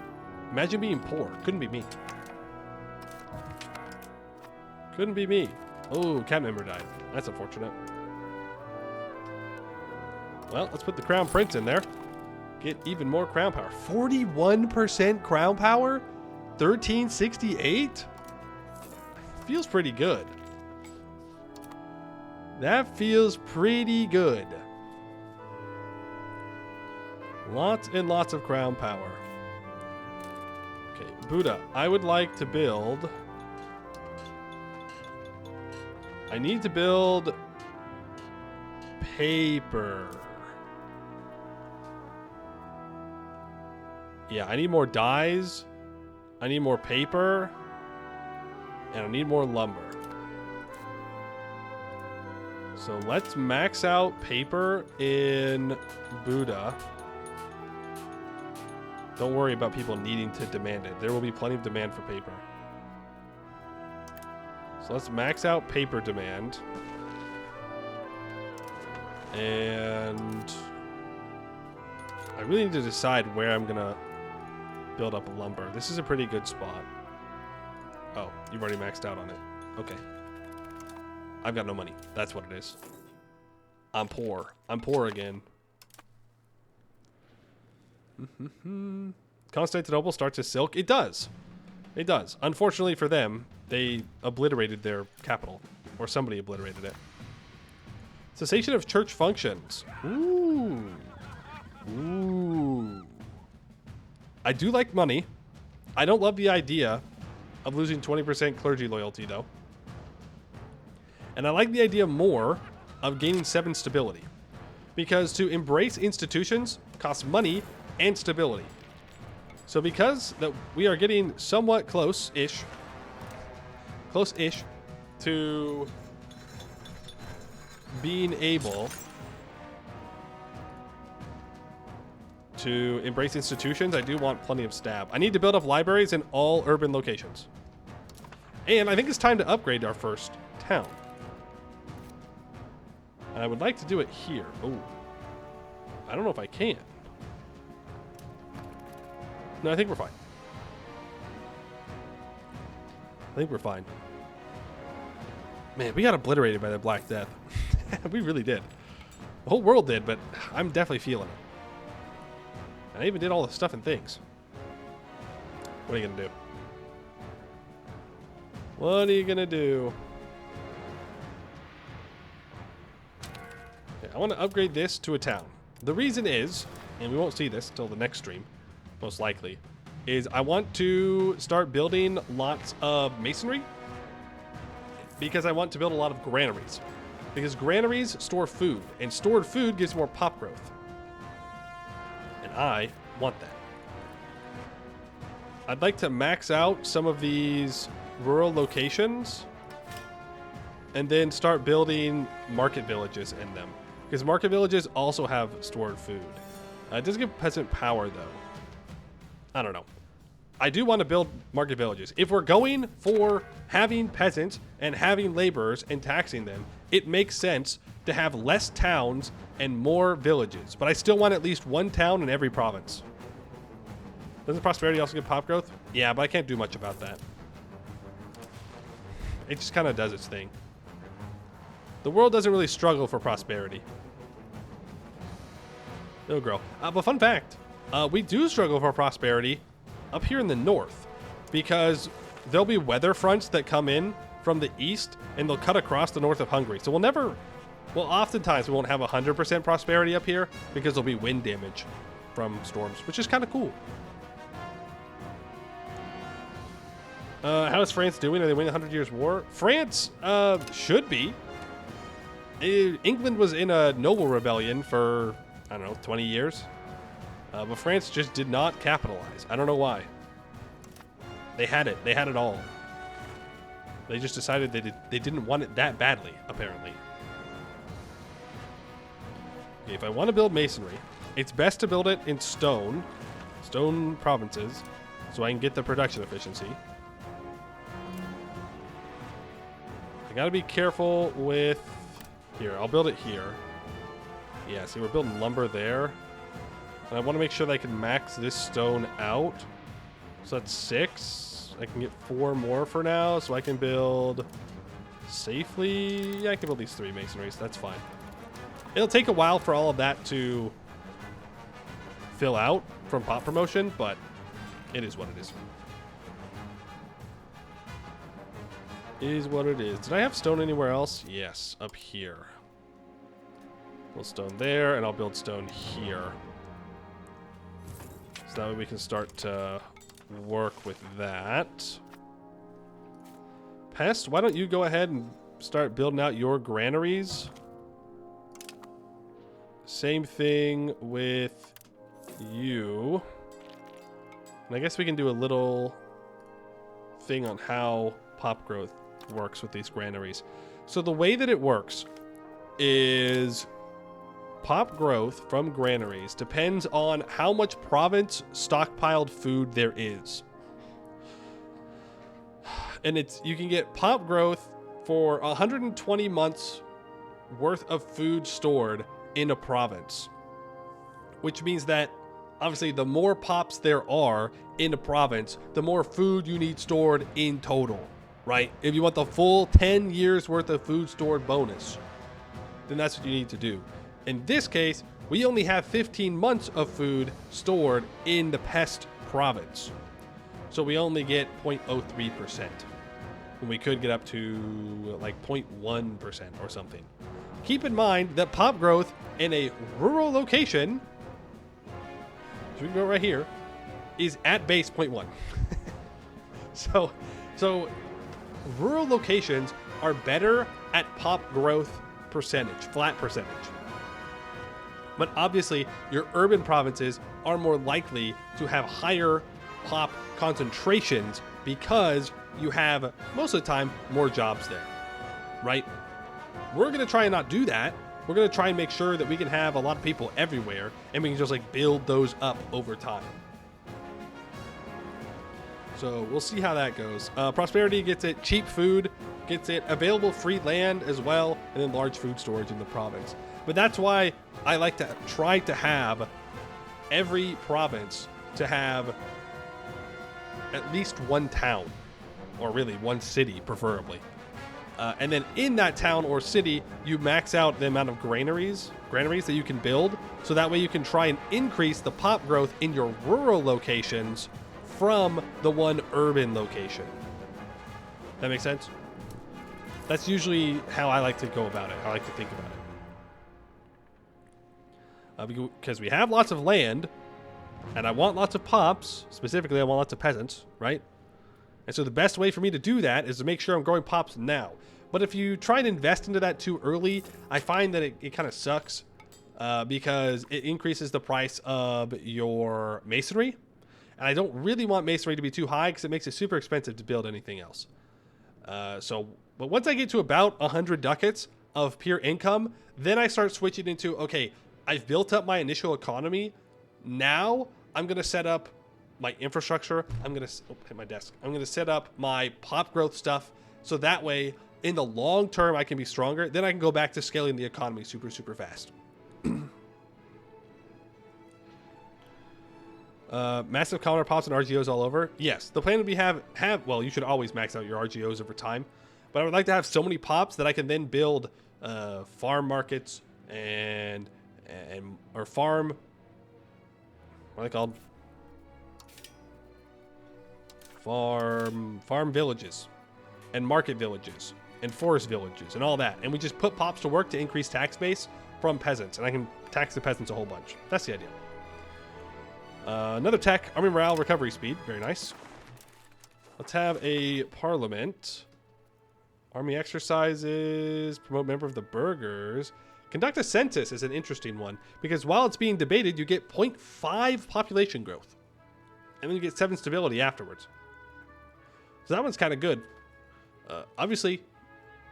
being poor. Couldn't be me. Couldn't be me. Oh, cat member died. That's unfortunate. Well, let's put the crown prince in there. Get even more crown power. 41% crown power? 1368? Feels pretty good. That feels pretty good. Lots and lots of crown power. Okay, Buddha, I would like to build... I need to build paper. Yeah, I need more dyes. I need more paper. And I need more lumber. So let's max out paper in Buddha. Don't worry about people needing to demand it. There will be plenty of demand for paper. So let's max out paper demand. And I really need to decide where I'm gonna build up lumber. This is a pretty good spot. Oh, you've already maxed out on it. Okay. I've got no money. That's what it is. I'm poor. I'm poor again. Constantinople starts as silk. It does. It does. Unfortunately for them, they obliterated their capital. Or somebody obliterated it. Cessation of church functions. Ooh. Ooh. I do like money. I don't love the idea of losing 20% clergy loyalty, though. And I like the idea more of gaining 7 stability. Because to embrace institutions costs money and stability. So because that we are getting somewhat close-ish to being able to embrace institutions, I do want plenty of stab. I need to build up libraries in all urban locations. And I think it's time to upgrade our first town. And I would like to do it here. Oh, I don't know if I can. No, I think we're fine. I think we're fine. Man, we got obliterated by the Black Death. We really did. The whole world did, but I'm definitely feeling it. And I even did all the stuff and things. What are you gonna do? What are you gonna do? Okay, I want to upgrade this to a town. The reason is, and we won't see this until the next stream, most likely, is I want to start building lots of masonry because I want to build a lot of granaries. Because granaries store food, and stored food gives more pop growth. And I want that. I'd like to max out some of these rural locations and then start building market villages in them. Because market villages also have stored food. It does give peasant power, though. I don't know. I do want to build market villages. If we're going for having peasants and having laborers and taxing them, it makes sense to have less towns and more villages. But I still want at least one town in every province. Doesn't prosperity also give pop growth? Yeah, but I can't do much about that. It just kind of does its thing. The world doesn't really struggle for prosperity. It'll grow. But fun fact, we do struggle for prosperity up here in the north because there'll be weather fronts that come in from the east and they'll cut across the north of Hungary. So oftentimes we won't have 100% prosperity up here because there'll be wind damage from storms, which is kind of cool. How is France doing? Are they winning 100 Years' War? France should be. England was in a noble rebellion for, I don't know, 20 years. But France just did not capitalize. I don't know why. They had it. They had it all. They just decided they didn't want it that badly, apparently. Okay, if I want to build masonry, it's best to build it in stone provinces, so I can get the production efficiency. I gotta be careful with... Here, I'll build it here. Yeah, see, we're building lumber there. And I want to make sure that I can max this stone out. So that's 6. I can get 4 more for now, so I can build safely. Yeah, I can build these 3 masonries. That's fine. It'll take a while for all of that to fill out from pop promotion, but it is what it is. Is what it is. Did I have stone anywhere else? Yes, up here. Build stone there, and I'll build stone here. So that way we can start to work with that. Pest, why don't you go ahead and start building out your granaries? Same thing with you. And I guess we can do a little thing on how pop growth works with these granaries. So the way that it works is pop growth from granaries depends on how much province stockpiled food there is. And you can get pop growth for 120 months worth of food stored in a province, which means that obviously the more pops there are in a province, the more food you need stored in total, right? If you want the full 10 years worth of food stored bonus, then that's what you need to do. In this case, we only have 15 months of food stored in the pest province. So we only get 0.03%. And we could get up to like 0.1% or something. Keep in mind that pop growth in a rural location, so we can go right here, is at base 0.1. So rural locations are better at pop growth percentage, flat percentage. But obviously, your urban provinces are more likely to have higher pop concentrations because you have, most of the time, more jobs there, right? We're going to try and not do that. We're going to try and make sure that we can have a lot of people everywhere, and we can just like build those up over time. So we'll see how that goes. Prosperity gets it cheap food, gets it available free land as well, and then large food storage in the province. But that's why I like to try to have every province to have at least one town, or really one city preferably. And then in that town or city, you max out the amount of granaries that you can build. So that way you can try and increase the pop growth in your rural locations from the one urban location. That makes sense? That's usually how I like to go about it. I like to think about it. Because we have lots of land, and I want lots of pops. Specifically, I want lots of peasants, right? And so the best way for me to do that is to make sure I'm growing pops now. But if you try and invest into that too early, I find that it kind of sucks because it increases the price of your masonry. And I don't really want masonry to be too high because it makes it super expensive to build anything else. But once I get to about 100 ducats of pure income, then I start switching into, okay, I've built up my initial economy. Now I'm going to set up my infrastructure. I'm going to hit my desk. I'm going to set up my pop growth stuff. So that way, in the long term, I can be stronger. Then I can go back to scaling the economy super, super fast. Massive counter pops and RGOs all over. Yes, the plan would be well, you should always max out your RGOs over time. But I would like to have so many pops that I can then build farm markets or farm, what are they called? Farm villages and market villages and forest villages and all that. And we just put pops to work to increase tax base from peasants. And I can tax the peasants a whole bunch. That's the idea. Another tech, army morale, recovery speed. Very nice. Let's have a parliament. Army exercises. Promote member of the burghers. Conduct a census is an interesting one because while it's being debated, you get 0.5 population growth. And then you get 7 stability afterwards. So that one's kind of good. Obviously,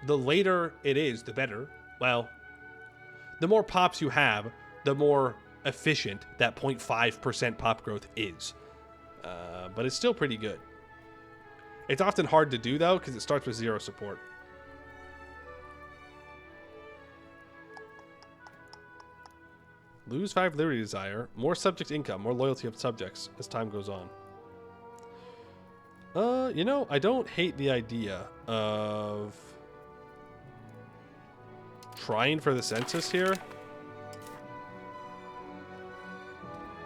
the later it is, the better. Well, the more pops you have, the more efficient that 0.5% pop growth is. But it's still pretty good. It's often hard to do, though, because it starts with 0 support. Lose 5 liberty desire. More subject income. More loyalty of subjects as time goes on. You know, I don't hate the idea of trying for the census here.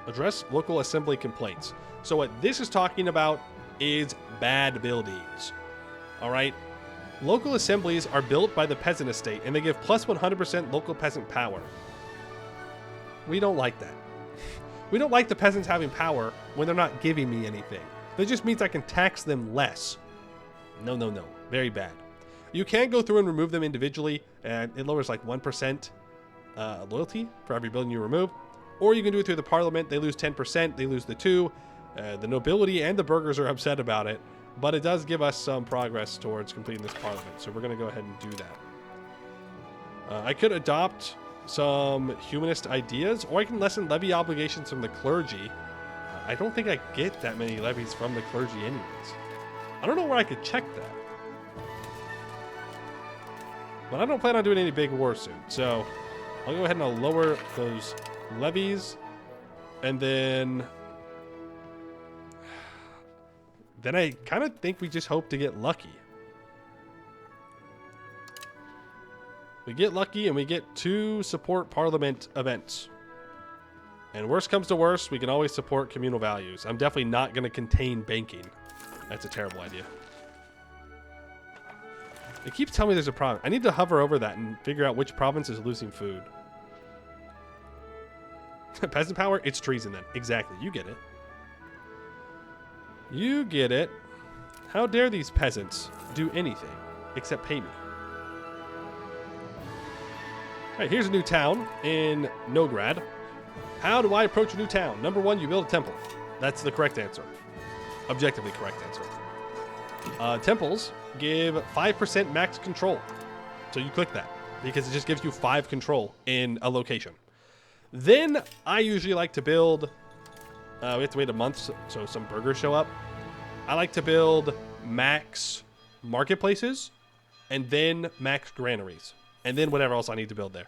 Address local assembly complaints. So what this is talking about is bad buildings. All right. Local assemblies are built by the peasant estate and they give plus 100% local peasant power. We don't like that. We don't like the peasants having power when they're not giving me anything. That just means I can tax them less. No, no, no. Very bad. You can go through and remove them individually, and it lowers like 1% loyalty for every building you remove. Or you can do it through the parliament. They lose 10%. They lose the 2. The nobility and the burghers are upset about it, but it does give us some progress towards completing this parliament. So we're going to go ahead and do that. I could adopt some humanist ideas, or I can lessen levy obligations from the clergy. I don't think I get that many levies from the clergy anyways. I don't know where I could check that. But I don't plan on doing any big war soon, so I'll go ahead and I'll lower those levies, and then I kind of think we just hope to get lucky. We get lucky and we get 2 support parliament events. And worst comes to worst, we can always support communal values. I'm definitely not going to contain banking. That's a terrible idea. It keeps telling me there's a problem. I need to hover over that and figure out which province is losing food. Peasant power? It's treason then. Exactly. You get it. You get it. How dare these peasants do anything except pay me? All right, here's a new town in Nograd. How do I approach a new town? Number 1, you build a temple. That's the correct answer. Objectively correct answer. Temples give 5% max control. So you click that because it just gives you 5 control in a location. Then I usually like to build, we have to wait a month so some burgers show up. I like to build max marketplaces and then max granaries. And then whatever else I need to build there.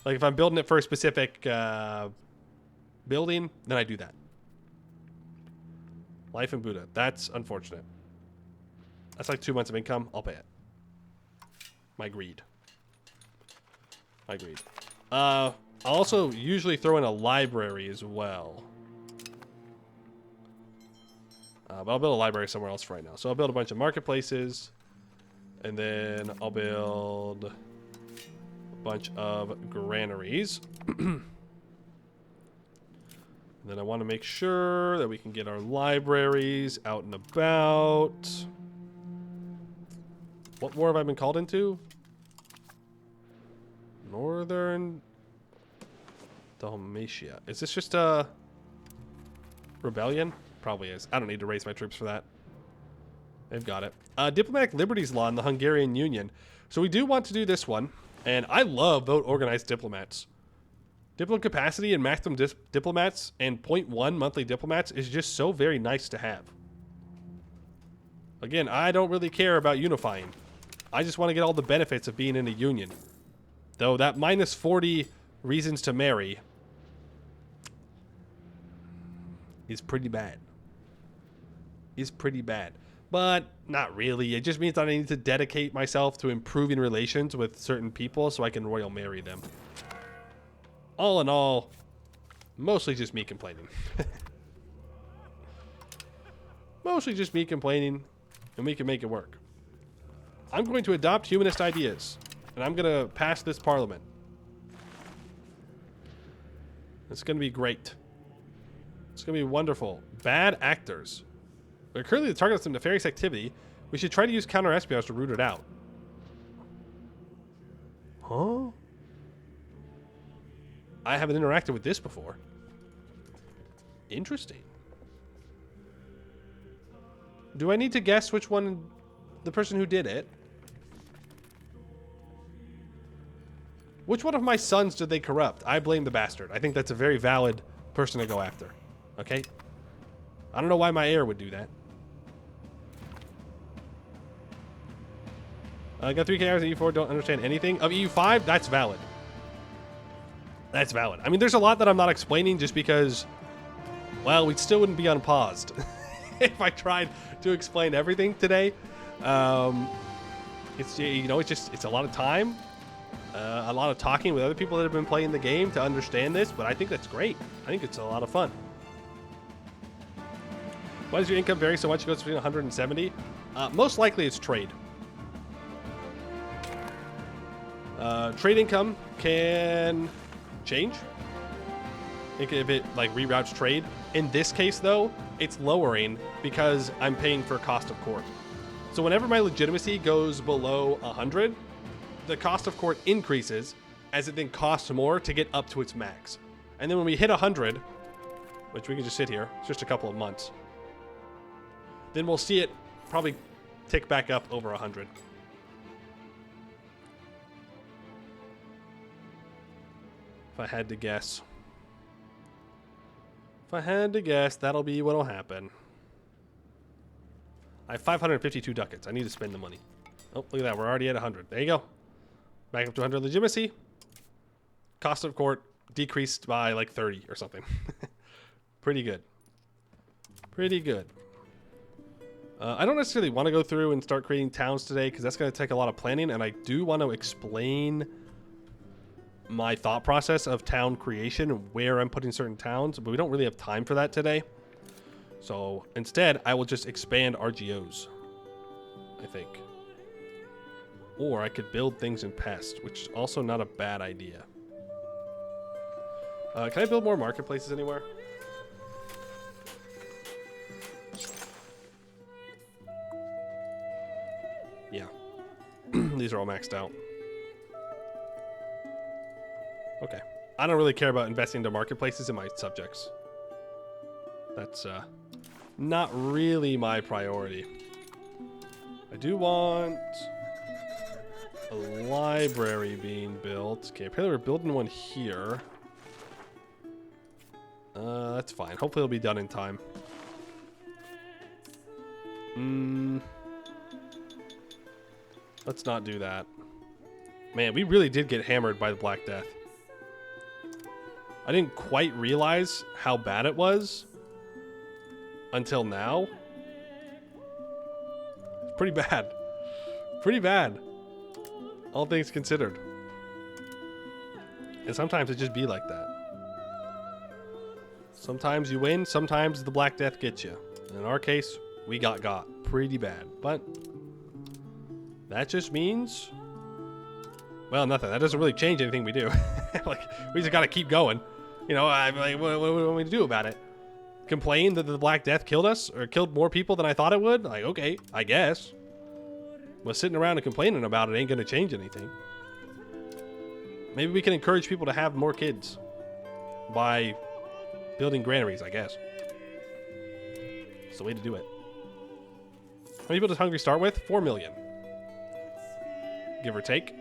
Like if I'm building it for a specific building, then I do that. Life in Buddha. That's unfortunate. That's like 2 months of income. I'll pay it. My greed. My greed. I'll also usually throw in a library as well. But I'll build a library somewhere else for right now. So I'll build a bunch of marketplaces. And then I'll build a bunch of granaries. And then I want to make sure that we can get our libraries out and about. What war have I been called into? Northern Dalmatia. Is this just a rebellion? Probably is. I don't need to raise my troops for that. They've got it. Diplomatic liberties law in the Hungarian Union. So we do want to do this one. And I love vote organized diplomats. Diplomat capacity and maximum diplomats and 0.1 monthly diplomats is just so very nice to have. Again, I don't really care about unifying. I just want to get all the benefits of being in a union. Though that minus 40 reasons to marry is pretty bad. Is pretty bad. But not really. It just means that I need to dedicate myself to improving relations with certain people so I can royal marry them. All in all, mostly just me complaining. Mostly just me complaining, and we can make it work. I'm going to adopt humanist ideas, and I'm going to pass this parliament. It's going to be great. It's going to be wonderful. Bad actors. We're currently the target of some nefarious activity. We should try to use counter-espionage to root it out. Huh? I haven't interacted with this before. Interesting. Do I need to guess which one, the person who did it? Which one of my sons did they corrupt? I blame the bastard. I think that's a very valid person to go after. Okay? I don't know why my heir would do that. I got 3K hours at EU4, don't understand anything. Of EU5, that's valid. That's valid. I mean, there's a lot that I'm not explaining just because, well, we still wouldn't be unpaused if I tried to explain everything today. It's, you know, it's a lot of time, a lot of talking with other people that have been playing the game to understand this, but I think that's great. I think it's a lot of fun. Why does your income vary so much? It goes between 170. Most likely it's trade. Trade income can change if it like reroutes trade. In this case though, it's lowering because I'm paying for cost of court. So whenever my legitimacy goes below 100, the cost of court increases as it then costs more to get up to its max. And then when we hit 100, which we can just sit here, it's just a couple of months, then we'll see it probably tick back up over 100. If I had to guess. If I had to guess, that'll be what'll happen. I have 552 ducats. I need to spend the money. Oh, look at that. We're already at 100. There you go. Back up to 100 legitimacy. Cost of court decreased by like 30 or something. Pretty good. Pretty good. I don't necessarily want to go through and start creating towns today because that's going to take a lot of planning, and I do want to explain my thought process of town creation and where I'm putting certain towns, but we don't really have time for that today. So instead, I will just expand RGOs, I think. Or I could build things in Pest, which is also not a bad idea. Can I build more marketplaces anywhere? Yeah. These are all maxed out. Okay. I don't really care about investing into marketplaces in my subjects. That's not really my priority. I do want a library being built. Okay, apparently we're building one here. That's fine. Hopefully it'll be done in time. Let's not do that. Man, we really did get hammered by the Black Death. I didn't quite realize how bad it was until now. It's pretty bad. Pretty bad. All things considered. And sometimes it just be like that. Sometimes you win, sometimes the Black Death gets you. In our case, we got pretty bad. But that just means, well, nothing. That doesn't really change anything we do. Like, we just gotta keep going. You know, I'm like, what do we want me to do about it? Complain that the Black Death killed us or killed more people than I thought it would? Like, okay, I guess. But sitting around and complaining about it ain't gonna change anything. Maybe we can encourage people to have more kids by building granaries, I guess. It's the way to do it. How many people does Hungary start with? 4 million. Give or take.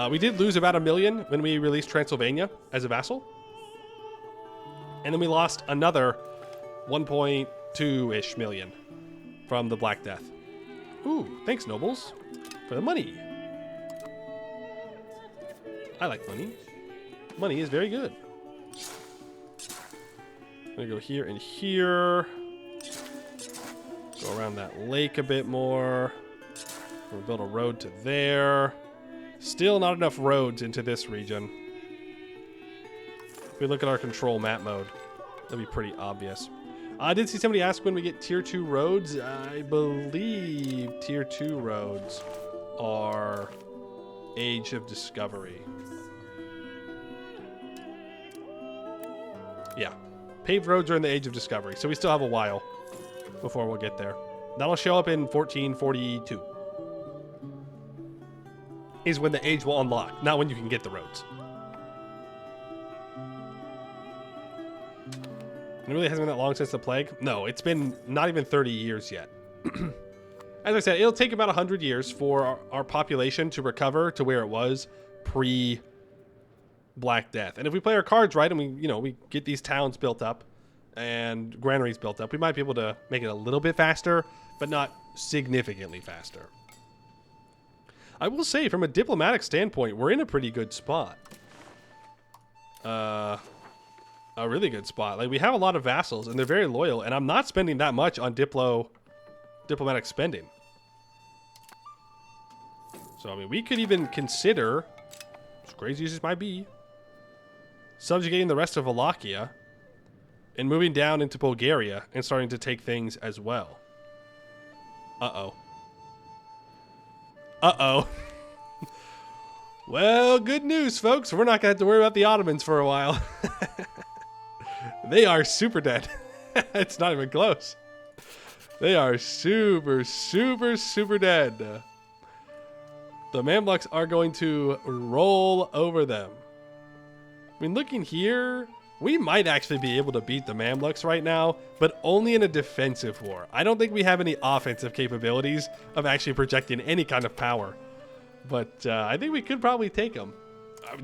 We did lose about 1 million when we released Transylvania as a vassal. And then we lost another 1.2-ish million from the Black Death. Ooh, thanks, nobles, for the money. I like money. Money is very good. I'm gonna go here and here. Go around that lake a bit more. We'll build a road to there. Still not enough roads into this region. If we look at our control map mode, that'll be pretty obvious. I did see somebody ask when we get tier 2 roads. I believe tier 2 roads are Age of Discovery. Yeah. Paved roads are in the Age of Discovery, so we still have a while before we'll get there. That'll show up in 1442. Is when the age will unlock, not when you can get the roads. It really hasn't been that long since the plague. No, it's been not even 30 years yet. As I said, it'll take about 100 years for our population to recover to where it was pre-Black Death. And if we play our cards right and we get these towns built up and granaries built up, we might be able to make it a little bit faster, but not significantly faster. I will say, from a diplomatic standpoint, we're in a pretty good spot. A really good spot. Like, we have a lot of vassals, and they're very loyal, and I'm not spending that much on diplomatic spending. So, I mean, we could even consider, as crazy as this might be, subjugating the rest of Wallachia and moving down into Bulgaria and starting to take things as well. Uh-oh. Uh-oh. Well, good news, folks. We're not going to have to worry about the Ottomans for a while. They are super dead. It's not even close. They are super, super, super dead. The Mamluks are going to roll over them. I mean, looking here, we might actually be able to beat the Mamluks right now, but only in a defensive war. I don't think we have any offensive capabilities of actually projecting any kind of power. But I think we could probably take them.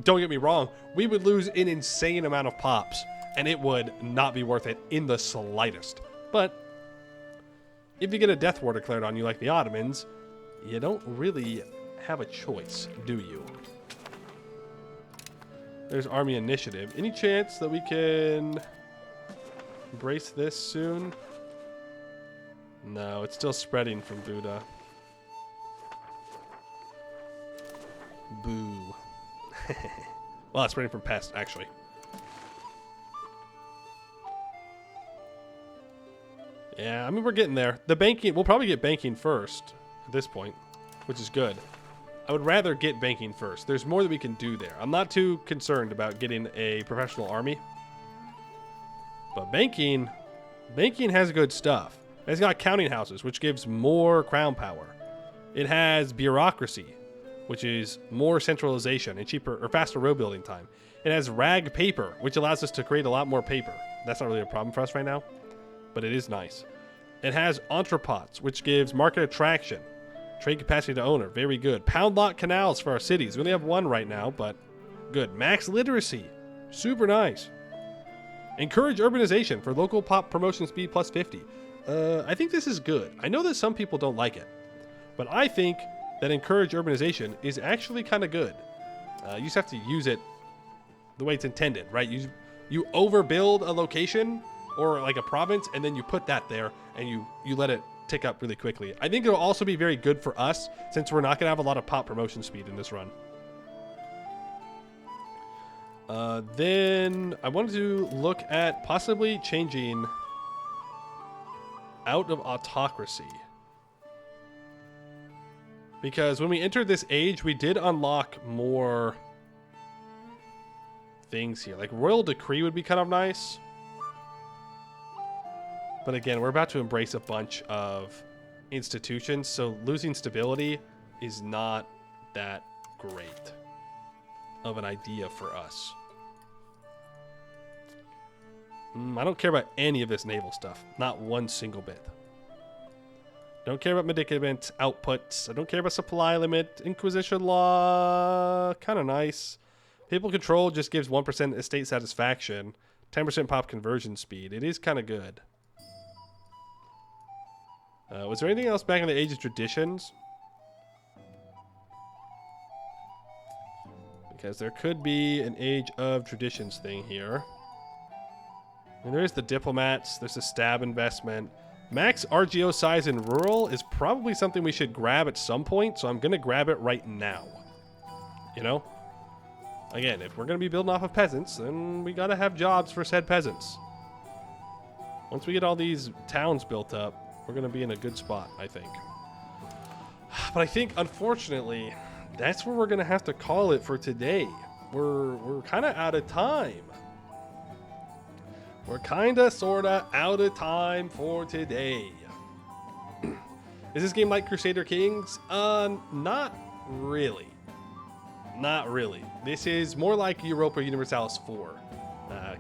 Don't get me wrong, we would lose an insane amount of pops, and it would not be worth it in the slightest. But if you get a death war declared on you like the Ottomans, you don't really have a choice, do you? There's army initiative. Any chance that we can embrace this soon? No, it's still spreading from Buda. Boo. Well, it's spreading from pest, actually. Yeah, I mean, we're getting there. The banking, we'll probably get banking first at this point, which is good. I would rather get banking first. There's more that we can do there. I'm not too concerned about getting a professional army. But banking has good stuff. It's got counting houses, which gives more crown power. It has bureaucracy, which is more centralization and cheaper or faster road building time. It has rag paper, which allows us to create a lot more paper. That's not really a problem for us right now, but it is nice. It has entrepots, which gives market attraction. Trade capacity to owner, very good. Pound lot canals for our cities. We only have one right now, but good. Max literacy, super nice. Encourage urbanization for local pop promotion speed plus 50. I think this is good. I know that some people don't like it, but I think that encourage urbanization is actually kind of good. You just have to use it the way it's intended, right? You overbuild a location or like a province, and then you put that there, and you let it tick up really quickly. I think it'll also be very good for us, since we're not going to have a lot of pop promotion speed in this run. Then I wanted to look at possibly changing out of autocracy. Because when we entered this age, we did unlock more things here. Like royal decree would be kind of nice. But again, we're about to embrace a bunch of institutions, so losing stability is not that great of an idea for us. I don't care about any of this naval stuff. Not one single bit. Don't care about medicament outputs. I don't care about supply limit. Inquisition law, kind of nice. People control just gives 1% estate satisfaction. 10% pop conversion speed. It is kind of good. Was there anything else back in the Age of Traditions? Because there could be an Age of Traditions thing here. And there's the diplomats. There's the stab investment. Max RGO size in rural is probably something we should grab at some point, so I'm going to grab it right now. You know? Again, if we're going to be building off of peasants, then we got to have jobs for said peasants. Once we get all these towns built up, we're going to be in a good spot, I think. But I think, unfortunately, that's where we're going to have to call it for today. We're kind of out of time. We're kind of, sort of out of time for today. Is this game like Crusader Kings? Not really. Not really. This is more like Europa Universalis 4,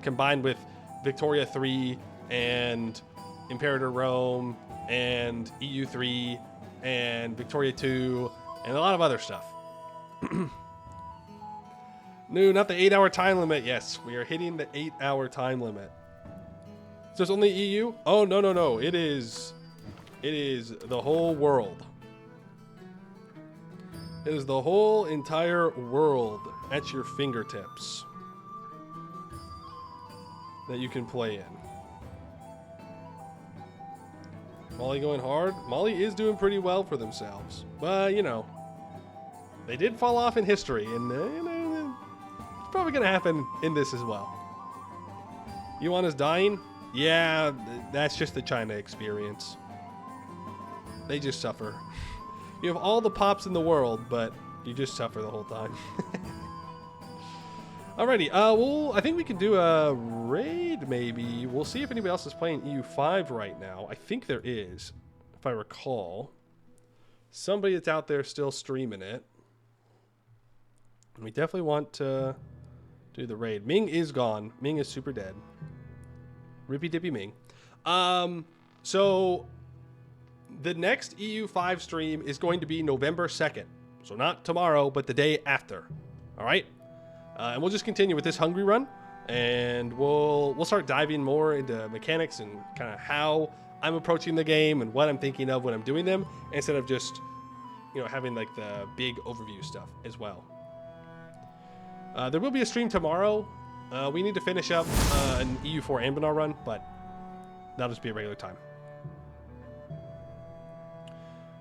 combined with Victoria 3 and Imperator Rome and EU3 and Victoria 2 and a lot of other stuff. No, not the 8-hour time limit. Yes, we are hitting the 8-hour time limit. So it's only EU? Oh, no, no, no. It is the whole world. It is the whole entire world at your fingertips that you can play in. Molly going hard. Molly is doing pretty well for themselves. But, you know, they did fall off in history, and it's probably going to happen in this as well. Yuan is dying? Yeah, that's just the China experience. They just suffer. You have all the pops in the world, but you just suffer the whole time. Alrighty, well, I think we can do a raid, maybe. We'll see if anybody else is playing EU5 right now. I think there is, if I recall. Somebody that's out there still streaming it. And we definitely want to do the raid. Ming is gone. Ming is super dead. Rippy dippy Ming. So the next EU5 stream is going to be November 2nd. So not tomorrow, but the day after. All right? And we'll just continue with this Hungary run, and we'll start diving more into mechanics and kind of how I'm approaching the game and what I'm thinking of when I'm doing them, instead of just, you know, having like the big overview stuff as well. There will be a stream tomorrow. We need to finish up an EU4 Ambinar run, but that'll just be a regular time.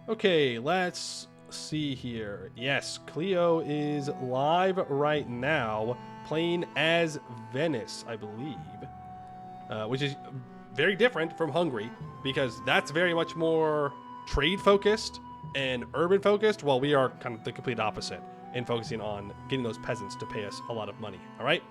Okay, let's see here. Yes, Cleo is live right now, playing as Venice, I believe, which is very different from Hungary, because that's very much more trade focused and urban focused, while we are kind of the complete opposite and focusing on getting those peasants to pay us a lot of money. All right.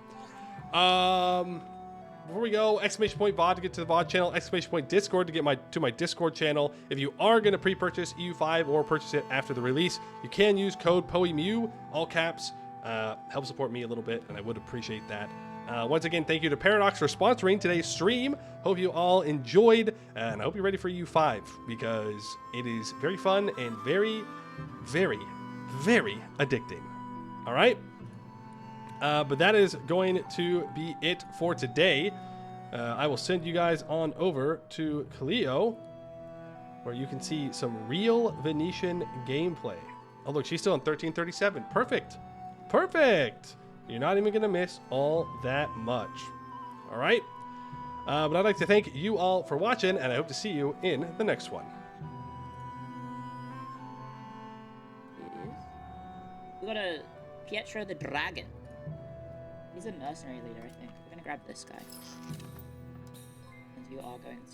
Before we go, exclamation point VOD to get to the VOD channel, exclamation point Discord to get to my Discord channel. If you are going to pre-purchase EU5 or purchase it after the release, you can use code POEMU, all caps. Help support me a little bit, and I would appreciate that. Once again, thank you to Paradox for sponsoring today's stream. Hope you all enjoyed, and I hope you're ready for EU5, because it is very fun and very, very, very addicting. All right? But that is going to be it for today. I will send you guys on over to Cleo, where you can see some real Venetian gameplay. Oh, look, she's still on 1337. Perfect. Perfect. You're not even going to miss all that much. All right. But I'd like to thank you all for watching, and I hope to see you in the next one. We got a Pietro the Dragon. He's a mercenary leader, I think. We're gonna grab this guy. And you are going to